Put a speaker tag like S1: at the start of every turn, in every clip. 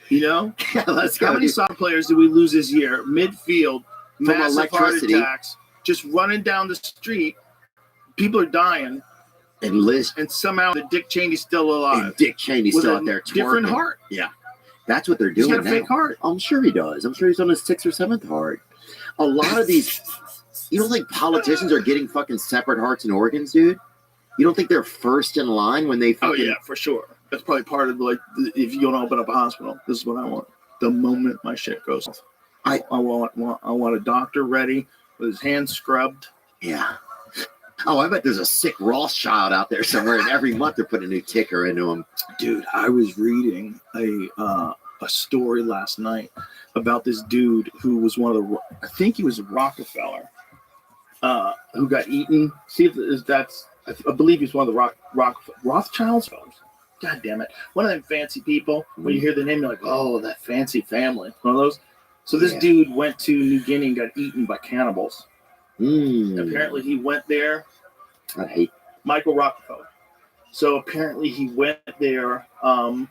S1: You know?
S2: Yeah, let's go.
S1: How many soccer players did we lose this year? Midfield, massive heart attacks, just running down the street. People are dying.
S2: And
S1: somehow Dick Cheney's still alive.
S2: And Dick Cheney's still out there twerking.
S1: Different heart.
S2: Yeah. That's what they're doing.
S1: He's got a fake heart.
S2: I'm sure he does. I'm sure he's on his 6th or 7th heart. A lot of these, you don't think politicians are getting fucking separate hearts and organs, dude? You don't think they're first in line when they fucking...
S1: Oh, yeah, for sure. That's probably part of, like, if you want to open up a hospital, this is what I want. The moment my shit goes off. I want a doctor ready with his hands scrubbed.
S2: Yeah. Oh, I bet there's a sick Rothschild out there somewhere, and every month they're putting a new ticker into him.
S1: Dude, I was reading a story last night about this dude who was I think he was a Rockefeller, who got eaten. See if that's, I believe he's one of the Rothschilds. God damn it. One of them fancy people, when you hear the name, you're like, oh, that fancy family. One of those. So this dude went to New Guinea and got eaten by cannibals. Apparently he went there.
S2: I hate
S1: Michael Rockefeller. So apparently he went there, and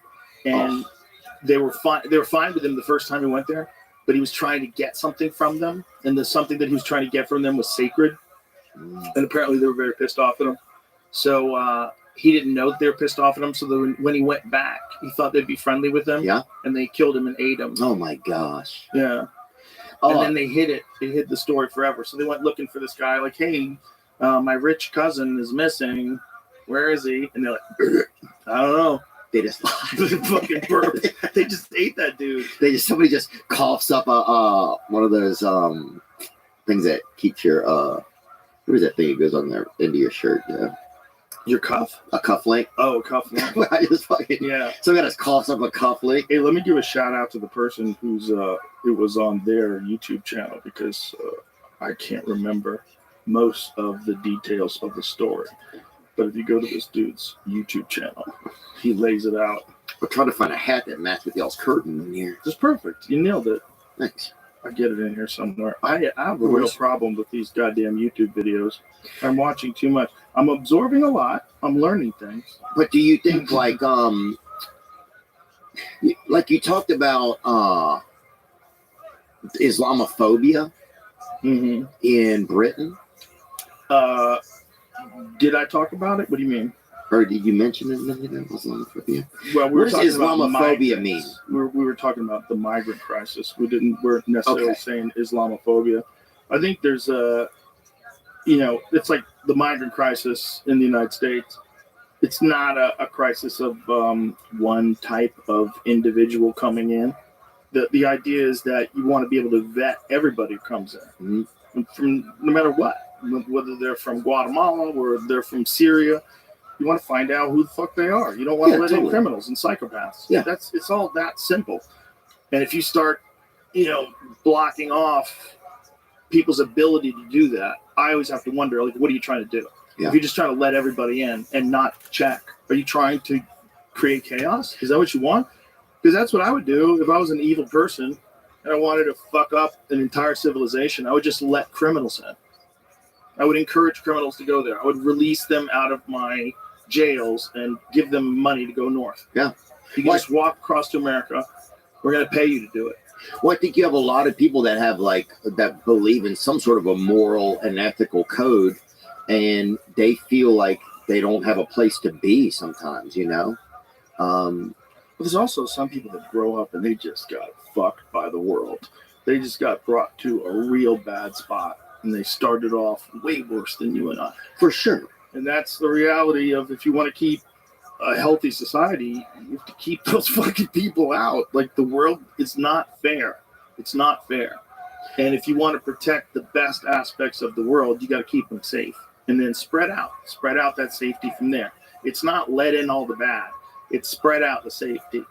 S1: they were fine. They were fine with him the first time he went there, but he was trying to get something from them, and the something that he was trying to get from them was sacred. And apparently they were very pissed off at him. So he didn't know that they were pissed off at him. So when he went back, he thought they'd be friendly with him.
S2: Yeah.
S1: And they killed him and ate him.
S2: Oh my gosh.
S1: Yeah. And then they hid it. They hid the story forever. So they went looking for this guy, like, hey, my rich cousin is missing. Where is he? And they're like, I don't know.
S2: They just
S1: fucking burp. They just ate that dude.
S2: Somebody just coughs up one of those things that keeps your what is that thing that goes on there into your shirt? Yeah.
S1: Your cuff?
S2: A cuff link?
S1: Oh, a cuff link.
S2: I just fucking Somebody just coughs up a cuff link.
S1: Hey, let me give a shout out to the person who's it was on their YouTube channel, because I can't remember most of the details of the story. But if you go to this dude's YouTube channel, he lays it out.
S2: We're trying to find a hat that matches with y'all's curtain in here.
S1: It's perfect. You nailed it.
S2: Thanks.
S1: I get it in here somewhere. I have a real problem with these goddamn YouTube videos. I'm watching too much. I'm absorbing a lot. I'm learning things.
S2: But do you think, like you talked about Islamophobia in Britain?
S1: Did I talk about it? What do you mean?
S2: Or did you mention it? Islamophobia?
S1: Well,
S2: what does Islamophobia mean?
S1: We were talking about the migrant crisis. Weren't necessarily saying Islamophobia. I think there's it's like the migrant crisis in the United States. It's not a crisis of one type of individual coming in. The idea is that you want to be able to vet everybody who comes in, from no matter what, whether they're from Guatemala or they're from Syria. You want to find out who the fuck they are. You don't want to let in criminals and psychopaths.
S2: Yeah,
S1: it's all that simple. And if you start, blocking off people's ability to do that, I always have to wonder, like, what are you trying to do? Yeah. If you're just trying to let everybody in and not check, are you trying to create chaos? Is that what you want? Because that's what I would do if I was an evil person and I wanted to fuck up an entire civilization. I would just let criminals in. I would encourage criminals to go there. I would release them out of my jails and give them money to go north.
S2: Yeah.
S1: You can just walk across to America. We're going to pay you to do it.
S2: Well, I think you have a lot of people that have that believe in some sort of a moral and ethical code, and they feel like they don't have a place to be sometimes,
S1: There's also some people that grow up and they just got fucked by the world. They just got brought to a real bad spot, and they started off way worse than you and I.
S2: For sure.
S1: And that's the reality of, if you want to keep a healthy society, you have to keep those fucking people out. Like, the world is not fair. It's not fair. And if you want to protect the best aspects of the world, you got to keep them safe. And then spread out that safety from there. It's not let in all the bad. It's spread out the safety.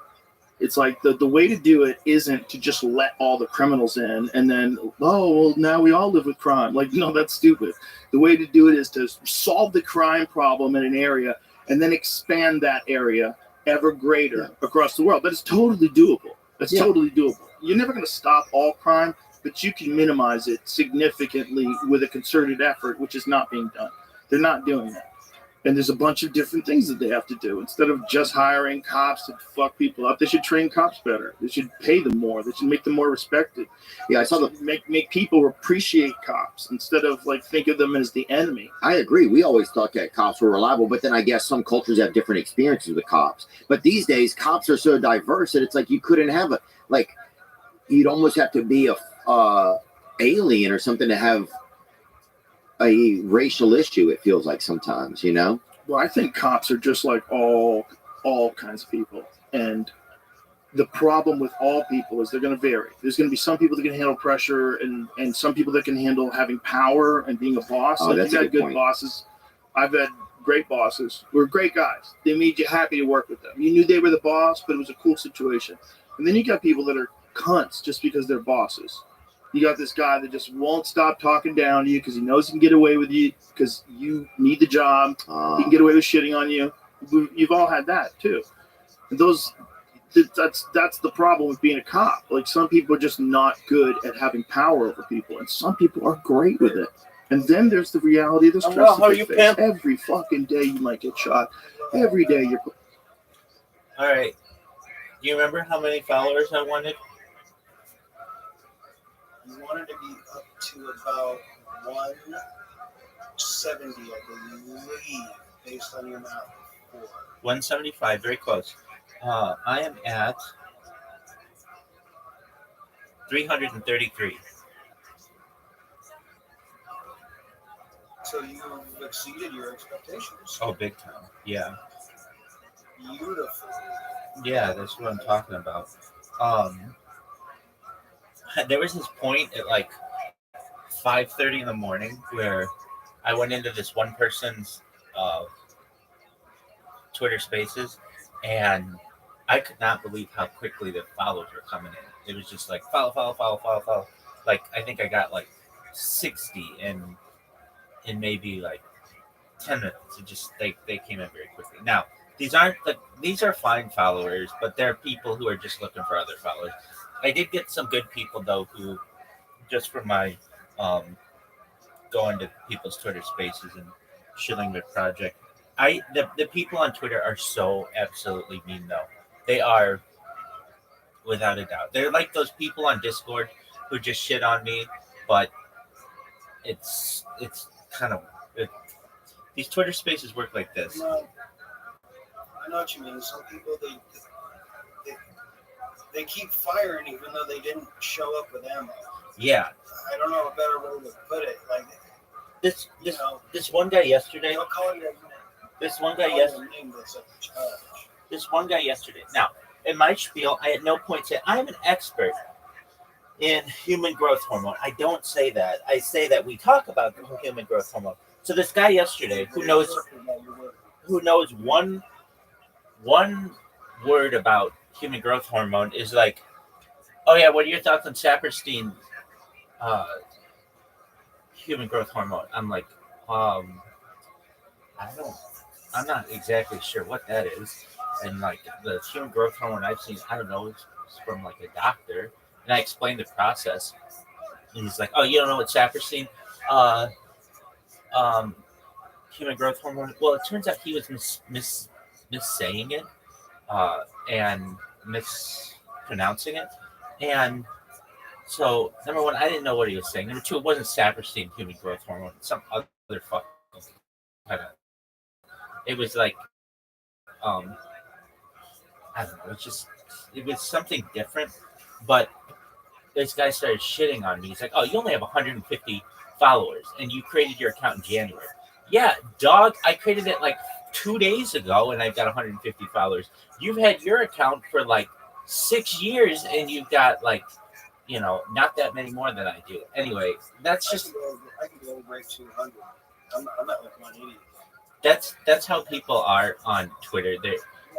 S1: It's like the way to do it isn't to just let all the criminals in and then, now we all live with crime. Like, no, that's stupid. The way to do it is to solve the crime problem in an area and then expand that area ever greater across the world. But it's totally doable. That's totally doable. You're never going to stop all crime, but you can minimize it significantly with a concerted effort, which is not being done. They're not doing that. And there's a bunch of different things that they have to do. Instead of just hiring cops to fuck people up, they should train cops better. They should pay them more. They should make them more respected.
S2: Yeah, I saw the.
S1: Make people appreciate cops instead of like think of them as the enemy.
S2: I agree. We always thought that cops were reliable, but then I guess some cultures have different experiences with cops. But these days, cops are so diverse that it's like you couldn't have a like. You'd almost have to be a alien or something to have a racial issue. It feels like sometimes, you know.
S1: Well, I think cops are just like all kinds of people, and the problem with all people is they're going to vary. There's going to be some people that can handle pressure, and some people that can handle having power and being a boss.
S2: Oh,
S1: Like,
S2: that's
S1: you
S2: a
S1: got
S2: good
S1: good
S2: point.
S1: bosses. I've had great bosses. We're great guys. They made you happy to work with them. You knew they were the boss, but it was a cool situation. And then you got people that are cunts just because they're bosses. You got this guy that just won't stop talking down to you because he knows he can get away with you because you need the job. He can get away with shitting on you. You've all had that too. And that's the problem with being a cop. Like, some people are just not good at having power over people, and some people are great with it. And then there's the reality of the stress
S3: well, how
S1: that
S3: are
S1: they
S3: you,
S1: face.
S3: pimp?
S1: Every fucking day you might get shot. Every day you're.
S3: All right. Do you remember how many followers I wanted?
S4: You wanted to be up to about 170, I believe, based on your math before.
S3: 175, very close. I am at 333.
S4: So you've exceeded your expectations.
S3: Oh, big time. Yeah.
S4: Beautiful.
S3: Yeah, that's what I'm talking about. There was this point at like 5:30 in the morning where I went into this one person's Twitter Spaces, and I could not believe how quickly the follows were coming in. It was just like follow. Like, I think I got like 60 in maybe like 10 minutes. It just they came in very quickly. Now, these are fine followers, but they're people who are just looking for other followers. I did get some good people though who, just from my going to people's Twitter Spaces and shilling their project. The people on Twitter are so absolutely mean though. They are, without a doubt. They're like those people on Discord who just shit on me, but it's kind of these Twitter Spaces work like this.
S4: No, I know what you mean. Some people they keep firing even though they didn't show up with ammo.
S3: Yeah,
S4: I don't know a better way to put it. Like,
S3: this
S4: you know,
S3: this one guy yesterday.
S4: they'll call you
S3: This one guy
S4: a
S3: yesterday.
S4: name that's a charge.
S3: This one guy yesterday. Now, in my spiel, I at no point said I am an expert in human growth hormone. I don't say that. I say that we talk about human growth hormone. So this guy yesterday, who knows one word about human growth hormone, is like, oh yeah, what are your thoughts on Saperstein human growth hormone? I'm like, I'm not exactly sure what that is. And like the human growth hormone I've seen, I don't know, it's from like a doctor. And I explained the process. And he's like, oh, you don't know what Saperstein human growth hormone? Well, it turns out he was missaying it and mispronouncing it. And so, number one, I didn't know what he was saying. Number two, it wasn't Saperstein human growth hormone. It's some other fucking kind of. It was like, I don't know. It was something different. But this guy started shitting on me. He's like, oh, you only have 150 followers, and you created your account in January. Yeah, dog. I created it like 2 days ago, and I've got 150 followers. You've had your account for like 6 years, and you've got like, not that many more than I do. Anyway, that's just
S4: I can go right to 100. I'm at like 180.
S3: that's how people are on Twitter.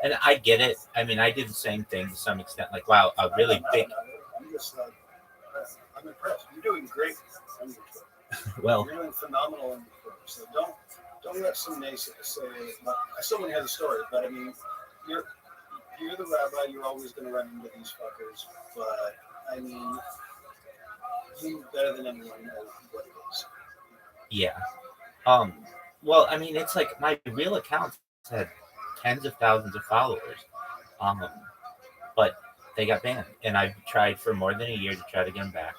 S3: And I get it. I mean, I did the same thing to some extent. Like, wow, a really big.
S4: I'm just like, I'm impressed. You're doing great on your Twitter.
S3: Well,
S4: You're doing phenomenal on your Twitter. So don't let some naysayers say. I still want to hear the story, but I mean, you're the rabbi. You're always going to run into these fuckers. But I mean, you better than anyone know what it is.
S3: yeah. Well, I mean, it's like my real accounts had tens of thousands of followers, um, but they got banned, and I've tried for more than a year to try to get them back.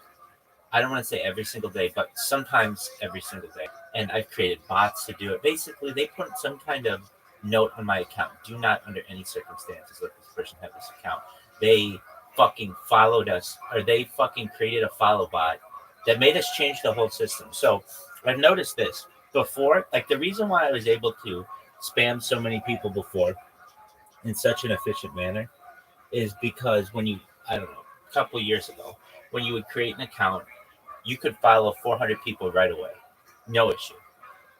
S3: I don't want to say every single day, but sometimes every single day. And I've created bots to do it. Basically, they put some kind of note on my account. Do not, under any circumstances, let this person have this account. They fucking followed us, or they fucking created a follow bot that made us change the whole system. So I've noticed this before. Like the reason why I was able to spam so many people before in such an efficient manner is because when you, I don't know, a couple years ago, when you would create an account, you could follow 400 people right away. No issue.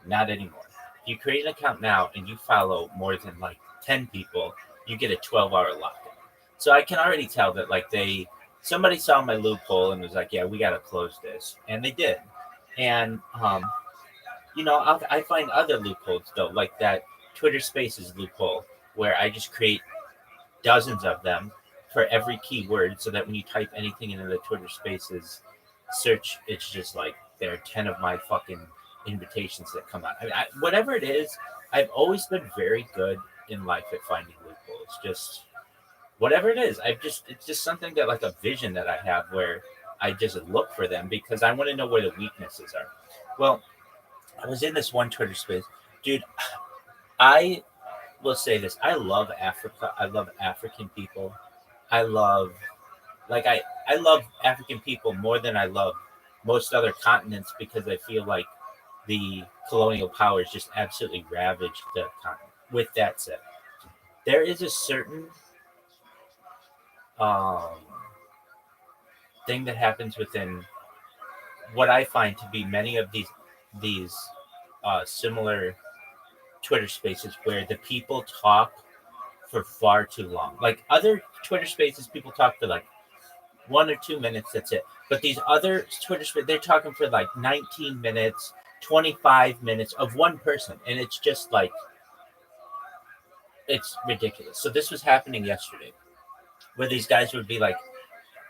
S3: Not anymore. If you create an account now and you follow more than like 10 people, you get a 12-hour lockdown. So I can already tell that like somebody saw my loophole and was like, yeah, we got to close this. And they did. And, I find other loopholes though, like that Twitter Spaces loophole where I just create dozens of them for every keyword so that when you type anything into the Twitter Spaces search, it's just like there are 10 of my fucking invitations that come out. I mean, whatever it is, I've always been very good in life at finding loopholes. Just whatever it is, it's just something that like a vision that I have where I just look for them because I want to know where the weaknesses are. Well, I was in this one Twitter space, dude. I will say this: I love Africa. I love African people. I love I love African people more than I love most other continents because I feel like the colonial powers just absolutely ravaged the continent. With that said, there is a certain um, thing that happens within what I find to be many of these similar Twitter spaces where the people talk for far too long. Like other Twitter spaces, people talk for like 1 or 2 minutes. That's it. But these other Twitter spaces, they're talking for like 19 minutes, 25 minutes of one person, and it's just like it's ridiculous. So this was happening yesterday, where these guys would be like,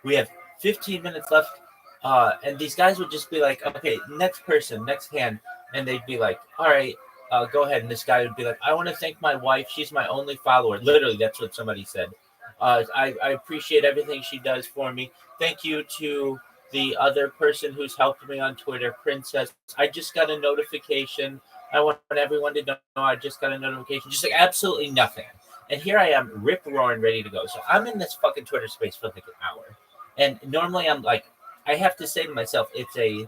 S3: "We have 15 minutes left," and these guys would just be like, "Okay, next person, next hand," and they'd be like, "All right." Go ahead. And this guy would be like, I want to thank my wife. She's my only follower. Literally, that's what somebody said. I appreciate everything she does for me. Thank you to the other person who's helped me on Twitter, Princess. I just got a notification. I want everyone to know I just got a notification. Just like absolutely nothing. And here I am, rip roaring, ready to go. So I'm in this fucking Twitter space for like an hour. And normally I'm like, I have to say to myself, it's a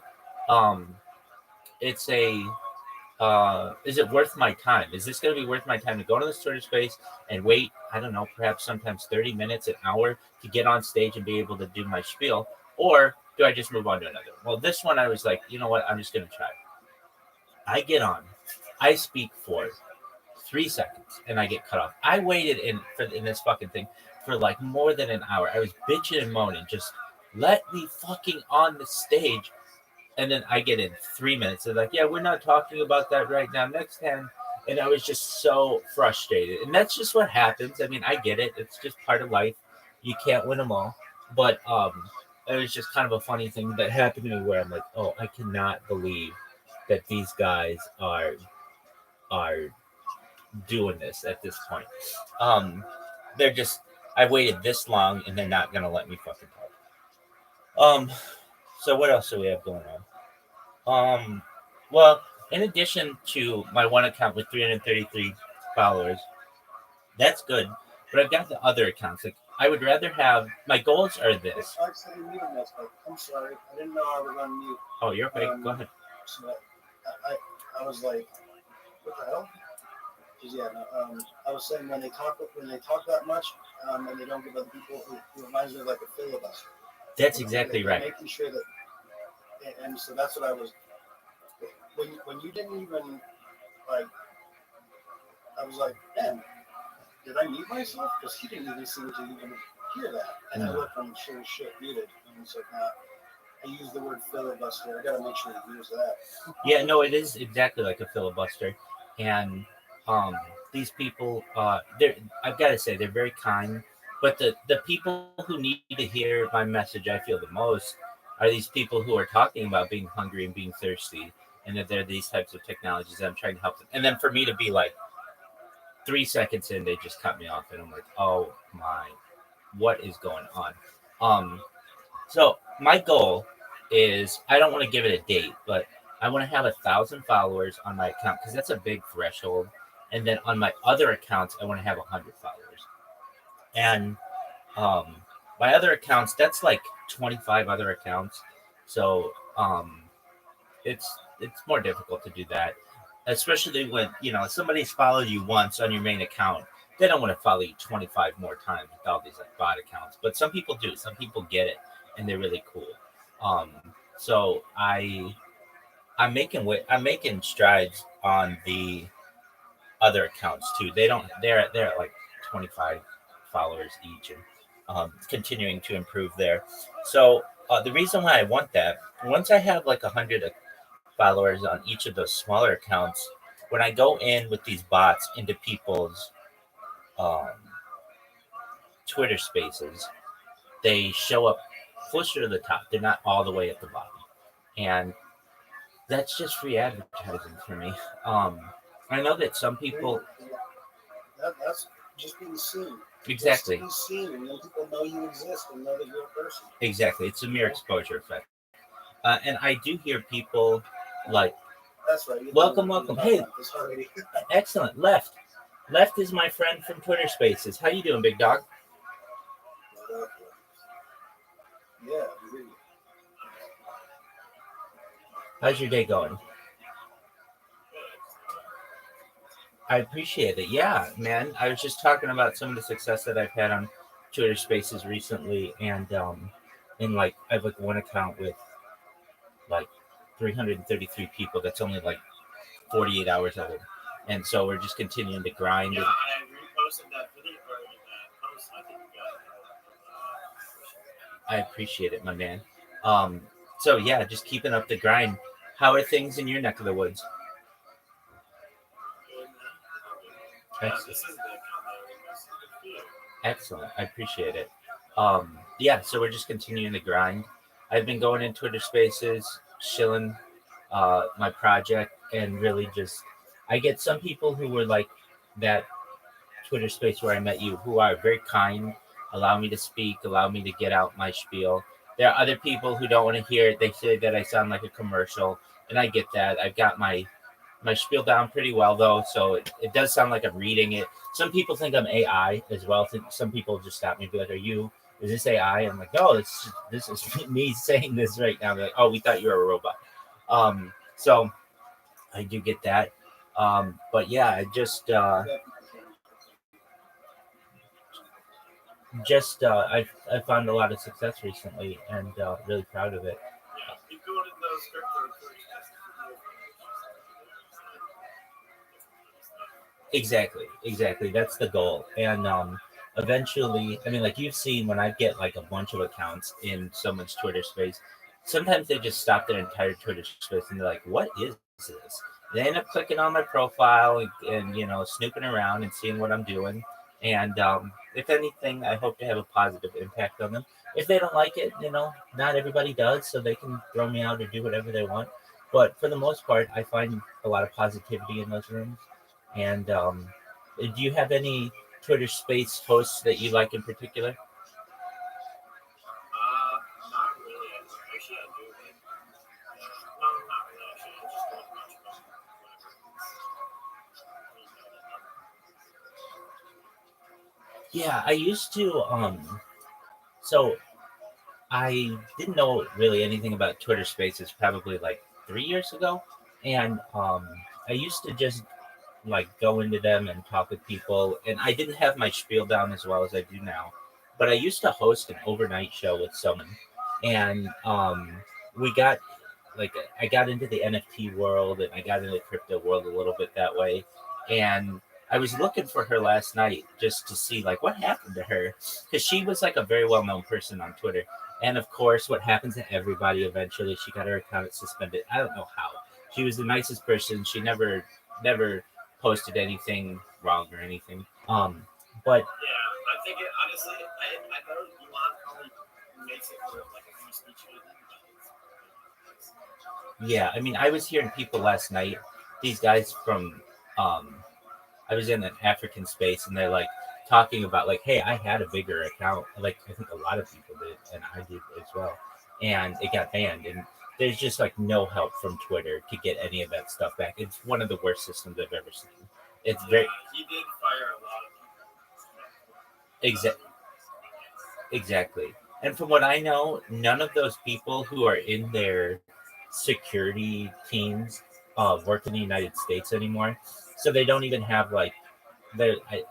S3: is it worth my time? Is this going to be worth my time to go to the Twitter space and wait, I don't know, perhaps sometimes 30 minutes, an hour to get on stage and be able to do my spiel? Or do I just move on to another? Well, this one I was like, you know what? I'm just going to try. I get on. I speak for 3 seconds and I get cut off. I waited in this fucking thing for like more than an hour. I was bitching and moaning. Just let me fucking on the stage. And then I get in 3 minutes. They're like, yeah, we're not talking about that right now. Next time. And I was just so frustrated. And that's just what happens. I mean, I get it. It's just part of life. You can't win them all. But it was just kind of a funny thing that happened to me where I'm like, oh, I cannot believe that these guys are doing this at this point. They're just, I waited this long and they're not going to let me fucking talk. So what else do we have going on? Well, in addition to my one account with 333 followers, that's good. But I've got the other accounts. Like I would rather have. My goals are this.
S4: I'm sorry, I didn't know I was on mute.
S3: Oh, you're okay. Go ahead.
S4: So I was like, what the hell? Yeah, I was saying when they talk that much, and they don't give other people, it reminds me of like a filibuster.
S3: That's exactly right.
S4: Making sure that, and so that's what I was. When you didn't even like, I was like, man, did I mute myself? Because he didn't even seem to even hear that, and I looked and sure as shit muted, and he's like, nah. I use the word filibuster. I gotta make sure he hears that.
S3: Yeah, no, it is exactly like a filibuster, and these people, I've got to say, they're very kind. But the people who need to hear my message, I feel the most, are these people who are talking about being hungry and being thirsty and that there are these types of technologies that I'm trying to help them. And then for me to be like 3 seconds in, they just cut me off, and I'm like, oh my, what is going on? So my goal is, I don't want to give it a date, but I want to have 1,000 followers on my account because that's a big threshold. And then on my other accounts, I want to have 100 followers. And my other accounts, that's like 25 other accounts. So it's more difficult to do that, especially when somebody's followed you once on your main account. They don't want to follow you 25 more times with all these like bot accounts. But some people do. Some people get it, and they're really cool. So I'm making strides on the other accounts too. They're at like 25 followers each, and continuing to improve there. So the reason why I want that, once I have like 100 followers on each of those smaller accounts, when I go in with these bots into people's um, Twitter spaces, they show up closer to the top. They're not all the way at the bottom, and that's just free advertising for me. I know that some people
S4: That's just being seen.
S3: exactly
S4: Just to be seen, and then people know you exist and know that you're a person.
S3: exactly it's a mere exposure effect. And I do hear people like,
S4: That's right.
S3: welcome. Hey,
S4: It's already.
S3: excellent. Left is my friend from Twitter Spaces. How you doing, big dog?
S4: Yeah. Really.
S3: How's your day going? I appreciate it. Yeah, man. I was just talking about some of the success that I've had on Twitter Spaces recently, and like I have like one account with like 333 people. That's only like 48 hours old, and so we're just continuing to grind.
S5: Yeah, I reposted that video or that post. I think you got
S3: I appreciate it, my man. So yeah, just keeping up the grind. How are things in your neck of the woods? Excellent.
S5: this is the account.
S3: Excellent. I appreciate it. Yeah, so we're just continuing the grind. I've been going in Twitter Spaces, chilling my project, and really just, I get some people who were like that Twitter space where I met you, who are very kind, allow me to speak, allow me to get out my spiel. There are other people who don't want to hear it. They say that I sound like a commercial, and I get that. I've got my spiel down pretty well though, so it does sound like I'm reading it. Some people think I'm AI as well. Some people just stop me and be like, is this AI? I'm like, no, this is me saying this right now. They're like, oh, we thought you were a robot. So I do get that. But yeah, I I found a lot of success recently, and really proud of it.
S5: Yeah, keep going in those crypto.
S3: Exactly. That's the goal. And eventually, I mean, like you've seen when I get like a bunch of accounts in someone's Twitter space, sometimes they just stop their entire Twitter space and they're like, what is this? They end up clicking on my profile and snooping around and seeing what I'm doing. And if anything, I hope to have a positive impact on them. If they don't like it, not everybody does, so they can throw me out or do whatever they want. But for the most part, I find a lot of positivity in those rooms. And do you have any Twitter space hosts that you like in particular?
S5: Not really. Actually, I do. No, not really. Actually, I just don't watch whatever.
S3: Yeah, I used to. So I didn't know really anything about Twitter Spaces probably like 3 years ago, and I used to just like go into them and talk with people, and I didn't have my spiel down as well as I do now, but I used to host an overnight show with someone, and we got like I got into the NFT world and I got into the crypto world a little bit that way, and I was looking for her last night just to see like what happened to her, because she was like a very well-known person on Twitter, and of course what happens to everybody, eventually she got her account suspended. I don't know how. She was the nicest person. She never posted anything wrong or anything. But
S5: Yeah, I think it honestly. I know Elon probably makes it more of like a free speech movement, but
S3: Yeah, I mean, I was hearing people last night. These guys from, I was in an African space, and they're like talking about like, hey, I had a bigger account. Like I think a lot of people did, and I did as well, and it got banned. And there's just like no help from Twitter to get any of that stuff back. It's one of the worst systems I've ever seen. It's very
S5: He did fire a lot of
S3: exact. Exactly. And from what I know, none of those people who are in their security teams work in the United States anymore. So they don't even have like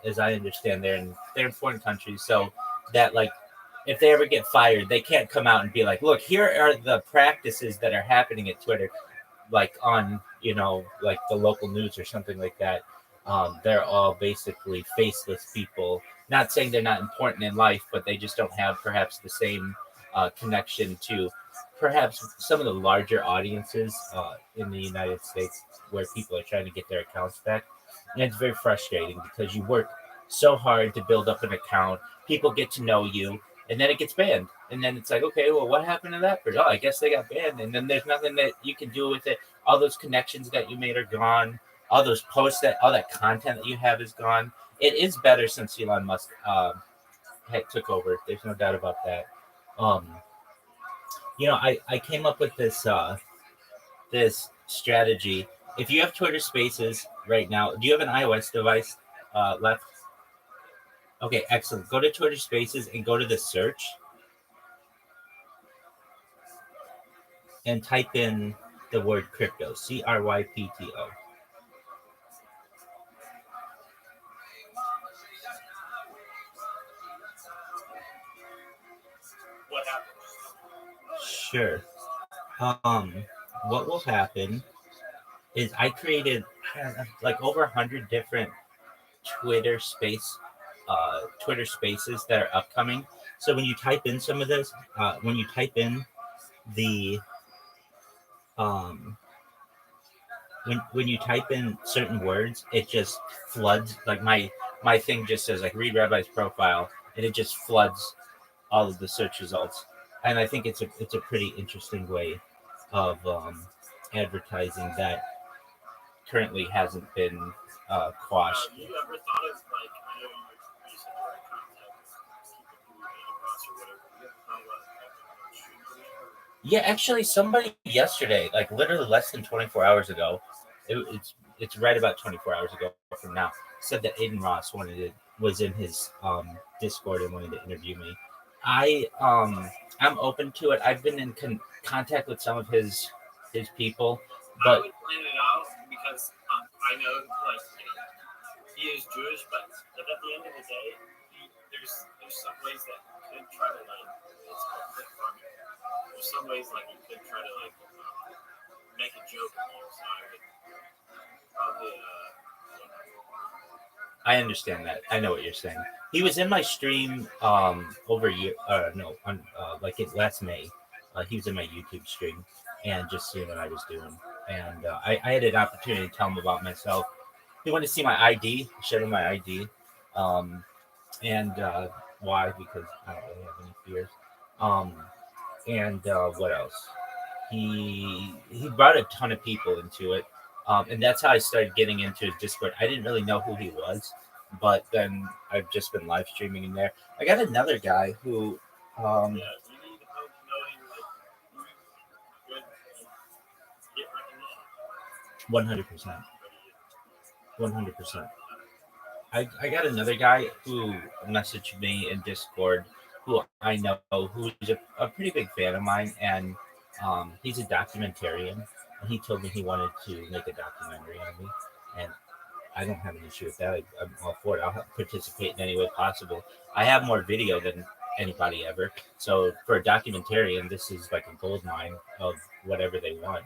S3: as I understand, they're in foreign countries. So that like if they ever get fired, they can't come out and be like, look, here are the practices that are happening at Twitter, like on like the local news or something like that. They're all basically faceless people. Not saying they're not important in life, but they just don't have perhaps the same connection to perhaps some of the larger audiences in the United States where people are trying to get their accounts back. And it's very frustrating because you work so hard to build up an account, people get to know you, and then it gets banned. And then it's like, okay, well, what happened to that person? Oh, I guess they got banned. And then there's nothing that you can do with it. All those connections that you made are gone. All those posts all that content that you have is gone. It is better since Elon Musk took over. There's no doubt about that. Um, I came up with this strategy. If you have Twitter Spaces right now, do you have an iOS device left? Okay, excellent. Go to Twitter Spaces and go to the search and type in the word crypto, CRYPTO.
S5: what happened.
S3: Sure. What will happen is I created like over 100 different Twitter Spaces that are upcoming. So when you type in some of this, when you type in the um, when you type in certain words, it just floods. Like my thing just says like read Rabbi's profile, and it just floods all of the search results. And I think it's a pretty interesting way of advertising that currently hasn't been quashed.
S5: You ever thought of like I know you said you're in contact with people who hate us or whatever. You ever thought about having stream video?
S3: Yeah, actually, somebody yesterday, like literally less than 24 hours ago, it's right about 24 hours ago from now, said that Aiden Ross was in his Discord and wanted to interview me. I'm open to it. I've been in contact with some of his people,
S5: I
S3: but
S5: would plan it out because I know like he is Jewish, but at the end of the day, there's some ways that you could try to like it's good farming. There's some ways like you could try to like make a joke of you. So I would probably
S3: I understand that. I know what you're saying. He was in my stream over a year no on like it last May. He was in my YouTube stream and just seeing what I was doing. And I had an opportunity to tell him about myself. He wanted to see my ID. I showed him my ID. And why? Because I don't really have any fears. Um, and what else? He brought a ton of people into it, and that's how I started getting into his Discord. I didn't really know who he was, but then I've just been live streaming in there. I got another guy who,
S5: yeah, you need to knowing like you good get recognition.
S3: 100%, 100%. I got another guy who messaged me in Discord who I know who's a pretty big fan of mine, and he's a documentarian. And he told me he wanted to make a documentary on me, and I don't have an issue with that. I'm all for it. I'll participate in any way possible. I have more video than anybody ever, so for a documentarian, this is like a gold mine of whatever they want.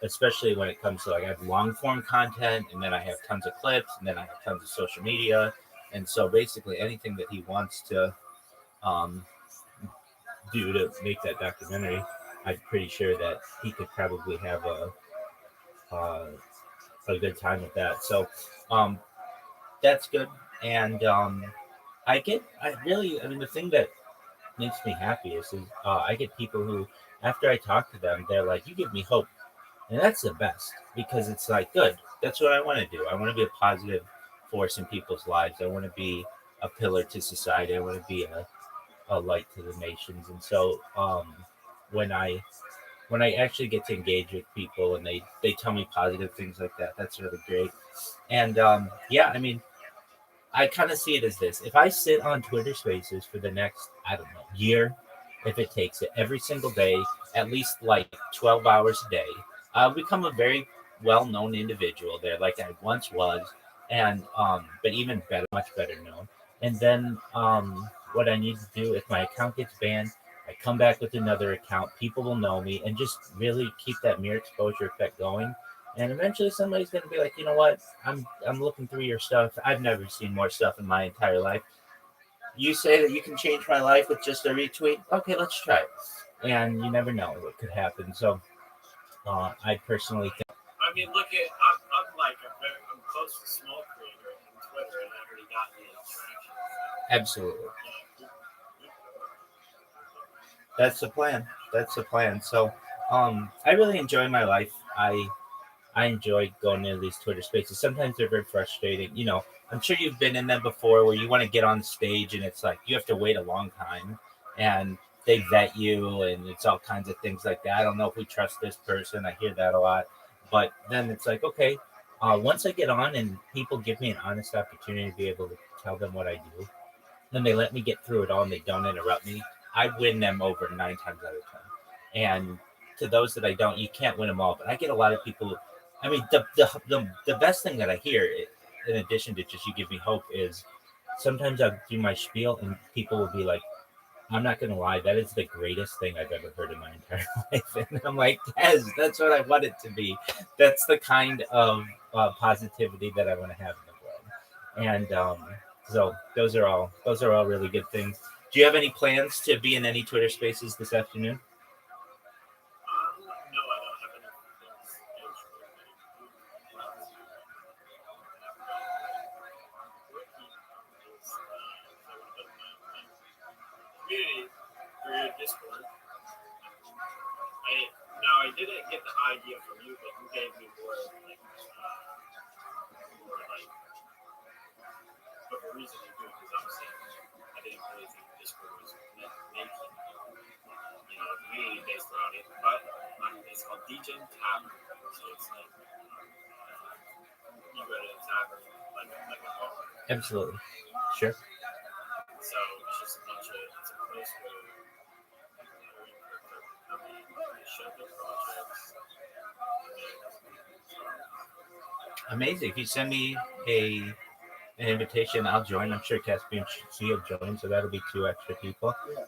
S3: Especially when it comes to like I have long form content, and then I have tons of clips, and then I have tons of social media, and so basically anything that he wants to um, do to make that documentary, I'm pretty sure that he could probably have uh, a good time with that. So that's good, and I mean the thing that makes me happy is I get people who, after I talk to them, they're like, "You give me hope," and that's the best because it's like, good. That's what I want to do. I want to be a positive force in people's lives. I want to be a pillar to society. I want to be a light to the nations. And so, when I when I actually get to engage with people and they tell me positive things like that, that's really great. And yeah, I mean, I kind of see it as this: if I sit on Twitter Spaces for the next, I don't know, year, if it takes it, every single day, at least like 12 hours a day, I'll become a very well-known individual there, like I once was, and but even better, much better known. And then what I need to do if my account gets banned, I come back with another account. People will know me, and just really keep that mere exposure effect going. And eventually, somebody's going to be like, you know what? I'm looking through your stuff. I've never seen more stuff in my entire life. You say that you can change my life with just a retweet. Okay, let's try it. And you never know what could happen. So I personally think
S5: I mean, look at I'm close to small creator on Twitter, and I already got the interaction.
S3: absolutely
S5: Yeah,
S3: that's the plan. That's the plan. So I really enjoy my life. I enjoy going into these Twitter spaces. Sometimes they're very frustrating. You know, I'm sure you've been in them before where you want to get on stage and it's like you have to wait a long time and they vet you and it's all kinds of things like that. I don't know if we trust this person. I hear that a lot. But then it's like, okay, once I get on and people give me an honest opportunity to be able to tell them what I do, then they let me get through it all and they don't interrupt me, I win them over 9 times out of 10. And to those that I don't, you can't win them all. But I get a lot of people. I mean, the best thing that I hear, in addition to just you give me hope, is sometimes I'll do my spiel and people will be like, I'm not going to lie, that is the greatest thing I've ever heard in my entire life. And I'm like, yes, that's what I want it to be. That's the kind of positivity that I want to have in the world. And so those are all really good things. Do you have any plans to be in any Twitter spaces this afternoon?
S5: no, I don't have any things scheduled. Community through your Discord. I didn't get the idea from you, but you gave me more like of a reason to do it because obviously I didn't really think Discord was meant making a community based around it. But it's called Degen Tavern, so it's like you go to a tavern like a bar.
S3: Absolutely. Sure.
S5: So it's just a bunch of it's a place where show their projects.
S3: Amazing. If you send me an invitation, I'll join. I'm sure Caspian C will join, so that'll be 2 extra people.
S4: Yeah.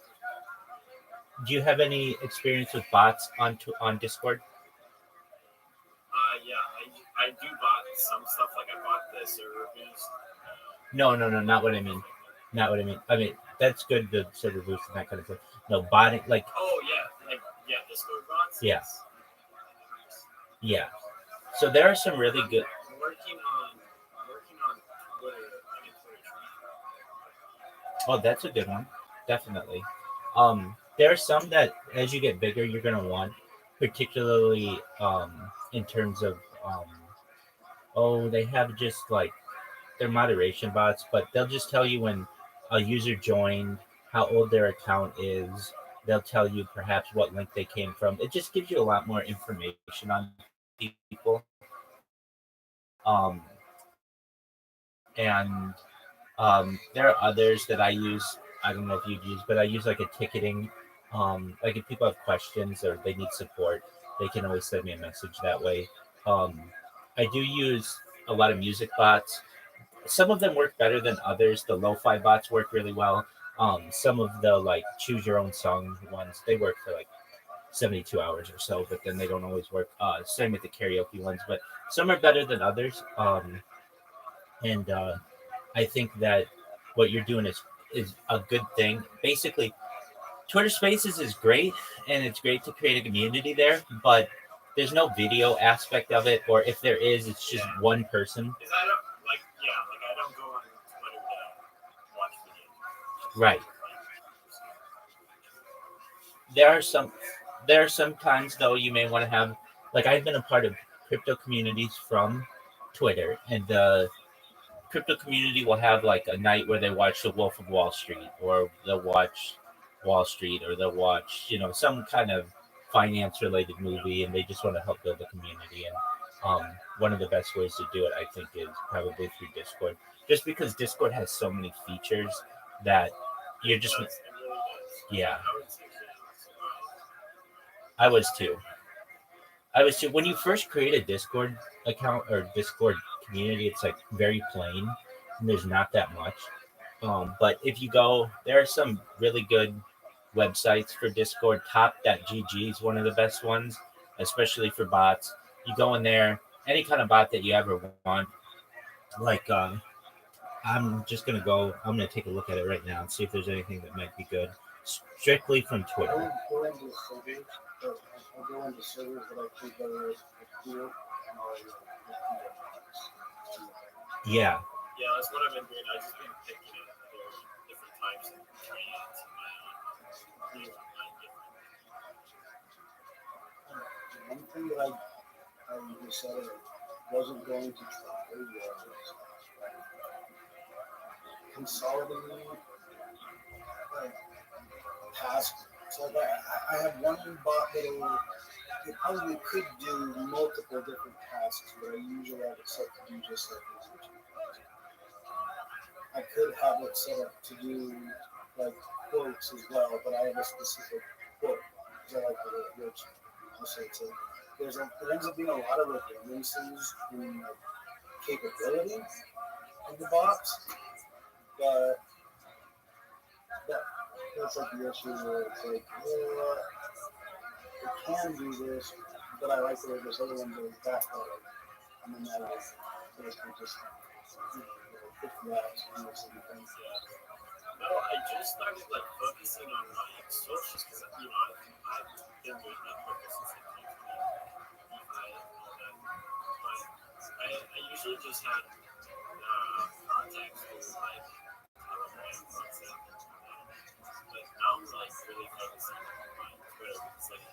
S3: Do you have any experience with bots on Discord?
S5: Yeah, I do bought some stuff. Like I bought the server boost.
S3: No, not what I mean. Not what I mean. I mean that's good, the server boost and that kind of thing. No, botting like
S5: Oh yeah, Discord bots.
S3: Yeah.
S5: Yes.
S3: yeah. So there are some really good.
S5: I'm working on Twitter. I mean, Twitter.
S3: Oh, that's a good one. Definitely. There are some that as you get bigger, you're gonna want, particularly in terms of they have just like they're moderation bots, but they'll just tell you when a user joined, how old their account is. They'll tell you perhaps what link they came from. It just gives you a lot more information on people. And there are others that I use. I don't know if you'd use, but I use like a ticketing. Like if people have questions or they need support, they can always send me a message that way. I do use a lot of music bots. Some of them work better than others. The lo-fi bots work really well. Some of the like choose your own song ones, they work for like 72 hours or so, but then they don't always work. Same with the karaoke ones, but some are better than others. And I think that what you're doing is a good thing. Basically, Twitter Spaces is great, and it's great to create a community there, but there's no video aspect of it, or if there is, it's just one person.
S5: Because I don't I don't go on Twitter to watch videos.
S3: Right. there are some times though you may want to have, like, I've been a part of crypto communities from Twitter, and the crypto community will have like a night where they watch The Wolf of Wall Street, or they'll watch Wall Street, or they'll watch, some kind of finance related movie, and they just want to help build the community. And one of the best ways to do it, I think, is probably through Discord, just because Discord has so many features that you're just,
S5: It really does.
S3: yeah.
S5: I would say that.
S3: I was too. When you first create a Discord account or Discord community, it's like very plain, and there's not that much. But if you go, there are some really good websites for Discord. Top.gg is one of the best ones, especially for bots. You go in there, any kind of bot that you ever want. Like, I'm just gonna go. I'm gonna take a look at it right now and see if there's anything that might be good, strictly from Twitter.
S4: Go into servers, but I'll go into servers that I think are cool, and I'll
S3: Yeah,
S5: Yeah, that's what I've been doing. I've just been picking up the different types of trades in my own new online different.
S4: One thing that I decided I wasn't going to try was consolidating tasks. So I have one bot that'll it probably could do multiple different tasks, but I usually have it set to do just like this. I could have it set up to do like quotes as well, but I have a specific quote because I like the way it works. Also, there ends up being a lot of redundancies in like, capability of the bots, but that's like the issue where it's like, it can do this, but I like the way this other one goes back on it. And then that is basically just pick the apps and do the same thing.
S5: No, I just started like focusing on my socials because I've been doing that focus since like 2020, DeFi and all that. But I usually just had contacts through like Telegram, WhatsApp, but now I'm like really focusing on my Twitter because like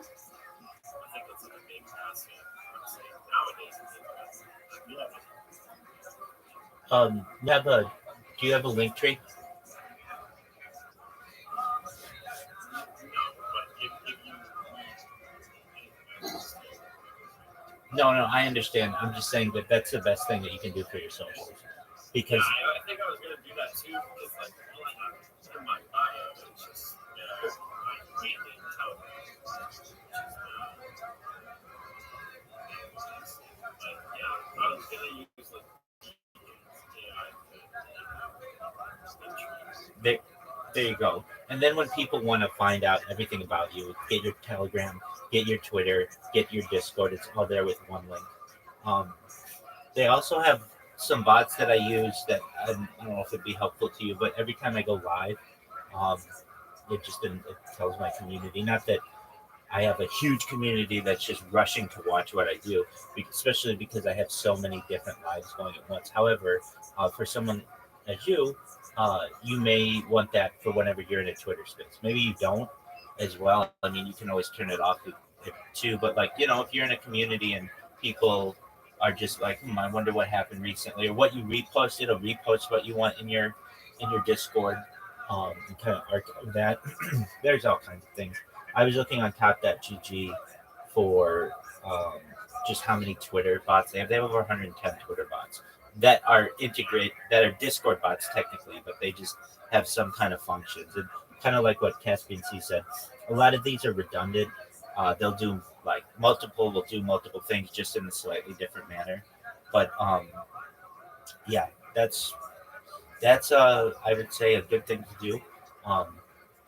S5: I think it's like a big asset. I'm saying nowadays it's like
S3: do you have a link tree? No, I understand. I'm just saying that that's the best thing that you can do for your socials, because
S5: I think I was gonna do that too because like all I have in my bio is just my LinkedIn Telegram, which is but yeah, I was gonna use like
S3: there you go. And then when people want to find out everything about you, get your Telegram, get your Twitter, get your Discord. It's all there with one link. They also have some bots that I use that I don't know if it'd be helpful to you, but every time I go live, it tells my community. Not that I have a huge community that's just rushing to watch what I do, especially because I have so many different lives going at once. However, for someone as you, you may want that for whenever you're in a Twitter space. Maybe you don't as well. I mean, you can always turn it off too. But like, if you're in a community and people are just like, I wonder what happened recently, or what you reposted, or repost what you want in your Discord, and kind of archive that. There's all kinds of things. I was looking on top.gg for just how many Twitter bots they have. They have over 110 Twitter bots that are Discord bots technically, but they just have some kind of functions. And kind of like what Caspian C said, a lot of these are redundant. They'll do will do multiple things just in a slightly different manner. But yeah, that's I would say a good thing to do.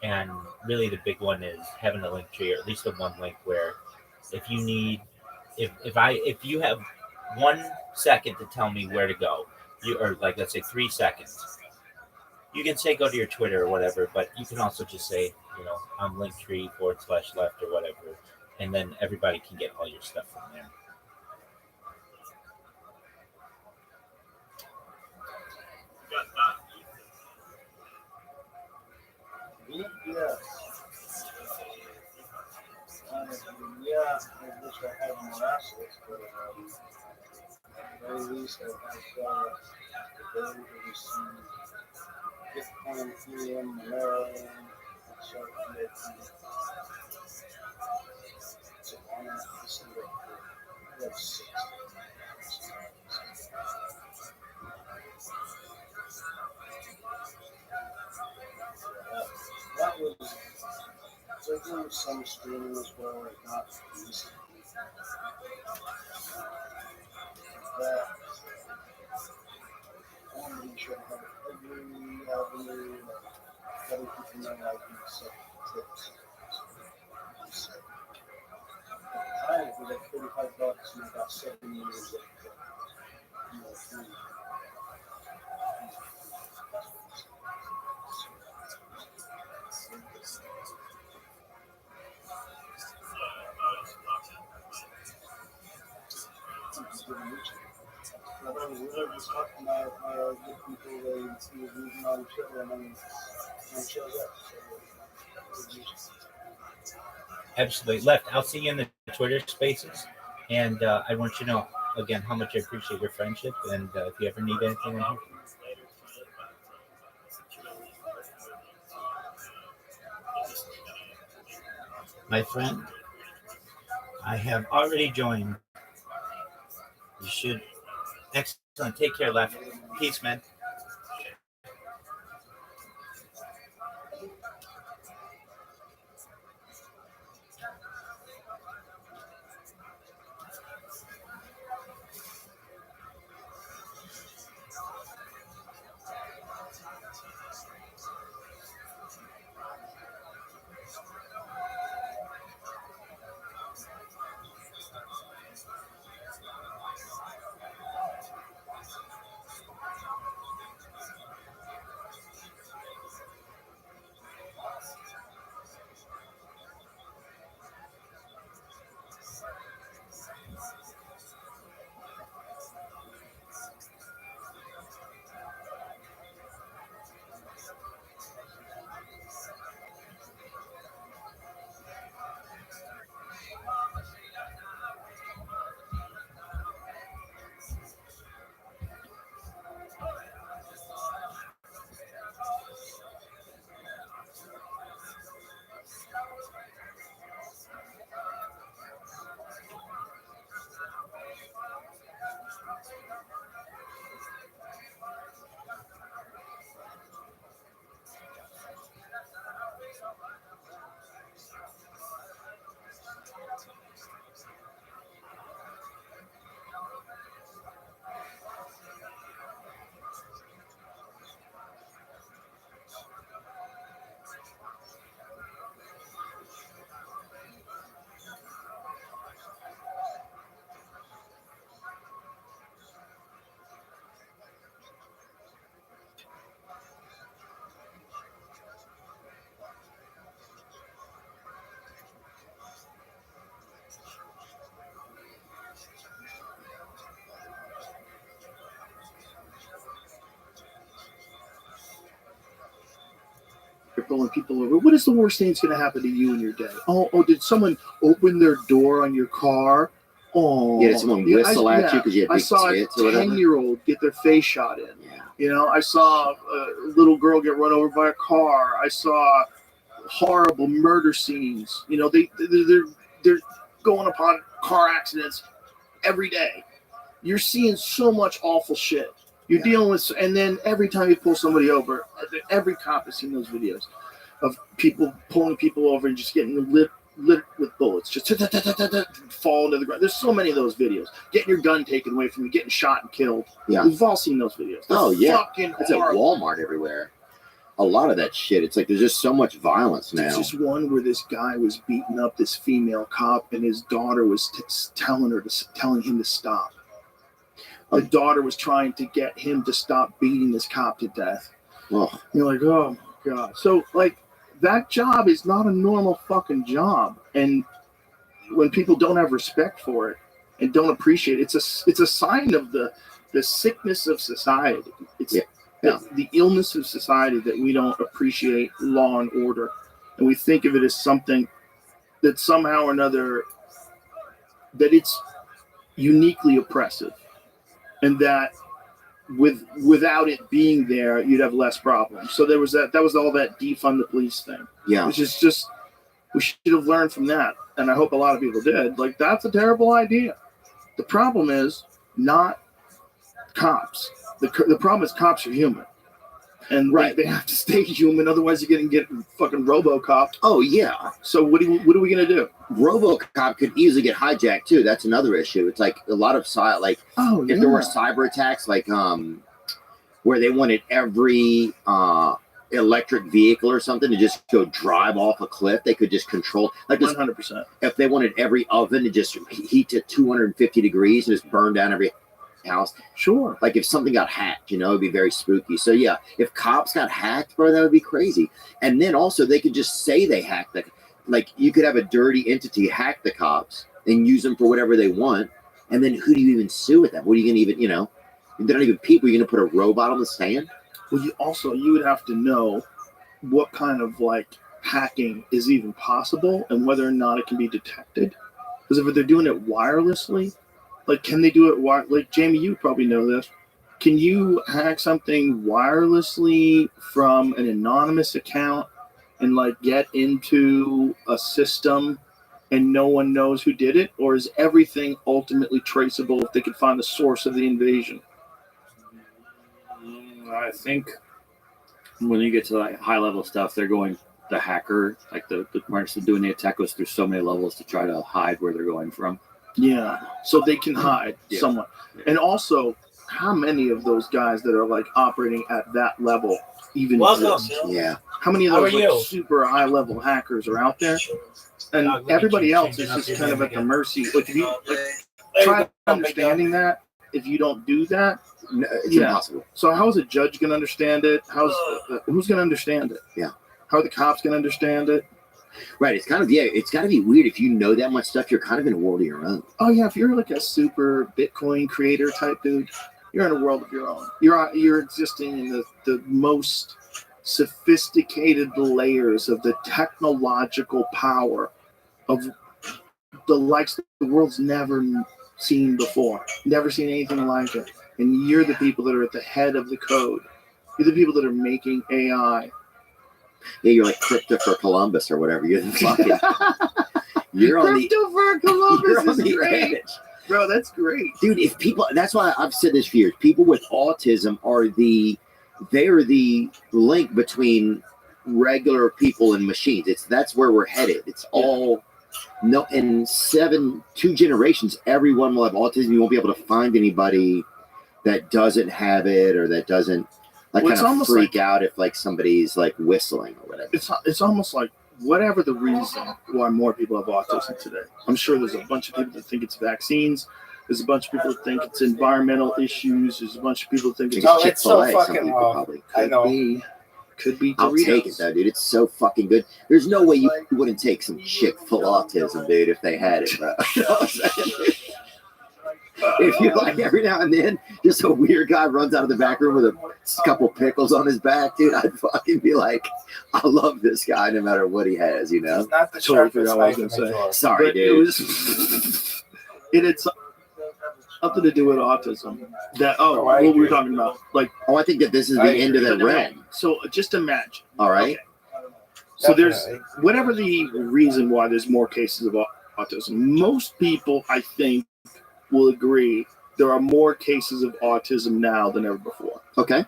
S3: And really the big one is having a link tree, or at least a one link where if you need, if you have 1 second to tell me where to go, or like, let's say 3 seconds, you can say go to your Twitter or whatever, but you can also just say, I'm Linktree /left or whatever, and then everybody can get all your stuff from there.
S4: Yes. wish I had more assets, but at the very least, I have the ability to receive Bitcoin, Ethereum, Monero, and start making. So why not listen to it? I have 6. That was. So doing some streaming as well, like not recently. That I want to make sure I have every avenue, letting people know I can set trips. I was like $35 and I got 7 years of free. I was talking about good people, they was using on Twitter and then shows up.
S3: Absolutely. Left. I'll see you in the Twitter spaces. And I want you to know, again, how much I appreciate your friendship. And if you ever need anything, I'm here. My friend, I have already joined. You should. Excellent. Take care, Left. Peace, man.
S1: You're pulling people over. What is the worst thing that's going to happen to you in your day? Oh, did someone open their door on your car? Oh,
S2: Yeah, did someone whistle at you because you had
S1: I
S2: big
S1: saw a
S2: tits or whatever?
S1: 10-year-old get their face shot in.
S2: Yeah.
S1: You know, I saw a little girl get run over by a car. I saw horrible murder scenes. You know, they're going upon car accidents every day. You're seeing so much awful shit. You're dealing with, and then every time you pull somebody over, every cop has seen those videos of people pulling people over and just getting lit with bullets, just fall into the ground. There's so many of those videos. Getting your gun taken away from you, getting shot and killed.
S2: Yeah.
S1: We've all seen those videos. They're fucking
S2: it's at
S1: horrible.
S2: Walmart everywhere. A lot of that shit. It's like there's just so much violence now.
S1: There's just one where this guy was beating up this female cop, and his daughter was telling him to stop. The daughter was trying to get him to stop beating this cop to death.
S2: Oh.
S1: You're like, oh my God. So, like, that job is not a normal fucking job. And when people don't have respect for it and don't appreciate it, it's a sign of the sickness of society. It's the illness of society that we don't appreciate law and order. And we think of it as something that somehow or another that it's uniquely oppressive, and that without it being there, you'd have less problems. So there was that was all that defund the police thing,
S2: Yeah.
S1: which is just, we should have learned from that, and I hope a lot of people did. Like, that's a terrible idea. The problem is not cops. The problem is cops are human, and
S2: Right.
S1: they have to stay human, otherwise you're gonna get fucking RoboCop.
S2: Oh yeah.
S1: So what are we gonna do?
S2: RoboCop could easily get hijacked too. That's another issue. It's like a lot of like
S1: Oh,
S2: if there were cyber attacks, like where they wanted every electric vehicle or something to just go drive off a cliff, they could just control, like this,
S1: 100%.
S2: if they wanted every oven to just heat to 250 degrees and just burn down every house.
S1: Sure.
S2: Like if something got hacked, it'd be very spooky. So yeah, if cops got hacked, bro, that would be crazy. And then also they could just say they hacked the, like you could have a dirty entity hack the cops and use them for whatever they want. And then who do you even sue with that? What are you going to even, they're not even people. You're going to put a robot on the stand?
S1: Well, you would have to know what kind of like hacking is even possible and whether or not it can be detected. Because if they're doing it wirelessly, like, can they do it? Like, Jamie, you probably know this. Can you hack something wirelessly from an anonymous account and like get into a system and no one knows who did it? Or is everything ultimately traceable if they can find the source of the invasion?
S6: I think when you get to like high level stuff, they're going the hacker, like the person doing the attack goes through so many levels to try to hide where they're going from.
S1: Yeah, so they can hide somewhat.
S6: Yeah.
S1: And also, how many of those guys that are like operating at that level even
S3: Welcome.
S1: exist?
S2: Yeah.
S1: How many of
S3: How
S1: those
S3: are
S1: like,
S3: you?
S1: super high level hackers are out there? And
S3: Let me
S1: everybody
S3: change
S1: else
S3: it
S1: is
S3: up
S1: just
S3: here
S1: kind of at the
S3: again.
S1: mercy. Like, if you try understanding that, if you don't do that,
S2: No, it's
S1: Yeah.
S2: impossible.
S1: so how is a judge going to understand it? Who's going to understand it?
S2: Yeah.
S1: How are the cops going to understand it?
S2: Right. It's kind of, it's got to be weird. If you know that much stuff, you're kind of in a world of your own.
S1: Oh yeah, if you're like a super Bitcoin creator type dude, you're in a world of your own. You're existing in the most sophisticated layers of the technological power of the likes the world's never seen before, never seen anything like it. And you're the people that are at the head of the code. You're the people that are making AI.
S2: Yeah, you're like Christopher Columbus or whatever. You're the fucking, you're on the,
S1: Christopher
S2: you're
S1: Columbus
S2: on
S1: is
S2: the
S1: great,
S2: edge.
S1: bro. That's great.
S2: Dude, if people, that's why I've said this for years, people with autism are the link between regular people and machines. That's where we're headed. It's all, no, in 2 generations, everyone will have autism. You won't be able to find anybody that doesn't have it or that doesn't like
S1: Well, it's
S2: kind of
S1: almost
S2: freak
S1: like-
S2: out if like somebody's like whistling or whatever.
S1: It's almost like whatever the reason why more people have autism today. I'm sure there's a bunch of people that think it's vaccines. There's a bunch of people that think it's environmental issues. There's a bunch of people that think it's
S3: Oh, it's so
S2: Chick-fil-A, some
S3: fucking
S2: people
S3: low.
S2: probably.
S3: I know.
S1: Could be
S2: I'll
S1: Doritos.
S2: take it though, dude. It's so fucking good. There's no way you wouldn't take some Chick-fil autism, dude, if they had it, bro. You know what I'm saying? If you like every now and then, just a weird guy runs out of the back room with a couple pickles on his back, dude, I'd fucking be like, I love this guy no matter what he has, you know?
S3: It's not the
S1: Totally
S3: sharpest
S1: forgot what I was
S3: knife in
S1: gonna
S3: the
S1: say.
S3: drawer.
S2: Sorry,
S1: But
S2: dude.
S1: it was it had something to do with autism. That
S3: Oh, I
S1: what we
S3: agree.
S1: were talking about. Like,
S2: Oh, I think that this is the
S3: I
S2: end of
S3: agree.
S2: the realm.
S1: so just imagine.
S2: All right.
S1: So there's
S3: Definitely.
S1: whatever the reason why there's more cases of autism. Most people, I think, will agree there are more cases of autism now than ever before.
S2: Okay.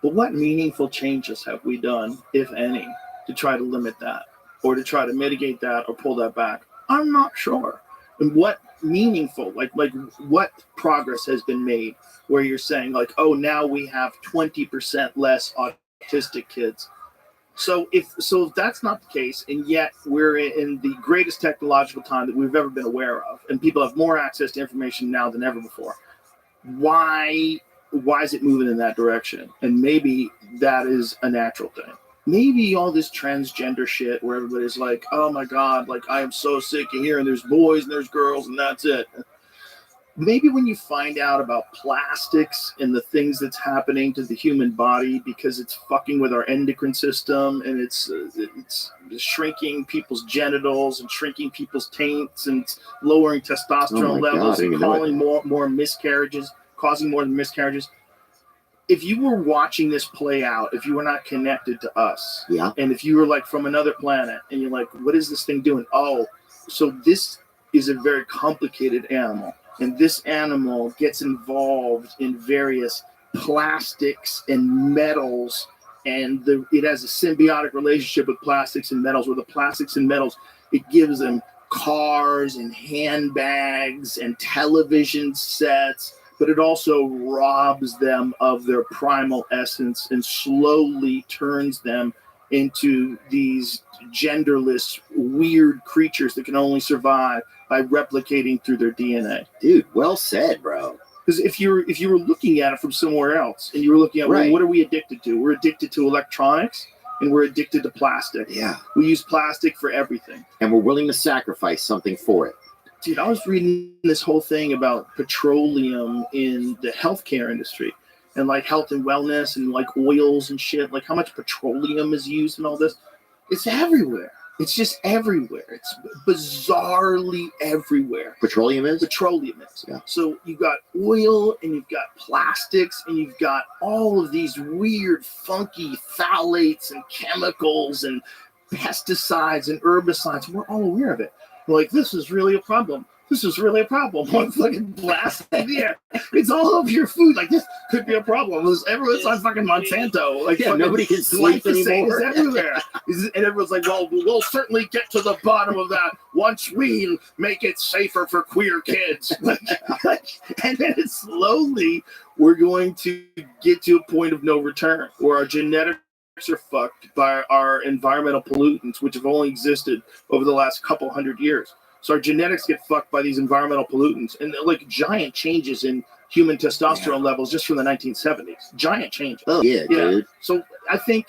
S1: But what meaningful changes have we done, if any, to try to limit that or to try to mitigate that or pull that back? I'm not sure. And what meaningful, like what progress has been made where you're saying like, oh, now we have 20% less autistic kids. So if that's not the case, and yet we're in the greatest technological time that we've ever been aware of, and people have more access to information now than ever before, why is it moving in that direction? And maybe that is a natural thing. Maybe all this transgender shit where everybody's like, oh my God, like I am so sick of hearing there's boys and there's girls and that's it. maybe when you find out about plastics and the things that's happening to the human body because it's fucking with our endocrine system and it's shrinking people's genitals and shrinking people's taints and it's lowering testosterone levels and causing more miscarriages, causing more miscarriages. If you were watching this play out, if you were not connected to us,
S2: Yeah.
S1: and if you were like from another planet and you're like, what is this thing doing? Oh, so this is a very complicated animal. And this animal gets involved in various plastics and metals, and it has a symbiotic relationship with plastics and metals, where the plastics and metals, it gives them cars and handbags and television sets, but it also robs them of their primal essence and slowly turns them into these genderless, weird creatures that can only survive by replicating through their DNA.
S2: Dude, well said, bro.
S1: Because if you were looking at it from somewhere else and you were looking at, well, what are we addicted to? We're addicted to electronics and we're addicted to plastic.
S2: Yeah.
S1: We use plastic for everything.
S2: And we're willing to sacrifice something for it.
S1: Dude, I was reading this whole thing about petroleum in the healthcare industry and like health and wellness and like oils and shit, like how much petroleum is used and all this. It's everywhere. It's just everywhere. It's bizarrely everywhere.
S2: Petroleum is?
S1: Petroleum is.
S2: Yeah.
S1: So you've got oil and you've got plastics and you've got all of these weird, funky phthalates and chemicals and pesticides and herbicides. We're all aware of it. We're like, this is really a problem. This is really a problem. One fucking blast in the air. It's all over your food. Like, this could be a problem. Everyone's on fucking Monsanto. Like,
S2: Yeah, nobody can sleep anymore.
S1: Is everywhere. And everyone's like, well, we'll certainly get to the bottom of that once we make it safer for queer kids. And then it's slowly, we're going to get to a point of no return where our genetics are fucked by our environmental pollutants, which have only existed over the last couple hundred years. So our genetics get fucked by these environmental pollutants and like giant changes in human testosterone levels just from the 1970s. Giant changes.
S2: Oh, yeah, dude.
S1: So I think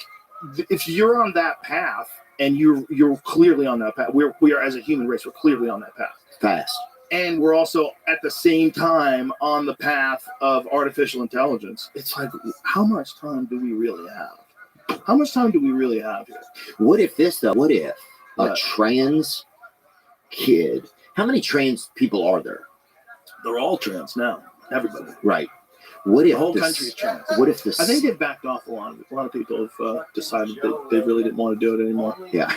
S1: if you're on that path and you're clearly on that path, we are as a human race, we're clearly on that path.
S2: Fast.
S1: And we're also at the same time on the path of artificial intelligence. It's like, how much time do we really have? How much time do we really have here?
S2: What if a trans kid, how many trans people are there?
S1: They're all trans now. Everybody.
S2: Right. What if
S1: the whole country is trans?
S2: What if this?
S1: I think they've backed off a lot. A lot of people have decided that they really didn't want to do it anymore.
S2: Yeah.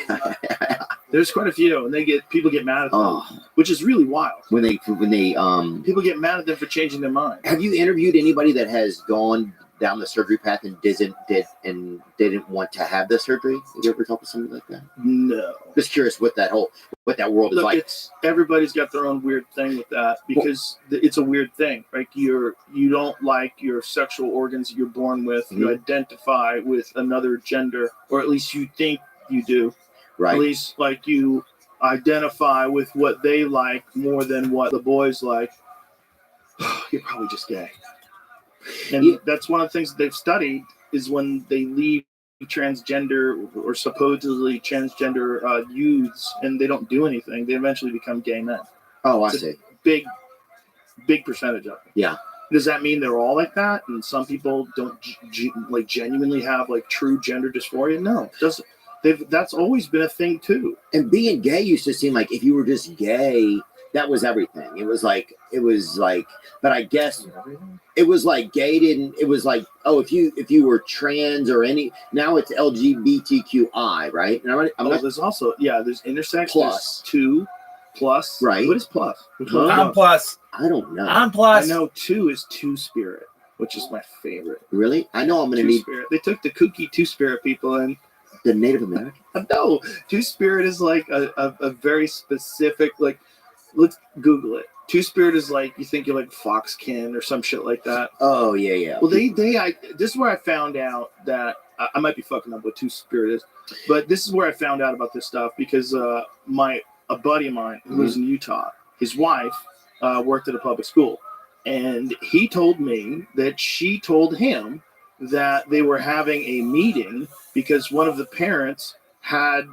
S1: There's quite a few, and people get mad at them, which is really wild.
S2: When they
S1: people get mad at them for changing their mind.
S2: Have you interviewed anybody that has gone down the surgery path and didn't want to have the surgery? Have you ever talked to somebody like that?
S1: No.
S2: Just curious what that world is like.
S1: Everybody's got their own weird thing with that because it's a weird thing. Like you don't like your sexual organs that you're born with. Mm-hmm. You identify with another gender, or at least you think you do.
S2: Right.
S1: At least like you identify with what they like more than what the boys like. You're probably just gay. And that's one of the things that they've studied is when they leave transgender or supposedly transgender youths and they don't do anything, they eventually become gay men.
S2: Oh, I see.
S1: Big percentage of it.
S2: Yeah.
S1: Does that mean they're all like that? And some people don't genuinely have like true gender dysphoria? No, it doesn't. That's always been a thing too.
S2: And being gay used to seem like if you were just gay, that was everything. It was like, but I guess it was like gay didn't, it was like, oh, if you were trans or any, now it's LGBTQI, right? And
S1: there's also, there's intersex,
S2: plus.
S1: There's 2, plus.
S2: Right.
S1: What is plus?
S3: I'm plus.
S2: I don't know.
S3: I'm plus.
S1: I know 2 is Two-Spirit, which is my favorite.
S2: Really? I know I'm going to need.
S1: They took the kooky Two-Spirit people in.
S2: The Native American?
S1: No, Two-Spirit is like a very specific, like, let's Google it. Two-Spirit is like, you think you're like Foxkin or some shit like that.
S2: Oh, yeah.
S1: Well, this is where I found out that, I might be fucking up what Two-Spirit is, but this is where I found out about this stuff because a buddy of mine who lives in Utah, his wife worked at a public school, and he told me that she told him that they were having a meeting because one of the parents had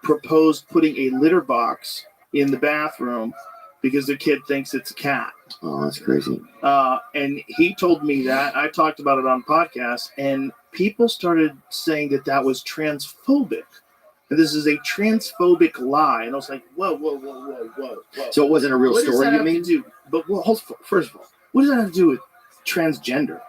S1: proposed putting a litter box in the bathroom because their kid thinks it's a cat.
S2: Oh, that's crazy.
S1: And he told me that. I talked about it on podcasts, and people started saying that that was transphobic. And this is a transphobic lie. And I was like, whoa.
S2: So it wasn't a real
S1: What does
S2: story,
S1: that
S2: you
S1: have to
S2: mean?
S1: do? But first of all, what does that have to do with transgender?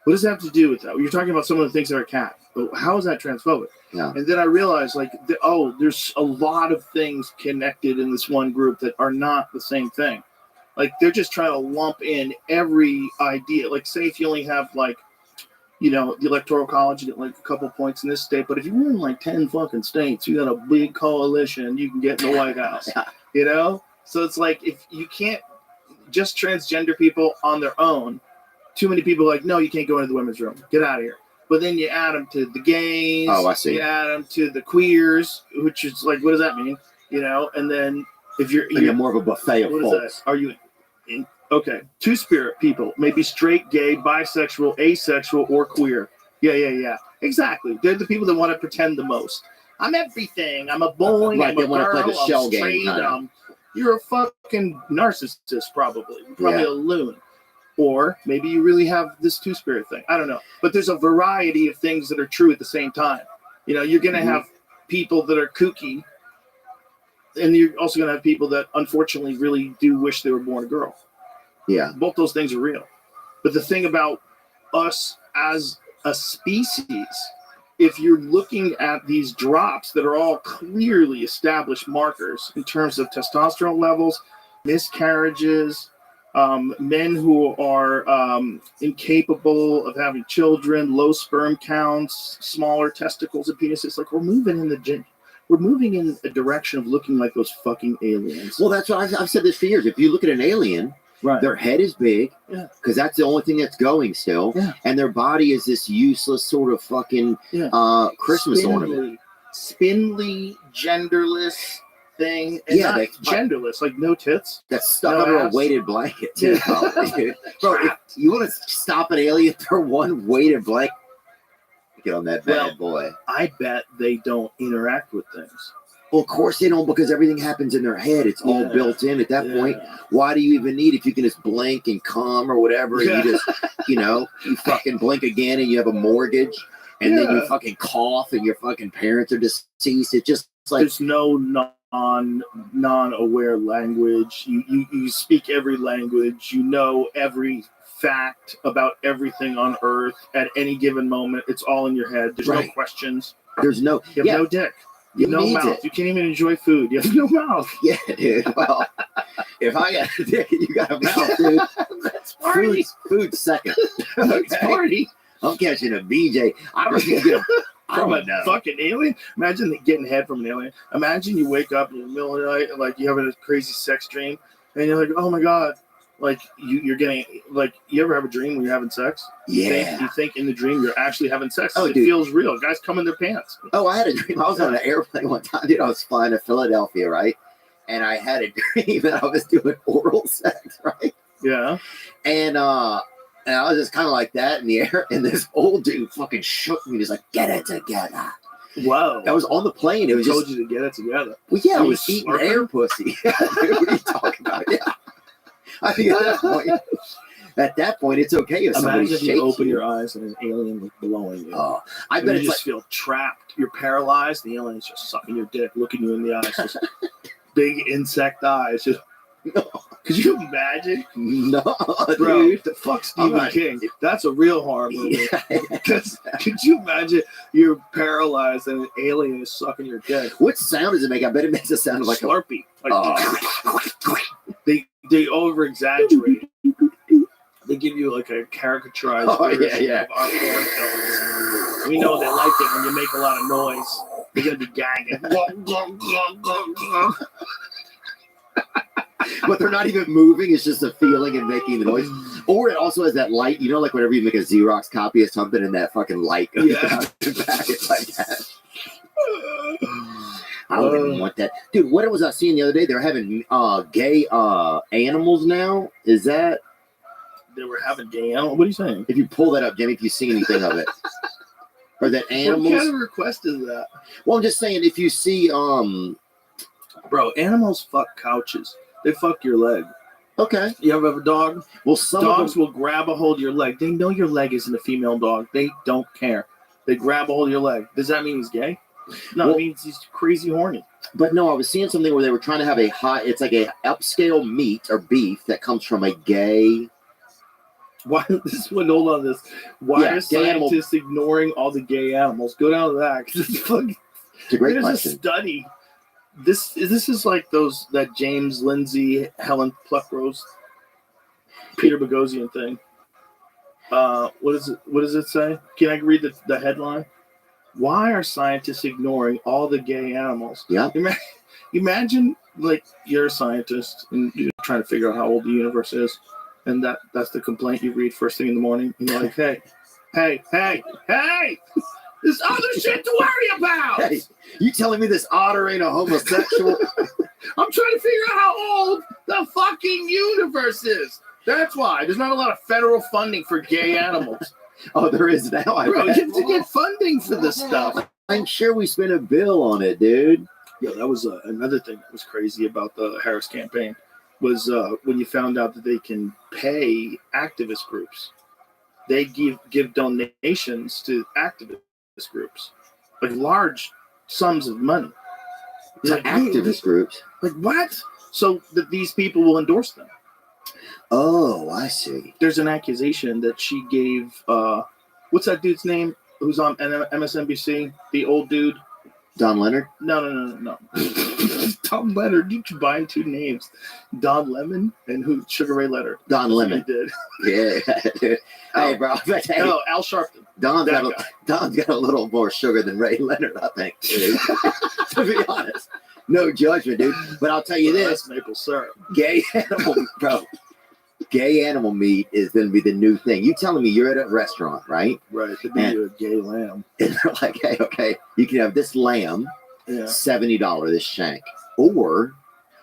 S1: What does that have to do with that? You're talking about someone who thinks they're a cat. But how is that transphobic?
S2: Yeah.
S1: And then I realized, like, there's a lot of things connected in this one group that are not the same thing. Like, they're just trying to lump in every idea. Like, say if you only have, like, you know, the Electoral College, you get, like, a couple points in this state. But if you win, like, 10 fucking states, you got a big coalition, you can get in the White House.
S2: Yeah.
S1: You know? So it's like, if you can't just transgender people on their own, too many people are like, no, you can't go into the women's room. Get out of here. But then you add them to the gays.
S2: Oh, I see.
S1: You add them to the queers, which is like, what does that mean? You know, and then if you're
S2: more of a buffet of
S1: what is
S2: folks.
S1: that? Are you in? Okay, two-spirit people may be straight, gay, bisexual, asexual, or queer. Yeah. Exactly. They're the people that want to pretend the most. I'm everything. I'm a boy.
S2: Right,
S1: I'm
S2: they
S1: a
S2: want to play
S1: girl.
S2: the shell
S1: I'm
S2: game,
S1: straight.
S2: kinda.
S1: You're a fucking narcissist, probably. Probably
S2: Yeah.
S1: a loon. Or maybe you really have this two-spirit thing. I don't know. But there's a variety of things that are true at the same time. You know, you're going to
S2: Mhm.
S1: have people that are kooky, and you're also going to have people that unfortunately really do wish they were born a girl.
S2: Yeah.
S1: Both those things are real. But the thing about us as a species, if you're looking at these drops that are all clearly established markers in terms of testosterone levels, miscarriages, men who are incapable of having children, low sperm counts, smaller testicles and penises, like we're moving in a direction of looking like those fucking aliens.
S2: Well, that's what I've said this for years. If you look at an alien,
S1: Right.
S2: their head is big,
S1: Yeah.
S2: because that's the only thing that's going still,
S1: Yeah.
S2: and their body is this useless sort of fucking Christmas ornament.
S1: Spindly, genderless thing. And
S2: Yeah,
S1: not genderless, like no tits.
S2: That's stuck
S1: No
S2: under a
S1: ass.
S2: weighted blanket too.
S1: Yeah.
S2: Probably, dude. Bro, if you want to stop an alien through one weighted blanket, get on that bad boy.
S1: I bet they don't interact with things.
S2: Well, of course they don't, because everything happens in their head. It's all
S1: Yeah.
S2: built in at that point. Why do you even need, if you can just blink and come or whatever, and you just, you fucking blink again and you have a mortgage, and then you
S1: Yeah.
S2: fucking cough and your fucking parents are deceased. It's just like,
S1: There's no non-aware language. You speak every language. You know every fact about everything on Earth at any given moment. It's all in your head. There's
S2: Right.
S1: no questions.
S2: there's no,
S1: You have
S2: yeah,
S1: no dick. You have
S2: Who
S1: no
S2: needs
S1: mouth.
S2: it?
S1: You can't even enjoy food. You have no mouth.
S2: yeah, dude. Well, if I got a dick and you got a mouth, dude,
S1: That's party.
S2: food's second.
S1: It's
S2: Okay?
S1: party.
S2: I'm catching a BJ. I don't know if you can get a, I
S1: From a
S2: don't know.
S1: fucking alien. Imagine getting head from an alien. Imagine you wake up in the middle of the night and like you have a crazy sex dream, and you're like, oh my god, like you're getting like, you ever have a dream when you're having sex?
S2: Yeah.
S1: You think in the dream you're actually having sex.
S2: Oh,
S1: It
S2: dude.
S1: feels real. Guys come in their pants.
S2: Oh, I had a dream. I was on an airplane one time, dude. I was flying to Philadelphia, right? And I had a dream that I was doing oral sex, right?
S1: Yeah.
S2: And I was just kind of like that in the air, and this old dude fucking shook me. He was like, "Get it together."
S1: Whoa.
S2: I was on the plane. It was
S1: told
S2: just,
S1: you to get it together.
S2: well, yeah, I
S1: Were you
S2: was eating
S1: slurping?
S2: air pussy. Dude, what are you talking about? Yeah. I think at that point, it's okay if somebody
S1: Imagine if
S2: shakes
S1: you open your eyes and an alien was blowing you.
S2: Oh, I
S1: And
S2: bet
S1: you
S2: it's
S1: just
S2: like,
S1: feel trapped. You're paralyzed. The alien's just sucking your dick, looking you in the eyes. Just big insect eyes. Just, could you imagine?
S2: no,
S1: Bro,
S2: dude.
S1: the fuck
S2: I'm
S1: Stephen
S2: not-
S1: King. That's a real horror movie.
S2: Yeah.
S1: Because could you imagine you're paralyzed and an alien is sucking your dick?
S2: What sound does it make? I bet it makes a sound like a.
S1: Slurpee. Like,
S2: Oh.
S1: they over exaggerate. They give you like a caricaturized
S2: Oh, yeah,
S1: version
S2: yeah.
S1: of our porn films. We know they like it when you make a lot of noise. They're gonna be gagging.
S2: But they're not even moving. It's just a feeling and making the noise. Or it also has that light. You know, like whenever you make a Xerox copy of something and that fucking light goes
S1: Yeah.
S2: down the back. It's like that. I don't even want that. Dude, what was I seeing the other day? They're having gay animals now. Is that,
S1: They were having gay animals. What are you saying?
S2: if you pull that up, Jimmy, if you see anything of it? Or that
S1: What kind
S2: animals?
S1: of request is that?
S2: Well, I'm just saying, if you see
S1: Bro, animals fuck couches. They fuck your leg.
S2: Okay.
S1: You ever have a dog?
S2: Well, some
S1: Dogs
S2: of them,
S1: will grab a hold of your leg. They know your leg isn't a female dog. They don't care. They grab a hold of your leg. Does that mean he's gay? No,
S2: Well-
S1: it means he's crazy horny.
S2: but no, I was seeing something where they were trying to have it's like a upscale meat or beef that comes from a gay.
S1: Why this one? Hold on, this. Why
S2: Yeah,
S1: are
S2: gay animal-
S1: scientists ignoring all the gay animals? Go down to that. 'Cause it's fucking.
S2: It's a great
S1: There's
S2: question.
S1: a study. This is like that James Lindsay, Helen Pluckrose, Peter Boghossian thing. What is it? What does it say? Can I read the headline? Why are scientists ignoring all the gay animals?
S2: Yeah.
S1: Imagine like you're a scientist and you're trying to figure out how old the universe is, and that's the complaint you read first thing in the morning. And you're like, hey, there's other shit to worry about.
S2: Hey, you telling me this otter ain't a homosexual?
S1: I'm trying to figure out how old the fucking universe is. That's why there's not a lot of federal funding for gay animals.
S2: Oh, there is now. I
S1: Bro, you
S2: bet.
S1: have to get funding for this stuff.
S2: I'm sure we spent a bill on it, dude.
S1: Yeah, that was another thing that was crazy about the Harris campaign was when you found out that they can pay activist groups. They give donations to activist groups, like large sums of money.
S2: To
S1: Like,
S2: activist groups.
S1: Like what? So that these people will endorse them.
S2: Oh, I see.
S1: There's an accusation that she gave what's that dude's name who's on MSNBC, the old dude.
S2: Don Leonard?
S1: No. Tom Leonard, you combine two names, Don Lemon and Sugar Ray Leonard.
S2: Don Lemon.
S1: He did.
S2: Yeah, dude. Hey, bro. Hey,
S1: No, Al Sharpton.
S2: Don's
S1: that
S2: Don's got a little more sugar than Ray Leonard, I think, dude. To be honest. No judgment, dude. But I'll tell you this.
S1: That's maple syrup.
S2: Gay animal meat is going to be the new thing. You telling me you're at a restaurant, right?
S1: Right. To be a gay lamb.
S2: And they're like, hey, okay, you can have this lamb,
S1: Yeah.
S2: $70, this shank. Or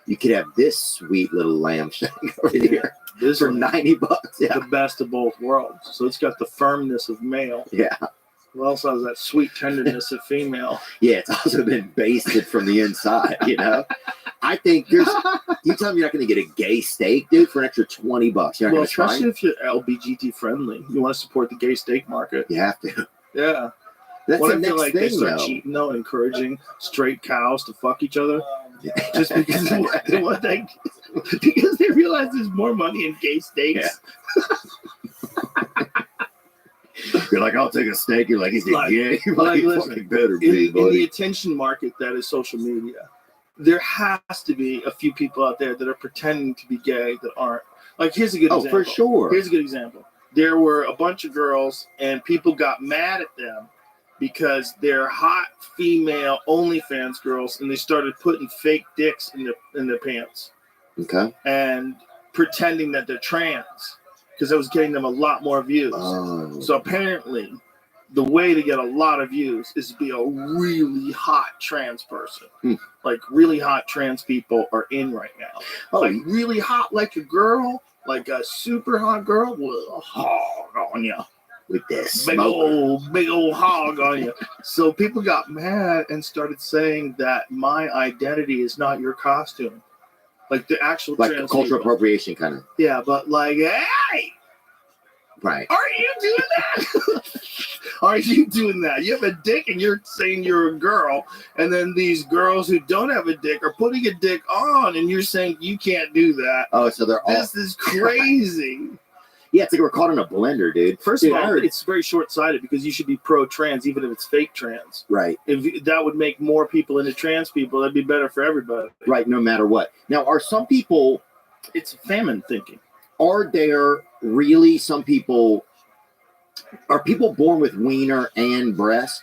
S2: you could have this sweet little lamb shank over here
S1: This
S2: for
S1: is
S2: $90. Yeah.
S1: the best of both worlds. So it's got the firmness of male.
S2: Yeah.
S1: It also has that sweet tenderness of female.
S2: Yeah, it's also been basted from the inside, you know? I think you tell me you're not going to get a gay steak, dude, for an extra $20. You're not
S1: Well,
S2: going to try
S1: especially
S2: it?
S1: if you're LBGT friendly. You want to support the gay steak market.
S2: You have to.
S1: Yeah.
S2: That's
S1: What
S2: the
S1: if
S2: next
S1: they
S2: thing,
S1: start
S2: though.
S1: cheating though, encouraging straight cows to fuck each other
S2: Yeah.
S1: just because because they realize there's more money in gay steaks.
S2: You're like, I'll take a steak. You're like, is it
S1: Like-
S2: gay? You're
S1: like,
S2: you
S1: listen,
S2: fucking better
S1: In,
S2: be,
S1: in the
S2: buddy.
S1: attention market that is social media, there has to be a few people out there that are pretending to be gay that aren't. Like, here's a good
S2: Oh,
S1: example.
S2: for sure.
S1: Here's a good example. There were a bunch of girls, and people got mad at them because they're hot female OnlyFans girls, and they started putting fake dicks in their pants
S2: Okay.
S1: and pretending that they're trans because it was getting them a lot more views.
S2: Oh.
S1: So apparently, the way to get a lot of views is to be a really hot trans person. Like really hot trans people are in right now.
S2: Oh,
S1: Like really hot, like a girl, like a super hot girl with a hog on you.
S2: with this
S1: Big old hog on you. So people got mad and started saying that my identity is not your costume. Like the actual
S2: like
S1: trans
S2: cultural
S1: people.
S2: appropriation kind of.
S1: Yeah, but like, hey,
S2: Right.
S1: are you doing that? Are you doing that? You have a dick and you're saying you're a girl, and then these girls who don't have a dick are putting a dick on, and you're saying you can't do that.
S2: Oh, so they're all.
S1: This is crazy.
S2: Yeah, it's like we're caught in a blender, dude.
S1: First
S2: Dude,
S1: of
S2: I
S1: all,
S2: heard-
S1: it's very short-sighted because you should be pro-trans even if it's fake trans.
S2: Right.
S1: If that would make more people into trans people, that'd be better for everybody.
S2: Right. No matter what. Now, are some people?
S1: It's famine thinking.
S2: Are there really some people? Are people born with wiener and breast?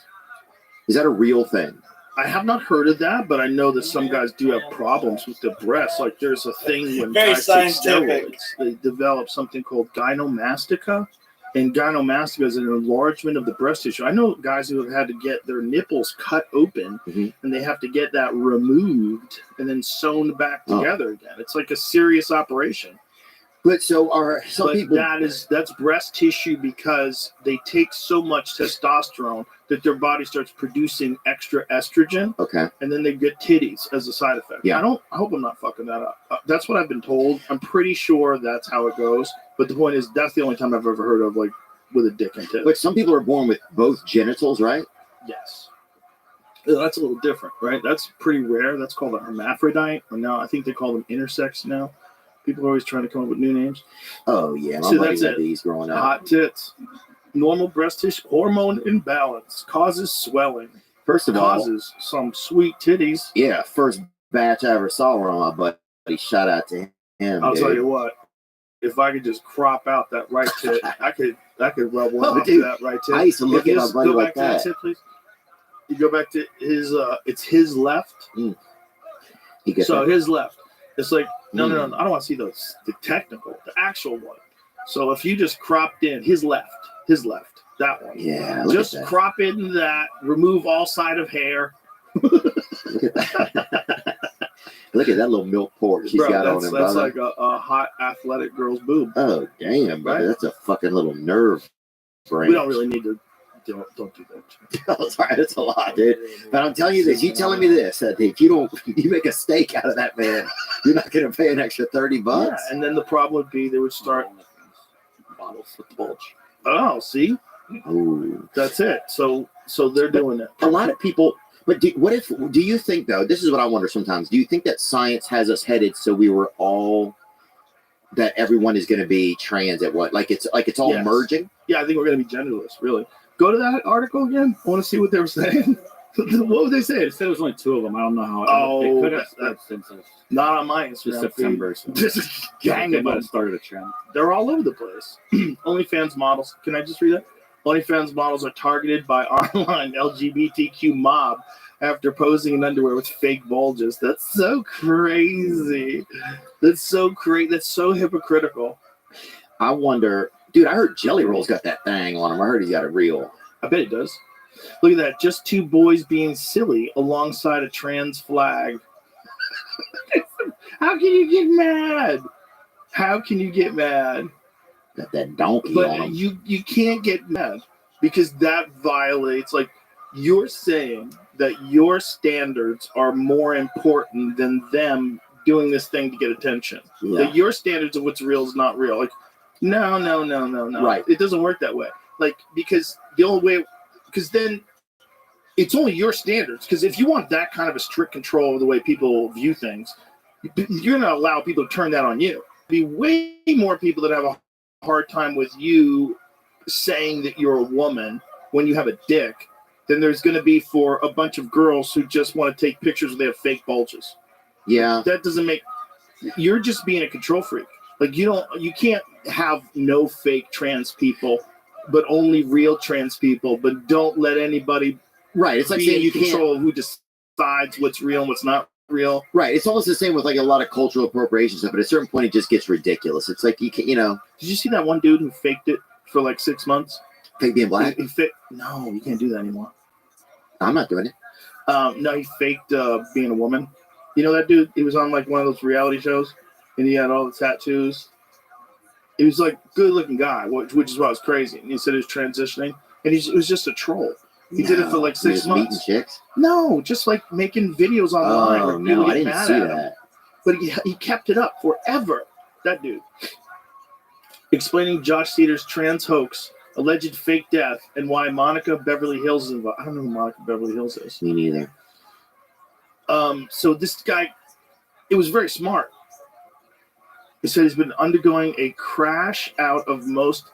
S2: Is that a real thing?
S1: I have not heard of that, but I know that some guys do have problems with the breasts. Like there's a thing when
S5: Very
S1: guys take
S5: scientific.
S1: steroids, they develop something called gynomastica. And gynomastica is an enlargement of the breast tissue. I know guys who have had to get their nipples cut open
S2: Mhm.
S1: and they have to get that removed and then sewn back
S2: Oh.
S1: together again. It's like a serious operation.
S2: But so are some
S1: But
S2: people.
S1: that's breast tissue because they take so much testosterone that their body starts producing extra estrogen,
S2: Okay.
S1: and then they get titties as a side effect.
S2: Yeah.
S1: I hope I'm not fucking that up. That's what I've been told. I'm pretty sure that's how it goes. But the point is, that's the only time I've ever heard of like with a dick and tits.
S2: But some people are born with both genitals, right?
S1: Yes. That's a little different, right? That's pretty rare. That's called a hermaphrodite, or now I think they call them intersex now. People are always trying to come up with new names.
S2: Oh yeah, my
S1: So
S2: buddy
S1: that's
S2: had
S1: it.
S2: these growing up.
S1: Hot tits, normal breast tissue, hormone imbalance causes swelling,
S2: First of all,
S1: causes some sweet titties.
S2: yeah, first batch I ever saw were on my buddy. Shout out to him.
S1: I'll
S2: dude.
S1: tell you what. If I could just crop out that right tit, I could rub one
S2: Oh,
S1: off
S2: dude,
S1: that right tit.
S2: I used to look
S1: If you
S2: at my
S1: just
S2: buddy
S1: go
S2: like
S1: back to that
S2: that.
S1: tit, please. You go back to his. It's his left.
S2: He gets
S1: So
S2: that.
S1: his left. It's like no. I don't want to see the technical, the actual one. So if you just cropped in his left, that one.
S2: Yeah, look
S1: Just
S2: at that.
S1: crop in that. Remove all side of hair.
S2: Look at that. Look at that little milk pork she's got on him,
S1: that's
S2: brother.
S1: like a hot athletic girl's boob.
S2: Oh damn, brother,
S1: Right?
S2: that's a fucking little nerve branch.
S1: We don't really need to. Don't do that.
S2: Oh, sorry, that's a lot, dude. But I'm telling you this. You telling me this? That if you make a steak out of that man, you're not going to pay an extra $30.
S1: Yeah, and then the problem would be they would start.
S6: bottles with the bulge.
S1: Oh, see,
S2: Ooh.
S1: that's it. So they're doing it.
S2: A lot of people. But do you think though? This is what I wonder sometimes. Do you think that science has us headed so we were all that everyone is going to be trans at what? Like it's all
S1: Yes.
S2: merging.
S1: Yeah, I think we're going to be genderless. Really, go to that article again. I want to see what they were saying. What would they say?
S6: They said it was only 2 of them. I don't know how.
S1: Oh,
S6: it could have
S1: that-
S6: spread since
S1: Not on my Instagram.
S6: just September. So.
S1: Just a gang
S6: They
S1: of
S6: might
S1: them.
S6: have started a trend.
S1: They're all over the place. OnlyFans models. Can I just read that? OnlyFans models are targeted by online LGBTQ mob after posing in underwear with fake bulges. That's so crazy. That's so great. That's so hypocritical.
S2: I wonder, dude. I heard Jelly Roll's got that thing on him. I heard he's got a reel.
S1: I bet it does. Look at that. Just 2 boys being silly alongside a trans flag. How can you get mad? How can you get mad?
S2: Got that donkey on
S1: But
S2: him.
S1: you can't get mad because that violates, like, you're saying that your standards are more important than them doing this thing to get attention.
S2: Yeah.
S1: That your standards of what's real is not real. Like, no.
S2: Right.
S1: It doesn't work that way. Like, because the only way, because then it's only your standards. Because if you want that kind of a strict control of the way people view things, you're going to allow people to turn that on you. Be way more people that have a hard time with you saying that you're a woman when you have a dick than there's going to be for a bunch of girls who just want to take pictures where they have fake bulges.
S2: Yeah.
S1: That doesn't make, you're just being a control freak. Like, you can't have no fake trans people, but only real trans people, but don't let anybody
S2: Right. It's like
S1: be
S2: saying
S1: in
S2: you can't.
S1: control of who decides what's real and what's not real.
S2: Right. It's almost the same with like a lot of cultural appropriation stuff. But at a certain point, it just gets ridiculous. It's like you can,
S1: Did you see that one dude who faked it for like 6 months?
S2: fake being black.
S1: No, you can't do that anymore.
S2: I'm not doing it.
S1: No, he faked being a woman. You know that dude? He was on like one of those reality shows, and he had all the tattoos. He was like good looking guy, which is why it was crazy. And he said he was transitioning, and it was just a troll. He did it for like 6
S2: Just
S1: months.
S2: Meeting chicks.
S1: No, just like making videos online.
S2: Oh
S1: where people
S2: no, I
S1: get
S2: didn't
S1: mad
S2: see
S1: at him.
S2: that.
S1: But he kept it up forever. That dude. Explaining Josh Cedar's trans hoax, alleged fake death, and why Monica Beverly Hills is involved. I don't know who Monica Beverly Hills is.
S2: Me neither.
S1: So this guy, it was very smart. He said he's been undergoing a crash out of the most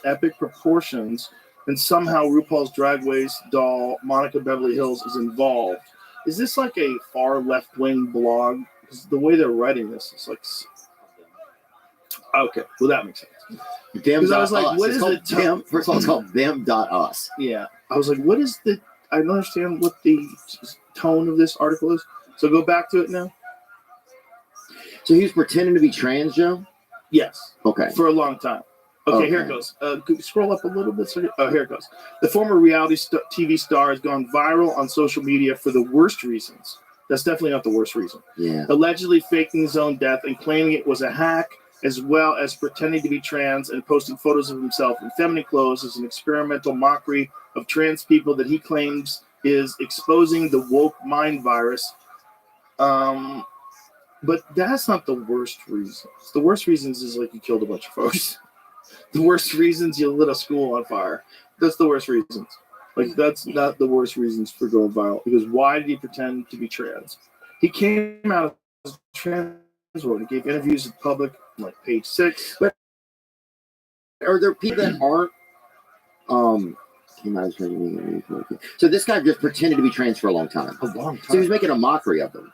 S1: epic proportions, and somehow RuPaul's Drag Race doll Monica Beverly Hills is involved. Is this like a far left wing blog? Because the way they're writing this is like, okay, well that makes sense.
S2: Them.
S1: I was like,
S2: us.
S1: what
S2: It's
S1: is
S2: called
S1: it?
S2: them? First of all, it's called them.us.
S1: Yeah, I was like, what is the? I don't understand what the tone of this article is. So go back to it now.
S2: So he was pretending to be trans, Joe?
S1: Yes.
S2: Okay.
S1: For a long time. Okay, here it goes. Scroll up a little bit. Oh, here it goes. The former reality TV star has gone viral on social media for the worst reasons. That's definitely not the worst reason.
S2: Yeah.
S1: Allegedly faking his own death and claiming it was a hack, as well as pretending to be trans and posting photos of himself in feminine clothes as an experimental mockery of trans people that he claims is exposing the woke mind virus. But that's not the worst reasons. The worst reasons is like you killed a bunch of folks. The worst reasons you lit a school on fire. That's the worst reasons. Like, that's not the worst reasons for going viral. Because why did he pretend to be trans? He came out as trans. He gave interviews in public, like Page 6.
S2: But are there people that aren't? Came out as trans. So this guy just pretended to be trans for a long time.
S1: A long time.
S2: So he was making a mockery of them.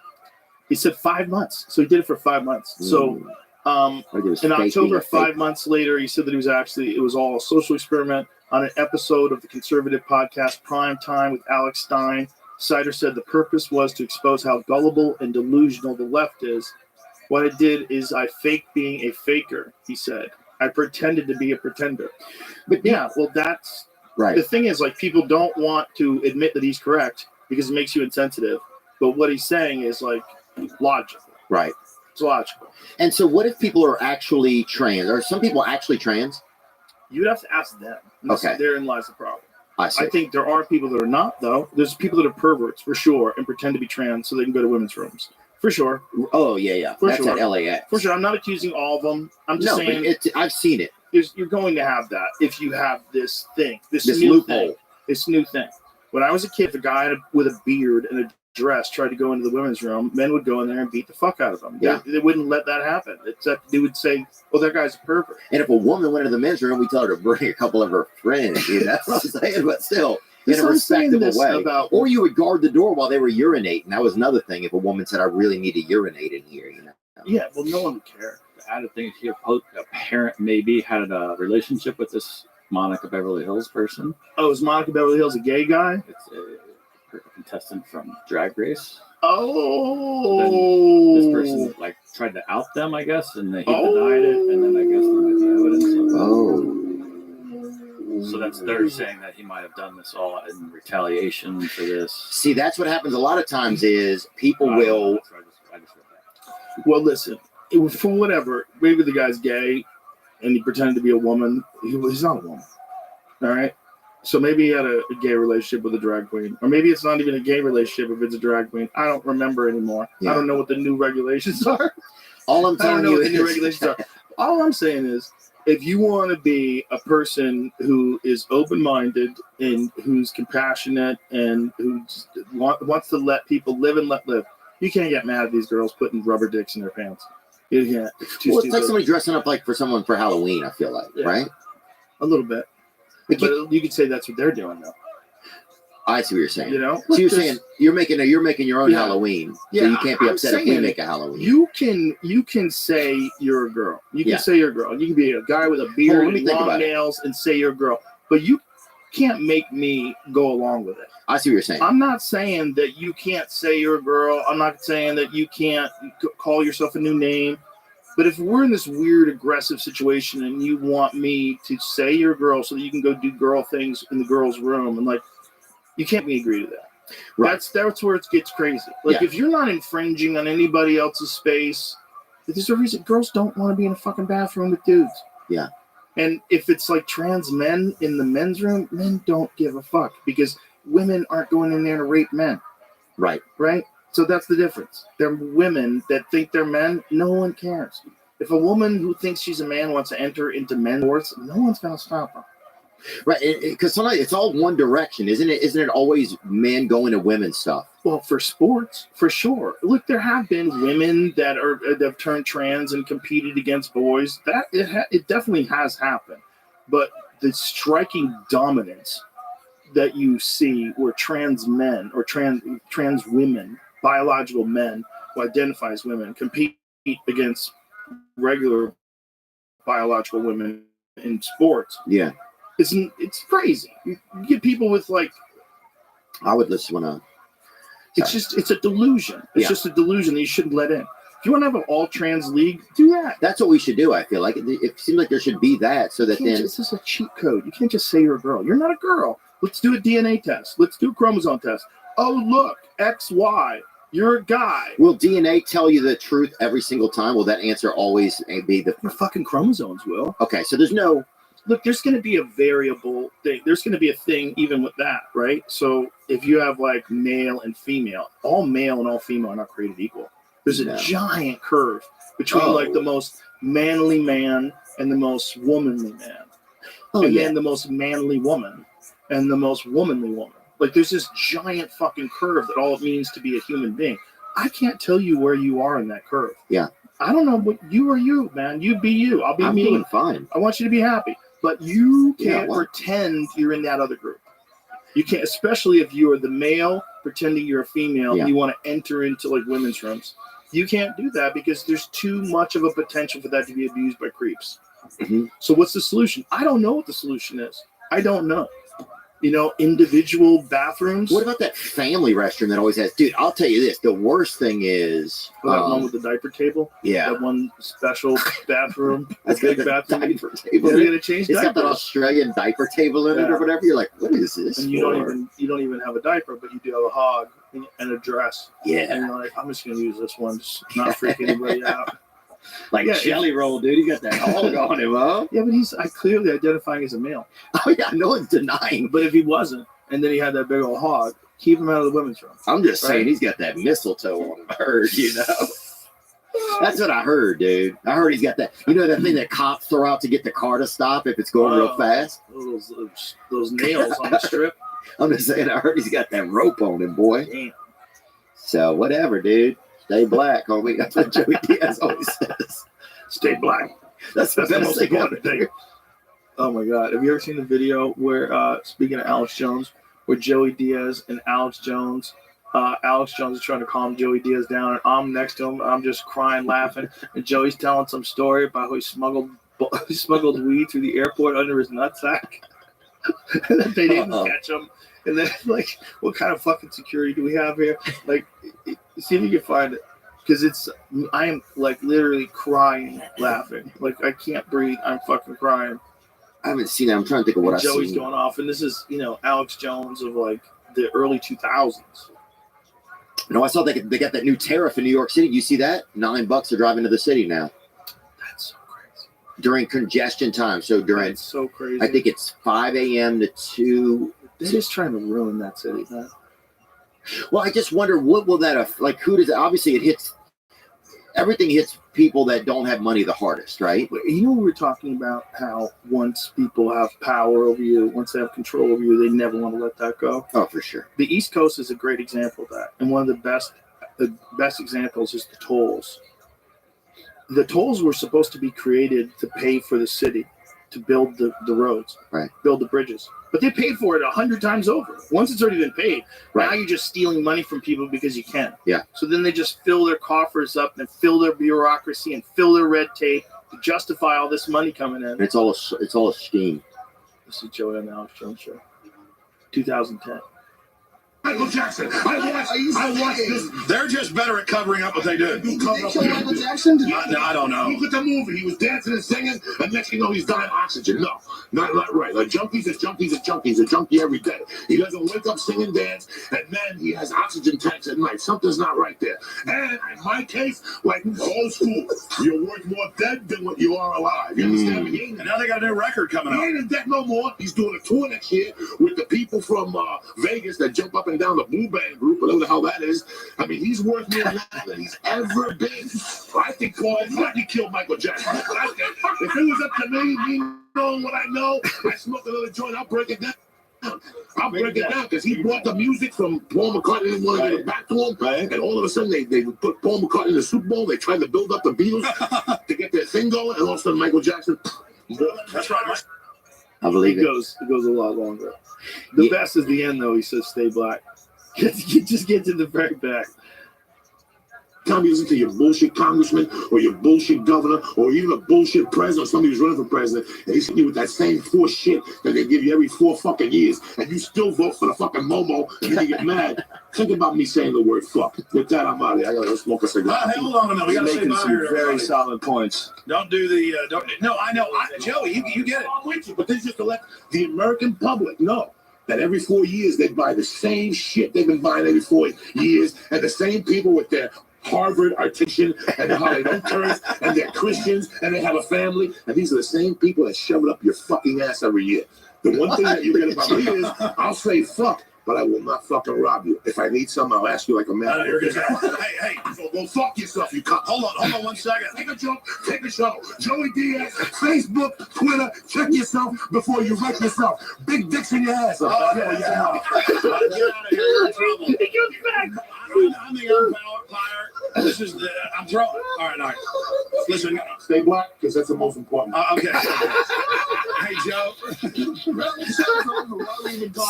S1: He said 5 months. So he did it for 5 months. So
S2: Like it was
S1: in
S2: faking
S1: October,
S2: a fake.
S1: 5 months later, he said that it was all a social experiment on an episode of the conservative podcast Prime Time with Alex Stein. Sider said the purpose was to expose how gullible and delusional the left is. What I did is I faked being a faker, he said. I pretended to be a pretender. But yeah, well, that's
S2: Right.
S1: the thing is, like, people don't want to admit that he's correct because it makes you insensitive. But what he's saying is, like, logical.
S2: Right.
S1: It's logical.
S2: And so what if people are actually trans? Are some people actually trans?
S1: You'd have to ask them.
S2: Okay.
S1: Therein lies the problem.
S2: I see.
S1: I think there are people that are not, though. There's people that are perverts, for sure, and pretend to be trans so they can go to women's rooms. For sure.
S2: Oh, yeah.
S1: For
S2: That's
S1: sure.
S2: at LAX.
S1: For sure. I'm not accusing all of them. I'm just
S2: No,
S1: saying
S2: but I've seen it.
S1: you're going to have that if you have this thing, this
S2: This
S1: new
S2: loophole.
S1: thing, this new thing. When I was a kid, if a guy with a beard and a dress tried to go into the women's room, men would go in there and beat the fuck out of him.
S2: Yeah.
S1: They wouldn't let that happen. Except they would say, "Well, that guy's a pervert."
S2: And if a woman went into the men's room, we tell her to bring a couple of her friends. You know, that's what I'm saying. But still, in
S1: So
S2: a
S1: I'm saying
S2: respectable
S1: this
S2: way.
S1: about-
S2: Or you would guard the door while they were urinating. That was another thing. If a woman said, "I really need to urinate in here," you know.
S1: Yeah, well, no one would care.
S6: The added thing here, a parent maybe had a relationship with this Monica Beverly Hills person.
S1: Oh, is Monica Beverly Hills a gay guy?
S6: It's a contestant from Drag Race.
S1: Oh,
S6: This person like tried to out them, I guess, and he denied it. And then I guess there might be evidence. So that's they're saying that he might have done this all in retaliation for this.
S2: See, that's what happens a lot of times is people will.
S6: That's why I just read that.
S1: Well, listen, for whatever, maybe the guy's gay and he pretended to be a woman. He's not a woman. All right. So maybe he had a gay relationship with a drag queen. Or maybe it's not even a gay relationship if it's a drag queen. I don't remember anymore.
S2: Yeah.
S1: I don't know what the new regulations are.
S2: All I'm
S1: I don't
S2: telling
S1: know
S2: you
S1: what the new
S2: is,
S1: regulations are. All I'm saying is, if you want to be a person who is open-minded and who's compassionate and who just wants to let people live and let live, you can't get mad at these girls putting rubber dicks in their pants. You can't. It's too
S2: well, it's like
S1: stupid.
S2: somebody dressing up like for someone for Halloween. I feel like,
S1: Yeah.
S2: right?
S1: A little bit.
S2: Like
S1: But you could say that's what they're doing, though.
S2: I see what you're saying.
S1: You know?
S2: So you're
S1: Just-
S2: saying you're making your own
S1: Yeah.
S2: Halloween.
S1: Yeah,
S2: So you can't be
S1: I'm
S2: upset if we
S1: saying
S2: make a Halloween.
S1: You can say you're a girl. You can
S2: Yeah.
S1: say you're a girl. You can be a guy with a beard
S2: Hold on, let me
S1: and
S2: think
S1: long
S2: about it.
S1: nails and say you're a girl. But you can't make me go along with it.
S2: I see what you're saying.
S1: I'm not saying that you can't say you're a girl. I'm not saying that you can't call yourself a new name. But if we're in this weird, aggressive situation and you want me to say you're a girl so that you can go do girl things in the girls' room, and like, you can't be agree to that.
S2: Right.
S1: That's where it gets crazy. Like,
S2: Yeah.
S1: if you're not infringing on anybody else's space, there's a reason girls don't want to be in a fucking bathroom with dudes.
S2: Yeah.
S1: And if it's like trans men in the men's room, men don't give a fuck because women aren't going in there to rape men,
S2: Right.
S1: right? So that's the difference. They're women that think they're men. No one cares. If a woman who thinks she's a man wants to enter into men's sports, no one's going to stop her.
S2: Right. Because sometimes it's all one direction, isn't it? Isn't it always men going to women's stuff?
S1: Well, for sports, for sure. Look, there have been women that have turned trans and competed against boys. That it definitely has happened. But the striking dominance that you see where trans men or trans women, biological men who identify as women, compete against regular biological women in sports,
S2: Yeah.
S1: it's crazy. You get people with like,
S2: I would listen to.
S1: it's a delusion. It's
S2: Yeah.
S1: just a delusion that you shouldn't let in. If you want to have an all trans league, do that.
S2: That's what we should do. I feel like it seems like there should be that, so that then
S1: This is a cheat code. You can't just say you're a girl. You're not a girl. Let's do a DNA test. Let's do a chromosome test. Oh, look, XY. You're a guy.
S2: Will DNA tell you the truth every single time? Will that answer always be the
S1: Your fucking chromosomes will.
S2: okay? So there's no
S1: Look, there's going to be a variable thing. There's going to be a thing even with that, right? So if you have like male and female, all male and all female are not created equal. There's a
S2: No.
S1: giant curve between
S2: Oh.
S1: like the most manly man and the most womanly man, and then the most manly woman and the most womanly woman. Like there's this giant fucking curve that all it means to be a human being. I can't tell you where you are in that curve.
S2: Yeah.
S1: I don't know what you are you, man. You be you. I'll be
S2: I'm
S1: me.
S2: doing fine.
S1: I want you to be happy. But you
S2: Yeah,
S1: can't
S2: well-
S1: pretend you're in that other group. You can't, especially if you are the male pretending you're a female
S2: Yeah.
S1: and you want to enter into like women's rooms. You can't do that because there's too much of a potential for that to be abused by creeps.
S2: Mhm.
S1: So what's the solution? I don't know what the solution is. I don't know. You know, individual bathrooms.
S2: What about that family restroom that always has? Dude, I'll tell you this. The worst thing is,
S1: that one with the diaper table?
S2: yeah,
S1: That one special bathroom?
S2: that's
S1: big
S2: got the
S1: bathroom.
S2: diaper table.
S1: Yeah, they gotta change
S2: It's got that
S1: diapers.
S2: Australian diaper table in it
S1: Yeah.
S2: or whatever. You're like, what is this?
S1: And you don't even have a diaper, but you do have a hog and a dress.
S2: Yeah,
S1: And you're like, I'm just gonna use this one, just not freak anybody out.
S2: like
S1: Yeah,
S2: jelly roll, dude. He got that hog on him, huh?
S1: Yeah, but he's clearly identifying as a male.
S2: Oh yeah, no one's denying.
S1: But if he wasn't, and then he had that big old hog, keep him out of the women's room.
S2: I'm just saying
S1: Right.
S2: he's got that mistletoe on him. I heard, you know. That's what I heard, dude. I heard he's got that. You know that thing that cops throw out to get the car to stop if it's going real
S1: Oh.
S2: fast.
S1: Those nails on the strip.
S2: I'm just saying. I heard he's got that rope on him, boy.
S1: Damn.
S2: So whatever, dude. Stay black, homie. That's what Joey Diaz always says.
S1: Stay black.
S2: That's the
S1: That's the
S2: best
S1: most
S2: thing
S1: important
S2: ever.
S1: thing. Oh my God. Have you ever seen the video where, speaking of Alex Jones, where Joey Diaz and Alex Jones is trying to calm Joey Diaz down, and I'm next to him. I'm just crying, laughing, and Joey's telling some story about how he smuggled weed through the airport under his nutsack, and that they didn't catch him. And then, like, what kind of fucking security do we have here? Like, see if you can find it, because I am like literally crying, laughing, like I can't breathe. I'm fucking crying.
S2: I haven't seen that. I'm trying to think of what I've
S1: Joey's
S2: seen.
S1: going off, and this is Alex Jones of like the early 2000s.
S2: No, I saw they got that new tariff in New York City. You see that? $9 to drive into the city now
S1: That's so crazy.
S2: during congestion time. So during,
S1: That's so crazy.
S2: I think it's 5 a.m. to 2.
S1: they're just trying to ruin that city, man.
S2: Well, I just wonder what will that like? Who does? Obviously, it hits. Everything hits people that don't have money the hardest, right?
S1: But we were talking about how once people have power over you, once they have control over you, they never want to let that go.
S2: Oh, for sure.
S1: The East Coast is a great example of that, and one of the best examples is the tolls. The tolls were supposed to be created to pay for the city, to build the roads,
S2: Right.
S1: build the bridges, but they paid for it 100 times over. Once it's already been paid, now
S2: Right.
S1: you're just stealing money from people because you can.
S2: Yeah.
S1: So then they just fill their coffers up and fill their bureaucracy and fill their red tape to justify all this money coming in.
S2: And it's all a scheme.
S1: This is Joey on the Alex Jones Show, 2010.
S7: Michael Jackson. I watched this.
S8: They're just better at covering up what they do.
S7: You cover up
S4: Michael Jackson?
S8: I don't know.
S7: Look at the movie. He was dancing and singing, and next thing you know, he's dying of oxygen. No, not right. Like junkies is junkies is junkies. A junkie every day. He doesn't wake up, sing and dance, and then he has oxygen tanks at night. Something's not right there. And in my case, like old school, you're worth more dead than what you are alive. You understand me? He ain't,
S8: And now they got a new record coming
S7: he
S8: out.
S7: ain't in debt no more. He's doing a tour next year with the people from Vegas that jump up and down the Blue Band group, whatever the hell that is. I mean, he's worth more now than he's ever been. I think Paul Martin killed Michael Jackson. That's what I think. If it was up to me knowing what I know, I smoke another joint, I'll break it down. I'll break it down because he brought the music from Paul McCartney, didn't want to give it back to him.
S8: Right.
S7: And all of a sudden, they put Paul McCartney in the Super Bowl. They tried to build up the Beatles to get their thing going, and all of a sudden, Michael Jackson.
S8: That's right.
S2: I believe
S1: It
S2: it.
S1: goes a lot longer. The
S2: Yeah.
S1: best is the end, though. He says, "Stay black." Just get to the very back.
S7: Time you listen to your bullshit congressman or your bullshit governor or even a bullshit president or somebody who's running for president, and he's hitting you with that same force shit that they give you every 4 fucking years, and you still vote for the fucking Momo and then you get mad. Think about me saying the word fuck. With that, I'm out of here. I gotta go smoke a cigar.
S8: Hey, hold on a minute. We got to say
S1: Making
S8: bye
S1: some
S8: here.
S1: very
S8: everybody.
S1: solid points.
S8: Don't do the. Don't. No, I know. Joey, you get it.
S7: I'm with you, but this is just to let the American public know that every 4 years they buy the same shit they've been buying every 4 years, and the same people with their Harvard articulation and how they don't curse, and they're Christians and they have a family, and these are the same people that shove it up your fucking ass every year. The one thing that you get about me is I'll say fuck, but I will not fucking rob you. If I need something, I'll ask you like a man.
S8: You're good. Hey,
S7: So go fuck yourself, you cunt.
S8: hold on 1 second.
S7: Take a joke, take a show. Joey Diaz, Facebook, Twitter, check yourself before you wreck yourself. Big dicks in your ass.
S8: Get out of here. You're in trouble. I'm the umpire. This is the. I'm throwing. All right. Listen.
S7: Stay black, because that's the most important.
S8: Okay. Hey, Joe.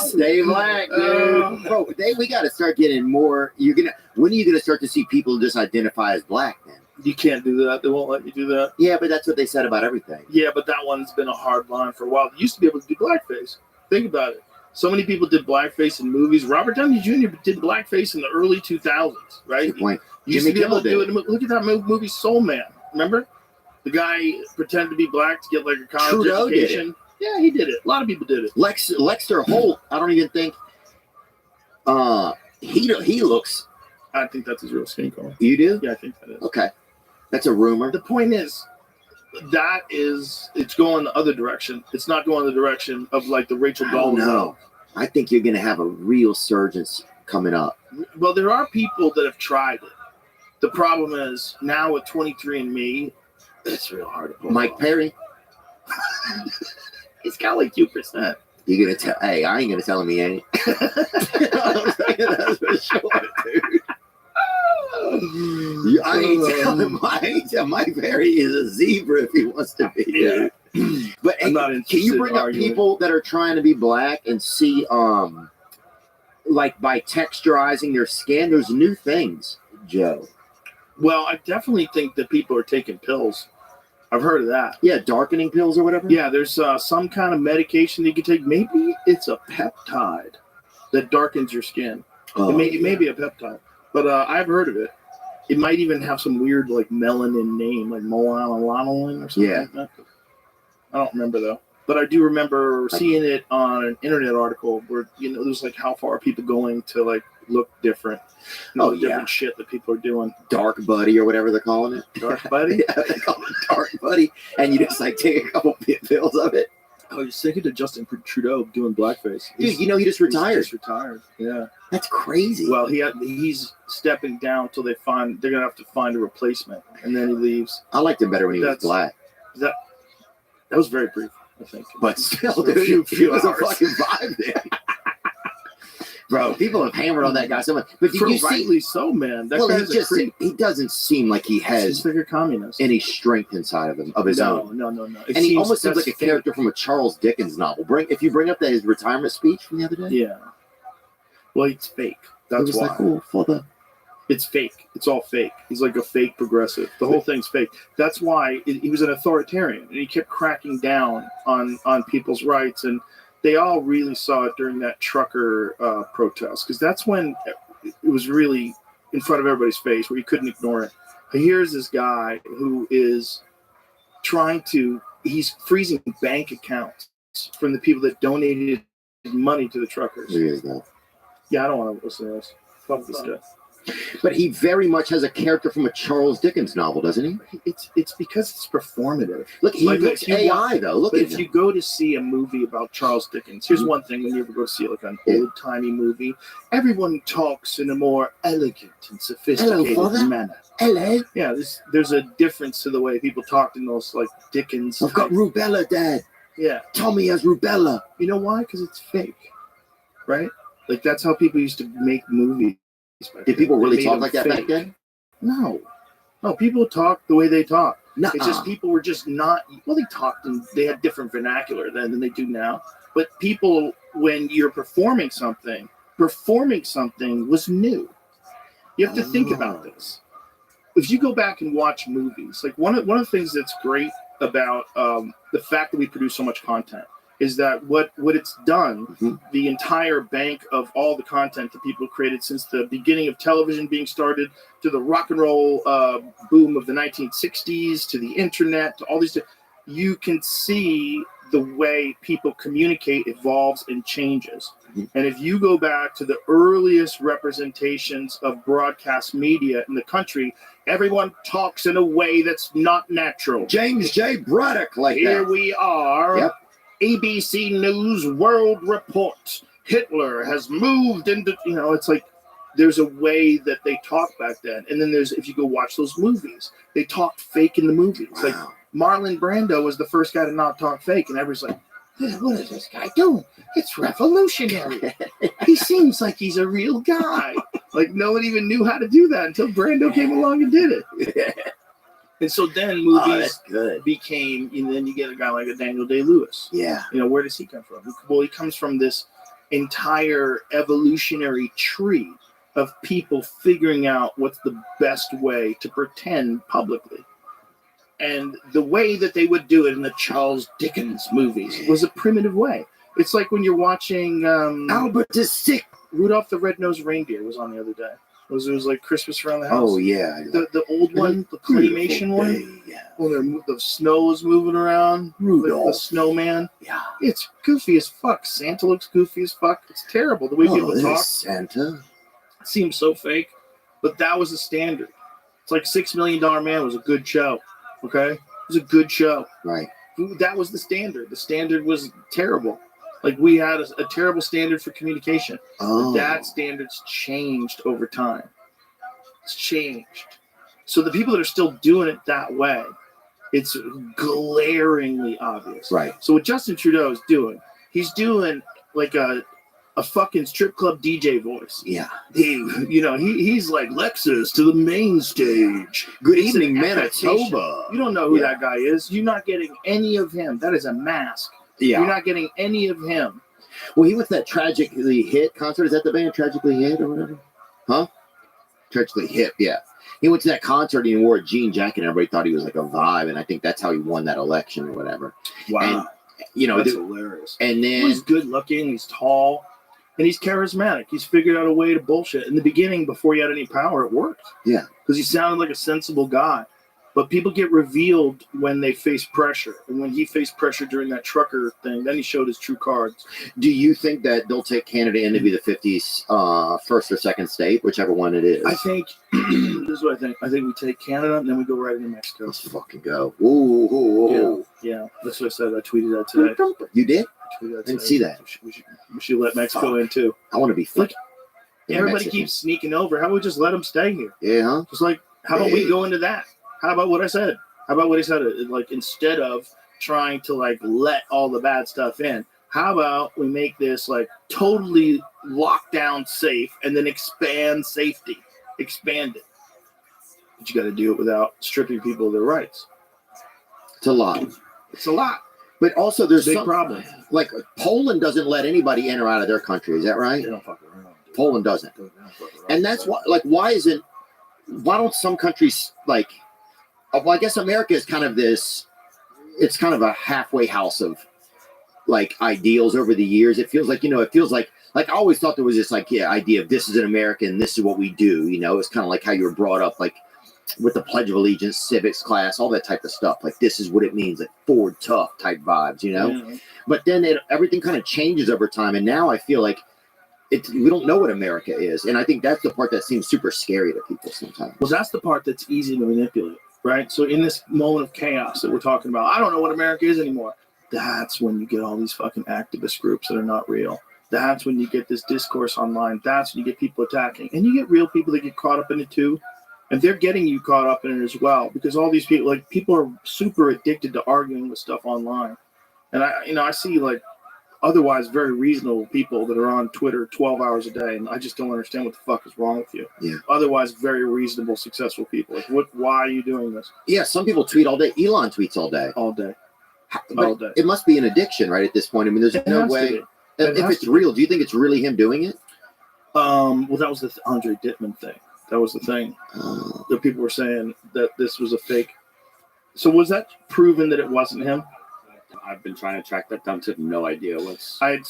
S2: Stay black, dude. Bro, we got to start getting more. When are you gonna start to see people just identify as black, man?
S1: You can't do that. They won't let you do that.
S2: Yeah, but that's what they said about everything.
S1: Yeah, but that one's been a hard line for a while. They used to be able to do blackface. Think about it. So many people did blackface in movies. Robert Downey Jr. did blackface in the early 2000s, right?
S2: Good point.
S1: You used to be able to do
S2: Kimmel
S1: it. Look at that movie Soul Man. Remember? The guy pretended to be black to get like a college
S2: Trudeau did
S1: education. Yeah, he did it. A lot of people did it.
S2: Lexter Holt, I don't even think he looks.
S1: I think that's his real skin color.
S2: You do?
S1: Yeah, I think that is.
S2: Okay. That's a rumor.
S1: The point is, it's going the other direction. It's not going the direction of like the Rachel
S2: I don't
S1: Dolezal.
S2: know. I think you're gonna have a real surge coming up.
S1: Well, there are people that have tried it. The problem is now with 23andMe, it's real hard to pull
S2: Mike
S1: off.
S2: Perry,
S1: He's got like 2%.
S2: you gonna tell? Hey, I ain't gonna tell him he ain't. I'm saying that's for sure, dude. I ain't telling Mike Perry is a zebra if he wants to be.
S1: Yeah.
S2: Dude. But
S1: I'm not
S2: can
S1: interested
S2: you
S1: in
S2: bring up
S1: arguing.
S2: people that are trying to be black and see, like by texturizing their skin? There's new things, Joe.
S1: Well, I definitely think that people are taking pills. I've heard of that.
S2: Yeah, darkening pills or whatever.
S1: Yeah, there's some kind of medication that you can take. Maybe it's a peptide that darkens your skin.
S2: Oh,
S1: It may be a peptide, but I've heard of it. It might even have some weird like melanin name, like molanolin or something
S2: Yeah.
S1: like that. I don't remember though. But I do remember seeing it on an internet article where, there's like how far are people going to like look different.
S2: Oh,
S1: The
S2: yeah.
S1: different shit that people are doing.
S2: Dark Buddy or whatever they're calling it.
S1: Dark buddy?
S2: Yeah, they call it Dark Buddy, and you just like take a couple pills of it.
S1: Oh, you're thinking to Justin Trudeau doing blackface.
S2: Dude, he just retired.
S1: He's just retired. Yeah.
S2: That's crazy.
S1: Well, he's stepping down until they're gonna have to find a replacement, and then he leaves.
S2: I liked him better when he was
S1: That's-
S2: black,
S1: That was very brief, I think.
S2: but still,
S1: For a
S2: dude,
S1: few
S2: it was a
S1: hours.
S2: fucking vibe there. Bro, people have hammered on that guy so much. But did you see?
S1: Rightly so, man. That
S2: Well,
S1: guy's a creep.
S2: he doesn't seem like he
S1: He's
S2: has
S1: like a communist.
S2: any strength inside of him of his own.
S1: No.
S2: And he almost seems like a character from a Charles Dickens novel. If you bring up his retirement speech from the other day,
S1: Yeah. Well, it's fake.
S2: it
S1: That's
S2: was
S1: why.
S2: like, oh, for the
S1: It's fake. It's all fake. He's like a fake progressive. The whole thing's fake. That's why he was an authoritarian, and he kept cracking down on people's rights. And they all really saw it during that trucker protest, because that's when it was really in front of everybody's face, where you couldn't ignore it. Here's this guy who is he's freezing bank accounts from the people that donated money to the truckers.
S2: There is that.
S1: Yeah, I don't want to listen to this. Fuck this guy.
S2: But he very much has a character from a Charles Dickens novel, doesn't he?
S1: It's because it's performative.
S2: Look, he
S1: Like,
S2: looks
S1: if you
S2: AI though. Look
S1: But
S2: at
S1: if
S2: him.
S1: you go to see a movie about Charles Dickens, here's one thing: when you ever go to see like an old-timey movie, everyone talks in a more elegant and sophisticated
S2: father.
S1: manner.
S2: Hello,
S1: Yeah, there's a difference to the way people talked in those like Dickens.
S2: I've got rubella, Dad.
S1: Yeah,
S2: Tommy has rubella.
S1: you know why? Because it's fake, right? Like that's how people used to make movies. back
S2: Did
S1: then.
S2: people
S1: They
S2: really
S1: made
S2: talk
S1: them
S2: like that
S1: fake.
S2: back then?
S1: No, people talk the way they talk.
S2: No,
S1: It's just people were just not. Well, they talked and they had different vernacular then than they do now. But people, when you're performing something was new. You have to think about this. If you go back and watch movies, like one of the things that's great about the fact that we produce so much content is that what it's done,
S2: Mhm.
S1: the entire bank of all the content that people created since the beginning of television being started, to the rock and roll boom of the 1960s, to the internet, to all these, you can see the way people communicate evolves and changes.
S2: Mhm.
S1: And if you go back to the earliest representations of broadcast media in the country, everyone talks in a way that's not natural.
S2: James J. Braddock, like
S1: Here
S2: that.
S1: we are.
S2: Yep.
S1: ABC News World Report. Hitler has moved into, it's like there's a way that they talk back then. And then if you go watch those movies, they talked fake in the movies. Like
S2: Wow.
S1: Marlon Brando was the first guy to not talk fake. And everyone's like, "Hey, what is this guy doing? It's revolutionary. He seems like he's a real guy." Like no one even knew how to do that until Brando came along and did it. And so then
S2: Oh,
S1: movies
S2: that's good.
S1: became, and then you get a guy like a Daniel Day-Lewis.
S2: Yeah.
S1: Where does he come from? Well, he comes from this entire evolutionary tree of people figuring out what's the best way to pretend publicly. And the way that they would do it in the Charles Dickens movies was a primitive way. It's like when you're watching
S2: Albert is sick.
S1: Rudolph the Red-Nosed Reindeer was on the other day. It was like Christmas Around the House.
S2: Oh, yeah.
S1: The old one, the claymation one.
S2: Yeah.
S1: When the snow was moving around,
S2: Rudolph.
S1: the snowman.
S2: Yeah.
S1: It's goofy as fuck. Santa looks goofy as fuck. It's terrible the way people
S2: this
S1: talk.
S2: is Santa.
S1: It seems so fake, but that was the standard. It's like $6 Million Man was a good show. Okay, it was a good show.
S2: Right.
S1: That was the standard. The standard was terrible. Like we had a terrible standard for communication.
S2: Oh.
S1: That standard's changed over time. It's changed. So the people that are still doing it that way, it's glaringly obvious.
S2: Right.
S1: So what Justin Trudeau is doing, he's doing like a fucking strip club DJ voice.
S2: Yeah.
S1: He's like Lexus to the main stage.
S2: Good
S1: It's an
S2: evening,
S1: affectation.
S2: Manitoba.
S1: You don't know who
S2: Yeah.
S1: that guy is. You're not getting any of him. That is a mask.
S2: Yeah.
S1: You're not getting any of him.
S2: Well, he went to that Tragically Hip concert. Is that the band Tragically Hip or whatever? Huh? Tragically Hip, yeah. He went to that concert and he wore a jean jacket and everybody thought he was like a vibe. And I think that's how he won that election or whatever.
S1: Wow.
S2: And,
S1: That's hilarious.
S2: and then
S1: He's good looking, he's tall, and he's charismatic. He's figured out a way to bullshit. In the beginning, before he had any power, it worked.
S2: Yeah.
S1: Because he sounded like a sensible guy. But people get revealed when they face pressure. And when he faced pressure during that trucker thing, then he showed his true cards.
S2: do you think that they'll take Canada in to be the 50s first or second state, whichever one it is?
S1: I think, this is what I think. I think we take Canada and then we go right into Mexico.
S2: Let's fucking go. Ooh.
S1: Yeah, that's what I said. I tweeted that today.
S2: You did?
S1: I tweeted that
S2: Didn't
S1: today.
S2: see that.
S1: We should let Mexico in too.
S2: I want to be
S1: Look,
S2: fucking
S1: Everybody
S2: Mexican.
S1: keeps sneaking over. How about we just let them stay here?
S2: Yeah, huh?
S1: Just like, how about we go into that? How about what I said? How about what I said? Like, instead of trying to like let all the bad stuff in, how about we make this like totally lockdown safe and then expand safety, expand it. But you got to do it without stripping people of their rights.
S2: It's a lot.
S1: It's a lot.
S2: But also, there's
S1: Big
S2: some
S1: problem.
S2: like Poland doesn't let anybody in or out of their country. Is that right?
S1: They don't fuck around. dude.
S2: Poland doesn't.
S1: They don't fuck around.
S2: And that's why, like, why don't some countries, like, well, I guess America is kind of this, it's kind of a halfway house of, like, ideals over the years. It feels like, I always thought there was this, like, idea of this is an America and this is what we do, It's kind of like how you were brought up, like, with the Pledge of Allegiance, civics class, all that type of stuff. Like, this is what it means, like, forward tough type vibes,
S1: Yeah.
S2: But then everything kind of changes over time. And now I feel like we don't know what America is. And I think that's the part that seems super scary to people sometimes.
S1: Well, that's the part that's easy to manipulate, right? So in this moment of chaos that we're talking about, I don't know what America is anymore. That's when you get all these fucking activist groups that are not real. That's when you get this discourse online. That's when you get people attacking. And you get real people that get caught up in it too. And they're getting you caught up in it as well. Because all these people, like, people are super addicted to arguing with stuff online. And I see like otherwise very reasonable people that are on Twitter 12 hours a day, and I just don't understand what the fuck is wrong with you.
S2: Yeah.
S1: Otherwise, very reasonable, successful people. Like, why are you doing this
S2: Yeah, some people tweet all day. Elon tweets all day.
S1: all day?
S2: But
S1: All day.
S2: it must be an addiction, right? At this point, I mean, there's
S1: It
S2: no
S1: has to
S2: way.
S1: be.
S2: If
S1: It has
S2: it's
S1: to be.
S2: real, do you think it's really him doing it?
S1: Well, that was the Andre Dittman thing. That was the thing. The people were saying that this was a fake. So was that proven that it wasn't him?
S6: I've been trying to track that down to no idea what's.
S1: I'd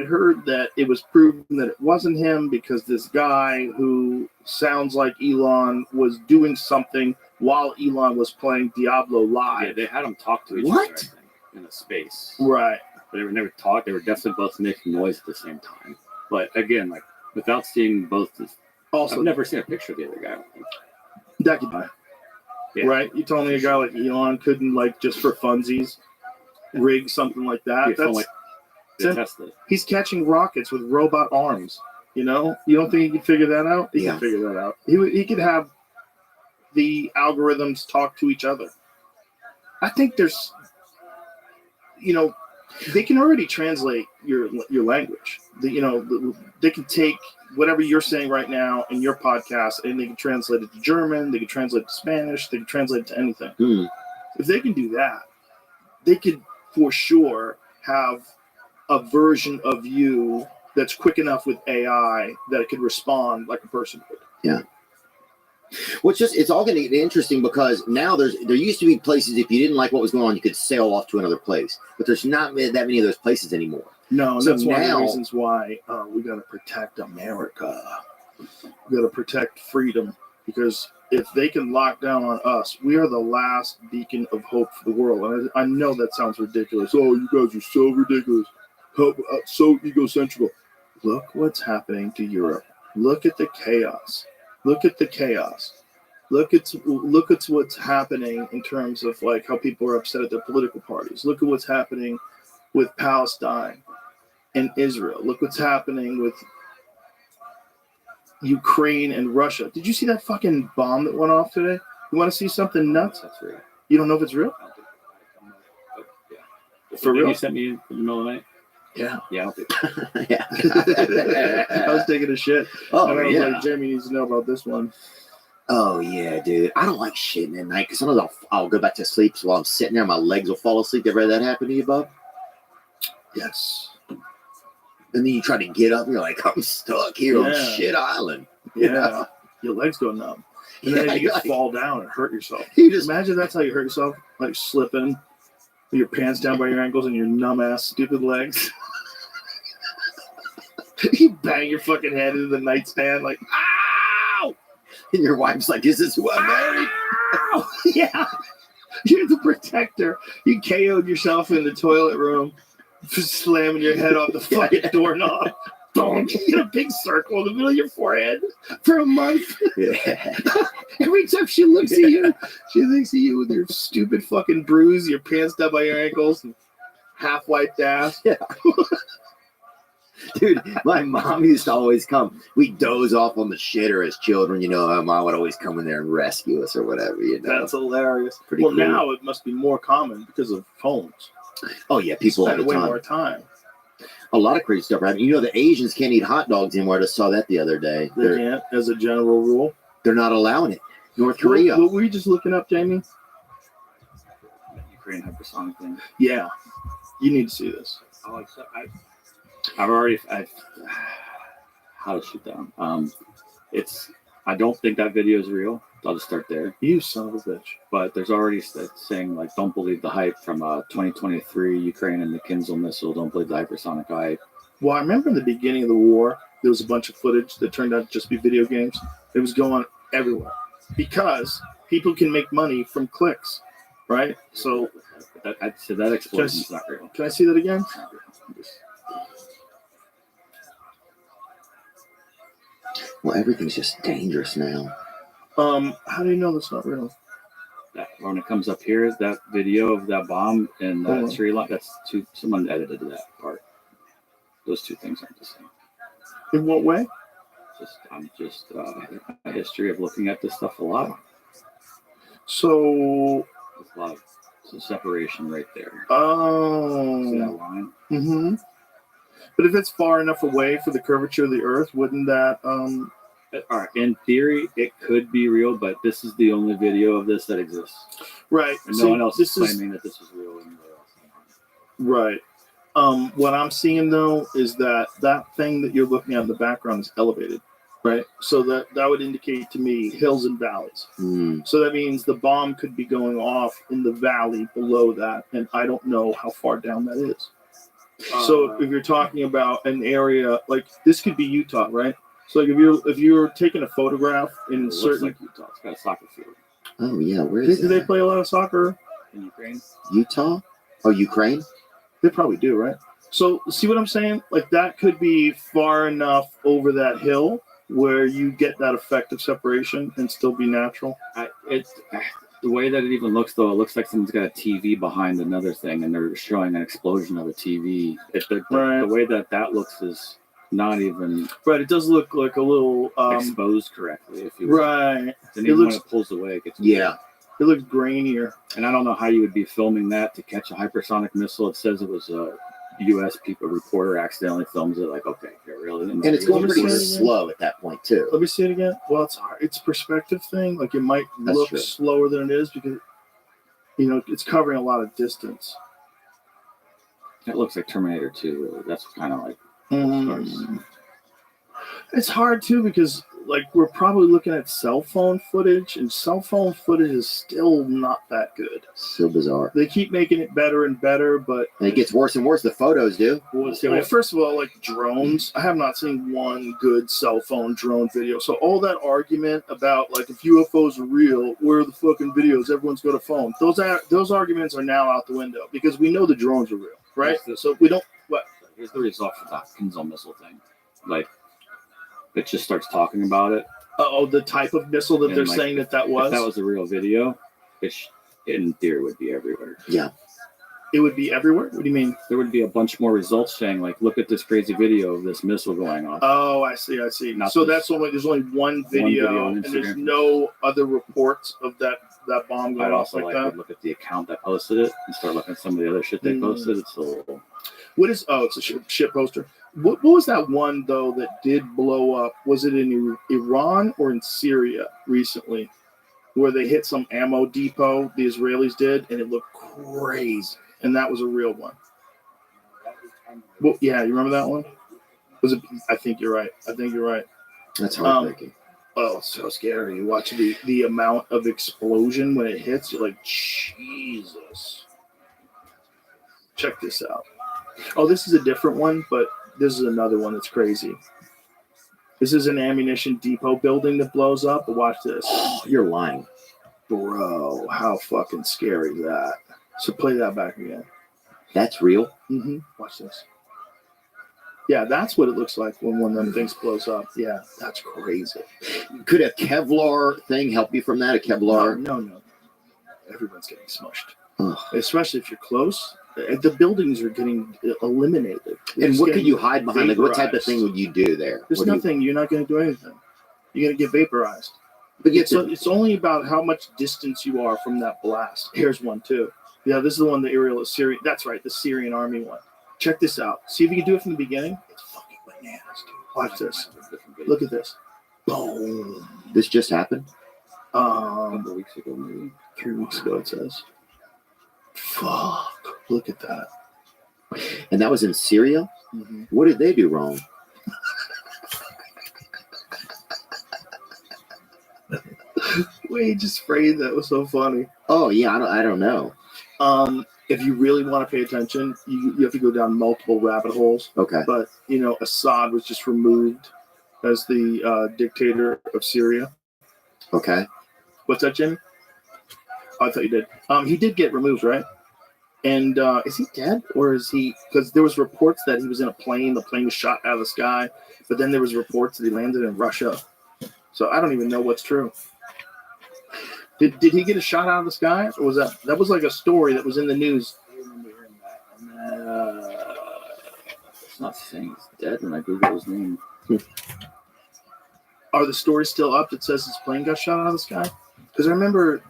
S1: heard that it was proven that it wasn't him because this guy who sounds like Elon was doing something while Elon was playing Diablo
S6: Yeah,
S1: live.
S6: they had them talk to each
S2: What?
S6: other. I think. in a space.
S1: Right.
S6: But they were never talk. They were definitely both making noise at the same time. But again, like without seeing both,
S1: Also,
S6: I've never seen a picture of the other guy. I don't think.
S1: that could be.
S6: Yeah.
S1: Right? You told me a guy like Elon couldn't, like, just for funsies, rig something like that.
S6: Yeah,
S1: That's
S6: like the Tesla.
S1: he's catching rockets with robot arms. You know, you don't think he could figure that out? He
S2: Yeah.
S1: can figure that out. He could have the algorithms talk to each other. I think there's, they can already translate your language. They can take whatever you're saying right now in your podcast and they can translate it to German, they can translate it to Spanish, they can translate it to anything.
S2: Hmm.
S1: If they can do that, they could for sure have a version of you that's quick enough with AI that it could respond like a person would.
S2: Well, it's all going to get interesting because now there used to be places if you didn't like what was going on, you could sail off to another place, but there's not that many of those places anymore.
S1: No,
S2: So
S1: that's one of the
S2: now-
S1: reasons why we got to protect America. We got to protect freedom because if they can lock down on us, we are the last beacon of hope for the world. And I know that sounds ridiculous. Oh, you guys are so ridiculous, so egocentric. Look what's happening to Europe. Look at the chaos. Look at the chaos. Look at what's happening in terms of like how people are upset at their political parties. Look at what's happening with Palestine and Israel. Look what's happening with Ukraine and Russia. Did you see that fucking bomb that went off today? You want to see something nuts?
S6: That's real.
S1: You don't know if it's real?
S6: I don't think I know, but yeah.
S1: For real?
S6: You sent me in the middle of the night.
S1: Yeah.
S6: Yeah, I don't think.
S2: Yeah.
S1: I was taking a shit.
S2: Oh,
S1: and I was
S2: yeah.
S1: like, Jamie needs to know about this one.
S2: Oh yeah, dude. I don't like shitting at night because sometimes I'll go back to sleep. So while I'm sitting there, my legs will fall asleep. Ever had that happen to you, Bob?
S1: Yes.
S2: And then you try to get up, and you're like, I'm stuck here on
S1: Yeah.
S2: shit island.
S1: Yeah. Your legs go numb. And then
S2: Yeah,
S1: you
S2: like-
S1: just fall down and hurt yourself.
S2: You just
S1: Imagine that's how you hurt yourself, like slipping with your pants down by your ankles and your numb ass stupid legs. You bang your fucking head into the nightstand like, ow!
S2: and your wife's like, "Is this who I married?"
S1: Ow! Yeah. You're the protector. You KO'd yourself in the toilet room for slamming your head off the fucking doorknob. Don't you get a big circle in the middle of your forehead for a month.
S2: Yeah.
S1: Every time she looks at you, she looks at you with your stupid fucking bruise, your pants down by your ankles, and half wiped ass.
S2: Dude, my mom used to always come. We doze off on the shitter as children, you know. My mom would always come in there and rescue us or whatever, you know.
S1: That's hilarious.
S2: Pretty
S1: Well,
S2: cool.
S1: now it must be more common because of phones.
S2: Oh yeah, people all
S1: Spend
S2: the
S1: way
S2: time.
S1: more time.
S2: A lot of crazy stuff are happening. You know, the Asians can't eat hot dogs anymore. I just saw that the other day.
S1: They can't, as a general rule.
S2: They're not allowing it. North Korea.
S1: What were you just looking up, Jamie?
S6: Ukraine hypersonic thing.
S1: Yeah. You need to see this.
S6: Oh, like so I've how to shoot down. I don't think that video is real. I'll just start there.
S1: You son of a bitch.
S6: But there's already saying like, don't believe the hype from 2023 Ukraine and the Kinzhal missile. Don't believe the hypersonic hype.
S1: Well, I remember in the beginning of the war, there was a bunch of footage that turned out to just be video games. It was going everywhere because people can make money from clicks, right? So,
S6: I'd say that explosion is not real.
S1: can I see that again?
S6: It's not real. Just-
S2: Well, everything's just dangerous now.
S1: How do you know that's not real?
S6: that when it comes up here, that video of that bomb in
S1: Hold on.
S6: Sri Lanka, someone edited that part. Those two things aren't the same.
S1: In what way?
S6: I'm just a history of looking at this stuff a lot.
S1: So,
S6: There's a lot of separation right there. See that
S1: oh,
S6: line?
S1: mm-hmm. But if it's far enough away for the curvature of the Earth, wouldn't that?
S6: All right. In theory, it could be real, but this is the only video of this that exists,
S1: Right.
S6: and
S1: See,
S6: no one else is
S1: this is
S6: claiming that this is real anywhere else.
S1: right. What I'm seeing though is that thing that you're looking at in the background is elevated, right? So that would indicate to me hills and valleys. So that means the bomb could be going off in the valley below that, and I don't know how far down that is. So if you're talking about an area like this, could be Utah, right? So like if you're taking a photograph in
S6: It looks
S1: certain,
S6: like Utah. It's got a soccer field
S2: Oh yeah, where
S1: do
S2: is
S1: they
S2: that?
S1: play a lot of soccer?
S6: in Ukraine.
S2: Utah? Oh, Ukraine?
S1: They probably do, right? So see what I'm saying? Like that could be far enough over that hill where you get that effective separation and still be natural.
S6: The way that it even looks, though, it looks like someone's got a TV behind another thing, and they're showing an explosion of a TV. The way that looks is not even
S1: Right. It does look like a little
S6: exposed correctly. If you will.
S1: right.
S6: And
S1: It
S6: even
S1: looks
S6: when it pulls away, it gets
S2: Yeah.
S1: it looks grainier.
S6: And I don't know how you would be filming that to catch a hypersonic missile. It says it was a U.S. reporter accidentally films it. Like, okay, you're really.
S2: And it's going pretty
S1: Really?
S2: slow at that point, too.
S1: Let me see it again. Well, it's hard. It's a perspective thing. Like it might
S2: That's
S1: look
S2: true.
S1: slower than it is because it's covering a lot of distance.
S6: It looks like Terminator 2. Really. That's kind of like.
S1: It's hard too because like we're probably looking at cell phone footage, and cell phone footage is still not that good.
S2: So bizarre.
S1: They keep making it better and better, but
S2: And it gets worse and worse. The photos do.
S1: well, first of all, like drones, I have not seen one good cell phone drone video. So all that argument about like if UFOs are real, where are the fucking videos? Everyone's got a phone. Those arguments are now out the window because we know the drones are real, right? So we don't. What?
S6: Here's the result for that Kinzel missile thing. Like, it just starts talking about it.
S1: Oh, the type of missile that
S6: And,
S1: they're
S6: like,
S1: saying that was.
S6: If that was a real video, in theory would be everywhere.
S2: Yeah.
S1: It would be everywhere. What do you mean?
S6: There would be a bunch more results saying, like, look at this crazy video of this missile going off.
S1: Oh, I see.
S6: Not
S1: So
S6: this-
S1: there's only one video,
S6: on
S1: and there's
S6: Instagram.
S1: no other reports of that bomb
S6: I'd
S1: going off
S6: also
S1: like
S6: like
S1: that.
S6: to look at the account that posted it and start looking at some of the other shit they
S1: Mm.
S6: posted. It's a little.
S1: What is? Oh, it's a shit poster. What was that one though that did blow up? Was it in Iran or in Syria recently, where they hit some ammo depot? The Israelis did, and it looked crazy. And that was a real one. Well, yeah, you remember that one? Was it? I think you're right.
S2: That's heartbreaking.
S1: Oh, so scary. You watch the amount of explosion when it hits, you're like, Jesus. Check this out. Oh, this is a different one, but this is another one that's crazy. This is an ammunition depot building that blows up. But watch this.
S2: You're lying.
S1: Bro, how fucking scary is that? So play that back again.
S2: That's real.
S1: Mm-hmm. Watch this. Yeah, that's what it looks like when one of them things blows up. Yeah, that's crazy.
S2: Could a Kevlar thing help you from that? A Kevlar?
S1: No. Everyone's getting smushed.
S2: Ugh.
S1: Especially if you're close. The buildings are getting eliminated.
S2: And what could you hide behind? Like, what type of
S1: vaporized.
S2: thing would you do there?
S1: There's
S2: What do you-
S1: nothing. You're not going to do anything. You're going to get vaporized.
S2: But you have
S1: So
S2: to-
S1: it's only about how much distance you are from that blast. Here's one too. Yeah, this is the one the aerial is Syrian. That's right, the Syrian army one. Check this out. See if you can do it from the beginning. It's fucking bananas, dude. Watch this. Look at this. Boom.
S2: This just happened.
S6: A couple of weeks ago, maybe.
S1: 3 weeks ago, it says. Fuck. Look at that.
S2: And that was in Syria?
S1: Mm-hmm.
S2: What did they do wrong?
S1: Wait, just phrased that was so funny.
S2: Oh, yeah, I don't know.
S1: If you really want to pay attention, you have to go down multiple rabbit holes.
S2: Okay.
S1: But, Assad was just removed as the dictator of Syria.
S2: Okay.
S1: What's that, Jimmy? Oh, I thought you did. He did get removed, right? And is he dead? Or is he... Because there was reports that he was in a plane. The plane was shot out of the sky. But then there was reports that he landed in Russia. So I don't even know what's true. Did he get a shot out of the sky? Or was that was like a story that was in the news?
S6: I remember hearing that. It's not saying he's dead when I Google his name.
S1: Are the stories still up that says his plane got shot out of the sky? Because I remember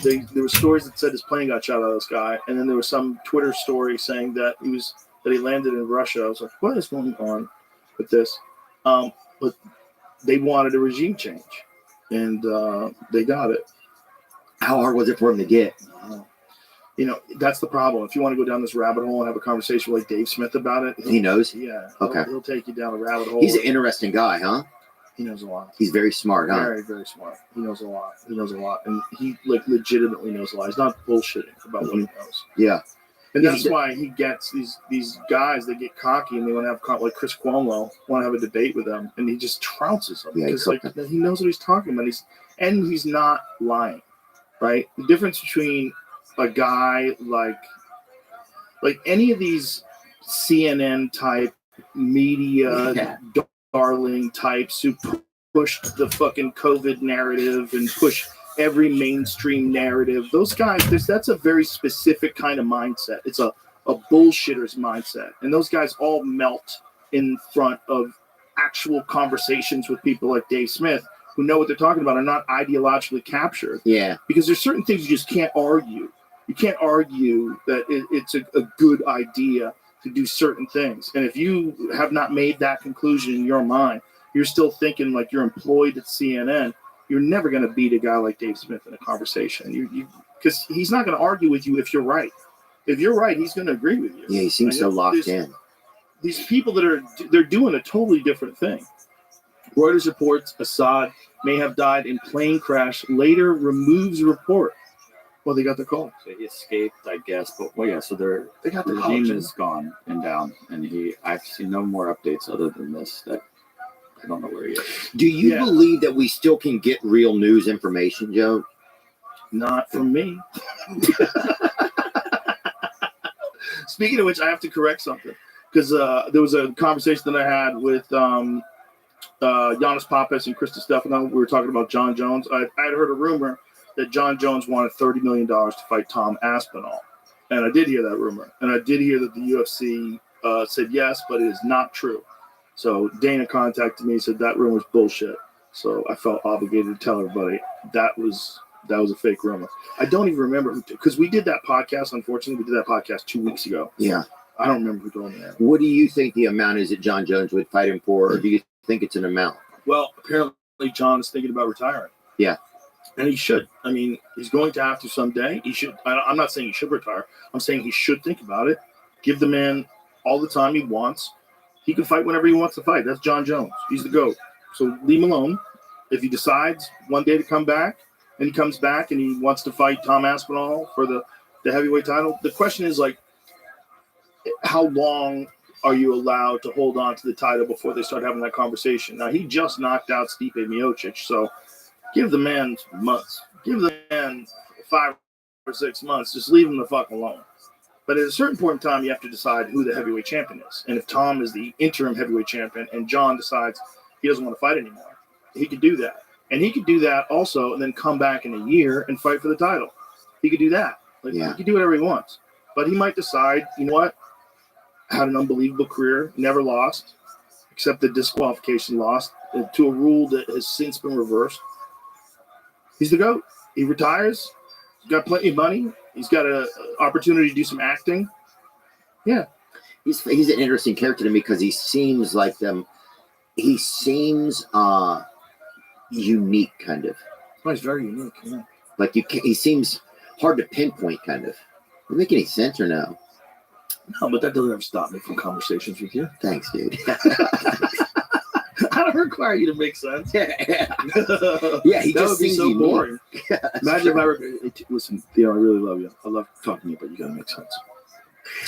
S1: there were stories that said his plane got shot out of the sky, and then there was some Twitter story saying that he landed in Russia. I was like, what is going on with this? But they wanted a regime change, and they got it.
S2: How hard was it for him to get?
S1: That's the problem. If you want to go down this rabbit hole and have a conversation with like Dave Smith about it,
S2: He knows?
S1: Yeah.
S2: Okay.
S1: He'll take you down a rabbit hole.
S2: He's an interesting guy, huh?
S1: He knows a lot.
S2: He's very smart, huh?
S1: Very, very smart. He knows a lot. And he legitimately knows a lot. He's not bullshitting about what he knows.
S2: Yeah.
S1: And
S2: Yeah,
S1: that's why he gets these guys that get cocky and they want to have like Chris Cuomo want to have a debate with them, and he just trounces them
S2: Yeah,
S1: because he knows what he's talking about. He's not lying, right? The difference between a guy like Like any of these CNN type media darling types who pushed the fucking COVID narrative and push every mainstream narrative. Those guys, that's a very specific kind of mindset. It's a bullshitter's mindset. And those guys all melt in front of actual conversations with people like Dave Smith who know what they're talking about, are not ideologically captured.
S2: Yeah.
S1: Because there's certain things you just can't argue. You can't argue that it's a good idea to do certain things. And if you have not made that conclusion in your mind, you're still thinking like you're employed at CNN, you're never going to beat a guy like Dave Smith in a conversation. Because he's not going to argue with you if you're right. If you're right, he's going to agree with you.
S2: Yeah, he seems so locked in.
S1: These people they're doing a totally different thing. Reuters reports Assad may have died in plane crash, later removes report. Well, they got the call.
S6: So he escaped, I guess. But well, yeah. So
S1: They got the
S6: regime
S1: call.
S6: is gone and down, and I've seen no more updates other than this. That I don't know where he is.
S2: Do you believe that we still can get real news information, Joe?
S1: Not from me. Speaking of which, I have to correct something because there was a conversation that I had with Giannis Papas and Krista Stefano. We were talking about John Jones. I had heard a rumor that John Jones wanted $30 million to fight Tom Aspinall. And I did hear that rumor. And I did hear that the UFC said yes, but it is not true. So Dana contacted me and said that rumor is bullshit. So I felt obligated to tell everybody that was a fake rumor. I don't even remember because we did that podcast. Unfortunately, we did that podcast 2 weeks ago.
S2: Yeah.
S1: I don't remember who told me that.
S2: What do you think the amount is that John Jones would fight him for, or do you think it's an amount?
S1: Well, apparently John is thinking about retiring.
S2: Yeah.
S1: And he should. I mean, he's going to have to someday. He should. I'm not saying he should retire. I'm saying he should think about it. Give the man all the time he wants. He can fight whenever he wants to fight. That's John Jones. He's the GOAT. So leave him alone. If he decides one day to come back, and he comes back and he wants to fight Tom Aspinall for the heavyweight title, the question is like, how long are you allowed to hold on to the title before they start having that conversation? Now, he just knocked out Stipe Miocic, so give the man months. Give the man 5 or 6 months. Just leave him the fuck alone. But at a certain point in time, you have to decide who the heavyweight champion is. And if Tom is the interim heavyweight champion and John decides he doesn't want to fight anymore, he could do that. And he could do that also and then come back in a year and fight for the title. He could do that. He could do whatever he wants. But he might decide, you know what? Had an unbelievable career, never lost, except the disqualification loss to a rule that has since been reversed. He's the GOAT. He retires. He's got plenty of money. He's got an opportunity to do some acting. Yeah.
S2: He's an interesting character to me because he seems like them. He seems unique, kind of.
S1: Oh, he's very unique. Yeah.
S2: Like he seems hard to pinpoint, kind of. Does it make any sense or no?
S1: No, but that doesn't ever stop me from conversations with you.
S2: Thanks, dude.
S1: I don't require you to make sense.
S2: Yeah, he
S1: that
S2: just
S1: would be
S2: seems
S1: so
S2: unique.
S1: boring.
S2: Yeah,
S1: Imagine if I were, listen, Theo, I really love you. I love talking to you, but you gotta make sense.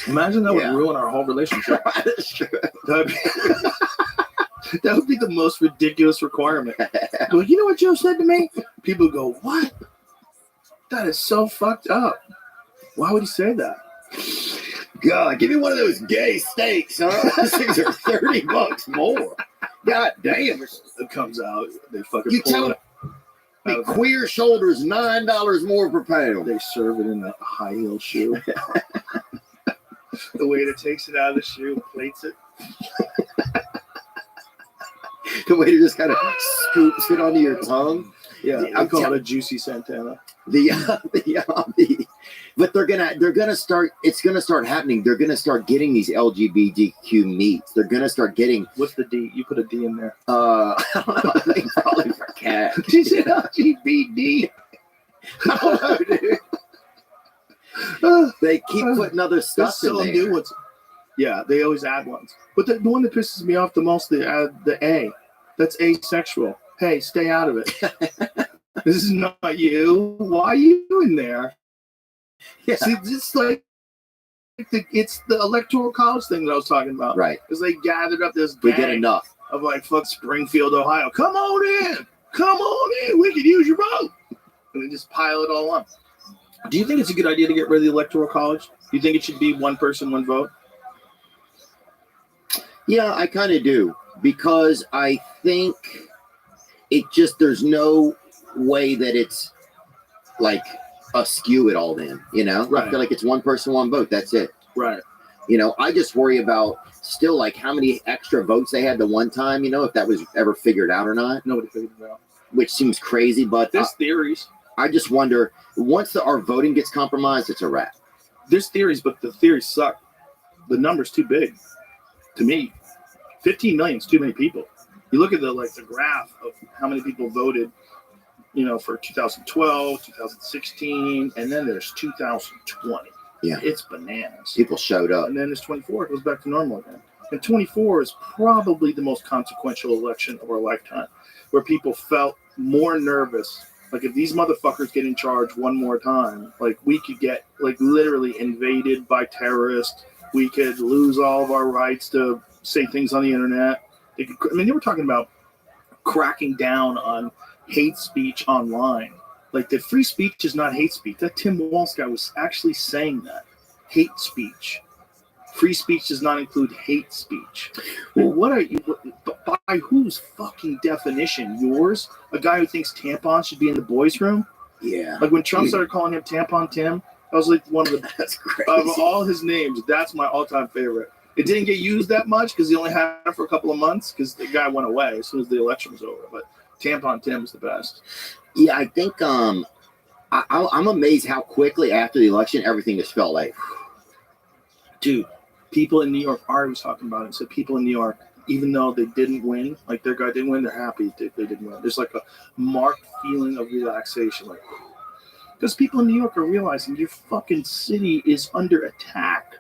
S1: Imagine that would ruin our whole relationship.
S2: That's true.
S1: That would be the most ridiculous requirement. Well, you know what Joe said to me? People go, what? That is so fucked up. Why would he say that?
S2: God, give me one of those gay steaks, huh? These things are $30 more. God damn.
S1: It comes out. They fucking
S2: You
S1: pull
S2: tell
S1: it.
S2: me queer shoulders $9 more per pound.
S1: They serve it in a high heel shoe. The waiter takes it out of the shoe, plates it.
S2: The waiter just kind of scoops it onto your tongue.
S1: Yeah, I
S2: I'm
S1: call
S2: tell-
S1: it a juicy Santana.
S2: But they're gonna start. It's gonna start happening. They're gonna start getting these LGBTQ meats. They're gonna start getting.
S1: What's the D? You put a D in there.
S2: I don't know. I think probably for cat.
S1: She said LGBT.
S2: I don't know, dude. They keep putting other stuff in there.
S1: New ones. Yeah, they always add ones. But the one that pisses me off the most, they add the A. That's asexual. Hey, stay out of it. This is not you. Why are you in there?
S2: Yeah.
S1: See, it's like it's the electoral college thing that I was talking about.
S2: Right.
S1: Because they gathered up this
S2: We get
S1: gang
S2: enough.
S1: of like fuck Springfield, Ohio. Come on in. Come on in. We could use your vote. And they just pile it all on. Do you think it's a good idea to get rid of the electoral college? You think it should be one person, one vote?
S2: Yeah, I kind of do, because I think there's no way that it's like askew it all then, you know?
S1: Right.
S2: I feel like it's one person, one vote. That's it.
S1: Right.
S2: You know, I just worry about still like how many extra votes they had the one time, you know, if that was ever figured out or not,
S1: Nobody figured it out.
S2: which seems crazy. But
S1: There's theories.
S2: I just wonder, once our voting gets compromised, it's a wrap.
S1: There's theories, but the theories suck. The number's too big. To me, 15 million is too many people. You look at the graph of how many people voted, you know, for 2012, 2016, and then there's 2020.
S2: Yeah.
S1: It's bananas.
S2: People showed up.
S1: And then there's 24. It goes back to normal again. And 24 is probably the most consequential election of our lifetime, where people felt more nervous. Like, if these motherfuckers get in charge one more time, like, we could get literally invaded by terrorists. We could lose all of our rights to say things on the internet. They were talking about cracking down on hate speech online. Like, the free speech is not hate speech. That Tim Walz guy was actually saying that. Hate speech. Free speech does not include hate speech. Well, by whose fucking definition? Yours? A guy who thinks tampons should be in the boys' room?
S2: Yeah.
S1: Like, when Trump started calling him Tampon Tim, that was like one of the
S2: That's crazy.
S1: of all his names. That's my all-time favorite. It didn't get used that much because he only had it for a couple of months because the guy went away as soon as the election was over. But Tampon Tim is the best.
S2: Yeah, I think I'm amazed how quickly after the election everything just felt like,
S1: Dude, people in New York, Ari was talking about it, said people in New York, even though they didn't win, like their guy didn't win, they're happy they didn't win. There's like a marked feeling of relaxation, like, because people in New York are realizing your fucking city is under attack.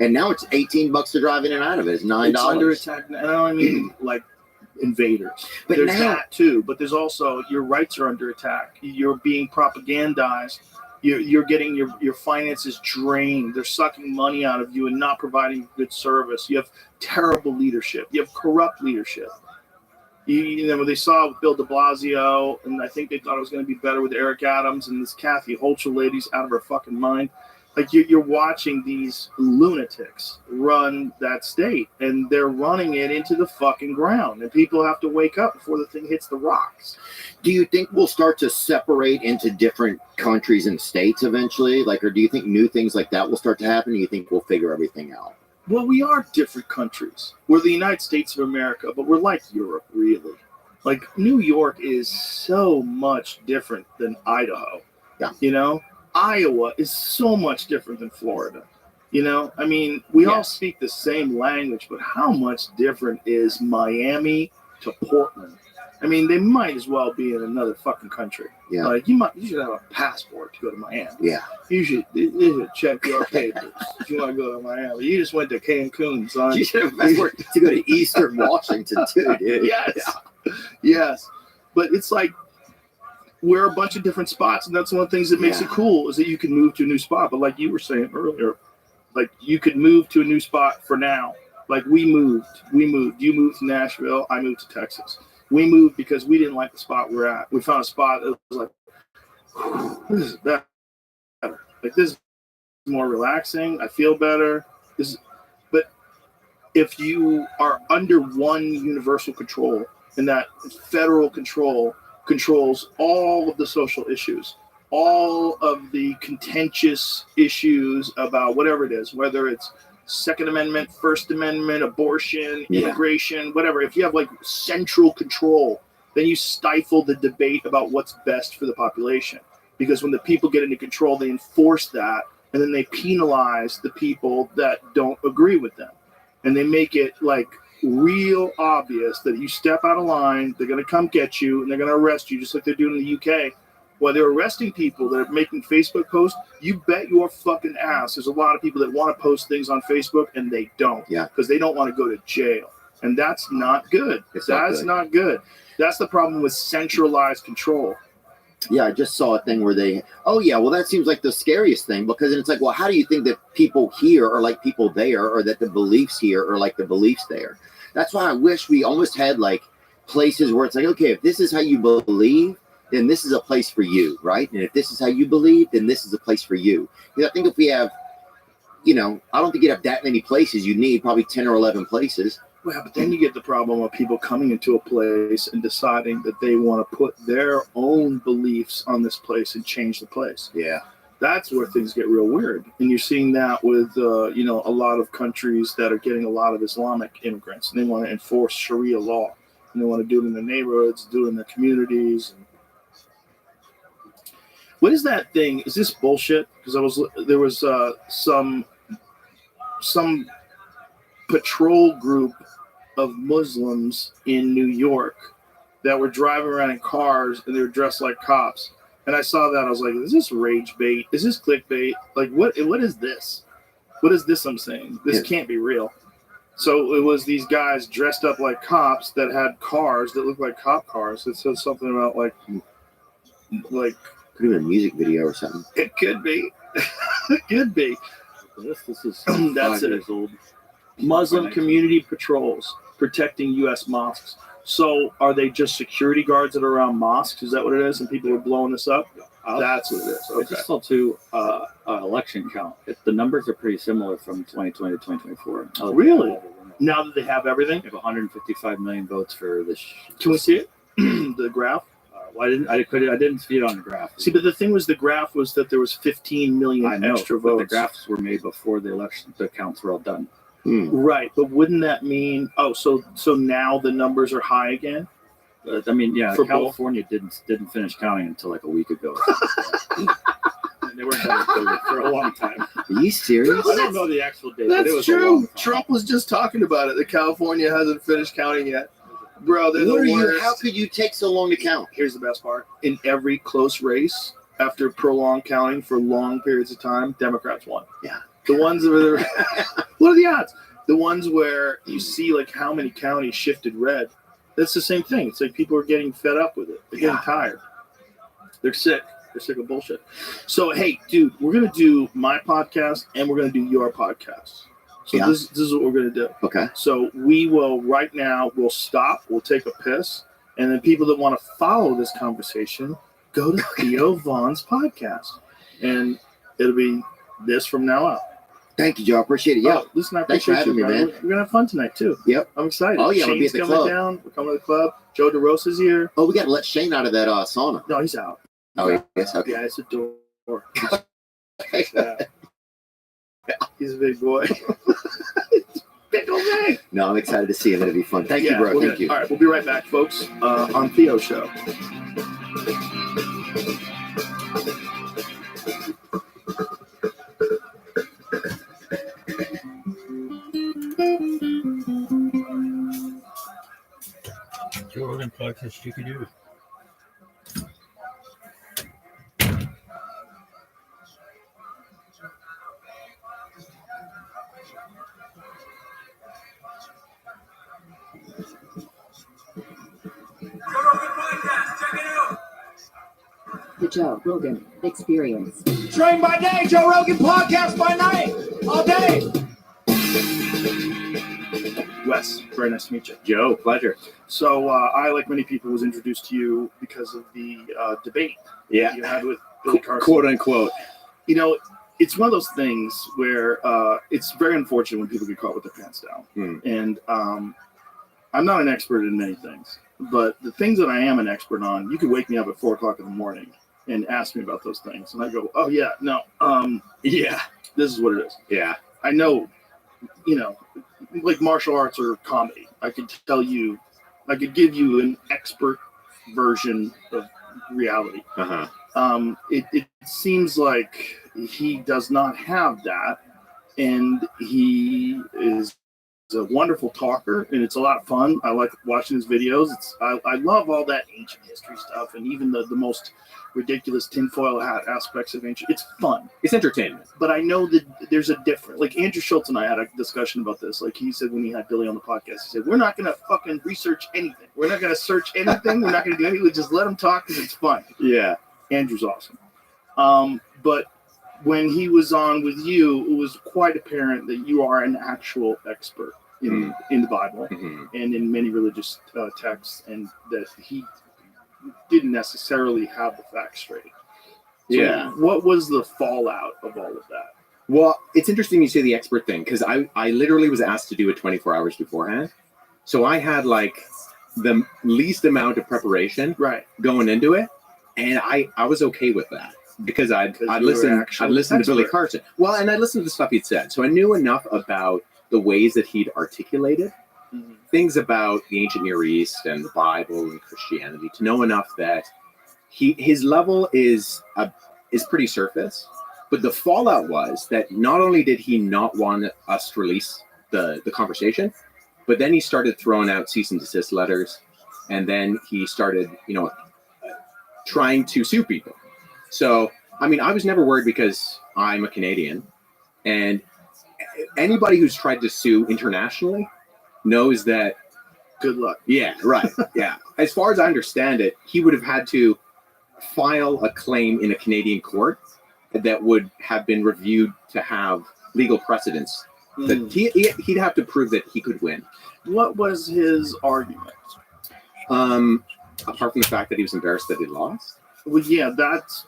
S2: and now it's $18 to drive in and out of it. It's $9.
S1: It's under attack, and I don't mean like invaders.
S2: But
S1: There's
S2: now,
S1: that too, but there's also your rights are under attack. You're being propagandized. You're getting your finances drained. They're sucking money out of you and not providing good service. You have terrible leadership. You have corrupt leadership. You know, they saw with Bill de Blasio, and I think they thought it was going to be better with Eric Adams, and this Kathy Hochul lady's out of her fucking mind. Like, you're watching these lunatics run that state, and they're running it into the fucking ground, and people have to wake up before the thing hits the rocks.
S2: do you think we'll start to separate into different countries and states eventually? Like, or do you think new things like that will start to happen? Or do you think we'll figure everything out?
S1: Well, we are different countries. We're the United States of America, but we're like Europe, really. Like, New York is so much different than Idaho.
S2: Yeah.
S1: You know? Iowa is so much different than Florida. You know? I mean, we all speak the same language, but how much different is Miami to Portland? I mean, they might as well be in another fucking country.
S2: Yeah.
S1: Like, you should have a passport to go to Miami.
S2: Yeah.
S1: You should check your papers if you want to go to Miami. You just went to Cancun, son.
S2: You should have a passport to go to Eastern Washington too, dude.
S1: Yes.
S2: Yeah.
S1: Yes. But it's like, we're a bunch of different spots, and that's one of the things that makes it cool, is that you can move to a new spot. But like you were saying earlier, like, you could move to a new spot for now. Like, we moved. You moved to Nashville. I moved to Texas. We moved because we didn't like the spot we're at. We found a spot that was like, this is better. Like, this is more relaxing. I feel better. But if you are under one universal control, and that federal control controls all of the social issues, all of the contentious issues about whatever it is, whether it's Second Amendment, First Amendment, abortion, immigration, whatever. If you have like central control, then you stifle the debate about what's best for the population. Because when the people get into control, they enforce that, and then they penalize the people that don't agree with them. And they make it like real obvious that you step out of line, they're going to come get you, and they're going to arrest you, just like they're doing in the UK. While they're arresting people that are making Facebook posts, you bet your fucking ass there's a lot of people that want to post things on Facebook, and they don't. Yeah. Because they don't want to go to jail. And that's not good. That's not good. That's the problem with centralized control.
S2: Yeah, I just saw a thing where well, that seems like the scariest thing, because it's like, well, how do you think that people here are like people there, or that the beliefs here are like the beliefs there? That's why I wish we almost had like places where it's like, okay, if this is how you believe, then this is a place for you, right? And if this is how you believe, then this is a place for you. Because I think if we have you know, I don't think you'd have that many places. You need probably 10 or 11 places.
S1: Well, but then you get the problem of people coming into a place and deciding that they want to put their own beliefs on this place and change the place.
S2: Yeah.
S1: That's where things get real weird. And you're seeing that with, you know, a lot of countries that are getting a lot of Islamic immigrants. And they want to enforce Sharia law. And they want to do it in the neighborhoods, do it in the communities. What is that thing? Is this bullshit? Because there was some patrol group of Muslims in New York that were driving around in cars and they were dressed like cops. And I saw that. I was like, is this rage bait? Is this clickbait? Like, what is this? What is this I'm saying? This can't be real. So it was these guys dressed up like cops that had cars that looked like cop cars. It said something about like
S2: Could have been a music video or something.
S1: it could be. It could be.
S6: This is
S1: That's
S6: 5
S1: it.
S6: years old.
S1: Muslim community patrols protecting U.S. mosques. So are they just security guards that are around mosques? Is that what it is? And people are blowing this up? That's what it is.
S6: I
S1: Okay.
S6: just saw too election count. The numbers are pretty similar from 2020 to 2024.
S1: Oh, really? Now that they have everything?
S6: We have 155 million votes for this.
S1: Can we see it? The graph?
S6: Well, I didn't see it on the graph.
S1: See, but the thing was, the graph was that there was 15 million
S6: I know,
S1: extra
S6: but
S1: votes.
S6: the graphs were made before the election. The counts were all done.
S1: Right, but wouldn't that mean? Oh, so now the numbers are high again?
S6: I mean, yeah,
S1: For
S6: California didn't finish counting until like a week ago. They weren't done for a long time.
S2: Are you serious?
S6: I don't know the actual date. but it
S1: That's
S6: was a long
S1: true.
S6: time.
S1: Trump was just talking about it. That California hasn't finished counting yet, bro. They're
S2: What are
S1: the
S2: you?
S1: worst.
S2: How could you take so long to count?
S1: Here's the best part: in every close race, after prolonged counting for long periods of time, Democrats won.
S2: Yeah.
S1: The ones that are what are the odds? The ones where you see like how many counties shifted red. That's the same thing. It's like people are getting fed up with it. They're getting tired. They're sick. They're sick of bullshit. So hey, dude, we're gonna do my podcast and we're gonna do your podcast. So this is what we're gonna do.
S2: Okay.
S1: So we will right now. We'll stop. We'll take a piss, and then people that want to follow this conversation go to Theo Vaughn's podcast, and it'll be this from now out.
S2: Thank you, Joe. I appreciate it. Yeah.
S1: Oh, listen, I
S2: Thanks for
S1: appreciate you,
S2: having me,
S1: man.
S2: man.
S1: We're gonna have fun tonight too.
S2: Yep.
S1: I'm excited.
S2: Oh, yeah, we'll be
S1: Shane's
S2: at the
S1: coming
S2: club.
S1: down. We're coming to the club. Joe DeRosa's here.
S2: Oh, we got to let Shane out of that sauna.
S1: No, he's out.
S2: Oh, yes. Okay.
S1: Yeah, it's a door. Yeah. He's a big boy. Big old man.
S2: No, I'm excited to see him. It'll be fun. Thank you, bro.
S1: we'll
S2: Thank you.
S1: All right, we'll be right back, folks, on Theo Show.
S3: Joe Rogan podcast you could do.
S9: The Joe Rogan Experience.
S8: Train by day, Joe Rogan podcast by night, all day.
S1: Wes, very nice to meet you.
S6: Joe, pleasure.
S1: So I, like many people, was introduced to you because of the debate
S6: Yeah,
S1: you had with Billy Carson.
S6: quote unquote.
S1: You know, it's one of those things where it's very unfortunate when people get caught with their pants down. And I'm not an expert in many things, but the things that I am an expert on, you could wake me up at 4 o'clock in the morning and ask me about those things. And I go, oh, yeah, no, yeah, this is what it is.
S6: Yeah,
S1: I know, you know, like martial arts or comedy. I could tell you, I could give you an expert version of reality. It seems like he does not have that, and he is a wonderful talker, and it's a lot of fun. I like watching his videos. I love all that ancient history stuff, and even the most ridiculous tinfoil hat aspects of ancient. It's fun.
S6: it's entertainment.
S1: But I know that there's a different, like Andrew Schultz and I had a discussion about this. Like he said when he had Billy on the podcast, he said, we're not going to fucking research anything. We're not going to search anything. We're not going to do anything. We just let him talk because it's fun.
S6: Yeah,
S1: Andrew's awesome. But when he was on with you, it was quite apparent that you are an actual expert in the Bible and in many religious texts, and that he didn't necessarily have the facts straight. So
S6: Yeah.
S1: what was the fallout of all of that?
S10: Well, it's interesting you say the expert thing because I literally was asked to do it 24 hours beforehand. So I had like the least amount of preparation
S1: Right.
S10: going into it. And I was okay with that because I'd
S1: you were
S10: listened
S1: actually
S10: to Billy
S1: expert.
S10: Carson. Well, and I listened to the stuff he'd said. So I knew enough about the ways that he'd articulated
S1: Mhm.
S10: things about the ancient Near East and the Bible and Christianity to know enough that his level is pretty surface. But the fallout was that not only did he not want us to release the conversation, but then he started throwing out cease and desist letters, and then he started, trying to sue people. So, I mean, I was never worried because I'm a Canadian, and anybody who's tried to sue internationally knows that.
S1: Good luck.
S10: Yeah, right. Yeah. As far as I understand it, he would have had to file a claim in a Canadian court that would have been reviewed to have legal precedence. That he'd have to prove that he could win.
S1: What was his argument?
S10: Apart from the fact that he was embarrassed that he lost.
S1: Well, yeah, that's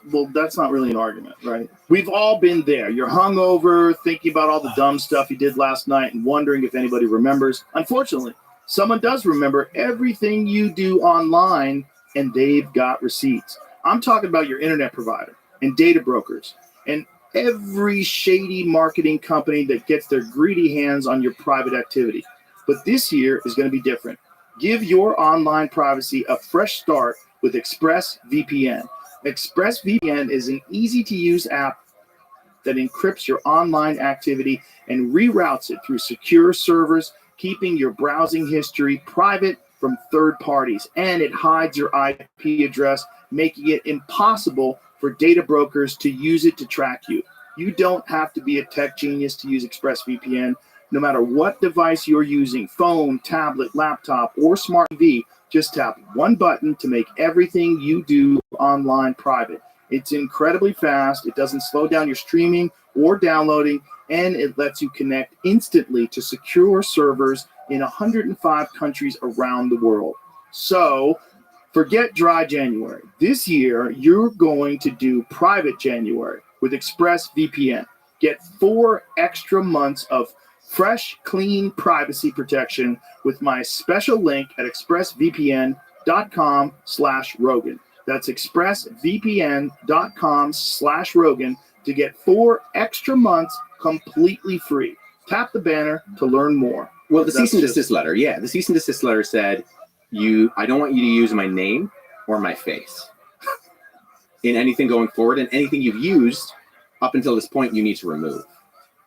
S1: not really an argument, right? We've all been there. You're hungover, thinking about all the dumb stuff you did last night and wondering if anybody remembers. Unfortunately, someone does remember everything you do online, and they've got receipts. I'm talking about your internet provider and data brokers and every shady marketing company that gets their greedy hands on your private activity. But this year is going to be different. Give your online privacy a fresh start with ExpressVPN. ExpressVPN is an easy-to-use app that encrypts your online activity and reroutes it through secure servers, keeping your browsing history private from third parties. And it hides your IP address, making it impossible for data brokers to use it to track you. You don't have to be a tech genius to use ExpressVPN. No matter what device you're using, phone, tablet, laptop, or smart TV, just tap one button to make everything you do online private. It's incredibly fast. It doesn't slow down your streaming or downloading, and it lets you connect instantly to secure servers in 105 countries around the world. So, forget dry January. This year, you're going to do private January with ExpressVPN. Get 4 extra months of fresh, clean privacy protection with my special link at expressvpn.com/Rogan. That's expressvpn.com/Rogan to get 4 extra months completely free. Tap the banner to learn more.
S10: Well, the cease and desist letter. Yeah, the cease and desist letter said, I don't want you to use my name or my face in anything going forward, and anything you've used up until this point, you need to remove.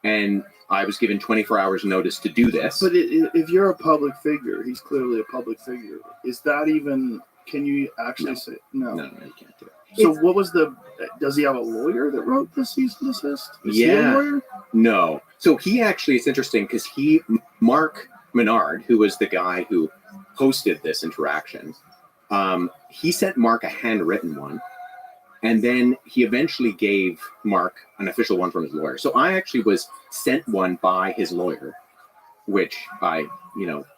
S10: And I was given 24 hours notice to do this.
S1: But if you're a public figure, he's clearly a public figure. Is that even, can you actually say, no,
S10: you can't do it.
S1: So what was does he have a lawyer that wrote the cease and desist? Is he a
S10: Yeah.
S1: lawyer?
S10: No. So he actually, it's interesting because Mark Menard, who was the guy who hosted this interaction, he sent Mark a handwritten one. And then he eventually gave Mark an official one from his lawyer. So I actually was sent one by his lawyer, which I,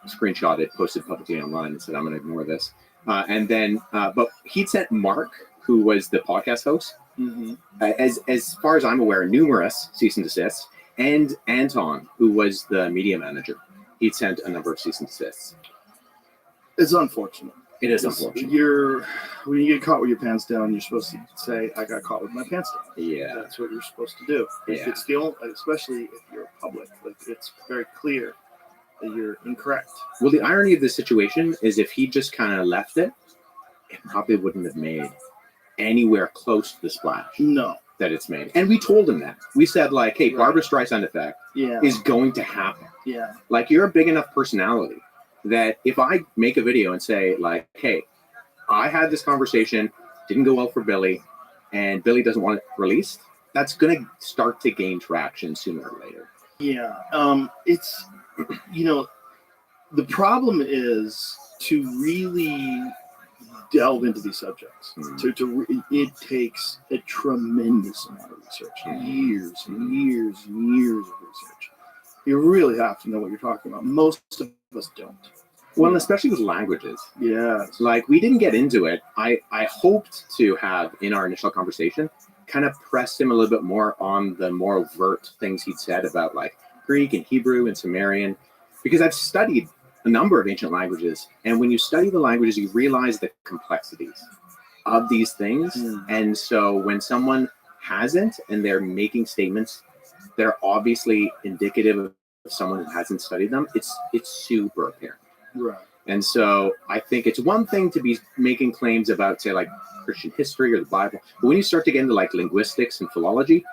S10: screenshotted, posted publicly online and said, I'm going to ignore this. And then, but he'd sent Mark, who was the podcast host, as far as I'm aware, numerous cease and desists, and Anton, who was the media manager. He'd sent a number of cease and desists.
S1: It's unfortunate.
S10: It is unfortunate.
S1: When you get caught with your pants down, you're supposed to say, I got caught with my pants down.
S10: Yeah.
S1: That's what you're supposed to do.
S10: Yeah.
S1: It's the only, especially if you're public, it's very clear that you're incorrect.
S10: Well, the irony of this situation is if he just kind of left it, it probably wouldn't have made anywhere close to the splash.
S1: No.
S10: That it's made. And we told him that. We said, like, hey,
S1: Right.
S10: Barbra Streisand effect is going to happen.
S1: Yeah.
S10: Like, you're a big enough personality that if I make a video and say, like, hey, I had this conversation, didn't go well for Billy, and Billy doesn't want it released, that's going to start to gain traction sooner or later.
S1: Yeah. It's, the problem is to really delve into these subjects. It takes a tremendous amount of research, years and years and years of research. You really have to know what you're talking about. Most of us don't.
S10: Well, especially with languages.
S1: Yeah.
S10: Like, we didn't get into it. I hoped to have, in our initial conversation, kind of pressed him a little bit more on the more overt things he'd said about like Greek and Hebrew and Sumerian, because I've studied a number of ancient languages, and when you study the languages, you realize the complexities of these things. And so when someone hasn't and they're making statements that are obviously indicative of someone who hasn't studied them, it's super apparent.
S1: Right.
S10: And so I think it's one thing to be making claims about, say, like Christian history or the Bible, but when you start to get into like linguistics and philology,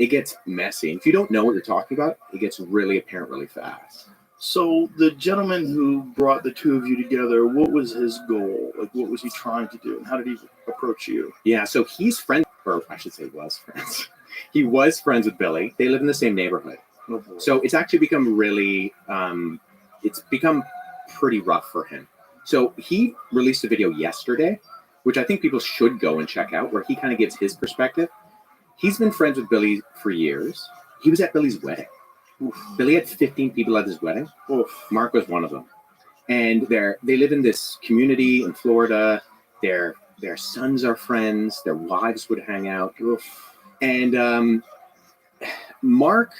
S10: it gets messy. And if you don't know what you're talking about, it gets really apparent really fast.
S1: So the gentleman who brought the two of you together, what was his goal? Like, what was he trying to do, and how did he approach you?
S10: Yeah, so he's friends, or I should say was friends. He was friends with Billy. They live in the same neighborhood.
S1: Oh, boy.
S10: So it's actually become really, it's become pretty rough for him. So he released a video yesterday, which I think people should go and check out, where he kind of gives his perspective. He's been friends with Billy for years. He was at Billy's wedding. Oof. Billy had 15 people at his wedding. Oof. Mark was one of them. And they live in this community in Florida. Their sons are friends. Their wives would hang out. Oof. And Mark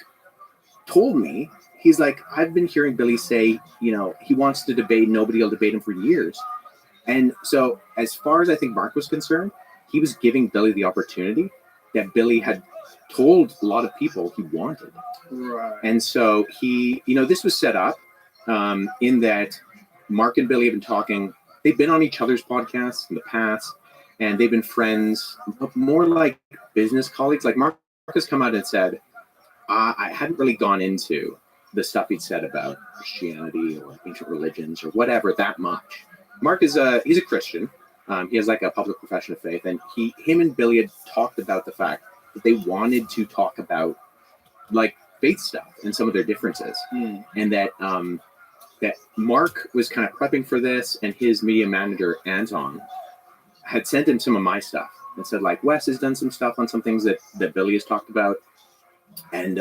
S10: told me, he's like, I've been hearing Billy say, you know, he wants to debate. Nobody will debate him for years. And so as far as I think Mark was concerned, he was giving Billy the opportunity that Billy had told a lot of people he wanted.
S1: Right.
S10: And so he, you know, this was set up in that Mark and Billy have been talking. They've been on each other's podcasts in the past, and they've been friends, more like business colleagues. Like Mark has come out and said, I hadn't really gone into the stuff he'd said about Christianity or ancient religions or whatever that much. Mark is he's a Christian. He has like a public profession of faith, and him and Billy had talked about the fact that they wanted to talk about like faith stuff and some of their differences, and that that Mark was kind of prepping for this, and his media manager Anton had sent him some of my stuff and said like, Wes has done some stuff on some things that Billy has talked about, and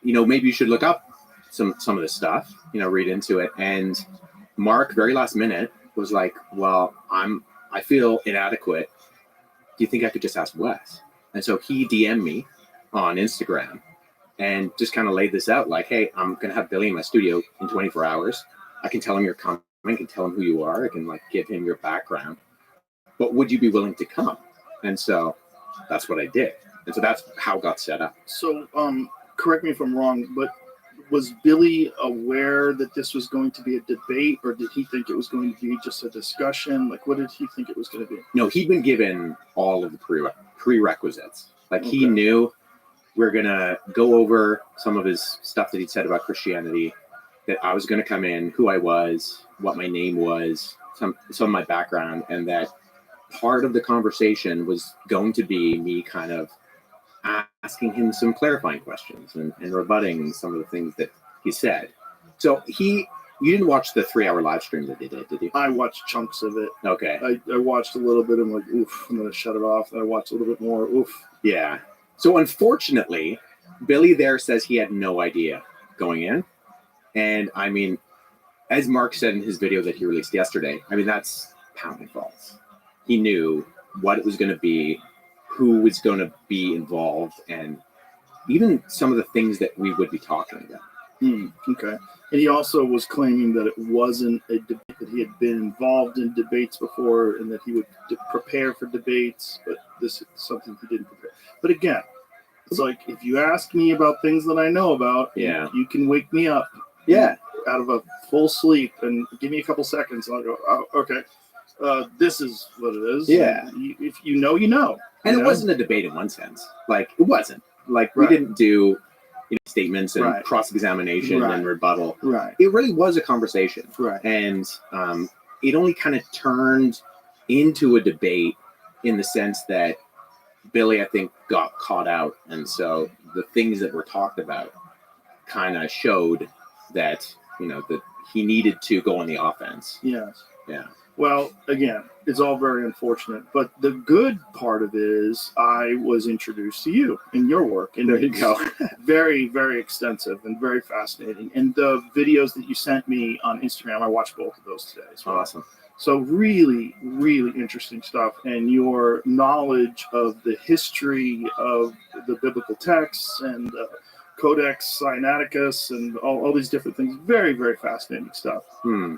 S10: you know, maybe you should look up some of this stuff, you know, read into it. And Mark, very last minute, was like, well, I feel inadequate. Do you think I could just ask Wes? And so he DM'd me on Instagram and just kind of laid this out like, hey, I'm going to have Billy in my studio in 24 hours. I can tell him you're coming. I can tell him who you are. I can like give him your background. But would you be willing to come? And so that's what I did. And so that's how it got set up.
S1: So correct me if I'm wrong, but was Billy aware that this was going to be a debate, or did he think it was going to be just a discussion? Like, what did he think it was going to be?
S10: No, he'd been given all of the prerequisites. Like he knew we're going to go over some of his stuff that he'd said about Christianity, that I was going to come in, who I was, what my name was, some of my background, and that part of the conversation was going to be me kind of asking him some clarifying questions and rebutting some of the things that he said. So you didn't watch the 3-hour live stream that they did you?
S1: I watched chunks of it.
S10: Okay.
S1: I watched a little bit. I'm like, oof, I'm going to shut it off. And I watched a little bit more. Oof.
S10: Yeah. So unfortunately, Billy there says he had no idea going in. And I mean, as Mark said in his video that he released yesterday, I mean, that's pounding false. He knew what it was going to be, who was going to be involved, and even some of the things that we would be talking about.
S1: Okay. And he also was claiming that it wasn't a debate, that he had been involved in debates before and that he would prepare for debates, but this is something he didn't prepare. But again, it's like, if you ask me about things that I know about, you can wake me up out of a full sleep and give me a couple seconds and I'll go, oh, okay, this is what it is.
S10: Yeah.
S1: And if you know, you know.
S10: And it wasn't a debate in one sense. Like, it wasn't. Like, we didn't do statements and cross-examination and rebuttal.
S1: Right.
S10: It really was a conversation.
S1: Right.
S10: And it only kind of turned into a debate in the sense that Billy, I think, got caught out. And so the things that were talked about kind of showed that, you know, that he needed to go on the offense.
S1: Yes.
S10: Yeah.
S1: Well, again, it's all very unfortunate, but the good part of it is I was introduced to you and your work, and
S10: there you go.
S1: Very, very extensive and very fascinating. And the videos that you sent me on Instagram, I watched both of those today. So
S10: awesome.
S1: So really, really interesting stuff, and your knowledge of the history of the biblical texts and Codex Sinaiticus and all these different things. Very, very fascinating stuff.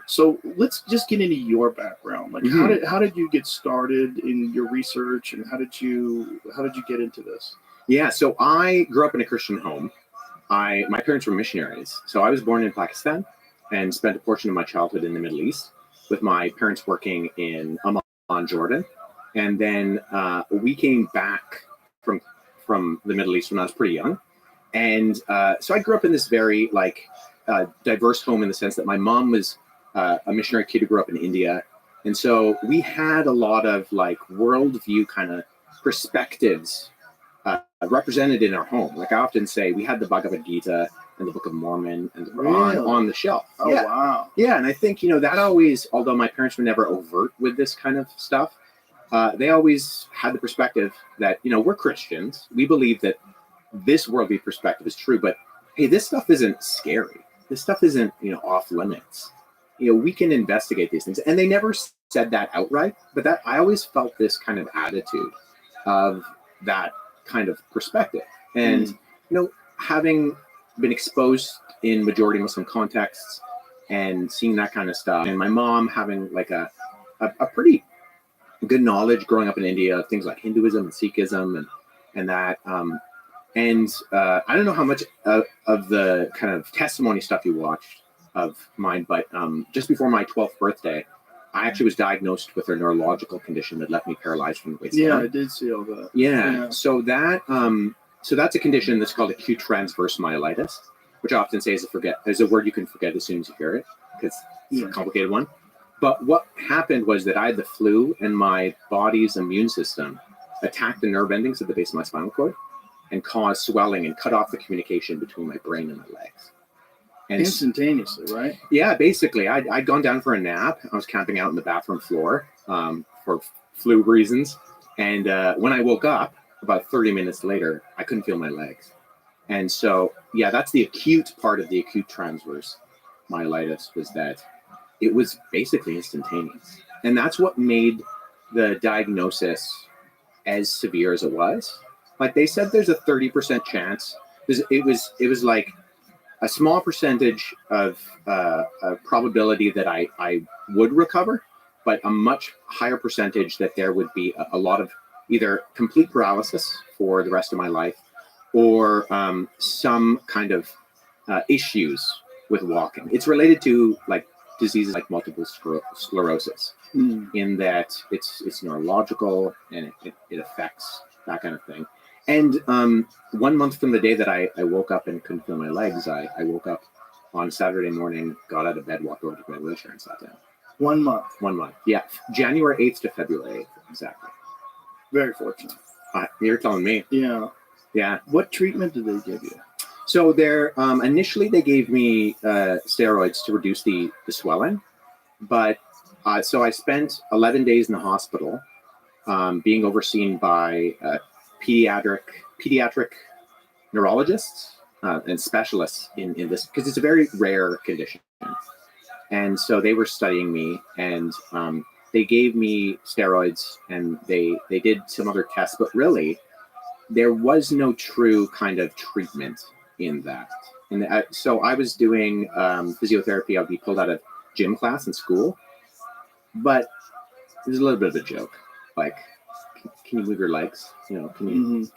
S1: So let's just get into your background. Like, how did you get started in your research, and how did you get into this?
S10: Yeah, so I grew up in a Christian home. My parents were missionaries, so I was born in Pakistan and spent a portion of my childhood in the Middle East, with my parents working in Amman, Jordan. And then we came back from the Middle East when I was pretty young. And so I grew up in this very diverse home, in the sense that my mom was a missionary kid who grew up in India. And so we had a lot of worldview kind of perspectives represented in our home. Like I often say, we had the Bhagavad Gita and the Book of Mormon and the Quran on the shelf.
S1: Oh,
S10: yeah.
S1: Wow.
S10: Yeah, and I think, that always, although my parents were never overt with this kind of stuff, they always had the perspective that, we're Christians. We believe that this worldview perspective is true, but hey, this stuff isn't scary. This stuff isn't, off limits. We can investigate these things. And they never said that outright, but that I always felt this kind of attitude of that kind of perspective. And, having been exposed in majority Muslim contexts and seeing that kind of stuff, and my mom having a pretty good knowledge growing up in India of things like Hinduism and Sikhism and that. I don't know how much of the kind of testimony stuff you watched of mine, but just before my 12th birthday, I actually was diagnosed with a neurological condition that left me paralyzed from the waist down.
S1: I did see all that.
S10: Yeah. So that's a condition that's called acute transverse myelitis, which I often say is a word you can forget as soon as you hear it, because it's a complicated one. But what happened was that I had the flu, and my body's immune system attacked the nerve endings at the base of my spinal cord and caused swelling and cut off the communication between my brain and my legs. And
S1: instantaneously, right?
S10: Yeah, basically. I'd gone down for a nap. I was camping out on the bathroom floor for flu reasons. And when I woke up, about 30 minutes later, I couldn't feel my legs. And so, yeah, that's the acute part of the acute transverse myelitis, was that it was basically instantaneous. And that's what made the diagnosis as severe as it was. Like they said, there's a 30% chance. It was like a small percentage of probability that I would recover, but a much higher percentage that there would be a lot of either complete paralysis for the rest of my life, or some kind of issues with walking. It's related to diseases like multiple sclerosis, in that it's neurological and it affects that kind of thing. And 1 month from the day that I woke up and couldn't feel my legs, I woke up on Saturday morning, got out of bed, walked over to my wheelchair and sat down.
S1: 1 month.
S10: 1 month. Yeah. January 8th to February 8th. Exactly.
S1: Very fortunate.
S10: You're telling me.
S1: Yeah.
S10: Yeah.
S1: What treatment did they give you?
S10: So initially they gave me steroids to reduce the swelling, but so I spent 11 days in the hospital being overseen by pediatric neurologists and specialists in this, because it's a very rare condition. And so they were studying me, and they gave me steroids, and they did some other tests, but really there was no true kind of treatment in that. And so I was doing physiotherapy. I'd be pulled out of gym class in school, but it was a little bit of a joke. Like, can you move your legs? Can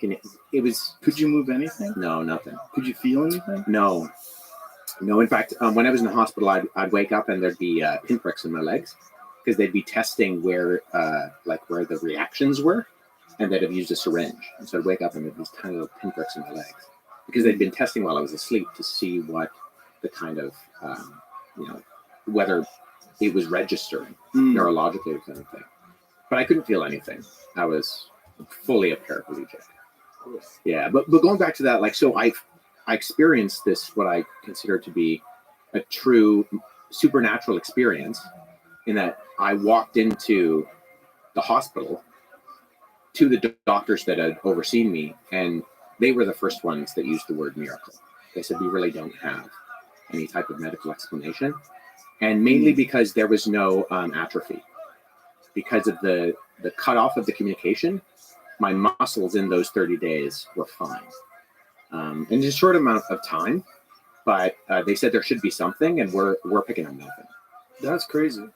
S10: you, it was.
S1: Could you move anything?
S10: No, nothing.
S1: Could you feel anything?
S10: No. In fact, when I was in the hospital, I'd wake up and there'd be pinpricks in my legs, because they'd be testing where the reactions were, and they'd have used a syringe. And so I'd wake up and there'd be these tiny little pinpricks in my legs, because they'd been testing while I was asleep to see what the kind of, whether it was registering neurologically kind of thing. But I couldn't feel anything. I was fully a paraplegic. Yeah, but going back to that, so I experienced this, what I consider to be a true supernatural experience, in that I walked into the hospital to the doctors that had overseen me, and they were the first ones that used the word miracle. They said, we really don't have any type of medical explanation. And mainly because there was no atrophy. because of the cutoff of the communication, my muscles in those 30 days were fine. In just a short amount of time, but they said there should be something, and we're picking up nothing.
S1: That's crazy,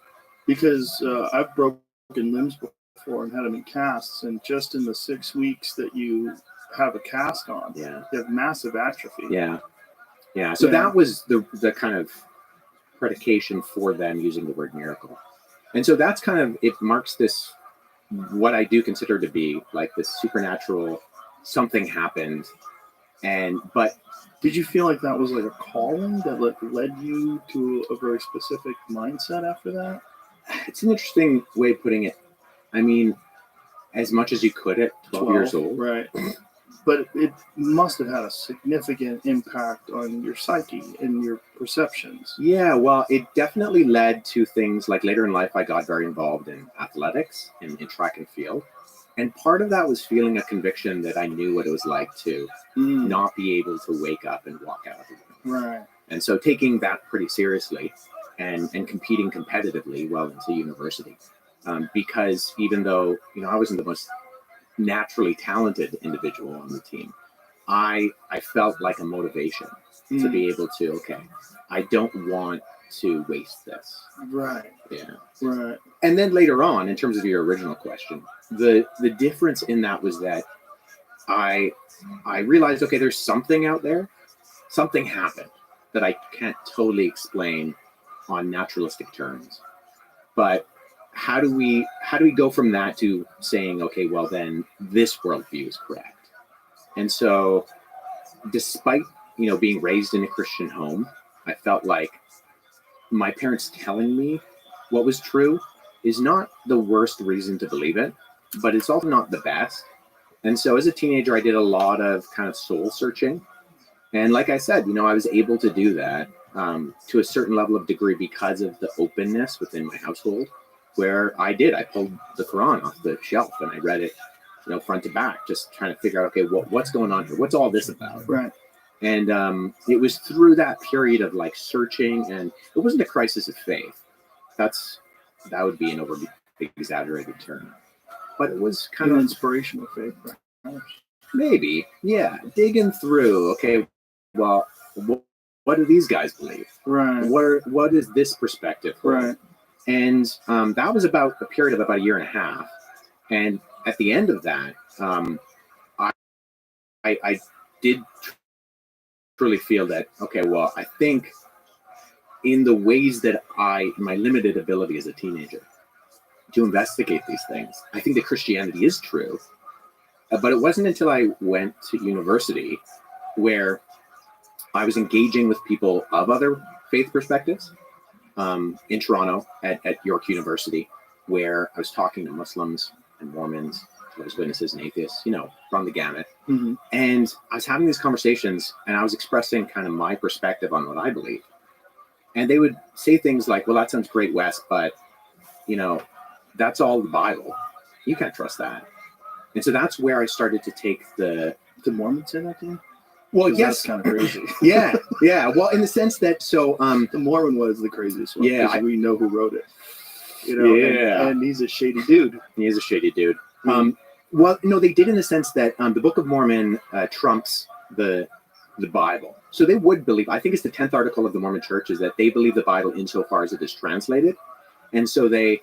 S1: because I've broken limbs before and had them in casts, and just in the 6 weeks that you have a cast on,
S10: Yeah.
S1: you have massive atrophy.
S10: Yeah. So
S1: Yeah.
S10: that was the kind of predication for them using the word miracle. And so that's kind of, it marks this, what I do consider to be like this supernatural, something happened. But
S1: did you feel like that was like a calling that led you to a very specific mindset after that?
S10: It's an interesting way of putting it. I mean, as much as you could at 12 years old.
S1: Right. But it must have had a significant impact on your psyche and your perceptions.
S10: Yeah, well, it definitely led to things like later in life, I got very involved in athletics and in track and field. And part of that was feeling a conviction that I knew what it was like to not be able to wake up and walk out of the room.
S1: Right.
S10: And so taking that pretty seriously and competing competitively well into university. Because even though, I wasn't the most naturally talented individual on the team, I felt like a motivation to be able to, okay, I don't want to waste this.
S1: Right.
S10: Yeah.
S1: Right.
S10: And then later on, in terms of your original question, the difference in that was that I realized, okay, there's something out there, something happened that I can't totally explain on naturalistic terms. But how do we go from that to saying, okay, well then this worldview is correct? And so despite, being raised in a Christian home, I felt like my parents telling me what was true is not the worst reason to believe it, but it's also not the best. And so as a teenager, I did a lot of kind of soul searching. And like I said, I was able to do that to a certain level of degree because of the openness within my household, where I pulled the Quran off the shelf and I read it, front to back, just trying to figure out, okay, what's going on here? What's all this about?
S1: Right.
S10: And it was through that period of like searching, and it wasn't a crisis of faith. That would be an overly exaggerated term, but it was kind of
S1: inspirational faith. Right?
S10: Maybe, yeah, digging through. Okay, well, what do these guys believe?
S1: Right.
S10: What is this perspective?
S1: Right.
S10: And that was about a period of about a year and a half. And at the end of that, I did truly feel that, okay, well, I think in the ways that my limited ability as a teenager to investigate these things, I think that Christianity is true. But it wasn't until I went to university where I was engaging with people of other faith perspectives in Toronto at York University, where I was talking to Muslims and Mormons, Jehovah's Witnesses and atheists, from the gamut.
S1: Mm-hmm.
S10: And I was having these conversations and I was expressing kind of my perspective on what I believe. And they would say things like, well, that sounds great, Wes, but, that's all the Bible. You can't trust that. And so that's where I started to take the
S1: Mormons say that to you?
S10: Well, yes,
S1: that's kind of crazy.
S10: yeah. Well, in the sense that
S1: the Mormon was the craziest one.
S10: Yeah,
S1: we know who wrote it.
S10: Yeah,
S1: and he's a shady dude.
S10: He is a shady dude. Well, no, they did in the sense that the Book of Mormon trumps the Bible. So they would believe. I think it's the 10th article of the Mormon Church is that they believe the Bible insofar as it is translated, and so they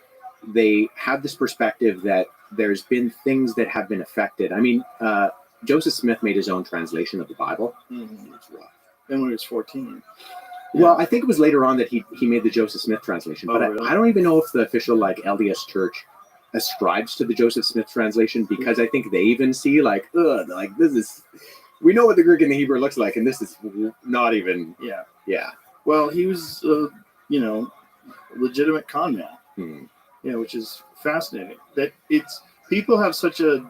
S10: have this perspective that there's been things that have been affected. I mean, Joseph Smith made his own translation of the Bible.
S1: Mm-hmm. And when he was 14.
S10: Well, I think it was later on that he made the Joseph Smith translation. But
S1: really?
S10: I don't even know if the official LDS Church ascribes to the Joseph Smith translation, because I think they even see this is, we know what the Greek and the Hebrew looks like, and this is not even. Yeah.
S1: Well, he was legitimate con man. Which is fascinating. That people have such a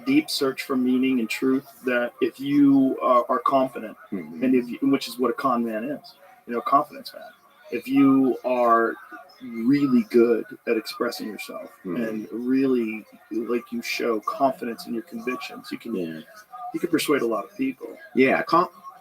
S1: deep search for meaning and truth that if you are confident, and which is what a con man is, confidence man. If you are really good at expressing yourself and really you show confidence in your convictions, you can persuade a lot of people.
S10: Yeah,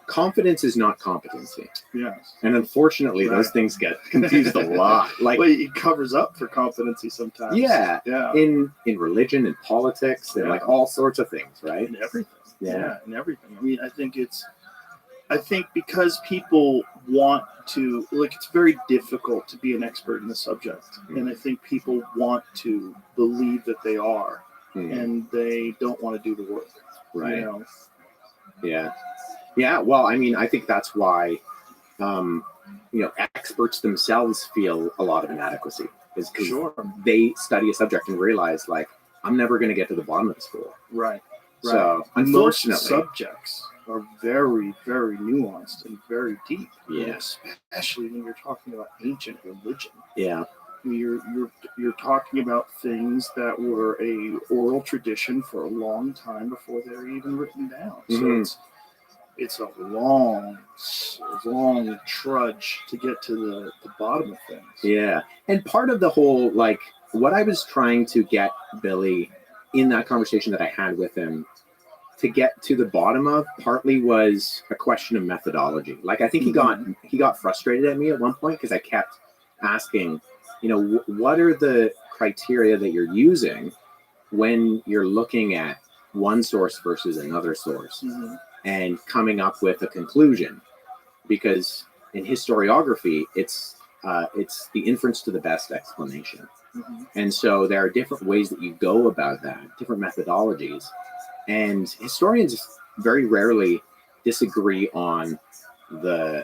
S10: confidence is not competency.
S1: Yes.
S10: And unfortunately, those
S1: Right.
S10: things get confused a lot. Like,
S1: Well, it covers up for competency sometimes.
S10: yeah,
S1: Yeah.
S10: in religion and politics and
S1: Yeah.
S10: like all sorts of things, right?
S1: In everything.
S10: Yeah.
S1: In everything. I mean, I think because people want to, like, it's very difficult to be an expert in the subject. And I think people want to believe that they are, and they don't want to do the work.
S10: Right.
S1: You know?
S10: Yeah. Yeah. Well, I mean, I think that's why, experts themselves feel a lot of inadequacy, is because
S1: Sure.
S10: they study a subject and realize, like, I'm never going to get to the bottom of this pool.
S1: Right.
S10: So,
S1: Most
S10: unfortunately,
S1: subjects are very, very nuanced and very deep.
S10: Yeah.
S1: Especially when you're talking about ancient religion.
S10: yeah,
S1: You're talking about things that were a oral tradition for a long time before they were even written down. So
S10: Mhm.
S1: it's a long trudge to get to the bottom of things.
S10: yeah. And part of the whole, like, what I was trying to get Billy in that conversation that I had with him to get to the bottom of, partly was a question of methodology. Like, I think he got frustrated at me at one point because I kept asking, what are the criteria that you're using when you're looking at one source versus another source
S1: Mhm.
S10: and coming up with a conclusion? Because in historiography, it's the inference to the best explanation.
S1: Mhm.
S10: And so there are different ways that you go about that, different methodologies. And historians very rarely disagree on the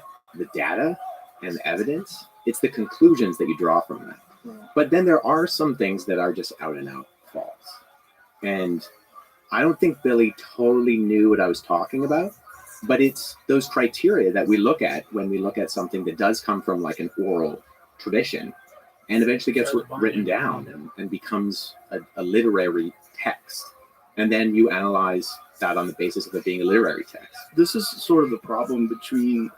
S10: data and the evidence. It's the conclusions that you draw from that.
S1: Right.
S10: But then there are some things that are just out and out false. And I don't think Billy totally knew what I was talking about, but it's those criteria that we look at when we look at something that does come from like an oral tradition and eventually gets written down and becomes a literary text. And then you analyze that on the basis of it being a literary text.
S1: This is sort of the problem between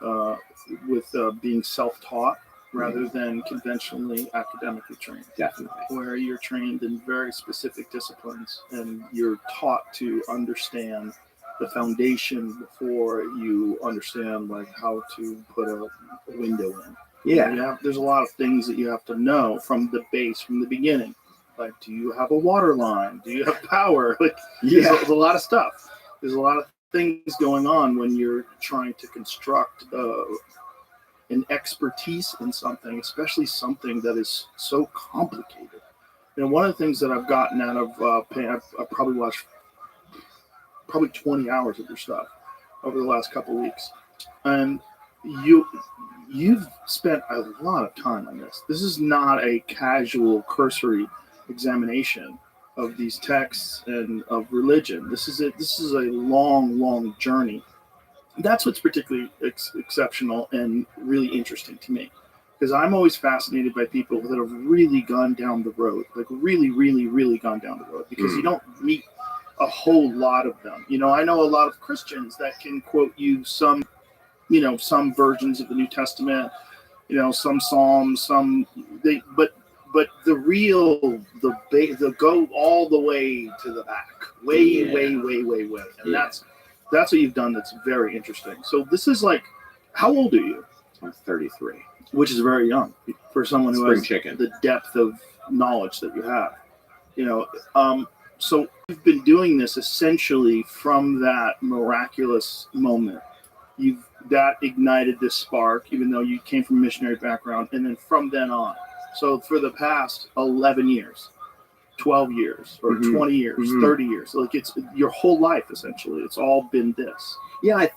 S1: with being self-taught rather than conventionally academically trained.
S10: Definitely.
S1: Where you're trained in very specific disciplines and you're taught to understand the foundation before you understand like how to put a window in.
S10: Yeah.
S1: There's a lot of things that you have to know from the base, from the beginning. Like, do you have a water line? Do you have power? Like, there's a lot of stuff. There's a lot of things going on when you're trying to construct an expertise in something, especially something that is so complicated. One of the things that I've gotten out of I've probably watched probably 20 hours of your stuff over the last couple of weeks, and you've spent a lot of time on this. This is not a casual, cursory examination of these texts and of religion. This is a long journey. That's what's particularly exceptional and really interesting to me, because I'm always fascinated by people that have really gone down the road, like really gone down the road, because you don't meet a whole lot of them. I know a lot of Christians that can quote you some versions of the New Testament, some Psalms, but the real, the go all the way to the back, way. And that's what you've done. That's very interesting. So this is like, how old are you?
S10: I'm 33.
S1: Which is very young for someone who
S10: Spring
S1: has
S10: chicken.
S1: the depth of knowledge that you have. So you've been doing this essentially from that miraculous moment. That ignited this spark, even though you came from a missionary background, and then from then on. So for the past 11 years, 12 years, or 20 years, 30 years, like it's your whole life essentially. It's all been this.
S10: Yeah,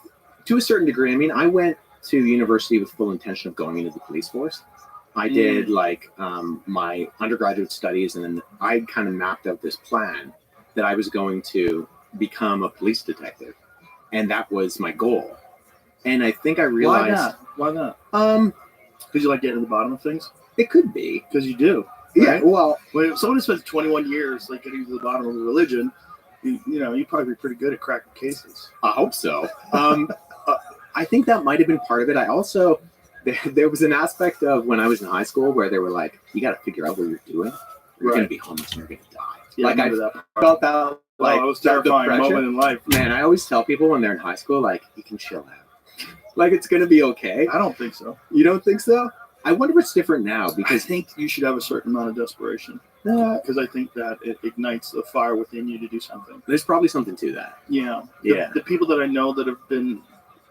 S10: to a certain degree. I mean, I went to university with full intention of going into the police force. I did my undergraduate studies, and then I kind of mapped out this plan that I was going to become a police detective, and that was my goal. And I think I realized
S1: Why not? Because you like getting to the bottom of things.
S10: It could be
S1: because you do.
S10: Yeah.
S1: Right?
S10: Well,
S1: when someone who spends 21 years like getting to the bottom of a religion, you'd probably be pretty good at cracking cases.
S10: I hope so. I think that might have been part of it. I also there was an aspect of when I was in high school where they were like, "You got to figure out what you're doing. You're going to be homeless and you're going to die."
S1: Yeah,
S10: like
S1: I remember that part.
S10: felt that. Like
S1: it was a terrifying
S10: the pressure.
S1: moment in life.
S10: Man, I always tell people when they're in high school, like, you can chill out. Like it's going to be okay.
S1: I don't think so.
S10: You don't think so? I wonder if it's different now
S1: I
S10: because
S1: think you should have a certain amount of desperation because I think that it ignites the fire within you to do something.
S10: there's probably something to that.
S1: Yeah.
S10: Yeah.
S1: The people that I know that have been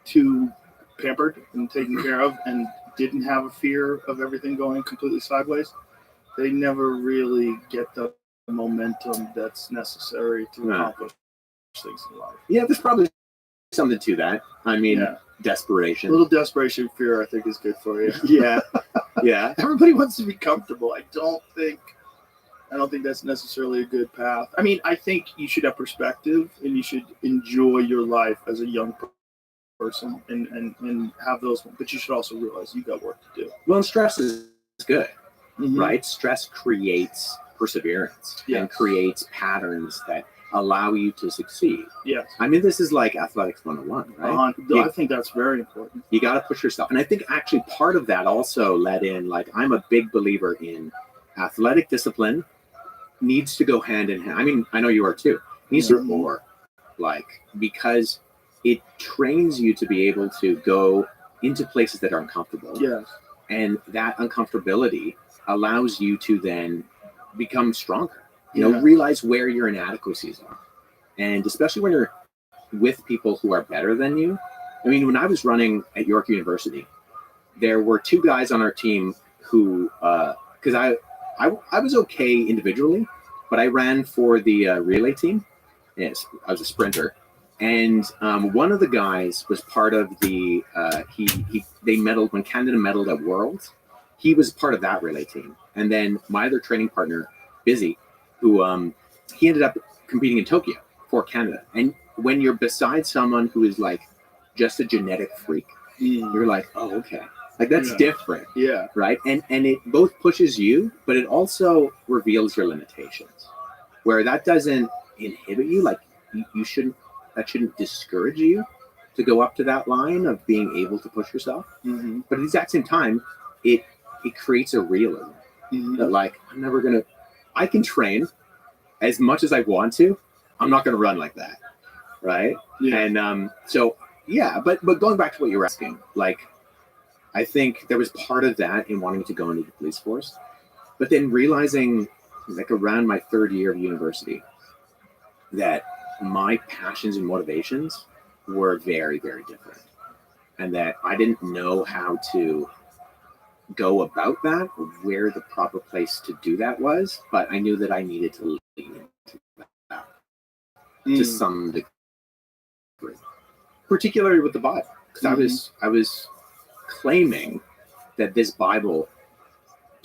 S1: too pampered and taken care of and didn't have a fear of everything going completely sideways, they never really get the momentum that's necessary to
S10: Yeah.
S1: accomplish things in life.
S10: Yeah, there's probably something to that. I mean,
S1: Yeah. A
S10: desperation.
S1: little desperation, fear, I think, is good for you.
S10: Yeah. Yeah.
S1: Everybody wants to be comfortable. I don't think that's necessarily a good path. I mean, I think you should have perspective and you should enjoy your life as a young person and have those, but you should also realize you got work to do.
S10: Well, and stress is good,
S1: Mhm.
S10: right? Stress creates perseverance and
S1: Yes.
S10: creates patterns that allow you to succeed.
S1: Yes.
S10: I mean, this is like athletics 101, right?
S1: I think that's very important.
S10: You got to push yourself. And I think actually part of that also led in, like, I'm a big believer in athletic discipline needs to go hand in hand. I mean, I know you are too. Needs to more, like, because it trains you to be able to go into places that are uncomfortable.
S1: Yes.
S10: And that uncomfortability allows you to then become stronger.
S1: Yeah.
S10: Realize where your inadequacies are. And especially when you're with people who are better than you. I mean, when I was running at York University, there were two guys on our team who, because I was okay individually, but I ran for the relay team. Yes, I was a sprinter. And one of the guys was part of the, they medaled, when Canada medaled at Worlds, he was part of that relay team. And then my other training partner, Busy, who he ended up competing in Tokyo for Canada. And when you're beside someone who is like just a genetic freak, you're like, oh, okay. Like that's different.
S1: Yeah.
S10: Right. And it both pushes you, but it also reveals your limitations. Where that doesn't inhibit you, like that shouldn't discourage you to go up to that line of being able to push yourself.
S1: Mm-hmm.
S10: But at the exact same time, it creates a realism that, like, I can train as much as I want to. I'm not going to run like that. Right.
S1: Yeah.
S10: And so, yeah, but going back to what you were asking, like, I think there was part of that in wanting to go into the police force, but then realizing, like, around my third year of university, that my passions and motivations were very, very different. And that I didn't know how to go about that, or where the proper place to do that was, but I knew that I needed to lean into that to some degree, particularly with the Bible, because I was claiming that this Bible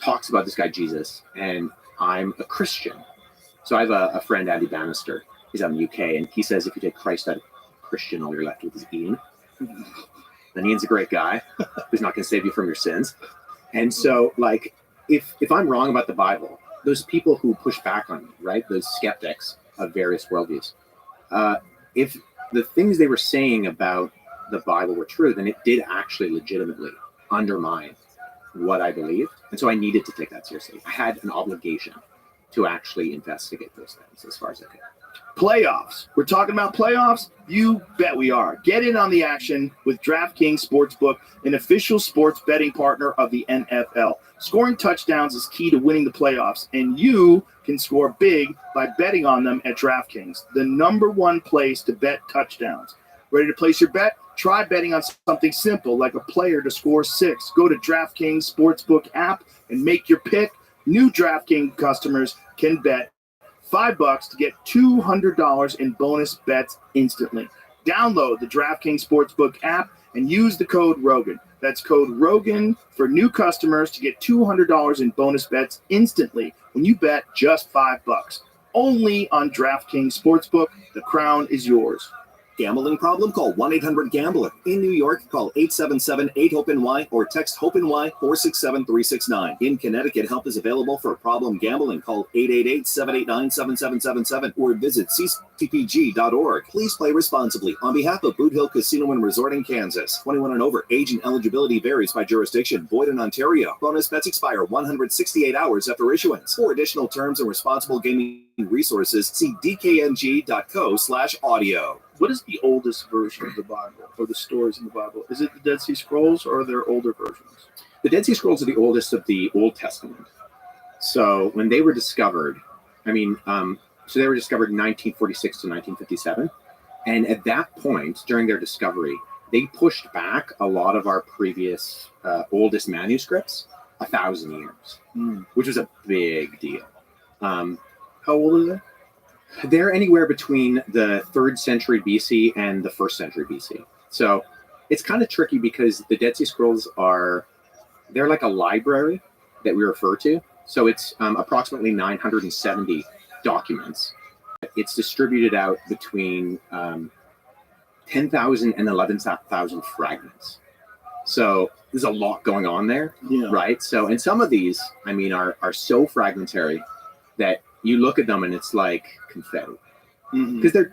S10: talks about this guy Jesus, and I'm a Christian. So I have a friend, Andy Bannister. He's out in the UK, and he says if you take Christ out of Christian, all you're left with is Ian. And Ian's a great guy who's not going to save you from your sins. And so, like, if I'm wrong about the Bible, those people who push back on me, right, those skeptics of various worldviews, if the things they were saying about the Bible were true, then it did actually legitimately undermine what I believed. And so I needed to take that seriously. I had an obligation to actually investigate those things as far as I could.
S1: Playoffs. We're talking about playoffs? You bet we are. Get in on the action with DraftKings Sportsbook, an official sports betting partner of the NFL. Scoring touchdowns is key to winning the playoffs, and you can score big by betting on them at DraftKings, the #1 place to bet touchdowns. Ready to place your bet? Try betting on something simple like a player to score 6. Go to DraftKings Sportsbook app and make your pick. New DraftKings customers can bet $5 to get $200 in bonus bets instantly. Download the DraftKings Sportsbook app and use the code ROGAN. That's code ROGAN for new customers to get $200 in bonus bets instantly when you bet just $5. Only on DraftKings Sportsbook. The crown is yours.
S11: Gambling problem? Call 1-800-GAMBLER. In New York, call 877-8-HOPE-NY or text HOPE-NY 467-369. In Connecticut, help is available for problem gambling. Call 888-789-7777 or visit ccpg.org. Please play responsibly. On behalf of Boot Hill Casino and Resort in Kansas, 21 and over, age and eligibility varies by jurisdiction. Void in Ontario. Bonus bets expire 168 hours after issuance. For additional terms and responsible gaming resources, see dkng.co/audio.
S1: What is the oldest version of the Bible or the stories in the Bible? Is it the Dead Sea Scrolls or are there older versions?
S10: The Dead Sea Scrolls are the oldest of the Old Testament. So when they were discovered, so they were discovered in 1946 to 1957. And at that point, during their discovery, they pushed back a lot of our previous oldest manuscripts 1,000 years, which was a big deal.
S1: How old are they?
S10: They're anywhere between the 3rd century BC and the 1st century BC. So it's kind of tricky because the Dead Sea Scrolls they're like a library that we refer to. So it's approximately 970 documents. It's distributed out between 10,000 and 11,000 fragments. So there's a lot going on there, right? So, and some of these, are so fragmentary that you look at them and it's like confetti. Because they're,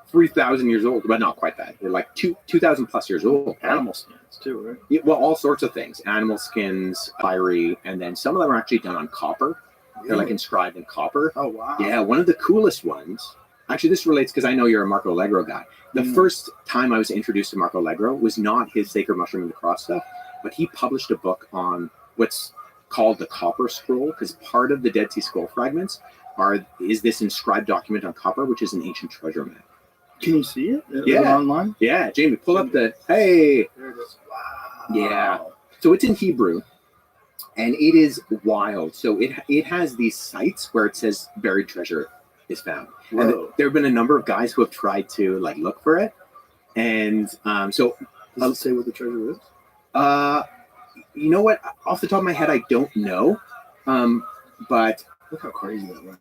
S10: 3,000 years old, but not quite that. They're like 2,000 plus years old.
S1: Animal skins too, right?
S10: Yeah, well, all sorts of things. Animal skins, papyri, and then some of them are actually done on copper. They're like inscribed in copper.
S1: Oh, wow.
S10: Yeah, one of the coolest ones. Actually, this relates because I know you're a Marco Allegro guy. The first time I was introduced to Marco Allegro was not his Sacred Mushroom and the Cross stuff, but he published a book on what's called the Copper Scroll, because part of the Dead Sea Scroll fragments is this inscribed document on copper, which is an ancient treasure map.
S1: Can you see it?
S10: Yeah.
S1: Online?
S10: Yeah, Jamie, pull up hey.
S1: There it is. Wow.
S10: Yeah. So it's in Hebrew, and it is wild. So it has these sites where it says buried treasure is found.
S1: Whoa.
S10: And there have been a number of guys who have tried to look for it. And so
S1: does it say what the treasure is?
S10: You know what? Off the top of my head, I don't know. But
S1: look how crazy that was.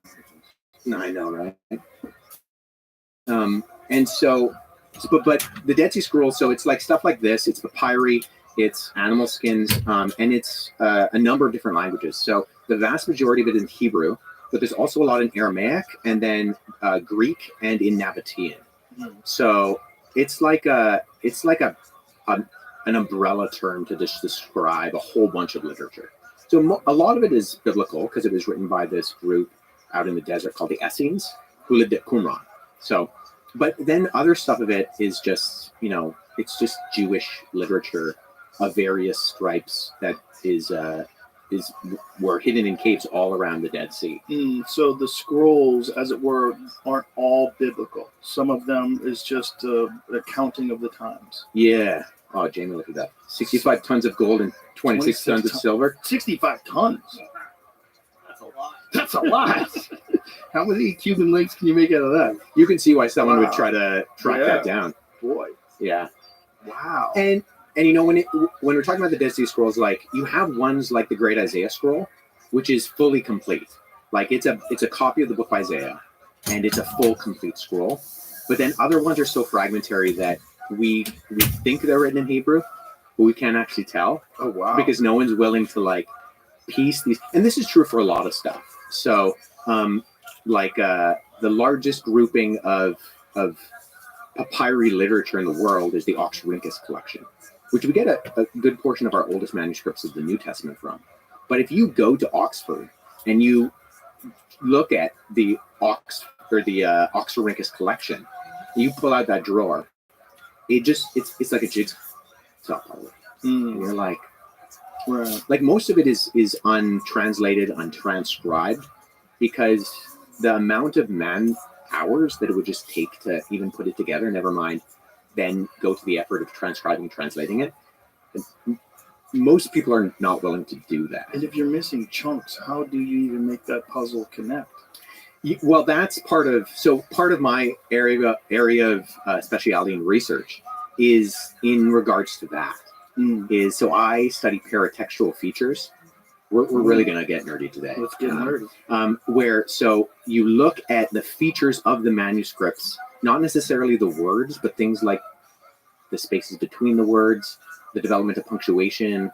S10: I know, right? And so, but the Dead Sea Scrolls, so it's like stuff like this. It's papyri, it's animal skins, and it's a number of different languages. So the vast majority of it is in Hebrew, but there's also a lot in Aramaic and then Greek and in Nabatean. So it's like an umbrella term to just describe a whole bunch of literature. So a lot of it is biblical because it was written by this group out in the desert called the Essenes who lived at Qumran. So, but then other stuff of it is just, it's just Jewish literature of various stripes that were hidden in caves all around the Dead Sea.
S1: So the scrolls, as it were, aren't all biblical. Some of them is just accounting of the times.
S10: Yeah. Oh, Jamie, look at that. 65 tons of gold and 26 tons of silver.
S1: 65 tons?
S5: That's a lot.
S1: That's a lot. How many Cuban links can you make out of that?
S10: You can see why someone would try to track that down.
S1: Boy.
S10: Yeah.
S1: Wow.
S10: And when we're talking about the Dead Sea Scrolls, like you have ones like the Great Isaiah Scroll, which is fully complete. Like it's a copy of the book of Isaiah, and it's a full complete scroll. But then other ones are so fragmentary that we think they're written in Hebrew, but we can't actually tell.
S1: Oh wow!
S10: Because no one's willing to piece these, and this is true for a lot of stuff. So, the largest grouping of papyri literature in the world is the Oxyrhynchus collection, which we get a good portion of our oldest manuscripts of the New Testament from. But if you go to Oxford and you look at the Oxyrhynchus collection, you pull out that drawer, it's like a jigsaw puzzle. And you're like, like most of it is untranslated, untranscribed, because the amount of man hours that it would just take to even put it together, never mind then go to the effort of transcribing and translating it. And most people are not willing to do that.
S1: And if you're missing chunks, how do you even make that puzzle connect?
S10: Well, that's part of my area of speciality and research is in regards to that. So I study paratextual features. We're really going to get nerdy today.
S1: Let's get nerdy.
S10: Where you look at the features of the manuscripts, not necessarily the words, but things like the spaces between the words, the development of punctuation,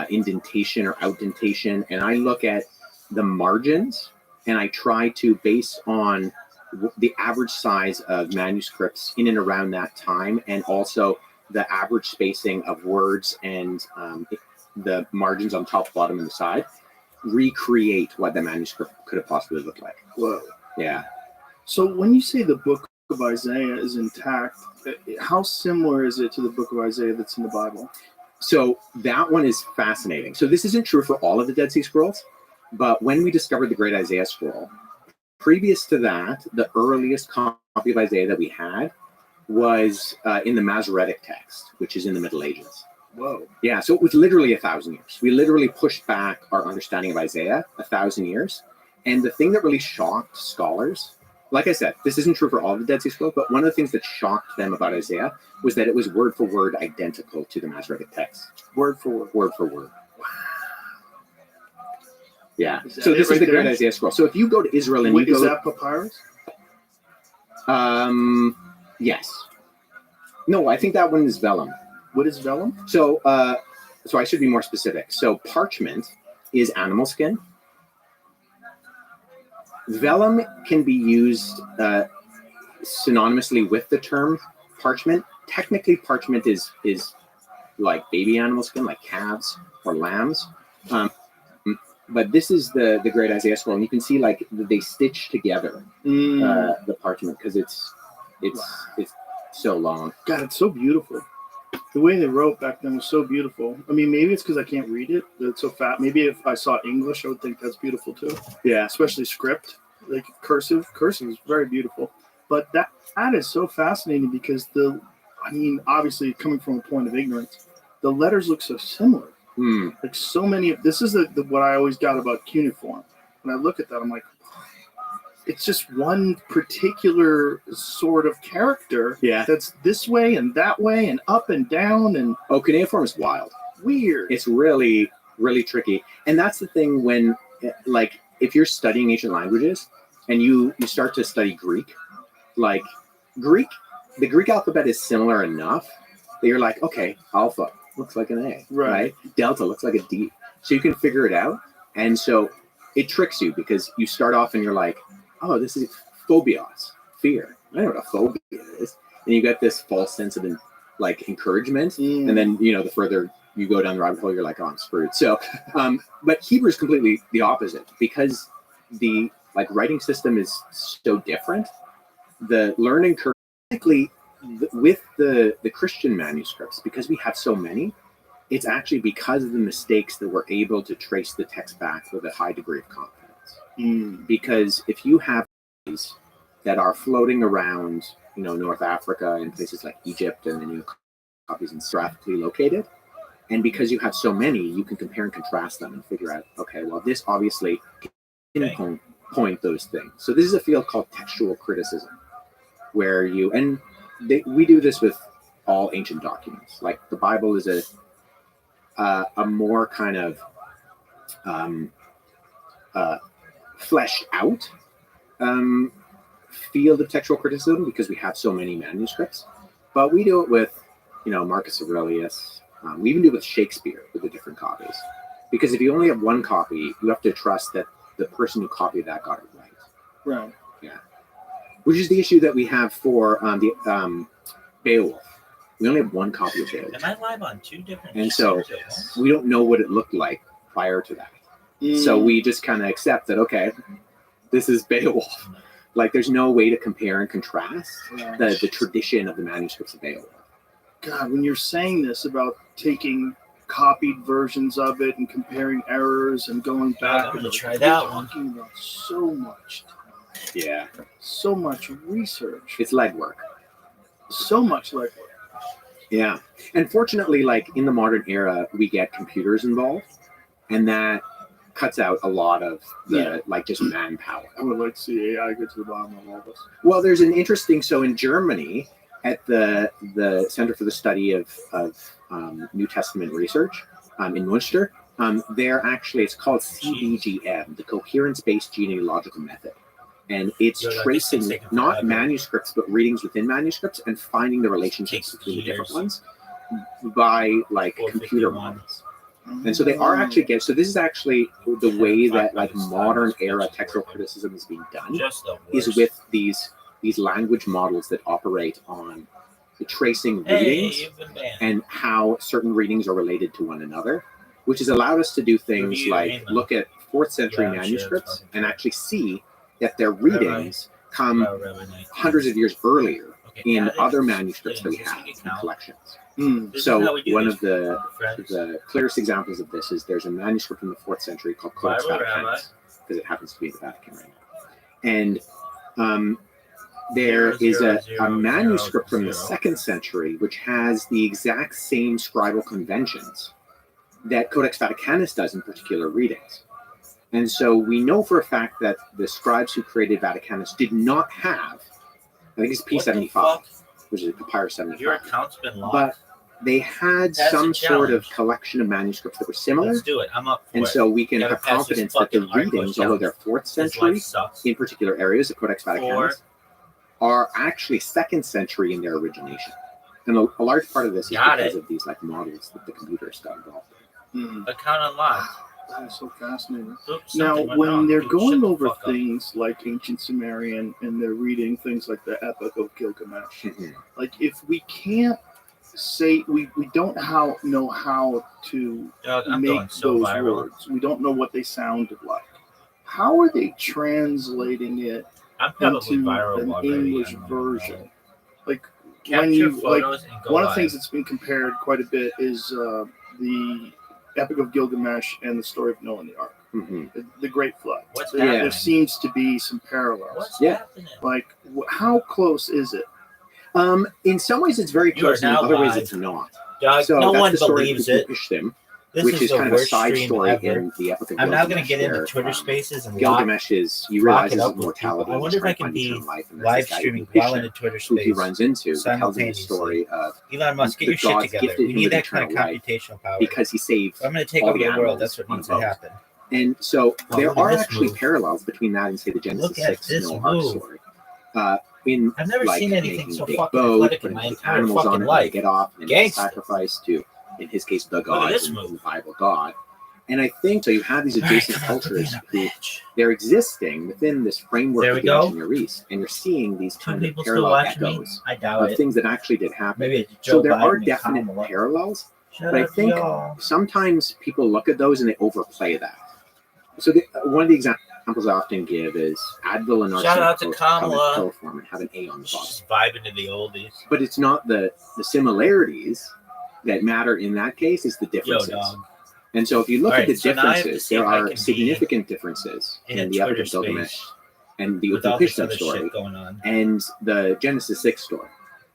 S10: indentation or outdentation. And I look at the margins and I try to base on the average size of manuscripts in and around that time, and also the average spacing of words and the margins on top, bottom, and the side, recreate what the manuscript could have possibly looked like.
S1: Whoa.
S10: Yeah.
S1: So when you say the book of Isaiah is intact. How similar is it to the book of Isaiah that's in the Bible?
S10: So that one is fascinating. So this isn't true for all of the Dead Sea Scrolls, but when we discovered the Great Isaiah Scroll, previous to that, the earliest copy of Isaiah that we had was in the Masoretic text, which is in the Middle Ages.
S1: Whoa.
S10: Yeah, so it was literally 1,000 years. We literally pushed back our understanding of Isaiah 1,000 years. And the thing that really shocked scholars, like I said, this isn't true for all of the Dead Sea Scrolls, but one of the things that shocked them about Isaiah was that it was word for word identical to the Masoretic text.
S1: Word for word.
S10: Word for word. Yeah.
S1: Is that
S10: So
S1: it
S10: this
S1: right
S10: is the
S1: there?
S10: Great Isaiah Scroll. So if you go to Israel and
S1: Wait,
S10: you
S1: is
S10: go,
S1: that papyrus?
S10: yes. No, I think that one is vellum.
S1: What is vellum?
S10: So, so I should be more specific. So parchment is animal skin. Vellum can be used synonymously with the term parchment. Technically, parchment is like baby animal skin, like calves or lambs. But this is the Great Isaiah Scroll, and you can see like they stitch together the parchment because it's so long.
S1: God, it's so beautiful. The way they wrote back then was so beautiful. I mean, maybe it's because I can't read it. It's so fat. Maybe if I saw English, I would think that's beautiful too.
S10: Yeah.
S1: Especially script, like cursive. Cursive is very beautiful. But that is so fascinating because obviously coming from a point of ignorance, the letters look so similar. Like so many. This is the what I always got about cuneiform. When I look at that, I'm like, it's just one particular sort of character.
S10: Yeah.
S1: That's this way and that way and up and down and
S10: Cuneiform is wild.
S1: Weird.
S10: It's really, really tricky. And that's the thing when, like, if you're studying ancient languages and you start to study Greek, like the Greek alphabet is similar enough that you're like, okay, alpha looks like an A, right? Delta looks like a D. So you can figure it out. And so it tricks you because you start off and you're like, oh, this is phobios, fear. I know what a phobia is. And you get this false sense of encouragement. And then, the further you go down the rabbit hole, you're like, oh, I'm screwed. So, but Hebrew is completely the opposite because the writing system is so different. The learning curve, with the Christian manuscripts, because we have so many, it's actually because of the mistakes that we're able to trace the text back with a high degree of confidence. Because if you have these that are floating around, North Africa and places like Egypt, and then copies in strategically located, and because you have so many, you can compare and contrast them and figure out, okay, well, this obviously can point those things. So this is a field called textual criticism, where we do this with all ancient documents. Like the Bible is a more kind of fleshed out field of textual criticism because we have so many manuscripts. But we do it with, Marcus Aurelius. We even do it with Shakespeare with the different copies. Because if you only have one copy, you have to trust that the person who copied that got it right.
S1: Right.
S10: Yeah. Which is the issue that we have for the Beowulf. We only have one copy of Beowulf.
S3: Am I live on two different?
S10: And so we don't know what it looked like prior to that. So we just kind of accept that, okay, this is Beowulf. Like there's no way to compare and contrast the tradition of the manuscripts of Beowulf.
S1: God, when you're saying this about taking copied versions of it and comparing errors and going back,
S3: I'm gonna
S1: and
S3: try that one.
S1: talking about so much time,
S10: Yeah.
S1: so much research,
S10: It's legwork.
S1: so much legwork.
S10: Yeah. And fortunately, in the modern era, we get computers involved, and that cuts out a lot of the just manpower.
S1: I would like to see AI get to the bottom of all this.
S10: Well, there's an interesting, so in Germany, at the Center for the Study of New Testament Research in Munster, they're actually, it's called CBGM, the Coherence-Based Genealogical Method. And it's tracing not manuscripts, but readings within manuscripts and finding the relationships between the different ones by computer models. And so they are actually so this is actually the way that modern era textual criticism is being done is with these language models that operate on the tracing readings and how certain readings are related to one another, which has allowed us to do things like look at 4th century manuscripts and actually see that their readings come
S3: Rabbi Knight.
S10: hundreds of years earlier
S3: Okay,
S10: in
S3: addicts,
S10: other manuscripts that we
S3: things,
S10: have
S3: this
S10: in
S3: count.
S10: collections.
S1: Mm.
S3: This is
S10: So
S3: how we do
S10: one
S3: this,
S10: of the
S3: friends.
S10: clearest examples of this is there's a manuscript from the 4th century called Codex
S3: Bible Rabbi.
S10: Vaticanus, because it happens to be in the Vatican right now. And there is a manuscript from the 2nd century which has the exact same scribal conventions that Codex Vaticanus does in particular readings. And so we know for a fact that the scribes who created Vaticanus did not have, I think it's P75, which is Papyrus
S3: Your
S10: 75,
S3: account's been locked.
S10: but they had
S3: That's a
S10: some sort of
S3: challenge.
S10: collection of manuscripts that were similar.
S3: Let's do it. I'm up for
S10: And
S3: it.
S10: so we can
S3: Gotta
S10: have
S3: pass this
S10: confidence that the
S3: fucking hardcore
S10: readings, although they're 4th
S3: His
S10: century
S3: life sucks.
S10: in particular areas of Codex Vaticanus, are actually 2nd century in their origination. And a large part of this is
S3: Got
S10: because
S3: it.
S10: of these like models that the computers got involved in.
S1: Mm.
S3: Account unlocked.
S1: That is so fascinating.
S3: Oops,
S1: Now,
S3: something went
S1: when
S3: wrong.
S1: they're
S3: Dude,
S1: going
S3: shut the
S1: over
S3: fuck up.
S1: things like ancient Sumerian and they're reading things like the Epic of Gilgamesh,
S10: Mhm.
S1: like if we can't say we don't know how to
S3: Dog, I'm
S1: make
S3: going so
S1: those
S3: viral.
S1: words, we don't know what they sounded like. How are they translating it
S3: I'm probably
S1: into
S3: viral
S1: an
S3: already.
S1: English
S3: I don't even
S1: version?
S3: know.
S1: Like
S3: Capture
S1: when you like
S3: photos and go
S1: one of the
S3: live.
S1: things that's been compared quite a bit is the Epic of Gilgamesh and the story of Noah and the Ark,
S10: Mhm.
S1: the Great Flood.
S3: What's
S1: There
S3: happening?
S1: seems to be some parallels.
S3: What's
S10: Yeah.
S3: happening?
S1: Like, how close is it?
S10: In some ways, it's very
S3: You are
S10: close, and in
S3: now
S10: other ways,
S3: live.
S10: it's not.
S3: Dog,
S10: So
S3: no
S10: that's
S3: one
S10: the story
S3: believes
S10: of
S3: it.
S10: Upishtim,
S3: This
S10: which
S3: is
S10: is
S3: the
S10: kind of a
S3: worst
S10: side
S3: stream
S10: story
S3: ever.
S10: in the Epic of
S3: I'm now going to
S10: Gilgamesh,
S3: get into
S10: where,
S3: Twitter Spaces and
S10: Gilgamesh is he
S3: lock it
S10: realizes
S3: up
S10: his
S3: with
S10: mortality.
S3: people. I
S10: and
S3: wonder
S10: he's
S3: if I
S10: trying to
S3: can
S10: find
S3: be
S10: eternal life, and there's
S3: live
S10: this guy,
S3: streaming
S10: Upishtim,
S3: while in a Twitter
S10: who he
S3: Space
S10: runs into, who tells him the
S3: simultaneously.
S10: story of
S3: Elon Musk, get
S10: the
S3: your shit
S10: gods
S3: together.
S10: gifted
S3: We
S10: him
S3: need
S10: with
S3: that kind of
S10: eternal life
S3: computational power.
S10: because he saved.
S3: If I'm going to take
S10: all
S3: over
S10: the
S3: the world.
S10: animals
S3: That's what
S10: on
S3: needs
S10: the
S3: to
S10: boat.
S3: happen.
S10: And so
S3: Oh,
S10: there
S3: look at
S10: are
S3: this
S10: actually
S3: move.
S10: parallels between that and say the Genesis
S3: Look at
S10: 6
S3: this
S10: Noah Ark
S3: move.
S10: story. In
S3: I've never
S10: like
S3: seen anything
S10: making
S3: so
S10: a big
S3: fucking
S10: boat,
S3: athletic in
S10: putting
S3: my
S10: the
S3: entire
S10: animals
S3: fucking
S10: on it,
S3: life.
S10: and get off and
S3: Gangster.
S10: sacrifice to, in his case, the
S3: at
S10: gods
S3: this
S10: and
S3: move.
S10: the Bible God. And I think so. You have these
S3: All right,
S10: adjacent
S3: come on, quit
S10: cultures
S3: being a
S10: who
S3: bitch.
S10: they're existing within this framework
S3: There
S10: of
S3: we
S10: the
S3: go.
S10: ancient Near East, and you're seeing these
S3: Two
S10: kind of
S3: people still
S10: parallel
S3: watching me?
S10: echoes
S3: I doubt
S10: of
S3: it.
S10: things that actually did happen.
S3: Maybe it's
S10: So
S3: Joe
S10: there
S3: Biden
S10: are
S3: and
S10: definite
S3: Kamala.
S10: parallels,
S3: Shout
S10: but I
S3: out to
S10: think
S3: y'all.
S10: sometimes people look at those and they overplay that. So one of the examples I often give is Advil and
S3: Shout out to
S10: arsenic come in
S3: Kamala.
S10: pill form and have an A on the
S3: She's
S10: bottom.
S3: just vibing to the oldies.
S10: But it's not the similarities that matter in that case, it's the
S3: Yo,
S10: differences.
S3: dog.
S10: And so if you look
S3: All
S10: at the
S3: right, so now I have to
S10: differences,
S3: see
S10: there
S3: if I
S10: are
S3: can be
S10: significant differences
S3: in a
S10: in the Epic
S3: Twitter
S10: of Gilgamesh
S3: space
S10: and the
S3: with all this
S10: Upishtim
S3: other
S10: story
S3: shit going on.
S10: and the Genesis 6 story.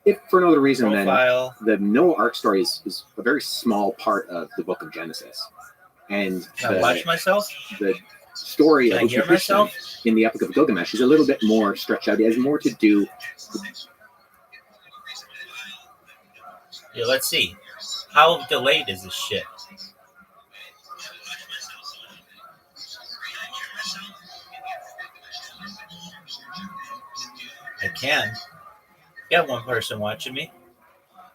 S10: If for no other reason
S3: Profile.
S10: then the Noah Ark story is a very small part of the book of Genesis. And
S3: Can I watch myself?
S10: the story
S3: Can I
S10: of
S3: hear
S10: Upishtim
S3: myself?
S10: in the Epic of Gilgamesh is a little bit more stretched out. It has more to do.
S3: Yeah, let's see. How delayed is this shit? I can. Got one person watching me.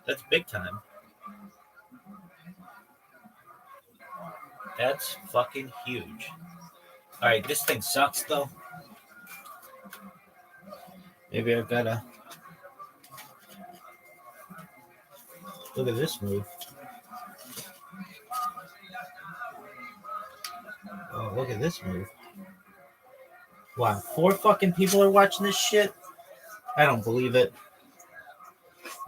S3: That's big time. That's fucking huge. Alright, this thing sucks though. Maybe I've gotta look at this move. Oh, look at this move. Wow, 4 fucking people are watching this shit? I don't believe it.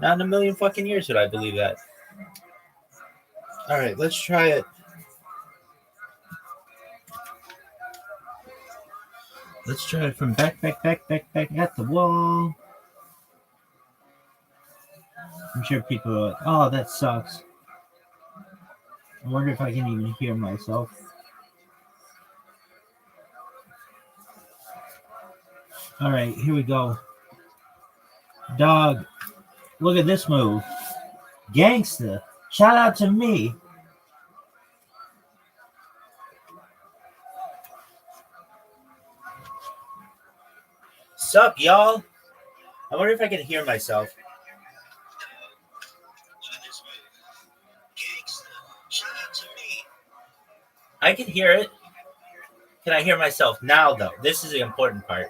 S3: Not in a million fucking years would I believe that. Alright, let's try it. Let's try it from back at the wall. I'm sure people are like, oh, that sucks. I wonder if I can even hear myself. All right, here we go. Dog, look at this move. Gangsta. Shout out to me. Sup, y'all? I wonder if I can hear myself. I can hear it. Can I hear myself now, though? This is the important part.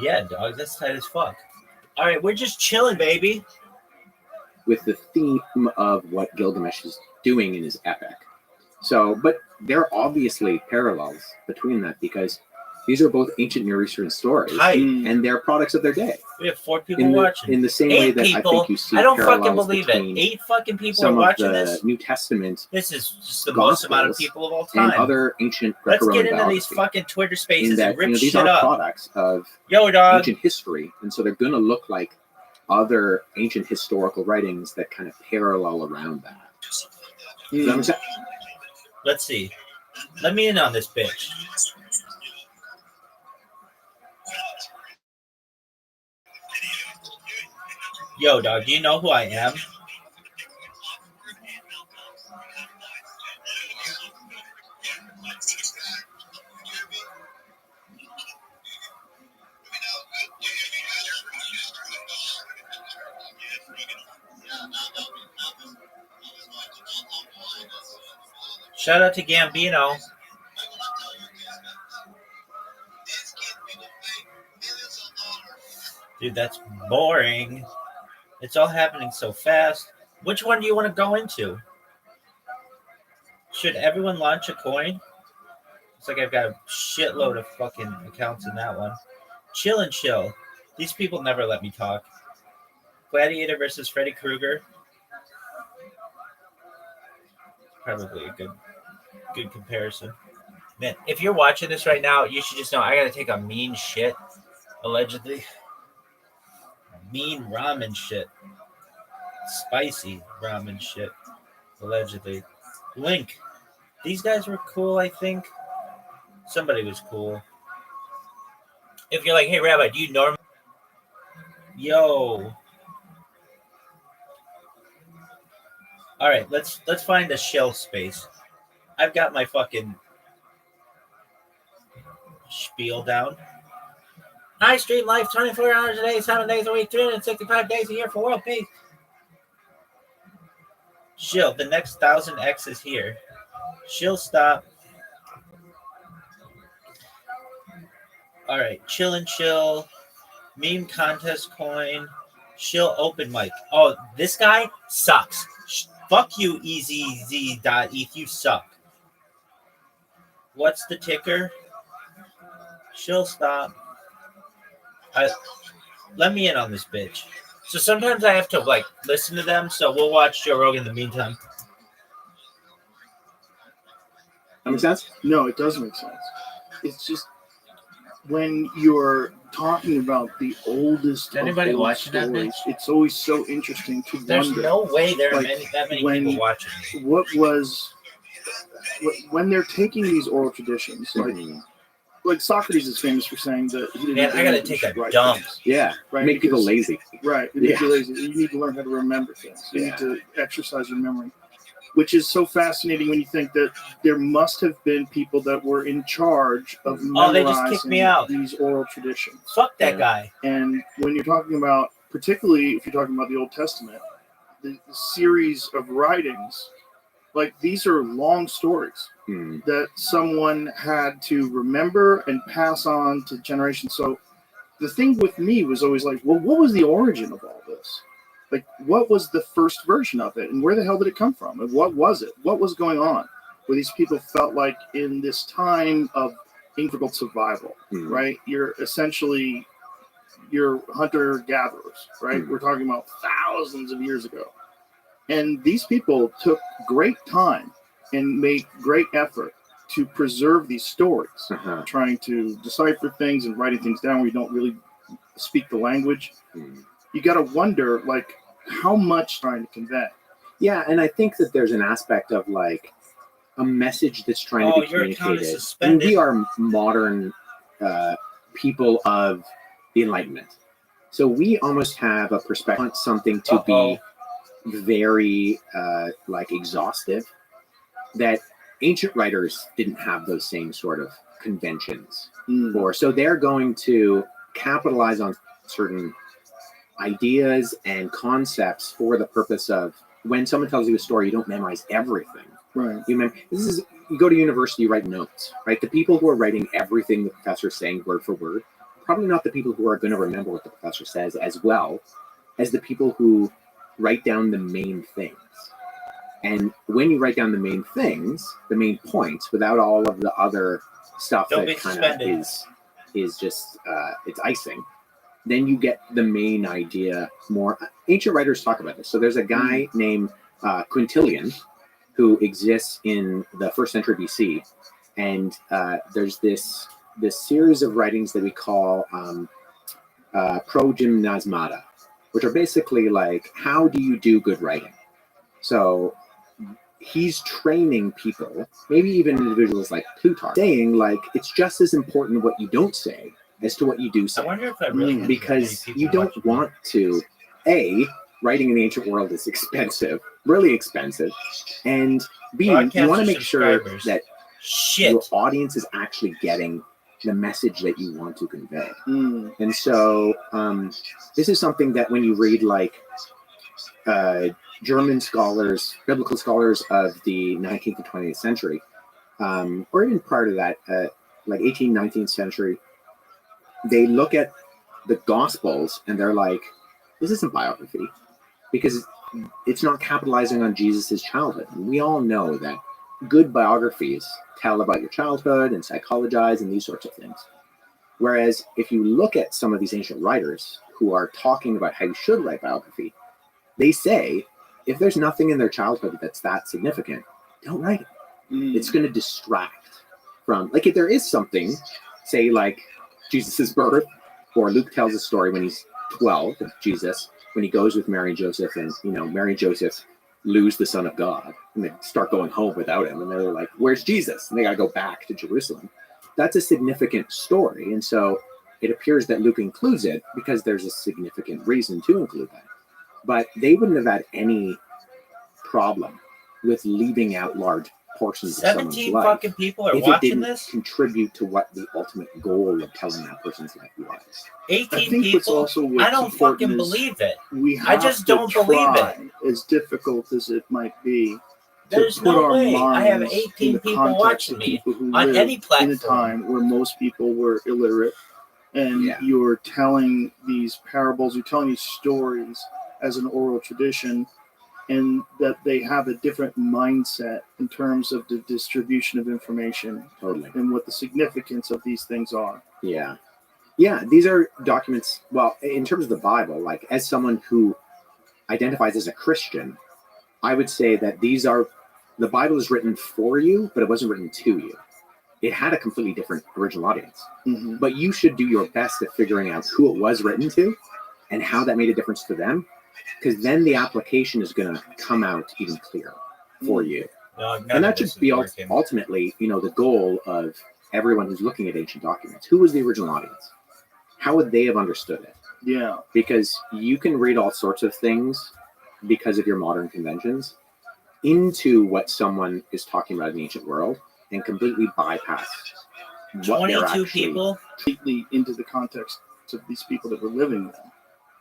S3: Yeah, dog, that's tight as fuck. All right, we're just chilling, baby.
S10: with the theme of what Gilgamesh is doing in his epic. So, but there are obviously parallels between that because these are both ancient Near Eastern stories,
S3: Hype.
S10: and they're products of their day.
S3: We have 4 people
S10: In
S3: watching.
S10: the same way
S3: 8
S10: that
S3: people.
S10: I think you see
S3: I don't fucking
S10: parallels
S3: believe it.
S10: between
S3: 8 fucking people
S10: some
S3: are
S10: of
S3: watching
S10: the
S3: this.
S10: New Testament
S3: This is just the most amount of
S10: Gospels
S3: people of all
S10: and
S3: time.
S10: other ancient
S3: Let's
S10: Greco-Roman
S3: get into these
S10: biography.
S3: fucking Twitter
S10: In
S3: spaces
S10: that,
S3: and rip
S10: these
S3: shit
S10: are
S3: up.
S10: products of
S3: Yo, dog.
S10: ancient history, and so they're going to look like other ancient historical writings that kind of parallel around that. Does that make sense?
S3: Let's see. Let me in on this bitch. Yo, dog, do you know who I am? Shout out to Gambino. Dude, that's boring. It's all happening so fast. Which one do you want to go into? Should everyone launch a coin? It's like I've got a shitload of fucking accounts in that one. Chill and chill. These people never let me talk. Gladiator versus Freddy Krueger. Probably a good comparison. Man, if you're watching this right now, you should just know I gotta take a mean shit. Allegedly. Mean ramen shit. Spicy ramen shit. Allegedly. Link. These guys were cool, I think. Somebody was cool. If you're like, hey Rabbi, do you normally Yo. Alright, let's find a shell space. I've got my fucking spiel down. I stream live 24 hours a day, 7 days a week, 365 days a year for world peace. Shill, the next 1000x is here. Shill, stop. All right, chill and chill. Meme contest coin. Shill open mic. Oh, this guy sucks. Fuck you, EZZ.eth. You suck. What's the ticker? Shill, stop. Let me in on this bitch. So sometimes I have to like listen to them. So we'll watch Joe Rogan in the meantime.
S10: That makes sense?
S1: No, it doesn't make sense. It's just when you're talking about the oldest
S3: Is anybody
S1: of old
S3: watching that
S1: stories,
S3: bitch?
S1: it's always so interesting to
S3: There's
S1: wonder.
S3: no way there are
S1: like,
S3: that many
S1: when-
S3: people watching.
S1: What was when they're taking these oral traditions, like Socrates is famous for saying that he didn't.
S3: Man, I gotta
S1: believe
S3: take
S1: you
S3: a
S1: should write
S3: dump.
S1: things,
S10: Yeah,
S1: right?
S10: make people
S1: Because-
S10: lazy.
S1: Right. It makes
S10: Yeah.
S1: you lazy. You need to learn how to remember things. You
S10: Yeah.
S1: need to exercise your memory, which is so fascinating when you think that there must have been people that were in charge of
S3: Oh, they just kicked me out.
S1: memorizing these oral traditions.
S3: Fuck that
S10: Yeah.
S3: guy.
S1: And when you're talking about, particularly if you're talking about the Old Testament, the series of writings, like these are long stories
S10: Hmm.
S1: that someone had to remember and pass on to generations. So the thing with me was always like, well, what was the origin of all this? Like, what was the first version of it? And where the hell did it come from? And what was it? What was going on? Where these people felt like in this time of integral survival,
S10: Hmm.
S1: right? You're hunter-gatherers, right?
S10: Hmm.
S1: We're talking about thousands of years ago. And these people took great time and made great effort to preserve these stories,
S10: Uh-huh.
S1: trying to decipher things and writing things down where you don't really speak the language.
S10: Hmm.
S1: You got to wonder, like, how much trying to convey.
S10: Yeah, and I think that there's an aspect of like a message that's trying to be
S3: your account is
S10: communicated. And
S3: suspended.
S10: we are modern people of the Enlightenment, so we almost have a perspective on something to be very like exhaustive. That ancient writers didn't have those same sort of conventions for, so they're going to capitalize on certain ideas and concepts for the purpose of when someone tells you a story, you don't memorize everything.
S1: Right.
S10: You go to university, you write notes, right? The people who are writing everything the professor's saying word for word, probably not the people who are going to remember what the professor says as well as the people who write down the main things. And when you write down the main things, the main points, without all of the other stuff
S3: Don't be
S10: that kind of
S3: suspended.
S10: is just it's icing, then you get the main idea more. Ancient writers talk about this. So there's a guy named Quintilian who exists in the 1st century BC, and there's this series of writings that we call progymnasmata, which are basically like, how do you do good writing? So he's training people, maybe even individuals like Plutarch, saying like it's just as important what you don't say as to what you do
S3: I
S10: say,
S3: wonder if I really had
S10: because
S3: many people
S10: you don't
S3: watching.
S10: want to. Writing in the ancient world is expensive, really expensive, and B, you want to
S3: Broadcaster
S10: make sure
S3: subscribers.
S10: that
S3: Shit.
S10: your audience is actually getting the message that you want to convey.
S1: Mm.
S10: And so this is something that when you read like German scholars, biblical scholars of the 19th and 20th century, or even prior to that, like 18th, 19th century, they look at the Gospels and they're like, this isn't biography because it's not capitalizing on Jesus's childhood. And we all know that good biographies tell about your childhood and psychologize and these sorts of things. Whereas if you look at some of these ancient writers who are talking about how you should write biography, they say if there's nothing in their childhood that's that significant, don't write it. It's going to distract from, like, if there is something, say like Jesus's birth, or Luke tells a story when he's 12 of Jesus, when he goes with Mary and Joseph, and Mary and Joseph lose the Son of God and they start going home without him, and they're like, where's Jesus? And they got to go back to Jerusalem. That's a significant story, and so it appears that Luke includes it because there's a significant reason to include that. But they wouldn't have had any problem with leaving out large portions of someone's
S3: 17
S10: life
S3: fucking people are
S10: if it
S3: watching
S10: didn't
S3: this.
S10: contribute to what the ultimate goal of telling that person's life was.
S3: 18
S1: I think what's
S3: people.
S1: also what's
S3: I don't
S1: important
S3: fucking
S1: is
S3: believe it.
S1: we have
S3: I just
S1: to
S3: don't believe
S1: try, as difficult as it might be,
S3: There's
S1: to put
S3: no
S1: our
S3: way.
S1: minds
S3: I have
S1: in
S3: 18
S1: the
S3: people
S1: context
S3: watching
S1: of
S3: me
S1: people who
S3: on
S1: live
S3: any
S1: in a
S3: platform.
S1: time where most people were illiterate, and
S10: Yeah.
S1: you're telling these parables, you're telling these stories as an oral tradition, and that they have a different mindset in terms of the distribution of information
S10: Totally.
S1: and what the significance of these things are.
S10: Yeah. Yeah. These are documents. Well, in terms of the Bible, like as someone who identifies as a Christian, I would say that the Bible is written for you, but it wasn't written to you. It had a completely different original audience.
S1: Mm-hmm.
S10: But you should do your best at figuring out who it was written to and how that made a difference to them, because then the application is going to come out even clearer for you.
S3: No, none
S10: And
S3: of
S10: that should
S3: this is
S10: be
S3: working.
S10: ultimately, the goal of everyone who's looking at ancient documents. Who was the original audience? How would they have understood it?
S1: Yeah.
S10: Because you can read all sorts of things because of your modern conventions into what someone is talking about in the ancient world and completely bypass what they're
S3: 22
S10: actually.
S3: people.
S1: Completely into the context of these people that were living then.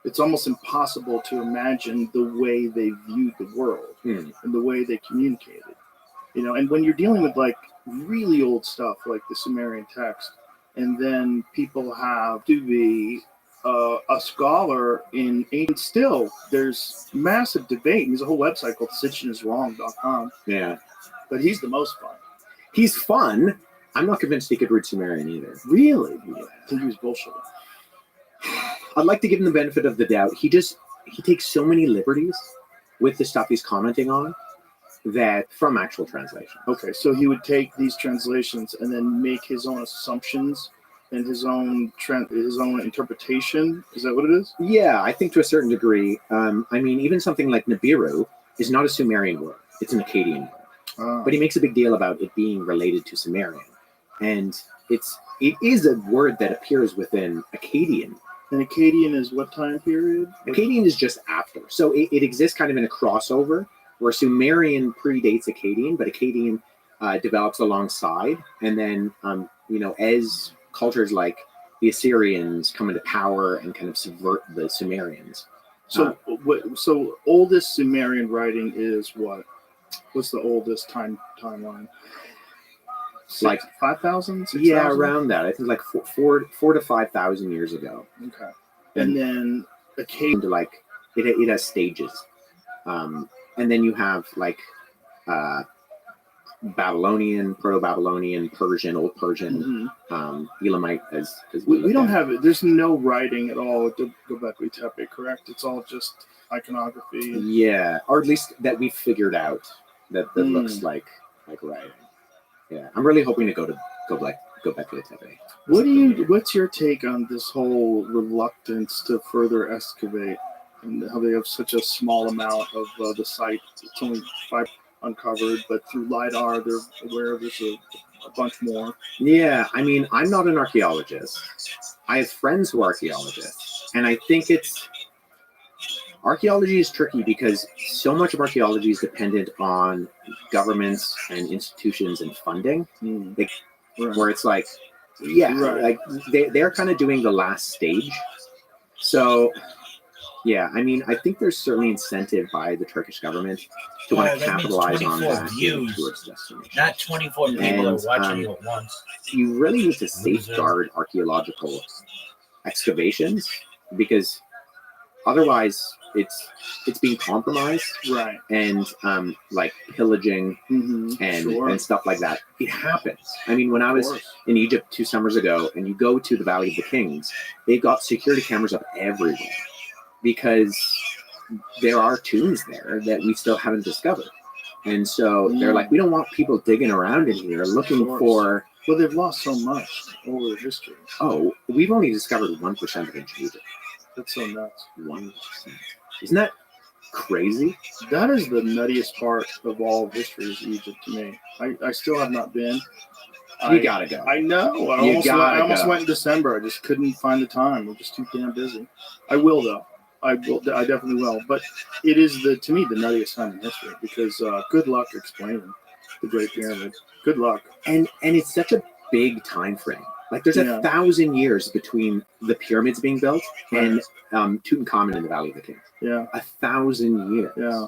S1: It's almost impossible to imagine the way they viewed the world and the way they communicated. And when you're dealing with like really old stuff like the Sumerian text, and then people have to be a scholar in ancient, still there's massive debate. There's a whole website called sitchiniswrong.com.
S10: Yeah.
S1: But he's the most fun.
S10: He's fun. I'm not convinced he could read Sumerian either.
S1: Really? Yeah. I think he was bullshit.
S10: I'd like to give him the benefit of the doubt. He takes so many liberties with the stuff he's commenting on that from actual translation.
S1: Okay, so he would take these translations and then make his own assumptions and his own interpretation. Is that what it is?
S10: Yeah, I think to a certain degree. Even something like Nibiru is not a Sumerian word; it's an Akkadian word. But he makes a big deal about it being related to Sumerian, and it is a word that appears within Akkadian.
S1: And Akkadian is what time period?
S10: Akkadian is just after, so it exists kind of in a crossover where Sumerian predates Akkadian, but Akkadian develops alongside, and then as cultures like the Assyrians come into power and kind of subvert the Sumerians.
S1: So oldest Sumerian writing is what? What's the oldest timeline?
S10: Like
S1: 5,000?
S10: Yeah, around that. I think like 4 to 5,000 years ago.
S1: Okay. And then
S10: Akkadian to like it has stages. And then you have like Babylonian, Proto-Babylonian, Persian, Old Persian, Elamite as
S1: We don't have it. There's no writing at all. Göbekli Tepe, correct? It's all just iconography.
S10: Yeah, or at least that we figured out that looks like writing. Yeah, I'm really hoping to go back to Tepe.
S1: What's your take on this whole reluctance to further excavate, and how they have such a small amount of the site? It's only 5 uncovered, but through LiDAR, they're aware there's a bunch more.
S10: Yeah, I mean, I'm not an archaeologist. I have friends who are archaeologists, and I think archaeology is tricky because so much of archaeology is dependent on governments and institutions and funding, where it's like, like they're kind of doing the last stage. So, yeah, I mean, I think there's certainly incentive by the Turkish government to want to capitalize on that tourist destination.
S3: Not 24 people are watching you at once.
S10: You really need to safeguard archaeological excavations because otherwise it's being compromised,
S1: right?
S10: And like pillaging and stuff like that. It happens. I mean, when I was in Egypt 2 summers ago, and you go to the Valley of the Kings, they've got security cameras up everywhere because there are tombs there that we still haven't discovered, and so they're like, we don't want people digging around in here looking for.
S1: Well, they've lost so much over their history.
S10: Oh, we've only discovered 1% of ancient Egypt.
S1: That's so nuts.
S10: 1%. Isn't that crazy?
S1: That is the nuttiest part of all of history is Egypt to me. I still have not been.
S10: You gotta go.
S1: I know. I almost went in December. I just couldn't find the time. I'm just too damn busy. I will though. I definitely will. But it is to me the nuttiest time in history because good luck explaining the Great Pyramid. Good luck.
S10: And it's such a big time frame. Like there's 1,000 years between the pyramids being built and Tutankhamun in the Valley of the Kings.
S1: Yeah.
S10: 1,000 years.
S1: Yeah.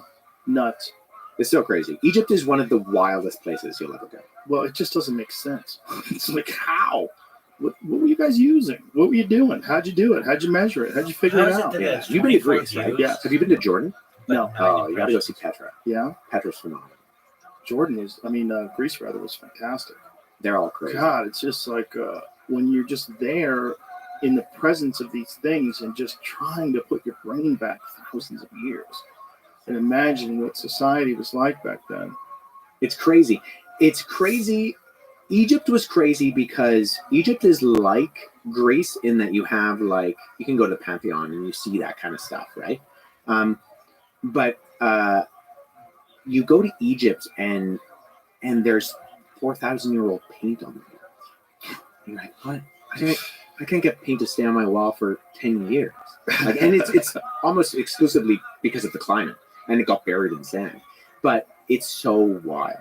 S1: Nuts.
S10: It's so crazy. Egypt is one of the wildest places you'll ever go.
S1: Well, it just doesn't make sense. It's like, how? What were you guys using? What were you doing? How'd you do it? How'd you measure it? How'd you figure it out?
S10: Yeah. You've been to Greece, right?
S1: Yeah.
S10: Have you been to Jordan?
S1: No.
S10: Oh, you gotta go see Petra.
S1: Yeah.
S10: Petra's phenomenal.
S1: Greece rather was fantastic.
S10: They're all crazy.
S1: God, it's just like when you're just there in the presence of these things and just trying to put your brain back thousands of years and imagining what society was like back then.
S10: It's crazy. It's crazy. Egypt was crazy because Egypt is like Greece in that you have like, you can go to the Pantheon and you see that kind of stuff, right? But you go to Egypt and there's 4,000-year-old paint on the wall. You're like, what? I can't get paint to stay on my wall for 10 years. Like, and it's almost exclusively because of the climate, and it got buried in sand. But it's so wild.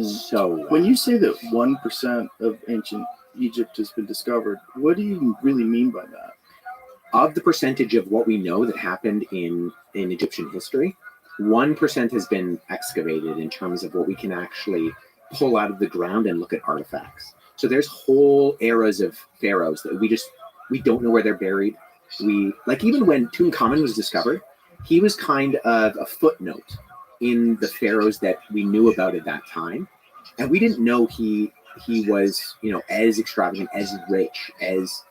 S10: So wild.
S1: When you say that 1% of ancient Egypt has been discovered, what do you really mean by that?
S10: Of the percentage of what we know that happened in Egyptian history, 1% has been excavated in terms of what we can actually pull out of the ground and look at artifacts. So there's whole eras of pharaohs that we don't know where they're buried. Even when Tutankhamun was discovered, he was kind of a footnote in the pharaohs that we knew about at that time. And we didn't know he was, as extravagant, as rich as,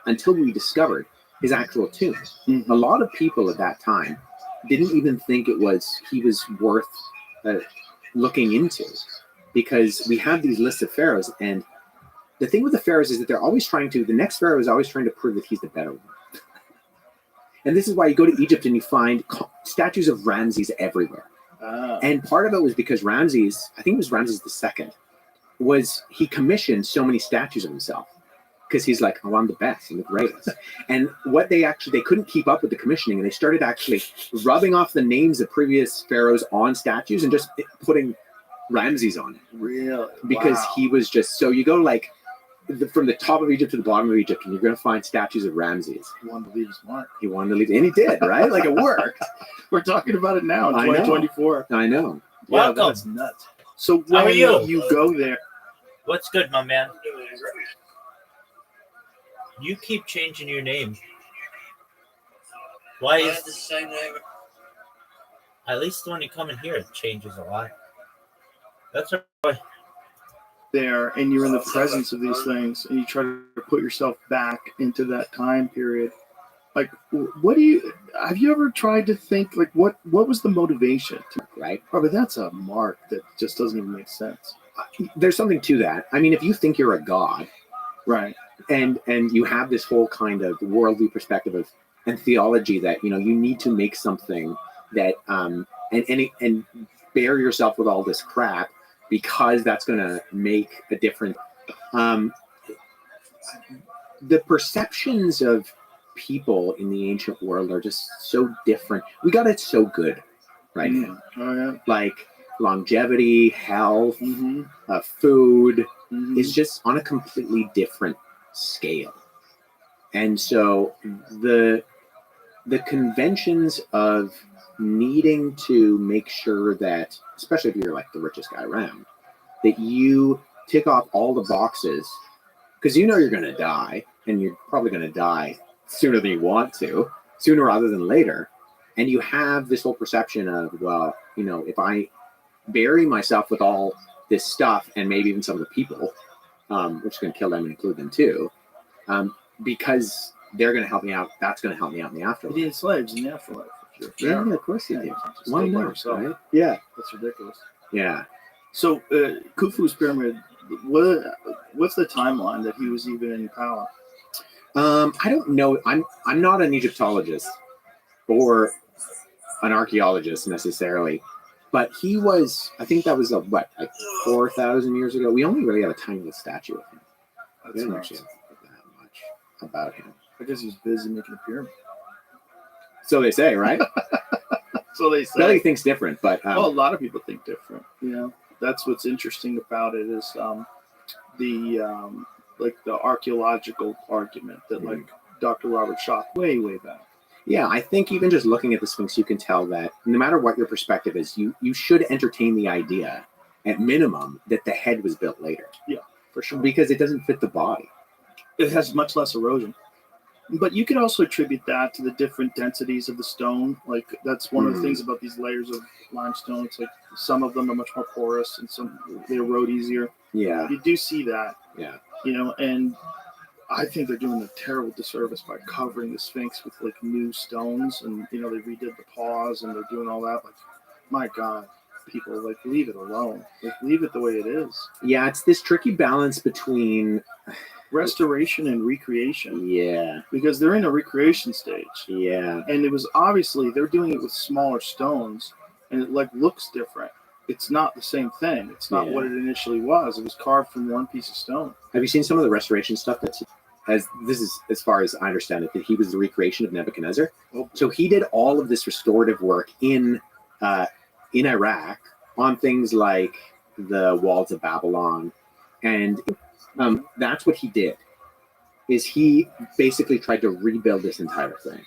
S10: until we discovered his actual tomb. A lot of people at that time didn't even think he was worth looking into, because we have these lists of pharaohs, and the thing with the pharaohs is that the next pharaoh is always trying to prove that he's the better one. And this is why you go to Egypt and you find statues of Ramses everywhere. And part of it was because Ramses, I think it was Ramses II, he commissioned so many statues of himself because he's like, oh, I'm the best, I'm the greatest. And what they couldn't keep up with the commissioning, and they started actually rubbing off the names of previous pharaohs on statues and just putting Ramses on it.
S1: Really?
S10: Because he was just, so you go like from the top of Egypt to the bottom of Egypt, and you're going to find statues of Ramses.
S1: He wanted to leave his mark.
S10: He wanted to leave, and he did, right? Like, it worked.
S1: We're talking about it now in 2024.
S10: I know.
S1: Yeah, that's nuts. So when you go there,
S3: what's good, my man? You keep changing your name. Why is
S5: the same name?
S3: At least when you come in here, it changes a lot. That's why.
S1: There, and you're in the presence of these things, and you try to put yourself back into that time period. Like, what do you? Have you ever tried to think like what was the motivation?
S10: Right.
S1: Probably that's a mark that just doesn't even make sense.
S10: There's something to that. I mean, if you think you're a god,
S1: Right.
S10: and you have this whole kind of worldly perspective of and theology that you need to make something that and bear yourself with all this crap because that's going to make a difference. The perceptions of people in the ancient world are just so different. We got it so good right now.
S1: Oh yeah.
S10: Like longevity, health,
S1: Mm-hmm.
S10: food
S1: Mm-hmm.
S10: is just on a completely different scale. And so the conventions of needing to make sure that, especially if you're like the richest guy around, that you tick off all the boxes because you're going to die, and you're probably going to die sooner than you want to, sooner rather than later. And you have this whole perception of, well, if I bury myself with all this stuff and maybe even some of the people, which is going to kill them and include them too, because they're going to help me out. That's going to help me out in the
S1: You
S10: afterlife.
S1: need slaves in the afterlife. If you're
S10: Yeah,
S1: fair.
S10: of course they do.
S1: Just
S10: Why
S1: live by
S10: not?
S1: yourself.
S10: Right? Yeah,
S1: That's ridiculous.
S10: yeah.
S1: So Khufu's pyramid. What's the timeline that he was even in power?
S10: I don't know. I'm not an Egyptologist or an archaeologist necessarily, but he was. I think that was like 4,000 years ago. We only really have a tiny little statue of him. We
S1: That's
S10: don't
S1: nuts.
S10: actually have that much about him.
S1: I guess he's busy making a pyramid.
S10: So they say, right?
S1: So they say.
S10: Billy thinks different, but
S1: Well, a lot of people think different. That's what's interesting about it is the archaeological argument that like Dr. Robert Schoch way back.
S10: yeah, I think even just looking at the Sphinx, you can tell that no matter what your perspective is, you should entertain the idea, at minimum, that the head was built later.
S1: Yeah, for sure.
S10: Because it doesn't fit the body.
S1: It has much less erosion. But you could also attribute that to the different densities of the stone. Like that's one of the things about these layers of limestone. It's like some of them are much more porous and some they erode easier.
S10: Yeah,
S1: You do see that,
S10: yeah.
S1: and I think they're doing a terrible disservice by covering the Sphinx with like new stones, and they redid the paws and they're doing all that. Like, my God, people, like, leave it alone. Like, leave it the way it is.
S10: Yeah, it's this tricky balance between
S1: Restoration and recreation,
S10: yeah,
S1: because they're in a recreation stage,
S10: yeah,
S1: and it was obviously they're doing it with smaller stones, and it like looks different. It's not the same thing. It's not what it initially was. It was carved from one piece of stone.
S10: Have you seen some of the restoration stuff this is as far as I understand it, that he was the recreation of Nebuchadnezzar.
S1: Oh.
S10: So he did all of this restorative work in Iraq on things like the walls of Babylon, and that's what he did. Is he basically tried to rebuild this entire thing,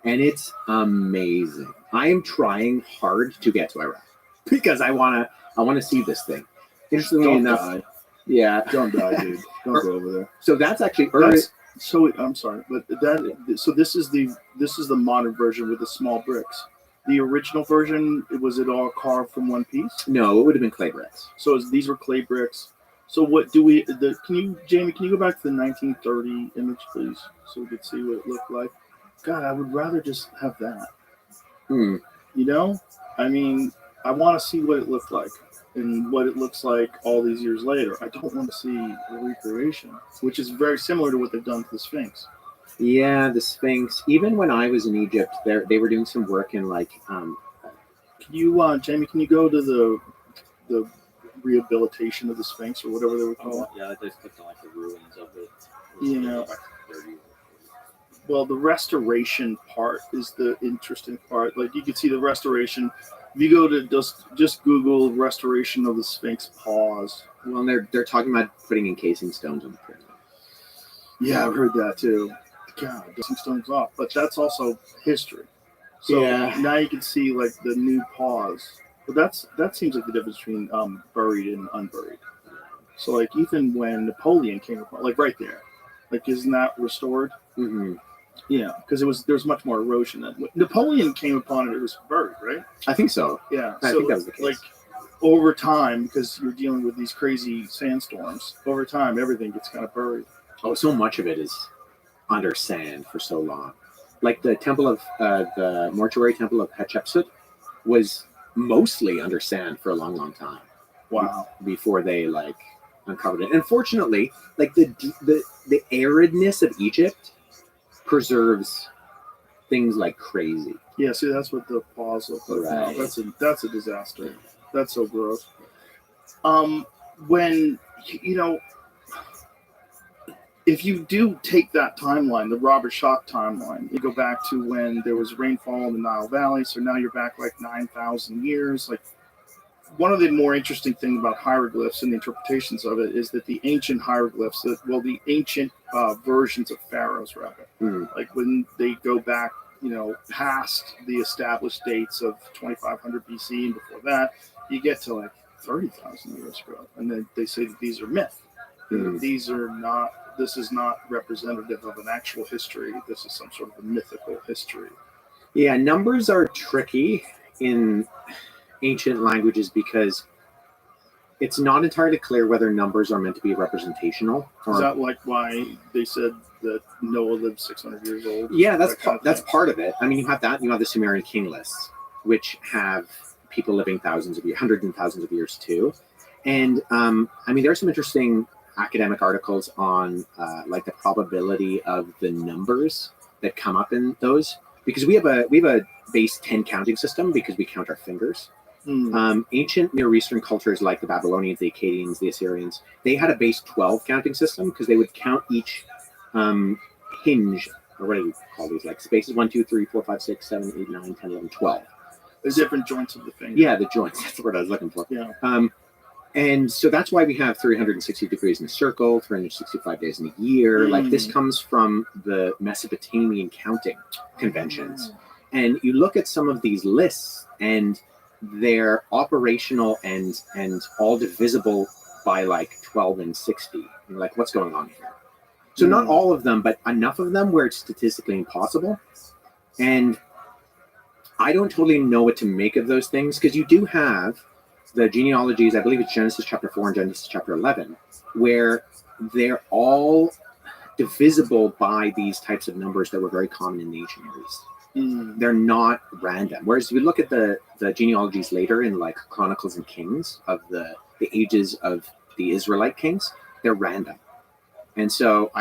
S10: and it's amazing. I am trying hard to get to Iraq because I want to see this thing. Interestingly
S1: Don't
S10: enough,
S1: die.
S10: yeah.
S1: Don't die, dude. Don't go over there.
S10: So that's actually
S1: So I'm sorry, but this is the modern version with the small bricks. The original version, was it all carved from one piece?
S10: No, it would have been clay bricks.
S1: So these were clay bricks. So what do we? Jamie? Can you go back to the 1930 image, please, so we could see what it looked like? God, I would rather just have that. I mean, I want to see what it looked like and what it looks like all these years later. I don't want to see a recreation, which is very similar to what they've done to the Sphinx.
S10: Yeah, the Sphinx. Even when I was in Egypt, they were doing some work in like.
S1: Can you, Jamie? Can you go to the rehabilitation of the Sphinx or whatever they would call it?
S6: Yeah, they clicked on like the ruins of it.
S1: Well, the restoration part is the interesting part. Like you can see the restoration. If you go to just Google restoration of the Sphinx paws.
S10: Well, they're talking about putting encasing stones on the pyramid.
S1: Yeah, I've heard that too. God, some stones off, but that's also history. So now you can see like the new paws. But that seems like the difference between buried and unburied. So like even when Napoleon came upon, like right there, like isn't that restored?
S10: Mm-hmm.
S1: Yeah, because there was much more erosion. When Napoleon came upon it, it was buried, right?
S10: I think so.
S1: Yeah,
S10: I think that was the case.
S1: Like over time, because you're dealing with these crazy sandstorms, over time everything gets kind of buried.
S10: Oh, so much of it is under sand for so long. Like the temple of the mortuary temple of Hatshepsut was mostly under sand for a long, long time.
S1: Wow.
S10: Before they like uncovered it. And fortunately, like the aridness of Egypt preserves things like crazy.
S1: Yeah, see, that's what the pause look like.
S10: Right.
S1: Now. That's a disaster. That's so gross. When if you do take that timeline, the Robert Schoch timeline, you go back to when there was rainfall in the Nile Valley. So now you're back like 9,000 years. Like one of the more interesting things about hieroglyphs and the interpretations of it is that the ancient hieroglyphs, the ancient versions of pharaohs, rather, like when they go back, past the established dates of 2500 BC and before that, you get to like 30,000 years ago, and then they say that these are myth. These are not. This is not representative of an actual history. This is some sort of a mythical history.
S10: Yeah, numbers are tricky in ancient languages because it's not entirely clear whether numbers are meant to be representational.
S1: Is that like why they said that Noah lived 600 years old?
S10: Yeah, that's part of it. I mean, you have that. You have the Sumerian king lists, which have people living thousands of years, hundreds and thousands of years too. And I mean, there are some interesting academic articles on like the probability of the numbers that come up in those, because we have a base 10 counting system because we count our fingers. Ancient Near Eastern cultures like the Babylonians, the Akkadians, the Assyrians, they had a base 12 counting system because they would count each hinge, or what do you call these, like spaces, 1, 2, 3, 4, 5, 6, 7, 8, 9, 10, 11, 12.
S1: The different joints of the finger.
S10: Yeah, the joints. That's the word I was looking for.
S1: Yeah.
S10: And so that's why we have 360 degrees in a circle, 365 days in a year. Like this comes from the Mesopotamian counting conventions. And you look at some of these lists and they're operational and all divisible by like 12 and 60. You're like, what's going on here? So not all of them, but enough of them where it's statistically impossible. And I don't totally know what to make of those things, because you do have the genealogies, I believe it's Genesis chapter 4 and Genesis chapter 11, where they're all divisible by these types of numbers that were very common in the ancient Near East. They're not random. Whereas if you look at the genealogies later in like Chronicles and Kings of the ages of the Israelite kings, they're random. And so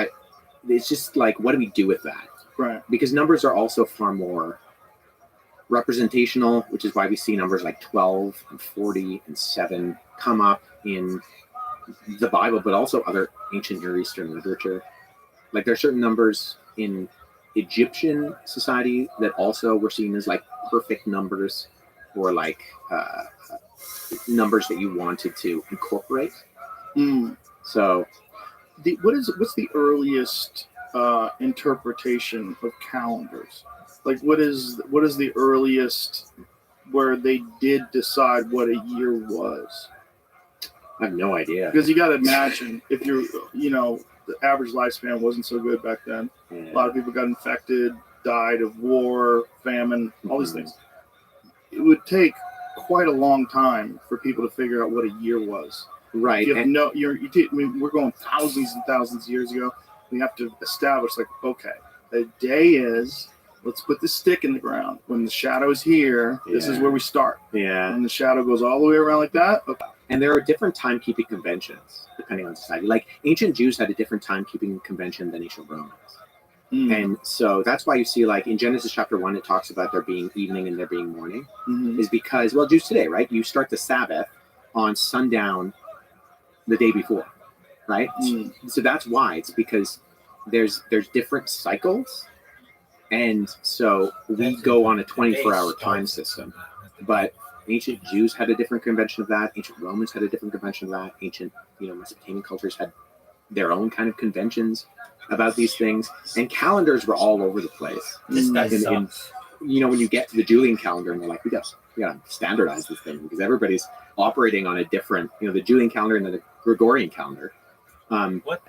S10: it's just like, what do we do with that?
S1: Right.
S10: Because numbers are also far more representational, which is why we see numbers like 12 and 40 and 7 come up in the Bible, but also other ancient Near Eastern literature. Like there are certain numbers in Egyptian society that also were seen as like perfect numbers, or like numbers that you wanted to incorporate. So
S1: what's the earliest interpretation of calendars? Like what is the earliest where they did decide what a year was?
S10: I have no idea.
S1: Because you got to imagine, if you're, the average lifespan wasn't so good back then.
S10: Yeah.
S1: A lot of people got infected, died of war, famine, all these things. It would take quite a long time for people to figure out what a year was.
S10: Right.
S1: You have we're going thousands and thousands of years ago. We have to establish, like, okay, the day is, let's put the stick in the ground. When the shadow is here, this is where we start.
S10: Yeah.
S1: And the shadow goes all the way around like that. Okay.
S10: And there are different timekeeping conventions depending on society. Like ancient Jews had a different timekeeping convention than ancient Romans. And so that's why you see, like in Genesis chapter 1, it talks about there being evening and there being morning, is because, well, Jews today, right? You start the Sabbath on sundown the day before, right? So that's why. It's because there's different cycles. And so we go on a 24-hour time system. But ancient Jews had a different convention of that. Ancient Romans had a different convention of that. Ancient, Mesopotamian cultures had their own kind of conventions about these things. And calendars were all over the place.
S3: This guy sucks.
S10: When you get to the Julian calendar, and they're like, we got to standardize this thing because everybody's operating on a different, the Julian calendar and the Gregorian calendar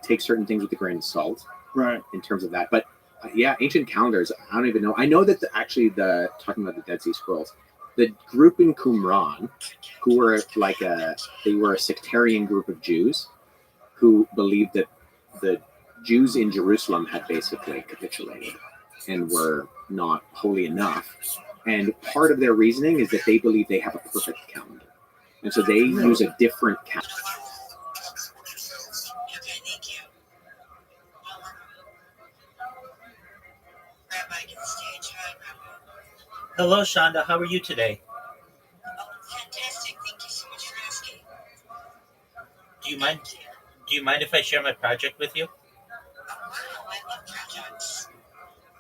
S10: take certain things with a grain of salt,
S1: right?
S10: In terms of that, but Yeah, ancient calendars. I don't even know. I know that actually the talking about the Dead Sea Scrolls, the group in Qumran, who were they were a sectarian group of Jews who believed that the Jews in Jerusalem had basically capitulated and were not holy enough. And part of their reasoning is that they believe they have a perfect calendar. And so they use a different calendar.
S3: Hello, Shonda. How are you today?
S12: Fantastic. Thank you so much for asking.
S3: Do you mind? Do you mind if I share my project with you?
S12: I love projects.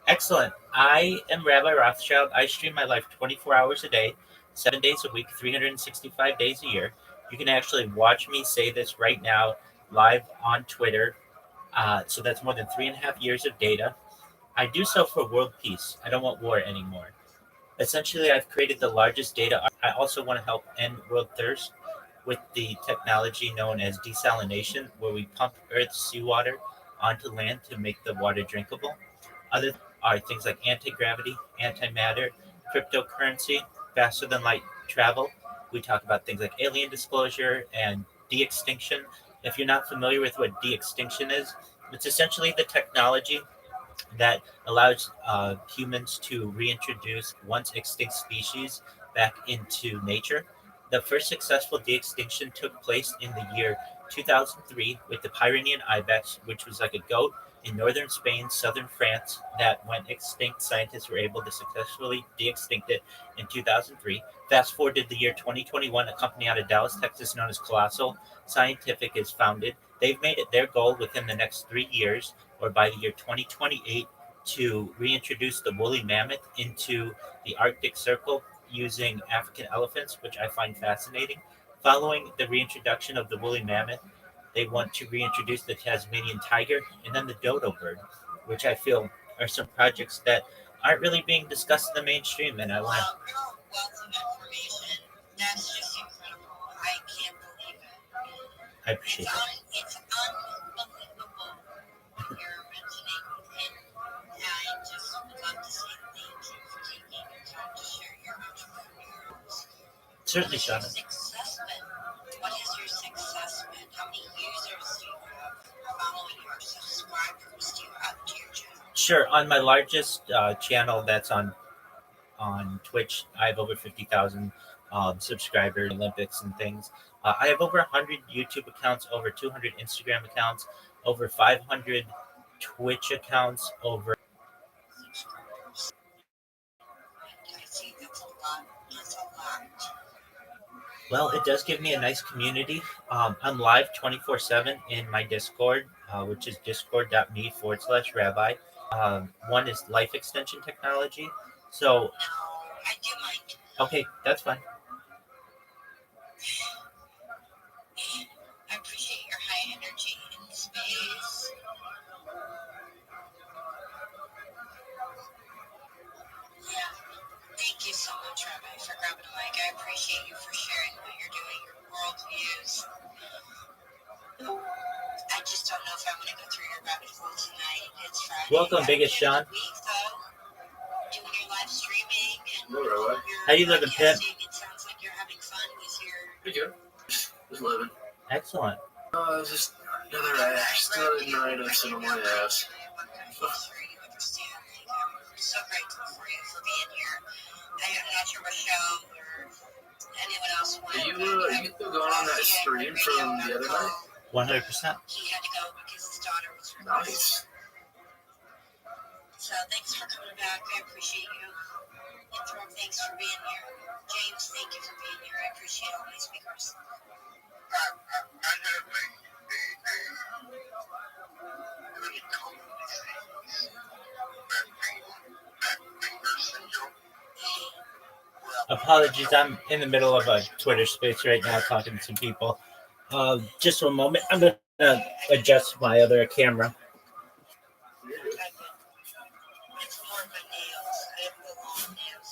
S3: Excellent. I am Rabbi Rothschild. I stream my life 24 hours a day, 7 days a week, 365 days a year. You can actually watch me say this right now live on Twitter. So that's more than 3.5 years of data. I do so for world peace. I don't want war anymore. Essentially, I've created the largest data. I also want to help end world thirst with the technology known as desalination, where we pump Earth's seawater onto land to make the water drinkable. Other are things like anti-gravity, antimatter, cryptocurrency, faster than light travel. We talk about things like alien disclosure and de-extinction. If you're not familiar with what de-extinction is, it's essentially the technology that allows humans to reintroduce once extinct species back into nature. The first successful de-extinction took place in the year 2003 with the Pyrenean ibex, which was like a goat in northern Spain, southern France, that went extinct. Scientists were able to successfully de-extinct it in 2003. Fast forward to the year 2021, a company out of Dallas, Texas, known as Colossal Scientific is founded. They've made it their goal within the next 3 years, or by the year 2028, to reintroduce the woolly mammoth into the Arctic Circle using African elephants, which I find fascinating. Following the reintroduction of the woolly mammoth, they want to reintroduce the Tasmanian tiger and then the dodo bird, which I feel are some projects that aren't really being discussed in the mainstream. And I want to.
S12: Wealth of information. That's just incredible. I can't believe it.
S3: I appreciate that.
S12: It's unbelievable what you're mentioning. And I just would love to say thank you for taking your time to share your entrepreneurs.
S3: Certainly, Shauna.
S12: Success been? What has your success been? How many users do you have following you or subscribers do you have to your channel?
S3: Sure. On my largest channel that's on Twitch, I have over 50,000 subscribers, Olympics and things. I have over 100 YouTube accounts, over 200 Instagram accounts, over 500 Twitch accounts, over.
S12: I see that's a lot. That's a lot.
S3: Well, it does give me a nice community. I'm live 24/7 in my Discord, which is discord.me/rabbi. One is life extension technology. So,
S12: No, I do mind.
S3: okay, that's fine.
S12: I appreciate your high energy in the space. Yeah. Thank you so much, Rabbi, for grabbing a mic. I appreciate you for sharing what you're doing, your worldviews. I just don't know if I want to go through your rabbit hole tonight. It's Friday.
S3: Welcome, Biggest Sean.
S12: Week, though, doing your live streaming and
S5: Hello, Rabbi.
S3: How you living, Pip?
S12: podcasting. It sounds like you're having fun with your.
S5: Pretty good. Just living.
S3: Excellent.
S5: Just another ass. Another night of sitting on my ass.
S12: I'm sure you understand. I'm so grateful for you for being here. I'm not sure Michelle or anyone else
S5: Are
S12: went.
S5: you still going on that stream from the other night?
S3: 100%.
S12: He had to go because his daughter was recording.
S5: Nice.
S12: So thanks for coming back. I appreciate you. Interim, thanks for being here. James, thank you for being here. I appreciate all my speakers.
S3: Apologies, I'm in the middle of a Twitter space right now talking to some people. Just for a moment, I'm going to adjust my other camera.
S12: It's more of my nails. I have the long nails.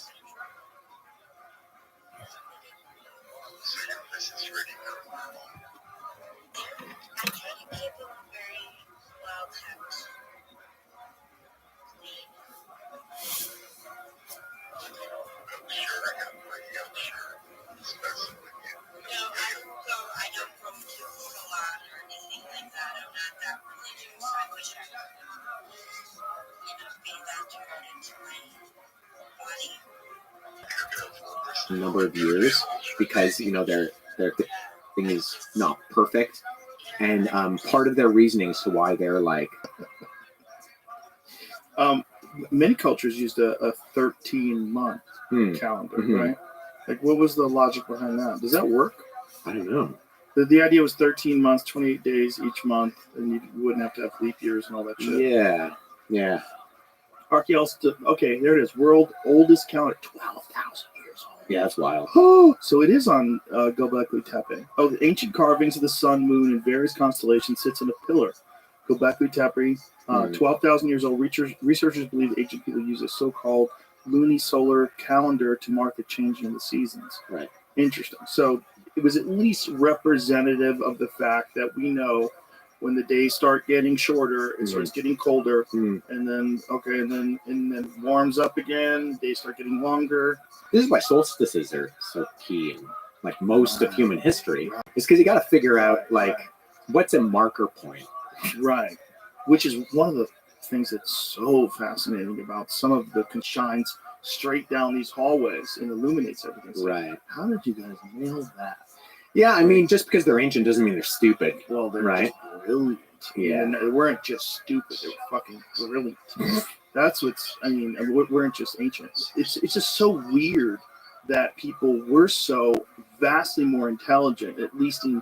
S12: I try to keep them very well kept.
S10: number of years because their thing is not perfect, and part of their reasoning as to why they're like
S1: many cultures used a 13-month calendar, right? Like, what was the logic behind that? Does that work?
S10: I don't know.
S1: The idea was 13 months, 28 days each month, and you wouldn't have to have leap years and all that shit.
S10: Yeah.
S1: Archaeologists, okay, there it is. World oldest calendar, 12,000 years old.
S10: Yeah, that's wild.
S1: So it is on Göbekli Tepe. Oh, the ancient carvings of the sun, moon, and various constellations sits in a pillar. Göbekli Tepe, 12,000 years old. Researchers believe ancient people used a so-called lunisolar calendar to mark the changing of the seasons.
S10: Right.
S1: Interesting. So it was at least representative of the fact that we know when the days start getting shorter, it starts getting colder, and then warms up again. Days start getting longer.
S10: This is why solstices are so key in like most of human history. Is because you got to figure out like what's a marker point,
S1: right? Which is one of the things that's so fascinating about some of the shines straight down these hallways and illuminates everything. So
S10: right.
S1: How did you guys nail that?
S10: Yeah, I mean, just because they're ancient doesn't mean they're stupid.
S1: Well, they're
S10: right.
S1: Just brilliant.
S10: Yeah,
S1: and they weren't just stupid; they were fucking brilliant. That's what's. I mean, we weren't just ancient. It's just so weird that people were so vastly more intelligent, at least in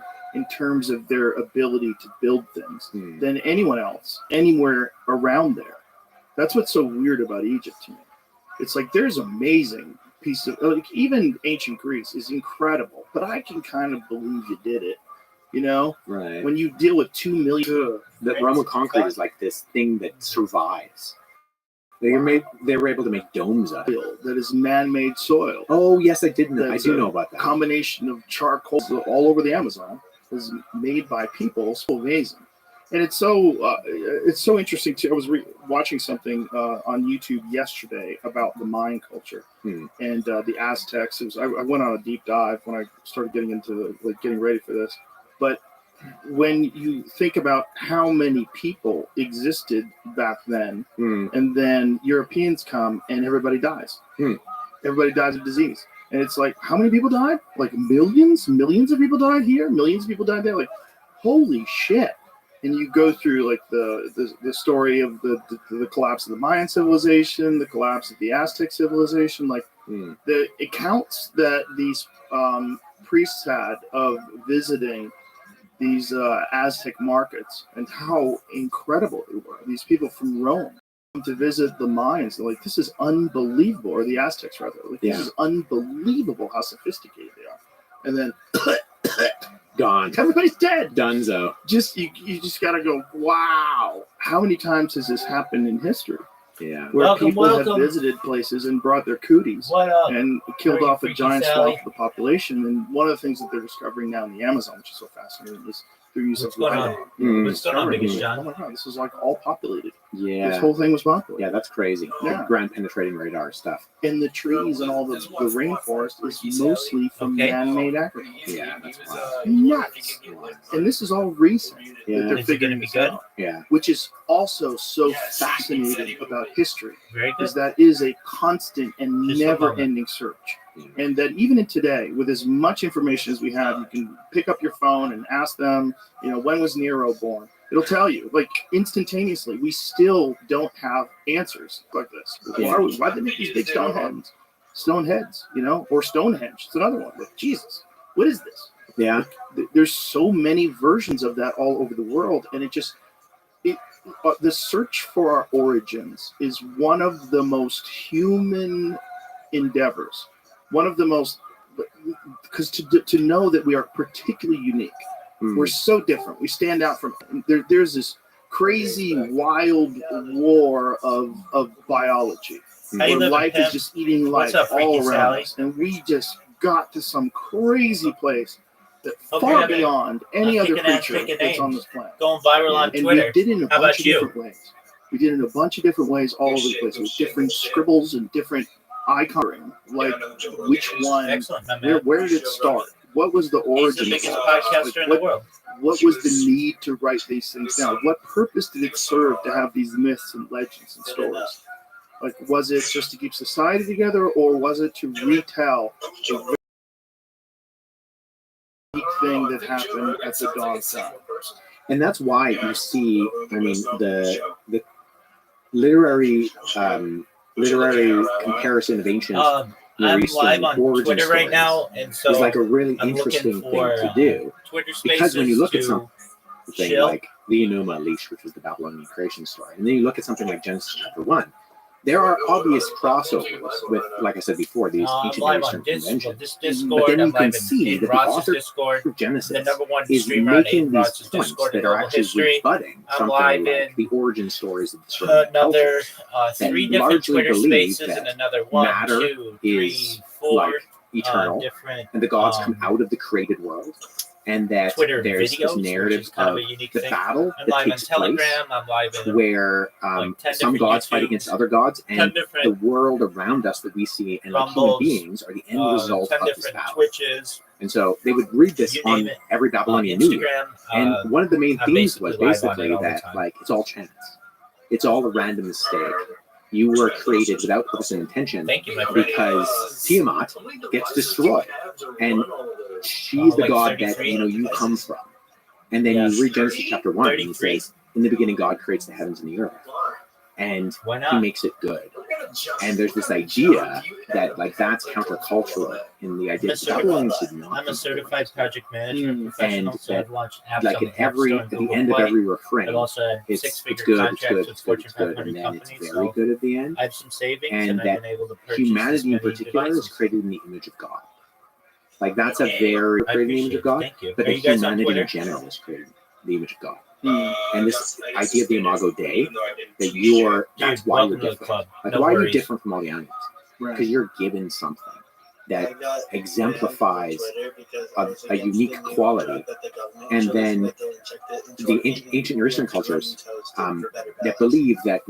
S1: terms of their ability to build things, than anyone else anywhere around there. That's what's so weird about Egypt to me. It's like there's amazing pieces of, like, even ancient Greece is incredible, but I can kind of believe you did it. You know,
S10: right?
S1: When you deal with 2 million,
S10: the Roman concrete is like this thing that survives. They were able to make domes out of it.
S1: That is man-made soil.
S10: Oh yes, I did know. I do know about that.
S1: Combination of charcoal all over the Amazon is made by people. So amazing, and it's so interesting too. I was watching something on YouTube yesterday about the Mayan culture and the Aztecs. I went on a deep dive when I started getting into getting ready for this. But when you think about how many people existed back then, and then Europeans come and everybody dies. Everybody dies of disease. And it's like, how many people died? Like millions of people died here. Millions of people died there. Like, holy shit. And you go through like the story of the collapse of the Mayan civilization, the collapse of the Aztec civilization, like the accounts that these priests had of visiting these Aztec markets and how incredible they were. These people from Rome come to visit the Mayans. They're like, this is unbelievable, or the Aztecs rather. Like, this is unbelievable how sophisticated they are. And then
S10: gone.
S1: Everybody's dead.
S10: Dunzo.
S1: Just you just gotta go, wow. How many times has this happened in history?
S10: Yeah.
S1: Where people have visited places and brought their cooties and killed off a giant swath of the population. And one of the things that they're discovering now in the Amazon, which is so fascinating, is their use of light.
S3: What's going on, Biggest John?
S1: Oh my God, this is like all populated.
S10: Yeah.
S1: This whole thing was populated.
S10: Yeah, that's crazy.
S1: Yeah.
S10: Like ground penetrating radar stuff.
S1: And the trees and all the rainforest is mostly from man-made agriculture.
S10: Yeah, that's
S1: nuts. And this is all recent
S10: Yeah.
S1: that they're
S3: Is it
S1: figuring
S3: gonna be
S1: this
S3: good?
S1: out.
S10: Yeah.
S1: Which is also so fascinating about history.
S3: Very good.
S1: Is that is a constant and
S3: Just a
S1: never-ending search. And that even in today, with as much information as we have, you can pick up your phone and ask them, when was Nero born? It'll tell you, like, instantaneously. We still don't have answers like this. Why did they make these big stone heads? Or Stonehenge. It's another one. Like, Jesus, what is this?
S10: Yeah.
S1: There's so many versions of that all over the world, and the search for our origins is one of the most human endeavors. One of the most, because to know that we are particularly unique, we're so different. We stand out from. There's this crazy, wild war of biology, where life is just eating life all around us, and we just got to some crazy place that far beyond any other creature that's on this planet.
S3: Going viral on
S1: And
S3: Twitter.
S1: we did it in a
S3: How
S1: bunch
S3: about
S1: of
S3: you?
S1: different ways. We did it in a bunch of different ways all over the place with different scribbles and different icon. Like, which one?
S3: Excellent, my man.
S1: Where did it start? What was the
S3: He's
S1: origin?
S3: the biggest
S1: of it?
S3: podcaster in the world.
S1: What was the need to write these things down? What purpose did it serve to have these myths and legends and stories? Like, was it just to keep society together, or was it to retell a very unique thing that happened at the dawn time?
S10: And that's why you see, I mean, the literary comparison of ancient Near
S3: I'm
S10: Eastern
S3: live on
S10: origin
S3: Twitter right
S10: stories
S3: now, and so
S10: is like a really
S3: I'm
S10: interesting
S3: looking for
S10: thing to do.
S3: Twitter Spaces
S10: Because when you look at
S3: to
S10: something
S3: chill.
S10: like the Enuma Elish, which was the Babylonian creation story, and then you look at something like Genesis chapter 1, there are obvious crossovers with, like I said before, these
S3: I'm
S10: ancient Near
S3: live
S10: Eastern
S3: on this
S10: conventions.
S3: Discord.
S10: But then you
S3: I'm
S10: can
S3: live
S10: see
S3: in
S10: that the
S3: Ross's
S10: author
S3: Discord.
S10: of Genesis
S3: The number one
S10: is
S3: streamer on
S10: making these
S3: Ross's
S10: points
S3: Discord
S10: that
S3: in
S10: are
S3: global
S10: actually
S3: history.
S10: rebutting
S3: I'm
S10: something
S3: live
S10: like
S3: in
S10: the origin stories of the surrounding
S3: another
S10: culture.
S3: 3
S10: that
S3: different
S10: largely
S3: Twitter
S10: believe
S3: Spaces, and
S10: that
S3: another 1,
S10: matter
S3: 2, 3,
S10: is
S3: 4
S10: like eternal,
S3: different
S10: and the gods come out of the created world, and that
S3: Twitter
S10: there's
S3: videos,
S10: this
S3: which
S10: narrative
S3: is kind
S10: of
S3: of a unique
S10: the
S3: thing.
S10: battle
S3: I'm
S10: that
S3: live on
S10: takes place,
S3: Telegram. I'm live in
S10: where
S3: 10
S10: some
S3: different
S10: gods fight
S3: YouTubes,
S10: against other gods,
S3: 10
S10: and
S3: different
S10: the world around us that we see and like human
S3: Rumbles,
S10: beings are the end result
S3: 10
S10: of this
S3: different
S10: battle.
S3: Twitches.
S10: And so they would read this
S3: You
S10: on
S3: name it.
S10: every Babylonian New Year.
S3: Instagram.
S10: And one of the main
S3: I'm
S10: themes was
S3: basically live on it
S10: basically
S3: all the
S10: that
S3: time.
S10: like it's all chance. It's all a random mistake. You were created without purpose and intention
S3: Thank you, my friend.
S10: because Tiamat gets destroyed. And she's the
S3: like
S10: god that
S3: 33?
S10: you come from. And then
S3: Yes.
S10: you read Genesis chapter 1 and he
S3: 33.
S10: says, in the beginning God creates the heavens and the earth. And
S3: Why
S10: he
S3: not?
S10: makes it good. And there's this idea that like that's countercultural in the idea that Babylonians did not.
S3: I'm a certified project management professional,
S10: And
S3: so I've launched apps
S10: like
S3: on
S10: at
S3: the App Store and
S10: at the
S3: Google
S10: end of
S3: Play.
S10: every refrain,
S3: I've also had
S10: it's
S3: six-figure
S10: good,
S3: contracts with Fortune
S10: it's good,
S3: 500
S10: and then
S3: companies.
S10: it's very good at the end.
S3: I have some savings,
S10: And
S3: and I've
S10: that
S3: been able to purchase
S10: humanity in
S3: many
S10: particular is
S3: devices.
S10: created in the image of God. Like that's a very
S3: I
S10: created in the image
S3: appreciate
S10: of
S3: it.
S10: God,
S3: Thank you.
S10: but
S3: Are
S10: that
S3: you guys on
S10: humanity
S3: Twitter?
S10: in general is created in the image of God. And this idea of the Imago Dei, that you're that's
S3: Dude,
S10: why you're
S3: welcome to the
S10: different.
S3: club.
S10: Like
S3: No
S10: why are you
S3: worries.
S10: different from all the animals? Because you're given something that exemplifies a unique quality. And then the ancient Near Eastern cultures that believe that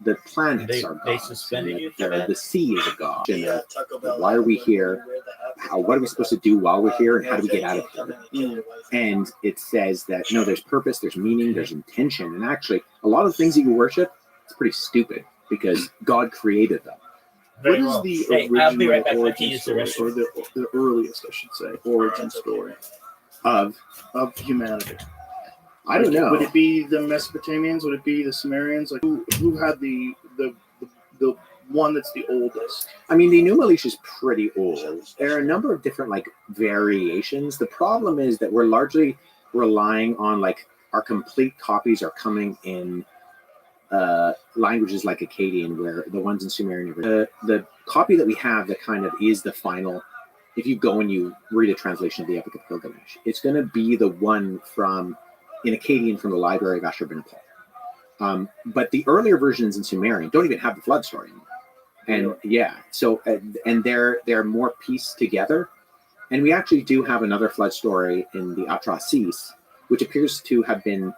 S10: the planets are
S3: They
S10: gods, and
S3: suspended you
S10: that
S3: for that?
S10: the sea is a god, and that why are we here? What are we supposed to do while we're here, and how do we get out of here? And it says that there's purpose, there's meaning, there's intention, and actually a lot of the things that you worship, it's pretty stupid because God created them.
S3: Very
S1: What is
S3: well.
S1: the
S3: Hey, I'll be right back. I have to
S1: origin
S3: use the
S1: story, or
S3: restroom.
S1: the earliest, I should say, origin story
S10: Of
S1: humanity?
S10: I don't know.
S1: Would it be the Mesopotamians? Would it be the Sumerians? Like who had the one that's the oldest?
S10: I mean, the Enuma Elish is pretty old. There are a number of different variations. The problem is that we're largely relying on our complete copies are coming in languages like Akkadian, where the ones in Sumerian. The copy that we have that kind of is the final. If you go and you read a translation of the Epic of Gilgamesh, it's going to be the one in Akkadian from the Library of Ashurbanipal. But the earlier versions in Sumerian don't even have the flood story anymore. And so they're more pieced together. And we actually do have another flood story in the Atrahasis, which appears to have been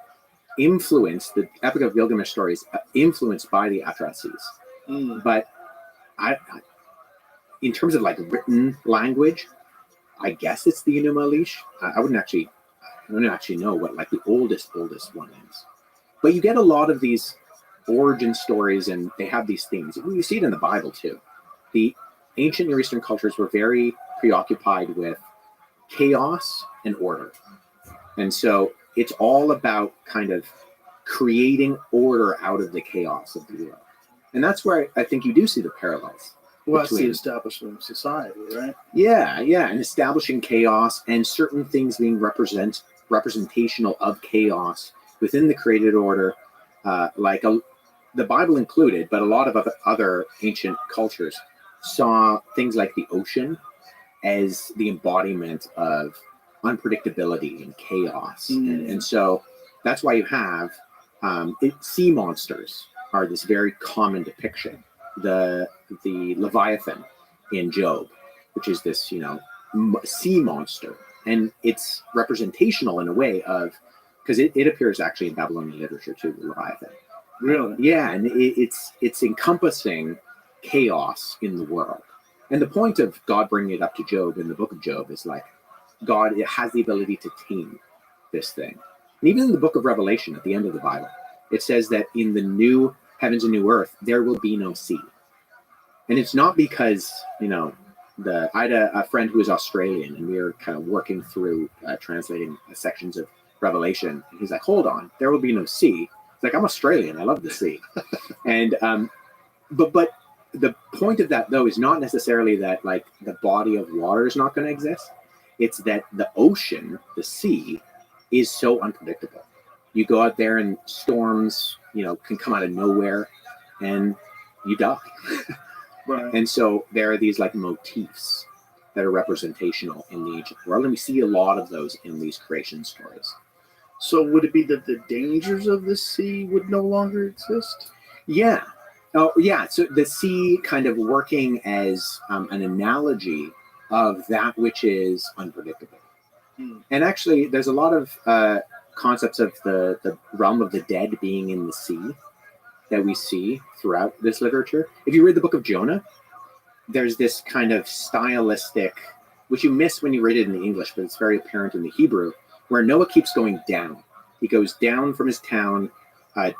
S10: influenced. The Epic of Gilgamesh stories influenced by the Atrahasis. But I in terms of written language, I guess it's the Enuma Elish. I don't actually know what the oldest one is. But you get a lot of these origin stories, and they have these themes. We see it in the Bible too. The ancient Near Eastern cultures were very preoccupied with chaos and order. And so it's all about kind of creating order out of the chaos of the world. And that's where I think you do see the parallels.
S1: Well, that's the establishment of society, right?
S10: Yeah, and establishing chaos and certain things being representational of chaos within the created order, the Bible included, but a lot of other ancient cultures saw things like the ocean as the embodiment of unpredictability and chaos. And so that's why you have sea monsters are this very common depiction. The Leviathan in Job, which is this sea monster, and it's representational in a way of, because it appears actually in Babylonian literature too, the Leviathan.
S1: Really?
S10: Yeah, and it's encompassing chaos in the world. And the point of God bringing it up to Job in the book of Job is God has the ability to tame this thing. And even in the book of Revelation, at the end of the Bible, it says that in the new heavens and new earth, there will be no sea. And it's not because, I had a friend who was Australian, and we were kind of working through translating sections of Revelation. And he's like, hold on, there will be no sea. It's like, I'm Australian, I love the sea. And but the point of that, though, is not necessarily that like the body of water is not going to exist. It's that the ocean, the sea, is so unpredictable. You go out there and storms, can come out of nowhere, and you die.
S1: Right.
S10: And so there are these like motifs that are representational in the ancient world, and we see a lot of those in these creation stories.
S1: So would it be that the dangers of the sea would no longer exist?
S10: Yeah. Oh, yeah. So the sea kind of working as an analogy of that which is unpredictable. And actually, there's a lot of concepts of the realm of the dead being in the sea that we see throughout this literature. If you read the book of Jonah, there's this kind of stylistic, which you miss when you read it in the English, but it's very apparent in the Hebrew, where Noah keeps going down. He goes down from his town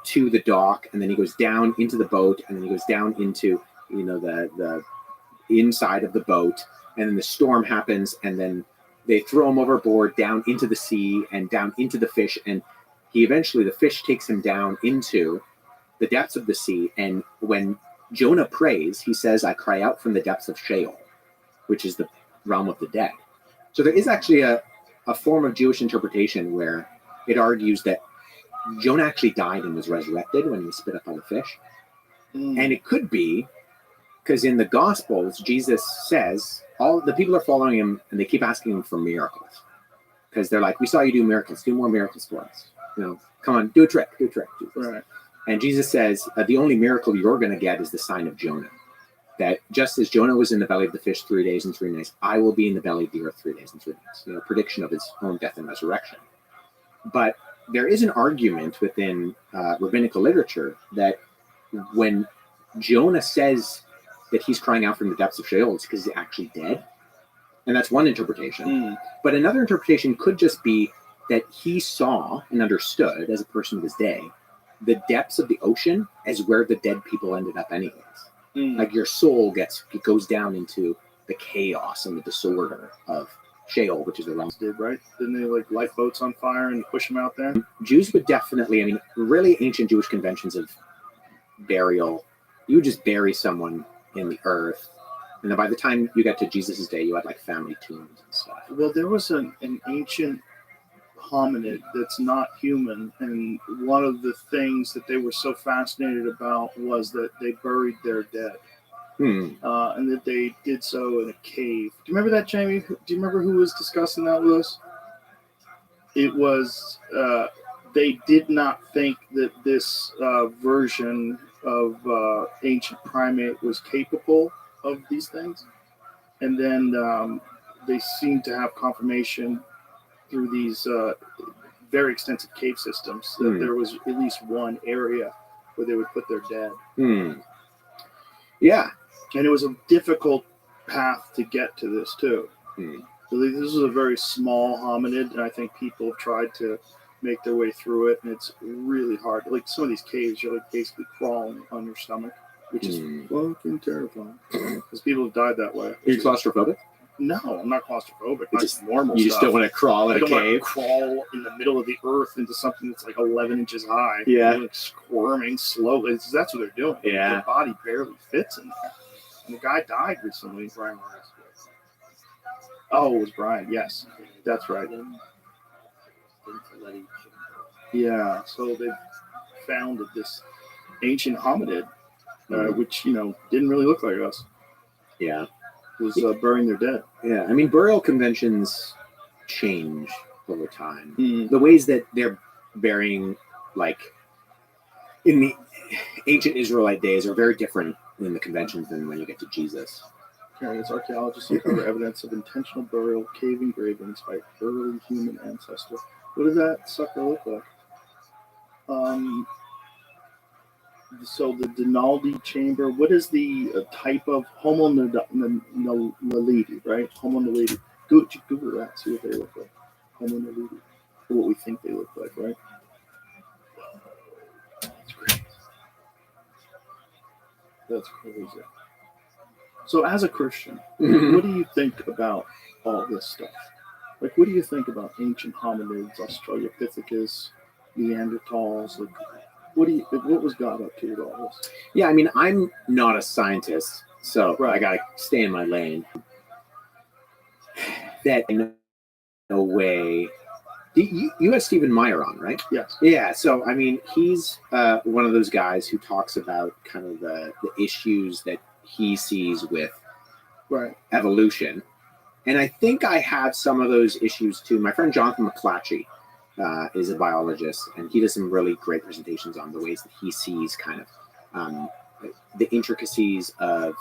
S10: to the dock, and then he goes down into the boat, and then he goes down into the inside of the boat, and then the storm happens, and then they throw him overboard down into the sea and down into the fish, and the fish takes him down into the depths of the sea. And when Jonah prays, he says, I cry out from the depths of Sheol, which is the realm of the dead. So there is actually a form of Jewish interpretation where it argues that Jonah actually died and was resurrected when he was spit up by the fish. And it could be because in the Gospels, Jesus says, all the people are following him and they keep asking him for miracles. Because they're like, we saw you do miracles, do more miracles for us. Come on, do a trick, Jesus.
S1: Right.
S10: And Jesus says, the only miracle you're going to get is the sign of Jonah. That just as Jonah was in the belly of the fish 3 days and 3 nights, I will be in the belly of the earth 3 days and 3 nights. Prediction of his own death and resurrection. But there is an argument within rabbinical literature that when Jonah says that he's crying out from the depths of Sheol, it's because he's actually dead. And that's one interpretation. But another interpretation could just be that he saw and understood, as a person of his day, the depths of the ocean as where the dead people ended up anyways. Like your soul goes down into the chaos and the disorder of Sheol, which is the realm.
S1: Did right? Didn't they like light boats on fire and push them out there?
S10: Jews would definitely, really ancient Jewish conventions of burial, you would just bury someone in the earth. And then by the time you got to Jesus' day, you had like family tombs and stuff.
S1: Well, there was an ancient hominid that's not human, and one of the things that they were so fascinated about was that they buried their dead. And that they did so in a cave. Do you remember that, Jamie? Do you remember who was discussing that with us? It was, they did not think that this version of ancient primate was capable of these things. And then they seemed to have confirmation through these very extensive cave systems that there was at least one area where they would put their dead.
S10: Yeah.
S1: And it was a difficult path to get to this, too. So this is a very small hominid, and I think people have tried to make their way through it, and it's really hard. Like some of these caves, you're like basically crawling on your stomach, which is fucking terrifying. Because people have died that way.
S10: Are you claustrophobic?
S1: No, I'm not claustrophobic.
S10: You
S1: Not
S10: just
S1: normal
S10: You
S1: stuff.
S10: just don't want to crawl in
S1: I
S10: a
S1: don't want to
S10: cave.
S1: crawl in the middle of the earth into something that's like 11 inches high.
S10: Yeah.
S1: Like squirming slowly. That's what they're doing.
S10: Yeah.
S1: Their body barely fits in there. And the guy died recently. Brian Morris. Oh, it was Brian. Yes, that's right. Yeah. So they found that this ancient hominid, which didn't really look like us,
S10: Yeah.
S1: was burying their dead.
S10: Yeah. Burial conventions change over time.
S1: Mm.
S10: The ways that they're burying, like in the ancient Israelite days, are very different in the conventions than when you get to Jesus.
S1: As archaeologists uncover evidence of intentional burial cave engravings by early human ancestor. What does that sucker look like? So the Denaldi chamber. What is the type of Homo naledi, right? Homo naledi. Google that. See what they look like. Homo naledi. Or what we think they look like, right? That's great. That's crazy. So, as a Christian,
S10: Mhm.
S1: what do you think about all this stuff? Like, what do you think about ancient hominids, Australopithecus, Neanderthals? Like, what was God up to with all this?
S10: Yeah, I mean, I'm not a scientist, so
S1: Right.
S10: I gotta stay in my lane. That no way. You had Stephen Meyer on, right?
S1: Yes.
S10: Yeah. So I mean, he's one of those guys who talks about kind of the issues that he sees with
S1: Right.
S10: evolution, and I think I have some of those issues too. My friend Jonathan McClatchy is a biologist, and he does some really great presentations on the ways that he sees kind of the intricacies of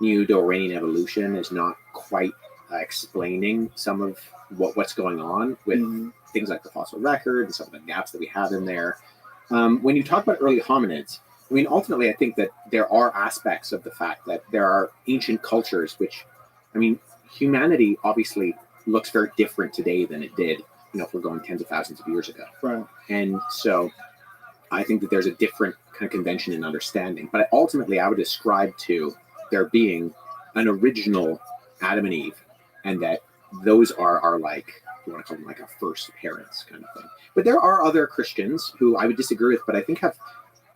S10: Neo-Darwinian evolution is not quite explaining some of what's going on with things like the fossil record and some of the gaps that we have in there. When you talk about early hominids, I mean, ultimately, I think that there are aspects of the fact that there are ancient cultures, which, I mean, humanity obviously looks very different today than it did, if we're going tens of thousands of years ago.
S1: Right.
S10: And so I think that there's a different kind of convention and understanding. But ultimately, I would ascribe to there being an original Adam and Eve, and that those are like, you want to call them like our first parents kind of thing. But there are other Christians who I would disagree with, but I think have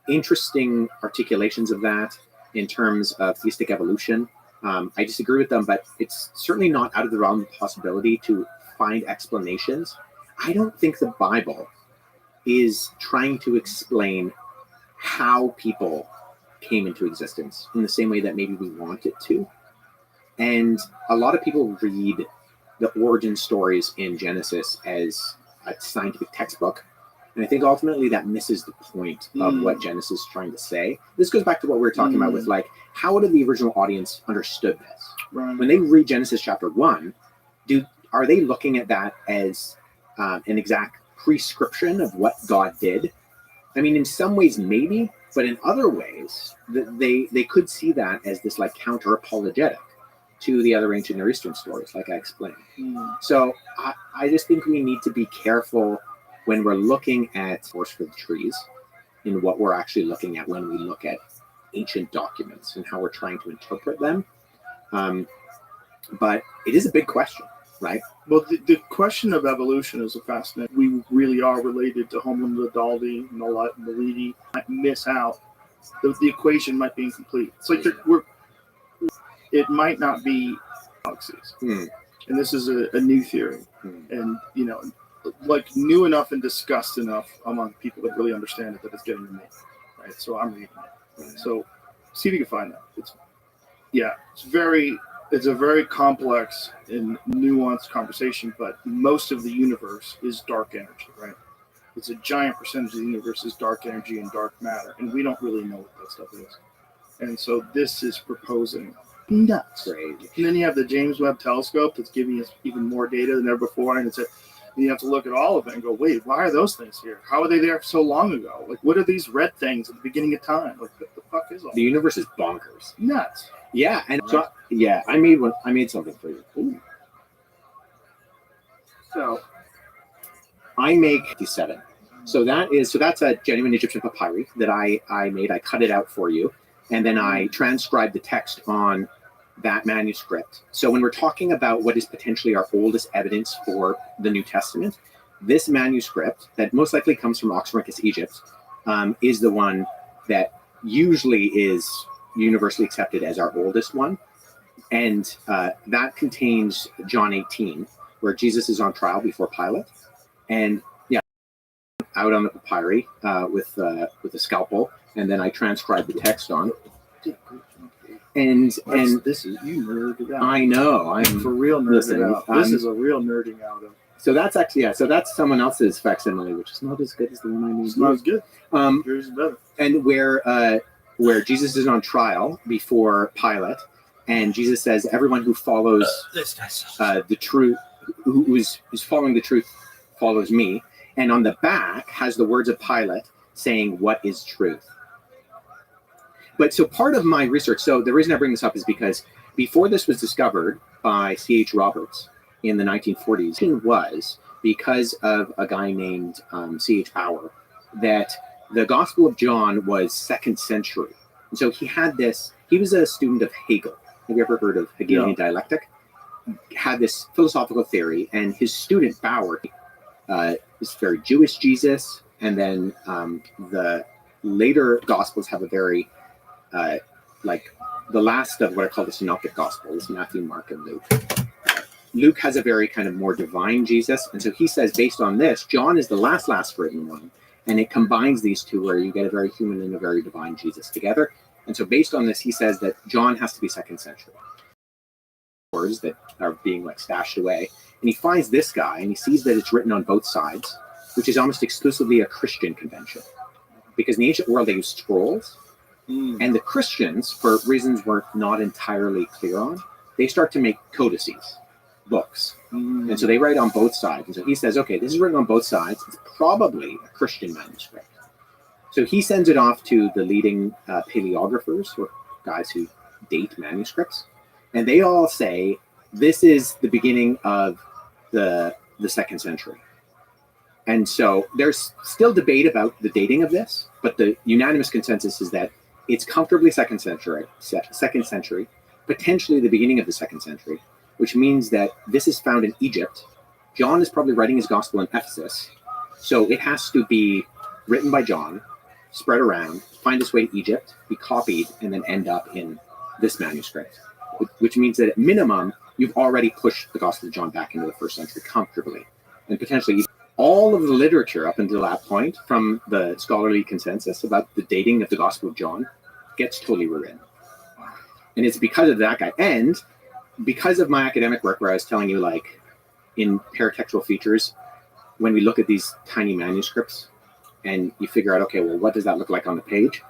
S10: interesting articulations of that in terms of theistic evolution. I disagree with them, but it's certainly not out of the realm of possibility to find explanations. I don't think the Bible is trying to explain how people came into existence in the same way that maybe we want it to. And a lot of people read the origin stories in Genesis as a scientific textbook. And I think ultimately that misses the point of what Genesis is trying to say. This goes back to what we were talking about with like, how did the original audience understood this?
S1: Right.
S10: When they read Genesis chapter 1, are they looking at that as an exact prescription of what God did? I mean, in some ways, maybe, but in other ways, they could see that as this like counter apologetic to the other ancient Near Eastern stories, like I explained. So I just think we need to be careful when we're looking at forest for the trees in what we're actually looking at when we look at ancient documents and how we're trying to interpret them. But it is a big question, right?
S1: Well, the question of evolution is a fascinating. We really are related to Homo naledi, naledi. Might miss out. The equation might be incomplete. It's like it might not be galaxies. And this is a new theory, and like new enough and discussed enough among people that really understand it that it's getting to me, right? So I'm reading it. Right? So see if you can find that. It's a very complex and nuanced conversation, but most of the universe is dark energy, right? It's a giant percentage of the universe is dark energy and dark matter, and we don't really know what that stuff is. And so this is proposing nuts.
S10: Crazy.
S1: And then you have the James Webb Telescope that's giving us even more data than ever before, and you have to look at all of it and go, wait, why are those things here? How are they there so long ago? Like, what are these red things at the beginning of time? Like, what the fuck is all
S10: The universe is bonkers.
S1: nuts?
S10: Yeah, and so I made something for you. Ooh. So I make 57. So that's a genuine Egyptian papyri that I made. I cut it out for you, and then I transcribed the text on that manuscript. So when we're talking about what is potentially our oldest evidence for the New Testament, this manuscript that most likely comes from Oxyrhynchus, Egypt, is the one that usually is universally accepted as our oldest one. And that contains John 18, where Jesus is on trial before Pilate. And out on the papyri with a scalpel, and then I transcribed the text on. And
S1: this is you nerded out.
S10: I know I'm
S1: for real nerded out. This is a real nerding out of.
S10: So that's actually so that's someone else's facsimile, which is not as good as the one I made.
S1: It's not as good. Yours is better.
S10: And where Jesus is on trial before Pilate, and Jesus says, "Everyone who follows the truth, who's following the truth, follows me." And on the back has the words of Pilate saying, "What is truth?" But so part of my research, so the reason I bring this up is because before this was discovered by C.H. Roberts in the 1940s, it was because of a guy named C.H. Power that the Gospel of John was 2nd century And so he had this. He was a student of Hegel. Have you ever heard of Hegelian dialectic? Had this philosophical theory, and his student Bauer is very Jewish Jesus, and then the later Gospels have a very like the last of what I call the Synoptic Gospels, Matthew, Mark, and Luke. Luke has a very kind of more divine Jesus, and so he says, based on this, John is the last written one, and it combines these two where you get a very human and a very divine Jesus together. And so based on this, he says that John has to be 2nd century. Words that are being like stashed away, and he finds this guy, and he sees that it's written on both sides, which is almost exclusively a Christian convention, because in the ancient world they used scrolls, and the Christians, for reasons we're not entirely clear on, they start to make codices, books, and so they write on both sides. And so he says, okay, this is written on both sides. It's probably a Christian manuscript. So he sends it off to the leading paleographers, or guys who date manuscripts, and they all say this is the beginning of the 2nd century. And so there's still debate about the dating of this, but the unanimous consensus is that it's comfortably 2nd century, potentially the beginning of the 2nd century, which means that this is found in Egypt. John is probably writing his gospel in Ephesus, so it has to be written by John, spread around, find its way to Egypt, be copied, and then end up in this manuscript, which means that at minimum, you've already pushed the Gospel of John back into the 1st century comfortably, and potentially all of the literature up until that point from the scholarly consensus about the dating of the Gospel of John gets totally rewritten. And it's because of that guy. And because of my academic work, where I was telling you, like, in paratextual features, when we look at these tiny manuscripts and you figure out, okay, well, what does that look like on the page?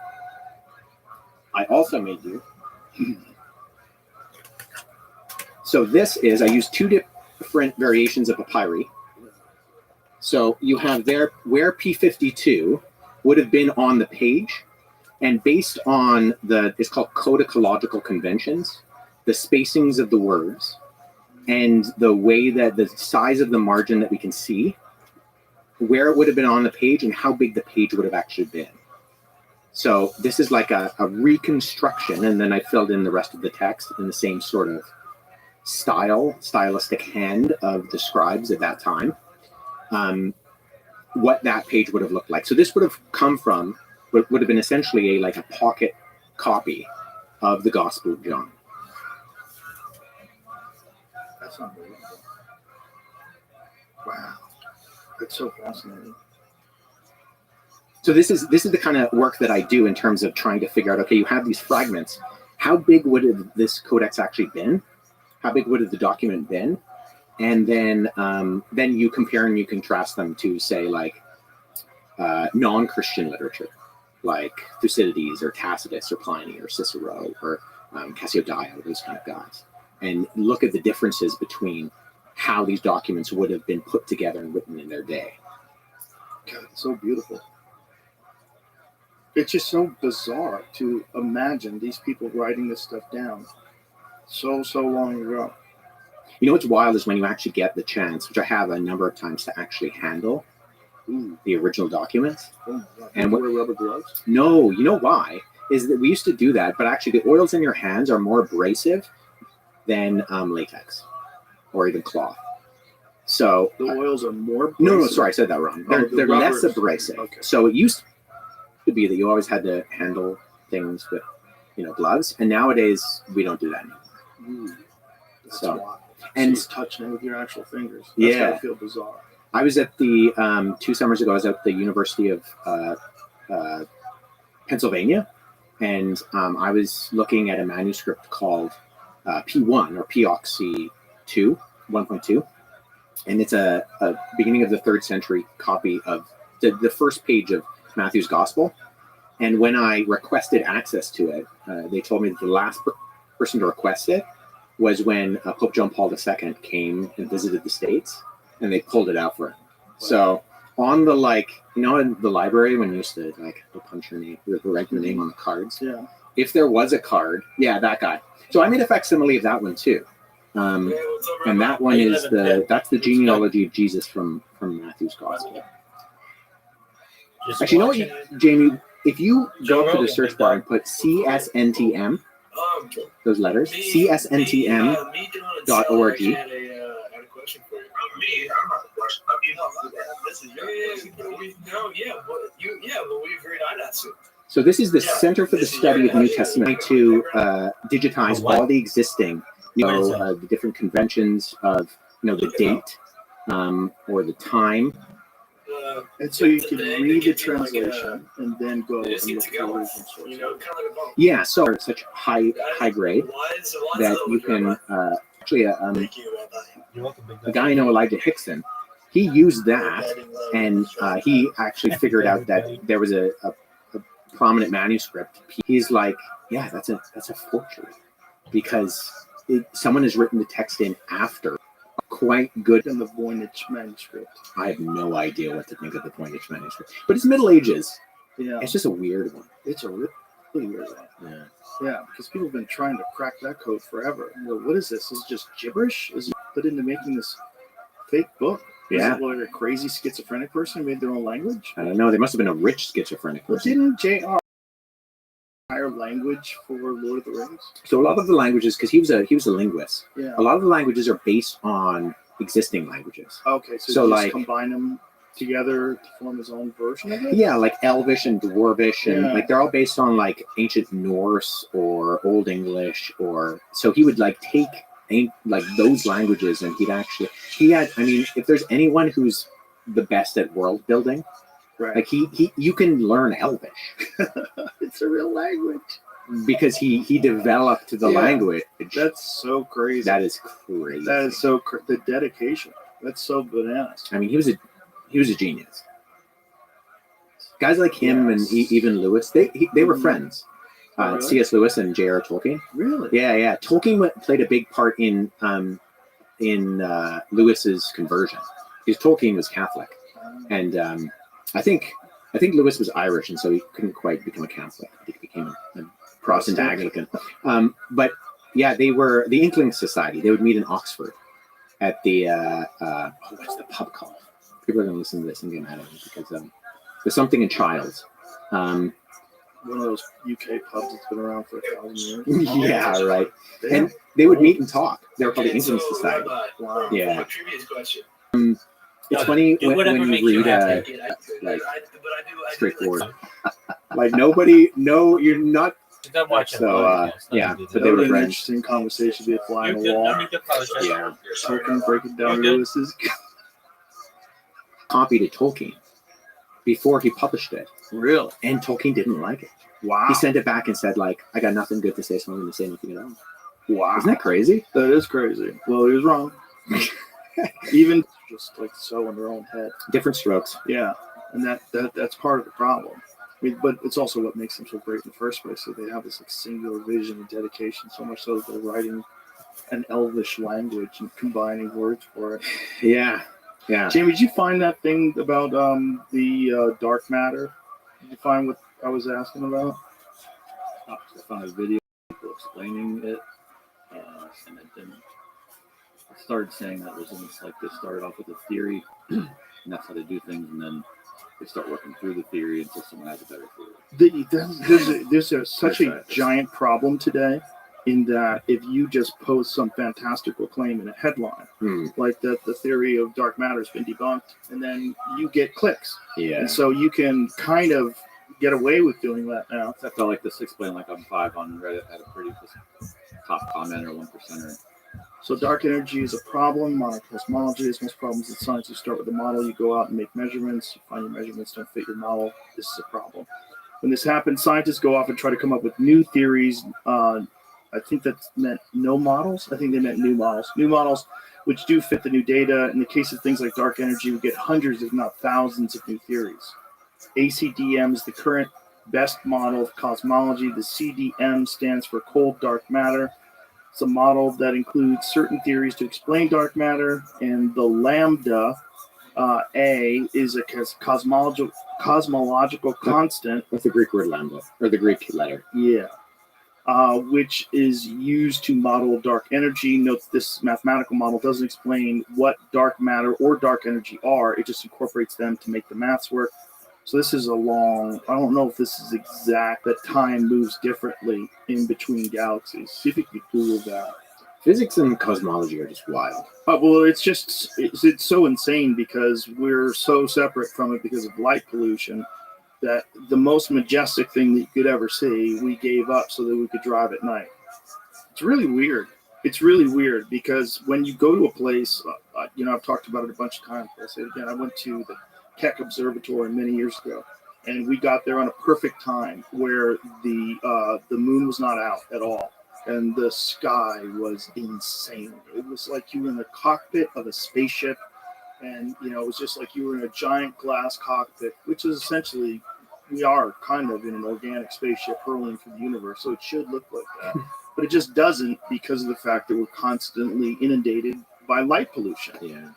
S10: I also made you. So this is, I used 2 different variations of papyri. So you have there where P52 would have been on the page, and based on it's called codicological conventions, the spacings of the words, and the way that the size of the margin that we can see, where it would have been on the page and how big the page would have actually been. So this is like a reconstruction, and then I filled in the rest of the text in the same sort of stylistic hand of the scribes at that time, what that page would have looked like. So this would have come from what would have been essentially like a pocket copy of the Gospel of John.
S1: That's unbelievable. Wow, that's so fascinating.
S10: So this is the kind of work that I do in terms of trying to figure out, okay, you have these fragments. How big would have this codex actually been? How big would have the document been? And then you compare and you contrast them to, say, like non-Christian literature, like Thucydides or Tacitus or Pliny or Cicero or Cassiodoro, those kind of guys, and look at the differences between how these documents would have been put together and written in their day.
S1: God, it's so beautiful. It's just so bizarre to imagine these people writing this stuff down so long ago.
S10: You know what's wild is when you actually get the chance, which I have a number of times, to actually handle the original documents.
S1: Oh,
S10: and
S1: wear rubber gloves?
S10: No, you know why? Is that we used to do that, but actually the oils in your hands are more abrasive than latex or even cloth. So
S1: the oils are more abrasive?
S10: No, sorry, I said that wrong. They're less abrasive.
S1: Okay.
S10: So it used to be that you always had to handle things with, gloves, and nowadays we don't do that anymore.
S1: That's
S10: So,
S1: wild.
S10: and
S1: So you're touching it with your actual fingers. That's
S10: Yeah.
S1: gotta feel bizarre.
S10: I was at the 2 summers ago. I was at the University of Pennsylvania, and I was looking at a manuscript called P1 or P-Oxy 2, 1.2, and it's a beginning of the 3rd century copy of the first page of Matthew's Gospel. And when I requested access to it, they told me that the last person to request it was when Pope John Paul II came and visited the States, and they pulled it out for him. So on the, in the library when you used to punch your name, write your name on the cards.
S1: Yeah.
S10: If there was a card, that guy. So I made a facsimile of that one too. And that one is that's the genealogy of Jesus from Matthew's Gospel. Actually, you know what, Jamie, if you go up to the search bar and put CSNTM, those letters, CSNTM.org.
S5: I had a question for you. Me, I'm not a question. This is your but we agreed on that soon.
S10: So this is the Center for the Study of the New Testament to digitize all the existing, the different conventions of, the date or the time.
S1: And so you can read the translation and then go and look for the original source.
S10: Yeah, so it's such high grade that you can actually a guy I know, Elijah Hickson, he used that, and he actually figured out that there was a prominent manuscript. He's like, yeah, that's a forgery, because someone has written the text in after. Quite good.
S1: In the Voynich manuscript.
S10: I have no idea what to think of the Voynich manuscript, but it's Middle Ages.
S1: Yeah,
S10: it's just a weird one.
S1: It's a really weird one.
S10: Yeah,
S1: because people have been trying to crack that code forever. What is this? Is it just gibberish? Is it put into making this fake book?
S10: Yeah.
S1: Is it like a crazy schizophrenic person who made their own language?
S10: I don't know. They must have been a rich schizophrenic person.
S1: Didn't J.R. hire language for Lord of the Rings?
S10: So a lot of the languages, because he was a linguist.
S1: Yeah.
S10: A lot of the languages are based on existing languages.
S1: Okay, so you just combine them together to form his own version of it?
S10: Yeah, like Elvish and Dwarvish, and
S1: Yeah.
S10: they're all based on like ancient Norse or Old English, or so he would like take like those languages, and if there's anyone who's the best at world building,
S1: right?
S10: Like you can learn Elvish.
S1: It's a real language.
S10: Because he developed the language.
S1: That's so crazy.
S10: That is crazy.
S1: That is so the dedication. That's so bananas.
S10: I mean, he was a genius. Guys like him and even Lewis, they were friends.
S1: Really?
S10: C.S. Lewis and J.R. Tolkien.
S1: Really?
S10: Yeah. Tolkien played a big part in Lewis's conversion, because Tolkien was Catholic, and I think Lewis was Irish, and so he couldn't quite become a Catholic. I think he became a Protestant Anglican. But yeah, they were the Inkling Society. They would meet in Oxford at the what's the pub called? People are going to listen to this and get mad at me because there's something in Childs.
S1: One of those UK pubs that's been around for 1,000 years.
S10: Yeah, right.
S1: Damn.
S10: And they would meet and talk. They were called the Inkling Society.
S1: Wow.
S10: Yeah.
S5: A trivia question.
S10: It's funny when you read
S5: But
S10: straightforward. Like nobody, no, you're not.
S3: Don't watch it.
S10: So yeah, but they were
S1: An
S10: friends.
S1: interesting conversation. Be a fly on the
S3: You're
S1: wall.
S3: good. You apologize.
S10: Yeah.
S1: Tolkien breaking down
S3: You're good.
S1: Lewis's.
S10: Copied to Tolkien before he published it,
S1: Really?
S10: and Tolkien didn't like it.
S1: Wow.
S10: He sent it back and said, like, I got nothing good to say, so I'm going to say nothing at all.
S1: Wow.
S10: Isn't that crazy?
S1: That is crazy. Well, he was wrong. Even just like so in their own head.
S10: Different strokes.
S1: Yeah, and that's part of the problem. I mean, but it's also what makes them so great in the first place. So they have this like singular vision and dedication, so much so that they're writing an Elvish language and combining words for it.
S10: Yeah.
S1: Jamie, did you find that thing about the dark matter? Did you find what I was asking about?
S6: I found a video of people explaining it, and it didn't. I started saying that it was almost like they started off with a theory, and that's how they do things, and then they start working through the theory until someone has a better theory.
S1: There's such a giant problem today, in that if you just post some fantastical claim in a headline, like that the theory of dark matter has been debunked, and then you get clicks.
S10: Yeah.
S1: And so you can kind of get away with doing that now.
S6: I felt like this explained like on 5 on Reddit had a pretty top comment or 1%er.
S1: So dark energy is a problem. Modern cosmology is most problems in science. You start with a model, you go out and make measurements. You find your measurements don't fit your model. This is a problem. When this happens, scientists go off and try to come up with new theories. I think that meant no models. I think they meant new models. New models which do fit the new data. In the case of things like dark energy, we get hundreds, if not thousands, of new theories. ACDM is the current best model of cosmology. The CDM stands for cold dark matter. It's a model that includes certain theories to explain dark matter, and the lambda A is a cosmological constant.
S10: That's the Greek word lambda, or the Greek letter.
S1: Yeah. Which is used to model dark energy. Note this mathematical model doesn't explain what dark matter or dark energy are. It just incorporates them to make the maths work. So this is a long, I don't know if this is exact, that time moves differently in between galaxies. See if you can Google that.
S10: Physics and cosmology are just wild.
S1: Well, it's so insane because we're so separate from it because of light pollution that the most majestic thing that you could ever see, we gave up so that we could drive at night. It's really weird. It's really weird because when you go to a place, I've talked about it a bunch of times. I'll say it again. I went to the Keck Observatory many years ago, and we got there on a perfect time where the moon was not out at all, and the sky was insane. It was like you were in the cockpit of a spaceship, and it was just like you were in a giant glass cockpit, which is essentially we are kind of in an organic spaceship hurling through the universe, so it should look like that. But it just doesn't because of the fact that we're constantly inundated by light pollution.
S10: Yeah.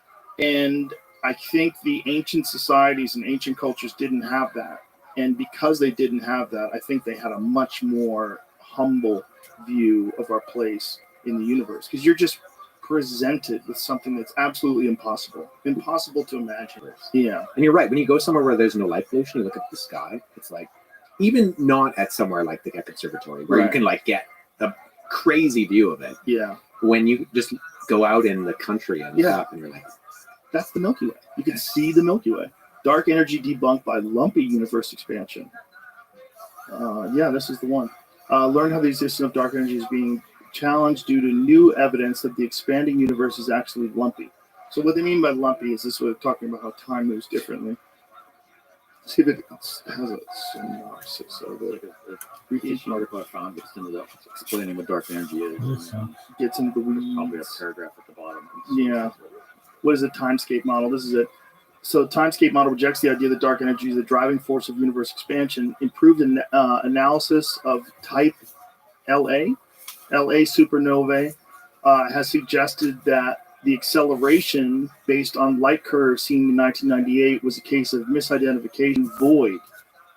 S1: And I think the ancient societies and ancient cultures didn't have that. And because they didn't have that, I think they had a much more humble view of our place in the universe. Because you're just presented with something that's absolutely impossible to imagine. Yeah.
S10: And you're right. When you go somewhere where there's no light pollution, you look at the sky, it's like, even not at somewhere like the Keck Observatory, where you can like get a crazy view of it.
S1: Yeah.
S10: When you just go out in the country and stuff, and you're like,
S1: that's the Milky Way. You can see the Milky Way. Dark energy debunked by lumpy universe expansion. This is the one. Learn how the existence of dark energy is being challenged due to new evidence that the expanding universe is actually lumpy. So what they mean by lumpy is this way of talking about how time moves differently. See if it has a synopsis of it.
S6: Recent article I found gets into that, explaining what dark energy is.
S1: Gets into the weeds.
S6: Probably a paragraph at the bottom.
S1: Yeah. What is a timescape model? This is it. So timescape model rejects the idea that dark energy is the driving force of universe expansion. Improved analysis of type LA supernovae has suggested that the acceleration based on light curves seen in 1998 was a case of misidentification void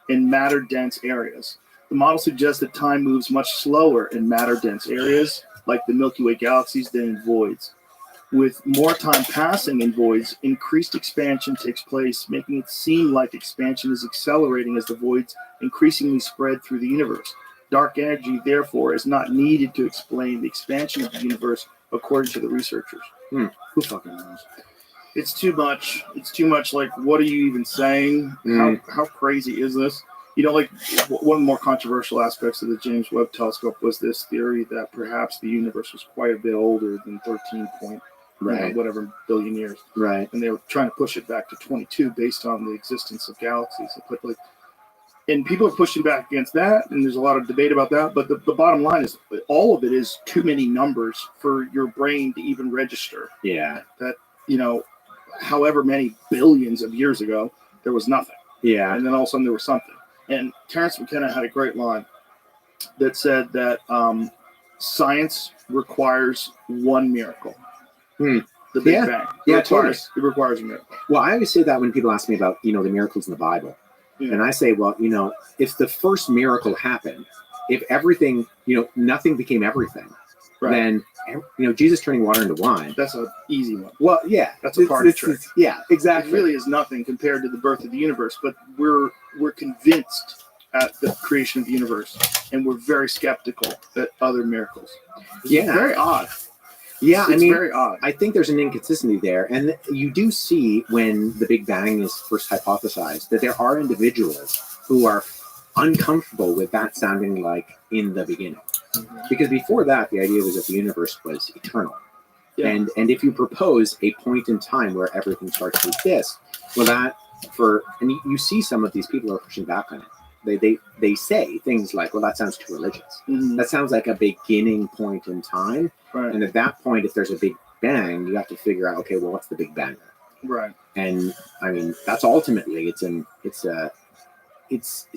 S1: in matter-dense areas. The model suggests that time moves much slower in matter-dense areas, like the Milky Way galaxies, than in voids. With more time passing in voids, increased expansion takes place, making it seem like expansion is accelerating as the voids increasingly spread through the universe. Dark energy, therefore, is not needed to explain the expansion of the universe, according to the researchers. Who fucking knows? It's too much. It's too much. Like, what are you even saying? How crazy is this? Like one of the more controversial aspects of the James Webb Telescope was this theory that perhaps the universe was quite a bit older than 13 point whatever billion years.
S10: Right.
S1: And they were trying to push it back to 22 based on the existence of galaxies. And people are pushing back against that, and there's a lot of debate about that. But the bottom line is all of it is too many numbers for your brain to even register.
S10: Yeah.
S1: That, however many billions of years ago, there was nothing.
S10: Yeah.
S1: And then all of a sudden there was something. And Terence McKenna had a great line that said that science requires one miracle. The Big Bang. It requires a miracle.
S10: Well, I always say that when people ask me about, the miracles in the Bible. Yeah. And I say, well, if the first miracle happened, if everything, nothing became everything, then, Jesus turning water into wine.
S1: That's an easy one.
S10: Well, yeah.
S1: That's a party trick.
S10: Yeah, exactly.
S1: It really is nothing compared to the birth of the universe, but we're convinced at the creation of the universe, and we're very skeptical at other miracles. It's very odd.
S10: Yeah,
S1: it's very odd.
S10: I think there's an inconsistency there. And you do see when the Big Bang is first hypothesized that there are individuals who are uncomfortable with that sounding like in the beginning. Because before that, the idea was that the universe was eternal. Yeah. And if you propose a point in time where everything starts to exist, well, you see some of these people are pushing back on it. They say things like, well, that sounds too religious. That sounds like a beginning point in time.
S1: Right.
S10: And at that point, if there's a Big Bang, you have to figure out, okay, well, what's the Big Bang?
S1: Right.
S10: And I mean, that's ultimately it's a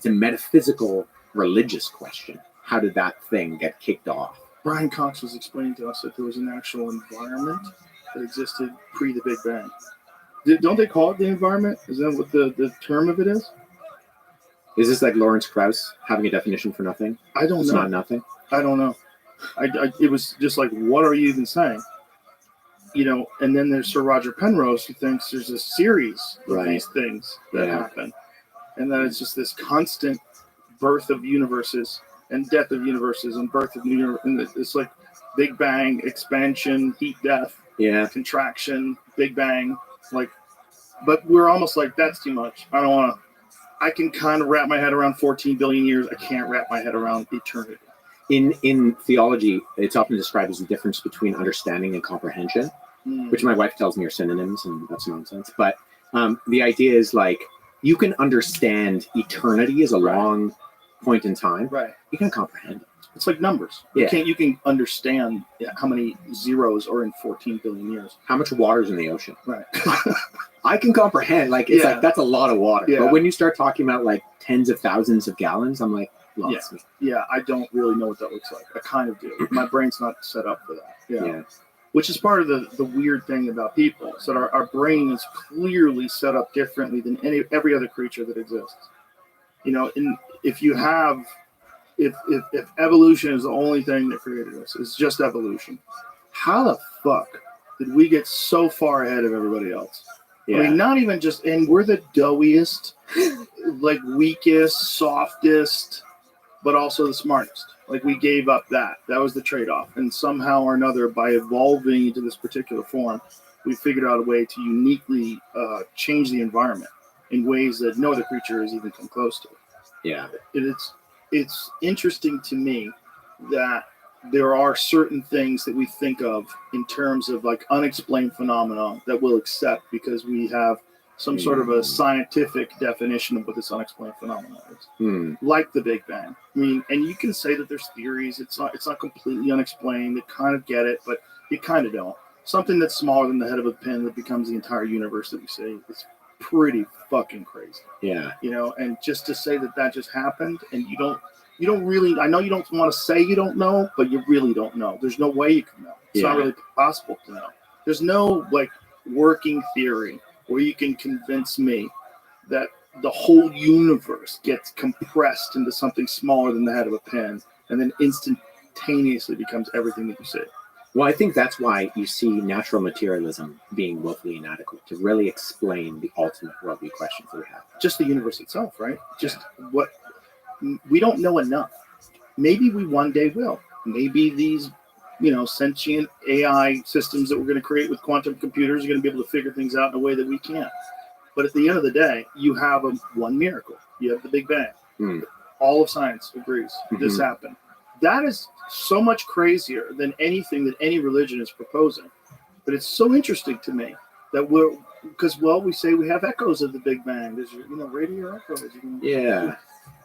S10: metaphysical religious question. How did that thing get kicked off?
S1: Brian Cox was explaining to us that there was an actual environment that existed pre the Big Bang. Don't they call it the environment? Is that what the term of it is?
S10: Is this like Lawrence Krauss having a definition for nothing?
S1: I don't know.
S10: It's not nothing.
S1: I don't know. It was just like, what are you even saying? And then there's Sir Roger Penrose, who thinks there's a series of these things that happen. and that it's just this constant birth of universes and death of universes and birth of new universes. And it's like Big Bang, expansion, heat, death,
S10: Yeah.
S1: contraction, Big Bang, like. But we're almost like, that's too much. I don't want to. I can kind of wrap my head around 14 billion years. I can't wrap my head around eternity.
S10: In theology, it's often described as the difference between understanding and comprehension, which my wife tells me are synonyms, and that's nonsense. But the idea is like, you can understand eternity as a long point in time.
S1: Right.
S10: You can comprehend it.
S1: It's like numbers.
S10: Yeah.
S1: You can understand how many zeros are in 14 billion years.
S10: How much water's in the ocean?
S1: Right.
S10: I can comprehend, like, it's like, that's a lot of water.
S1: Yeah.
S10: But when you start talking about like tens of thousands of gallons, I'm like, lost me.
S1: Yeah, I don't really know what that looks like. I kind of do. My brain's not set up for that.
S10: Yeah.
S1: Which is part of the weird thing about people. So our brain is clearly set up differently than every other creature that exists. You know, if evolution is the only thing that created us, it's just evolution. How the fuck did we get so far ahead of everybody else?
S10: Yeah.
S1: I mean, not even just, and we're the doughiest, like weakest, softest, but also the smartest. Like we gave up that. That was the trade-off. And somehow or another, by evolving into this particular form, we figured out a way to uniquely change the environment in ways that no other creature has even come close to.
S10: Yeah.
S1: It's interesting to me that there are certain things that we think of in terms of like unexplained phenomena that we'll accept because we have some sort of a scientific definition of what this unexplained phenomenon is. Like the Big Bang. I mean, and you can say that there's theories. It's not completely unexplained. They kind of get it, but you kind of don't. Something that's smaller than the head of a pin that becomes the entire universe that we see. It's pretty fucking crazy.
S10: Yeah.
S1: You know, and just to say that just happened, and you don't really, I know you don't want to say you don't know, but you really don't know. There's no way you can know. It's not really possible to know. There's no like working theory where you can convince me that the whole universe gets compressed into something smaller than the head of a pin and then instantaneously becomes everything that you see.
S10: Well, I think that's why you see natural materialism being woefully inadequate to really explain the ultimate worldview questions that we have.
S1: Just the universe itself, right? Just what we don't know enough. Maybe we one day will. Maybe these, sentient AI systems that we're going to create with quantum computers are going to be able to figure things out in a way that we can't. But at the end of the day, you have one miracle. You have the Big Bang. All of science agrees this happened. That is so much crazier than anything that any religion is proposing. But it's so interesting to me that we say we have echoes of the Big Bang. There's, radio echoes.
S10: Yeah.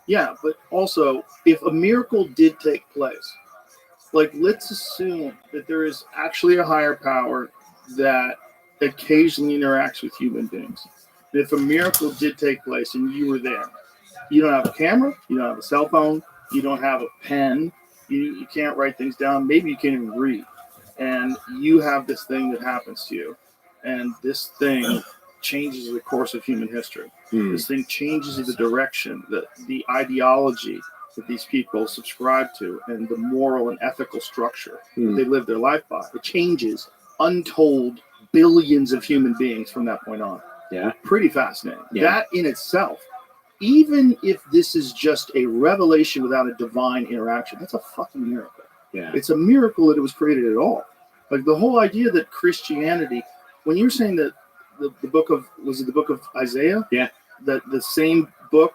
S1: Yeah, but also, if a miracle did take place, like let's assume that there is actually a higher power that occasionally interacts with human beings. And if a miracle did take place and you were there, you don't have a camera, you don't have a cell phone, you don't have a pen, you can't write things down, maybe you can't even read. And you have this thing that happens to you, and this thing changes the course of human history. This thing changes the direction, the ideology that these people subscribe to, and the moral and ethical structure that they live their life by. It changes untold billions of human beings from that point on.
S10: Yeah.
S1: Pretty fascinating.
S10: Yeah.
S1: That in itself, even if this is just a revelation without a divine interaction, that's a fucking miracle.
S10: Yeah.
S1: It's a miracle that it was created at all. Like the whole idea that Christianity, when you're saying that the book of, was it the book of Isaiah?
S10: Yeah.
S1: That the same book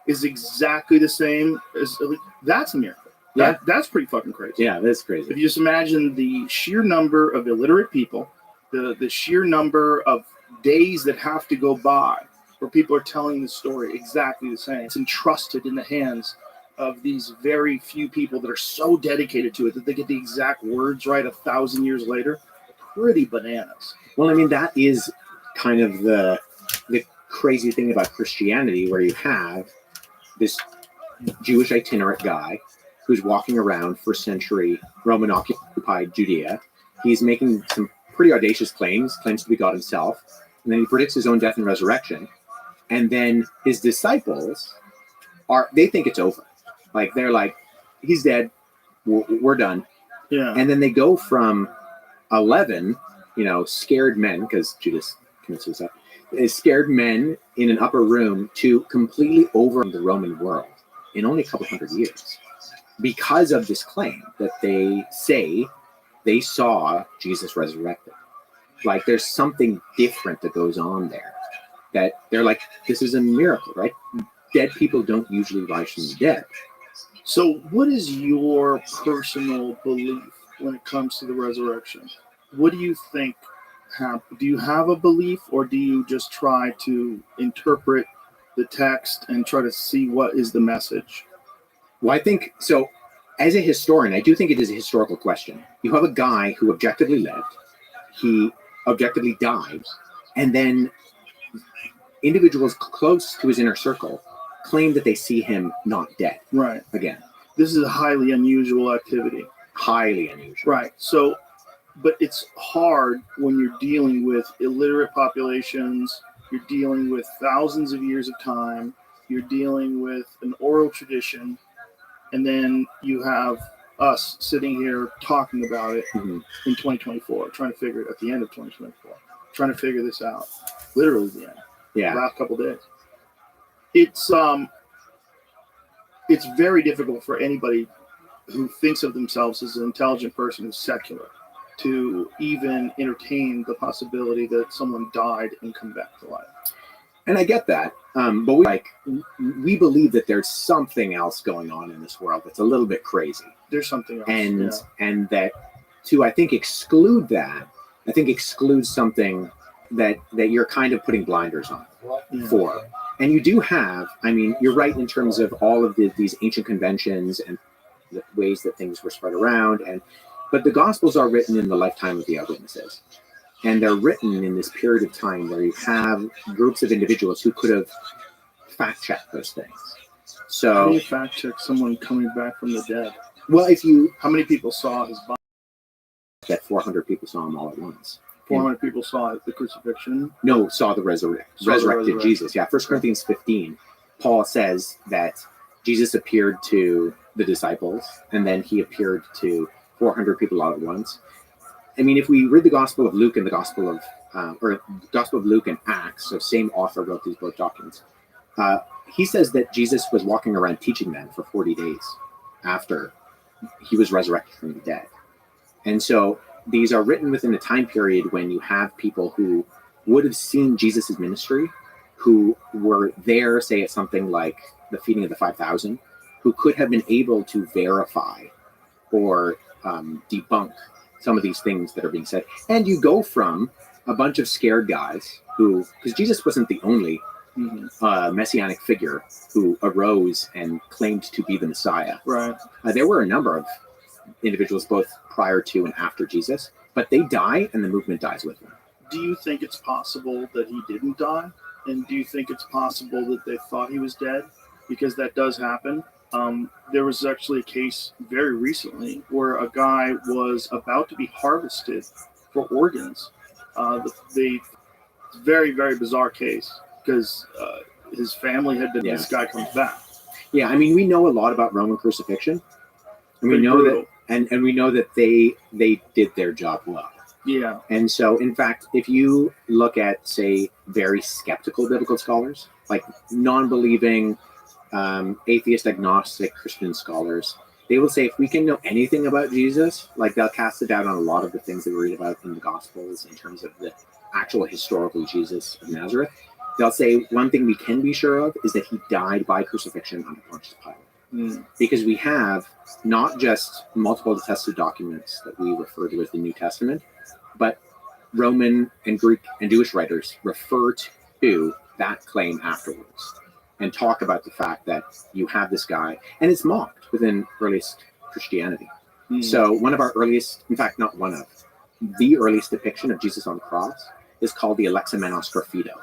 S1: is exactly the same as, that's a miracle.
S10: Yeah.
S1: That's pretty fucking crazy.
S10: Yeah, that's crazy.
S1: If you just imagine the sheer number of illiterate people, the sheer number of days that have to go by where people are telling the story exactly the same. It's entrusted in the hands of these very few people that are so dedicated to it that they get the exact words right 1,000 years later. Pretty bananas.
S10: Well, I mean, that is kind of the crazy thing about Christianity, where you have this Jewish itinerant guy who's walking around first century Roman occupied Judea. He's making some pretty audacious claims to be God himself. And then he predicts his own death and resurrection. And then his disciples they think it's over. Like, they're like, he's dead. We're done.
S1: Yeah.
S10: And then they go from 11, scared men, because Judas commits suicide, scared men in an upper room to completely over the Roman world in only a couple hundred years because of this claim that they say they saw Jesus resurrected. Like there's something different that goes on there, that they're like, this is a miracle, right? Dead people don't usually rise from the dead.
S1: So, what is your personal belief when it comes to the resurrection? What do you think happened? Do you have a belief, or do you just try to interpret the text and try to see what is the message?
S10: Well, I think so. As a historian, I do think it is a historical question. You have a guy who objectively lived, he objectively died, and then individuals close to his inner circle claim that they see him not dead.
S1: Right.
S10: Again,
S1: this is a highly unusual activity.
S10: highly unusual.
S1: Right. So, but it's hard when you're dealing with illiterate populations, you're dealing with thousands of years of time, you're dealing with an oral tradition, and then you have us sitting here talking about it
S10: Mhm.
S1: in 2024, trying to figure it at the end of 2024, trying to figure this out. Literally the end.
S10: Yeah.
S1: Last couple days. It's very difficult for anybody who thinks of themselves as an intelligent person who's secular to even entertain the possibility that someone died and come back to life.
S10: And I get that. But we believe that there's something else going on in this world that's a little bit crazy.
S1: There's something else.
S10: And that to, I think, exclude that, I think excludes something that you're kind of putting blinders on for. And you do have, I mean, you're right in terms of all of these ancient conventions and the ways that things were spread around. But the Gospels are written in the lifetime of the eyewitnesses. And they're written in this period of time where you have groups of individuals who could have fact-checked those things.
S1: How
S10: So,
S1: do you fact check someone coming back from the dead?
S10: well, if you
S1: How many people saw his body?
S10: that 400 people saw him all at once.
S1: 400 people saw the crucifixion.
S10: No, saw the resurrected
S1: resurrection.
S10: Jesus. Yeah, 1 Corinthians 15, Paul says that Jesus appeared to the disciples, and then he appeared to 400 people all at once. I mean, if we read the Gospel of Luke and the Gospel of Luke and Acts, so same author wrote these both documents, he says that Jesus was walking around teaching them for 40 days after he was resurrected from the dead. And so these are written within a time period when you have people who would have seen Jesus's ministry, who were there, say, at something like the feeding of the 5,000, who could have been able to verify or debunk some of these things that are being said. And you go from a bunch of scared guys who, because Jesus wasn't the only messianic figure who arose and claimed to be the Messiah.
S1: Right.
S10: There were a number of individuals both prior to and after Jesus, but they die and the movement dies with them.
S1: Do you think it's possible that he didn't die? And do you think it's possible that they thought he was dead? Because that does happen. There was actually a case very recently where a guy was about to be harvested for organs. Very, very bizarre case because his family had been, this guy comes back.
S10: Yeah, I mean, we know a lot about Roman crucifixion. And we
S1: Pretty
S10: know
S1: brutal.
S10: that, and we know that they did their job well.
S1: Yeah.
S10: And so, in fact, if you look at, say, very skeptical biblical scholars, like non-believing, atheist, agnostic, Christian scholars, they will say if we can know anything about Jesus, like they'll cast it out on a lot of the things that we read about in the Gospels in terms of the actual historical Jesus of Nazareth. They'll say one thing we can be sure of is that he died by crucifixion under Pontius Pilate. Because we have not just multiple attested documents that we refer to as the New Testament, but Roman and Greek and Jewish writers refer to that claim afterwards and talk about the fact that you have this guy, and it's mocked within earliest Christianity. So one of our earliest, in fact, not one of, the earliest depiction of Jesus on the cross is called the Alexamenos Graphido.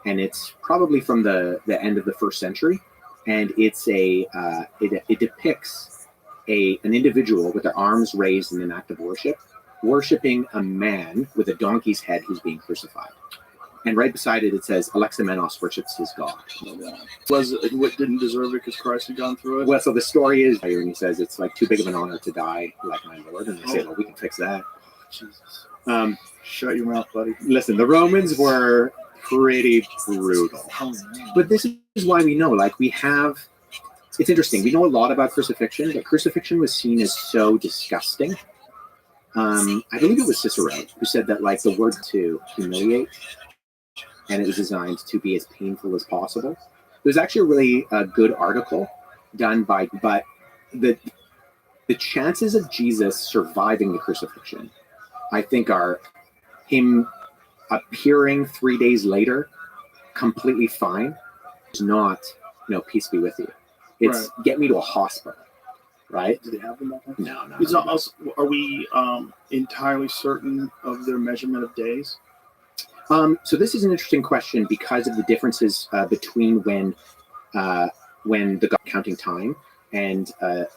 S10: And it's probably from the end of the 1st century. And it's it depicts an individual with their arms raised in an act of worship, worshiping a man with a donkey's head who's being crucified. And right beside it, it says Alexamenos worships his God.
S1: Was it what didn't deserve it because Christ had gone through it?
S10: Well, so the story is, and he says it's like too big of an honor to die like my Lord, and they say, well, we can fix that.
S1: Jesus.
S10: Um,
S1: Shut your mouth, buddy.
S10: Listen, the Romans were pretty brutal. But this is why we know, like, we have, it's interesting. We know a lot about crucifixion, but crucifixion was seen as so disgusting. I believe it was Cicero who said that, like, the word to humiliate, and it was designed to be as painful as possible. It was actually a really good article done by, but the chances of Jesus surviving the crucifixion, I think, are him appearing 3 days later completely fine. It's not, peace be with you. It's get me to a hospital, right?
S1: Do they have them?
S10: No.
S1: It's not also, are we entirely certain of their measurement of days?
S10: So this is an interesting question because of the differences between when the counting time and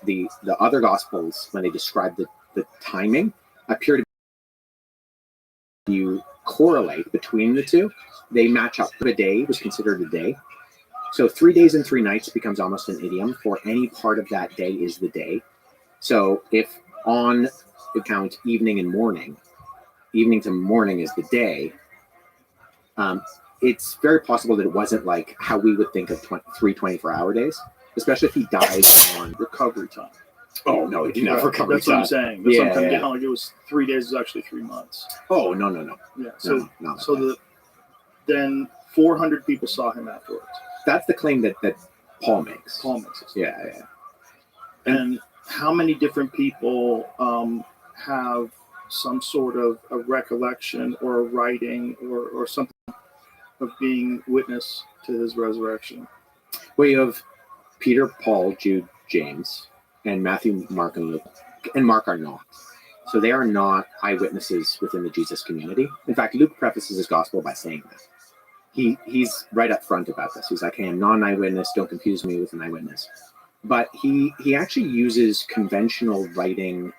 S10: the other gospels, when they describe the timing, appear to you correlate between the two. They match up. A day was considered a day. So 3 days and 3 nights becomes almost an idiom for any part of that day is the day. So if on the count evening and morning, evening to morning is the day, it's very possible that it wasn't like how we would think of 3 24-hour days, especially if he died on
S1: recovery time.
S10: Oh, no, he didn't have recovery
S1: That's
S10: time.
S1: what I'm saying. That's what I'm saying. Like it was 3 days, is actually 3 months.
S10: Oh, no.
S1: Yeah. So,
S10: No.
S1: Then 400 people saw him afterwards.
S10: That's the claim that Paul makes. Yeah.
S1: And how many different people have some sort of a recollection or a writing or something of being witness to his resurrection?
S10: Well, you have Peter, Paul, Jude, James, and Matthew, Mark, and Luke. And Mark are not. So they are not eyewitnesses within the Jesus community. In fact, Luke prefaces his gospel by saying that. He's right up front about this. He's like, hey, I'm not an eyewitness. Don't confuse me with an eyewitness. But he actually uses conventional writing.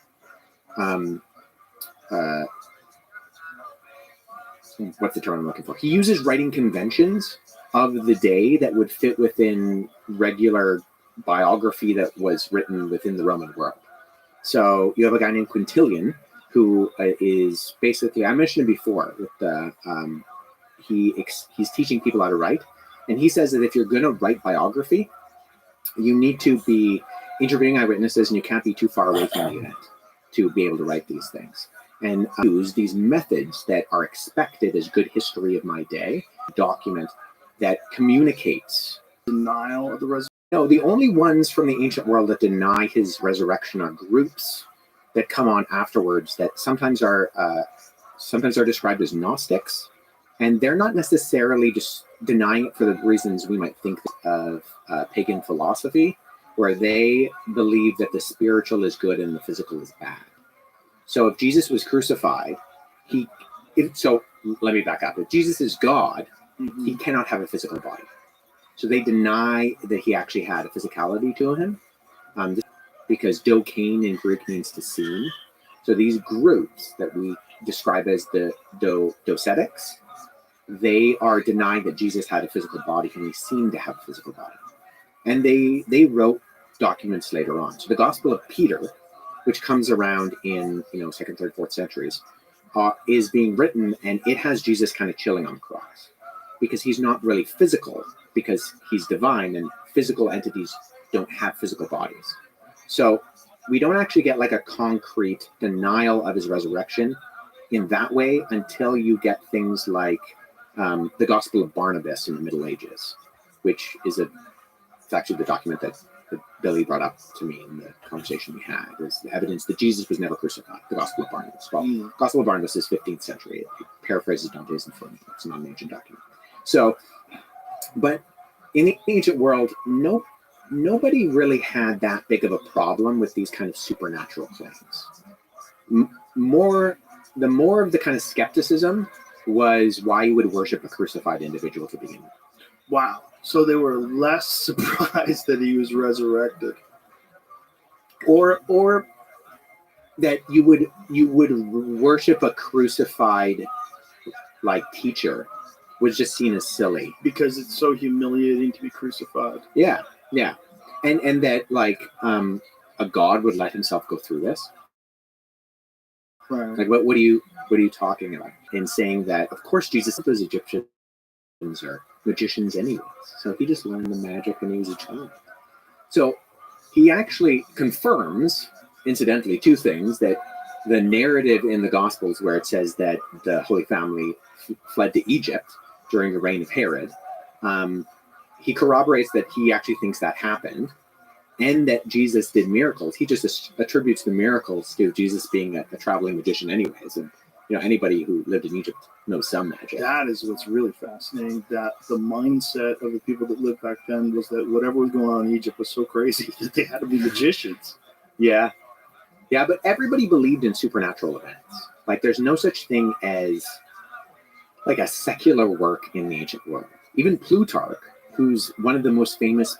S10: What's the term I'm looking for? He uses writing conventions of the day that would fit within regular biography that was written within the Roman world. So you have a guy named Quintilian who is basically, I mentioned it before, with the he's teaching people how to write, and he says that if you're going to write biography, you need to be interviewing eyewitnesses, and you can't be too far away from the event to be able to write these things. And use these methods that are expected as good history of my day, document that communicates
S1: denial of the resurrection.
S10: No, the only ones from the ancient world that deny his resurrection are groups that come on afterwards that sometimes are described as Gnostics. And they're not necessarily just denying it for the reasons we might think of pagan philosophy, where they believe that the spiritual is good and the physical is bad. So if Jesus was crucified, so let me back up. If Jesus is God, he cannot have a physical body. So they deny that he actually had a physicality to him, because dokein in Greek means to seem. So these groups that we describe as the docetics, they are denying that Jesus had a physical body, and he seemed to have a physical body. And they wrote documents later on. So the Gospel of Peter, which comes around in 2nd, 3rd, 4th centuries, is being written, and it has Jesus kind of chilling on the cross because he's not really physical, because he's divine, and physical entities don't have physical bodies. So we don't actually get like a concrete denial of his resurrection in that way until you get things like the Gospel of Barnabas in the Middle Ages, which is it's actually the document that Billy brought up to me in the conversation we had, is the evidence that Jesus was never crucified, the Gospel of Barnabas. Well, Gospel of Barnabas is 15th century. It paraphrases Dante's Inferno. It's not an ancient document. So, but in the ancient world, nobody really had that big of a problem with these kind of supernatural claims. The more of the kind of skepticism was why you would worship a crucified individual to begin with.
S1: Wow. So they were less surprised that he was resurrected.
S10: Or that you would worship a crucified like teacher was just seen as silly.
S1: Because it's so humiliating to be crucified.
S10: Yeah. And that like a god would let himself go through this.
S1: Right.
S10: Like what are you talking about? In saying that of course Jesus was Egyptian are magicians anyways. So he just learned the magic when he was a child. So he actually confirms, incidentally, two things: that the narrative in the Gospels where it says that the Holy Family fled to Egypt during the reign of Herod, he corroborates that he actually thinks that happened, and that Jesus did miracles. He just attributes the miracles to Jesus being a traveling magician anyways. And anybody who lived in Egypt knows some magic.
S1: That is what's really fascinating, that the mindset of the people that lived back then was that whatever was going on in Egypt was so crazy that they had to be magicians.
S10: Yeah, but everybody believed in supernatural events. Like, there's no such thing as like a secular work in the ancient world. Even Plutarch, who's one of the most famous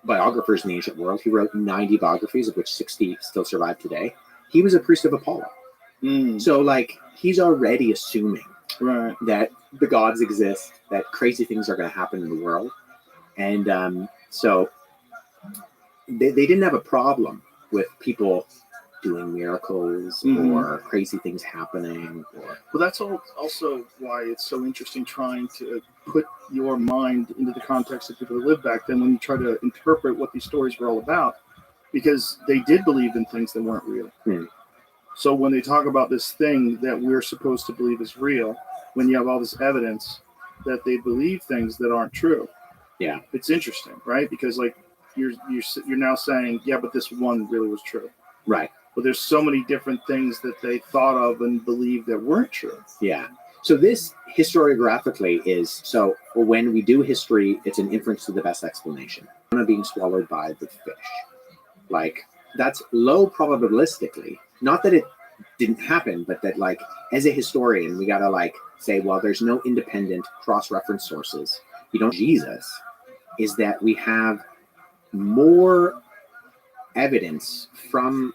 S10: biographers in the ancient world, he wrote 90 biographies, of which 60 still survive today. He was a priest of Apollo. So, like, he's already assuming that the gods exist, that crazy things are going to happen in the world. And so they didn't have a problem with people doing miracles or crazy things happening. Well,
S1: that's also why it's so interesting trying to put your mind into the context of people who lived back then when you try to interpret what these stories were all about, because they did believe in things that weren't real. So when they talk about this thing that we're supposed to believe is real, when you have all this evidence that they believe things that aren't true, it's interesting, right? Because like you're now saying, yeah, but this one really was true,
S10: right?
S1: But there's so many different things that they thought of and believed that weren't true.
S10: Yeah. So this historiographically is, so when we do history, it's an inference to the best explanation. Being swallowed by the fish, like, that's low probabilistically. Not that it didn't happen, but that, like, as a historian, we gotta like say, well, there's no independent cross-reference sources. You don't. Jesus is that we have more evidence from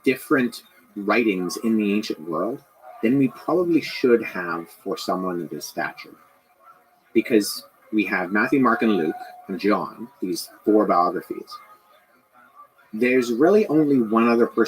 S10: different writings in the ancient world than we probably should have for someone of his stature, because we have Matthew, Mark, and Luke, and John, these 4 biographies. There's really only one other person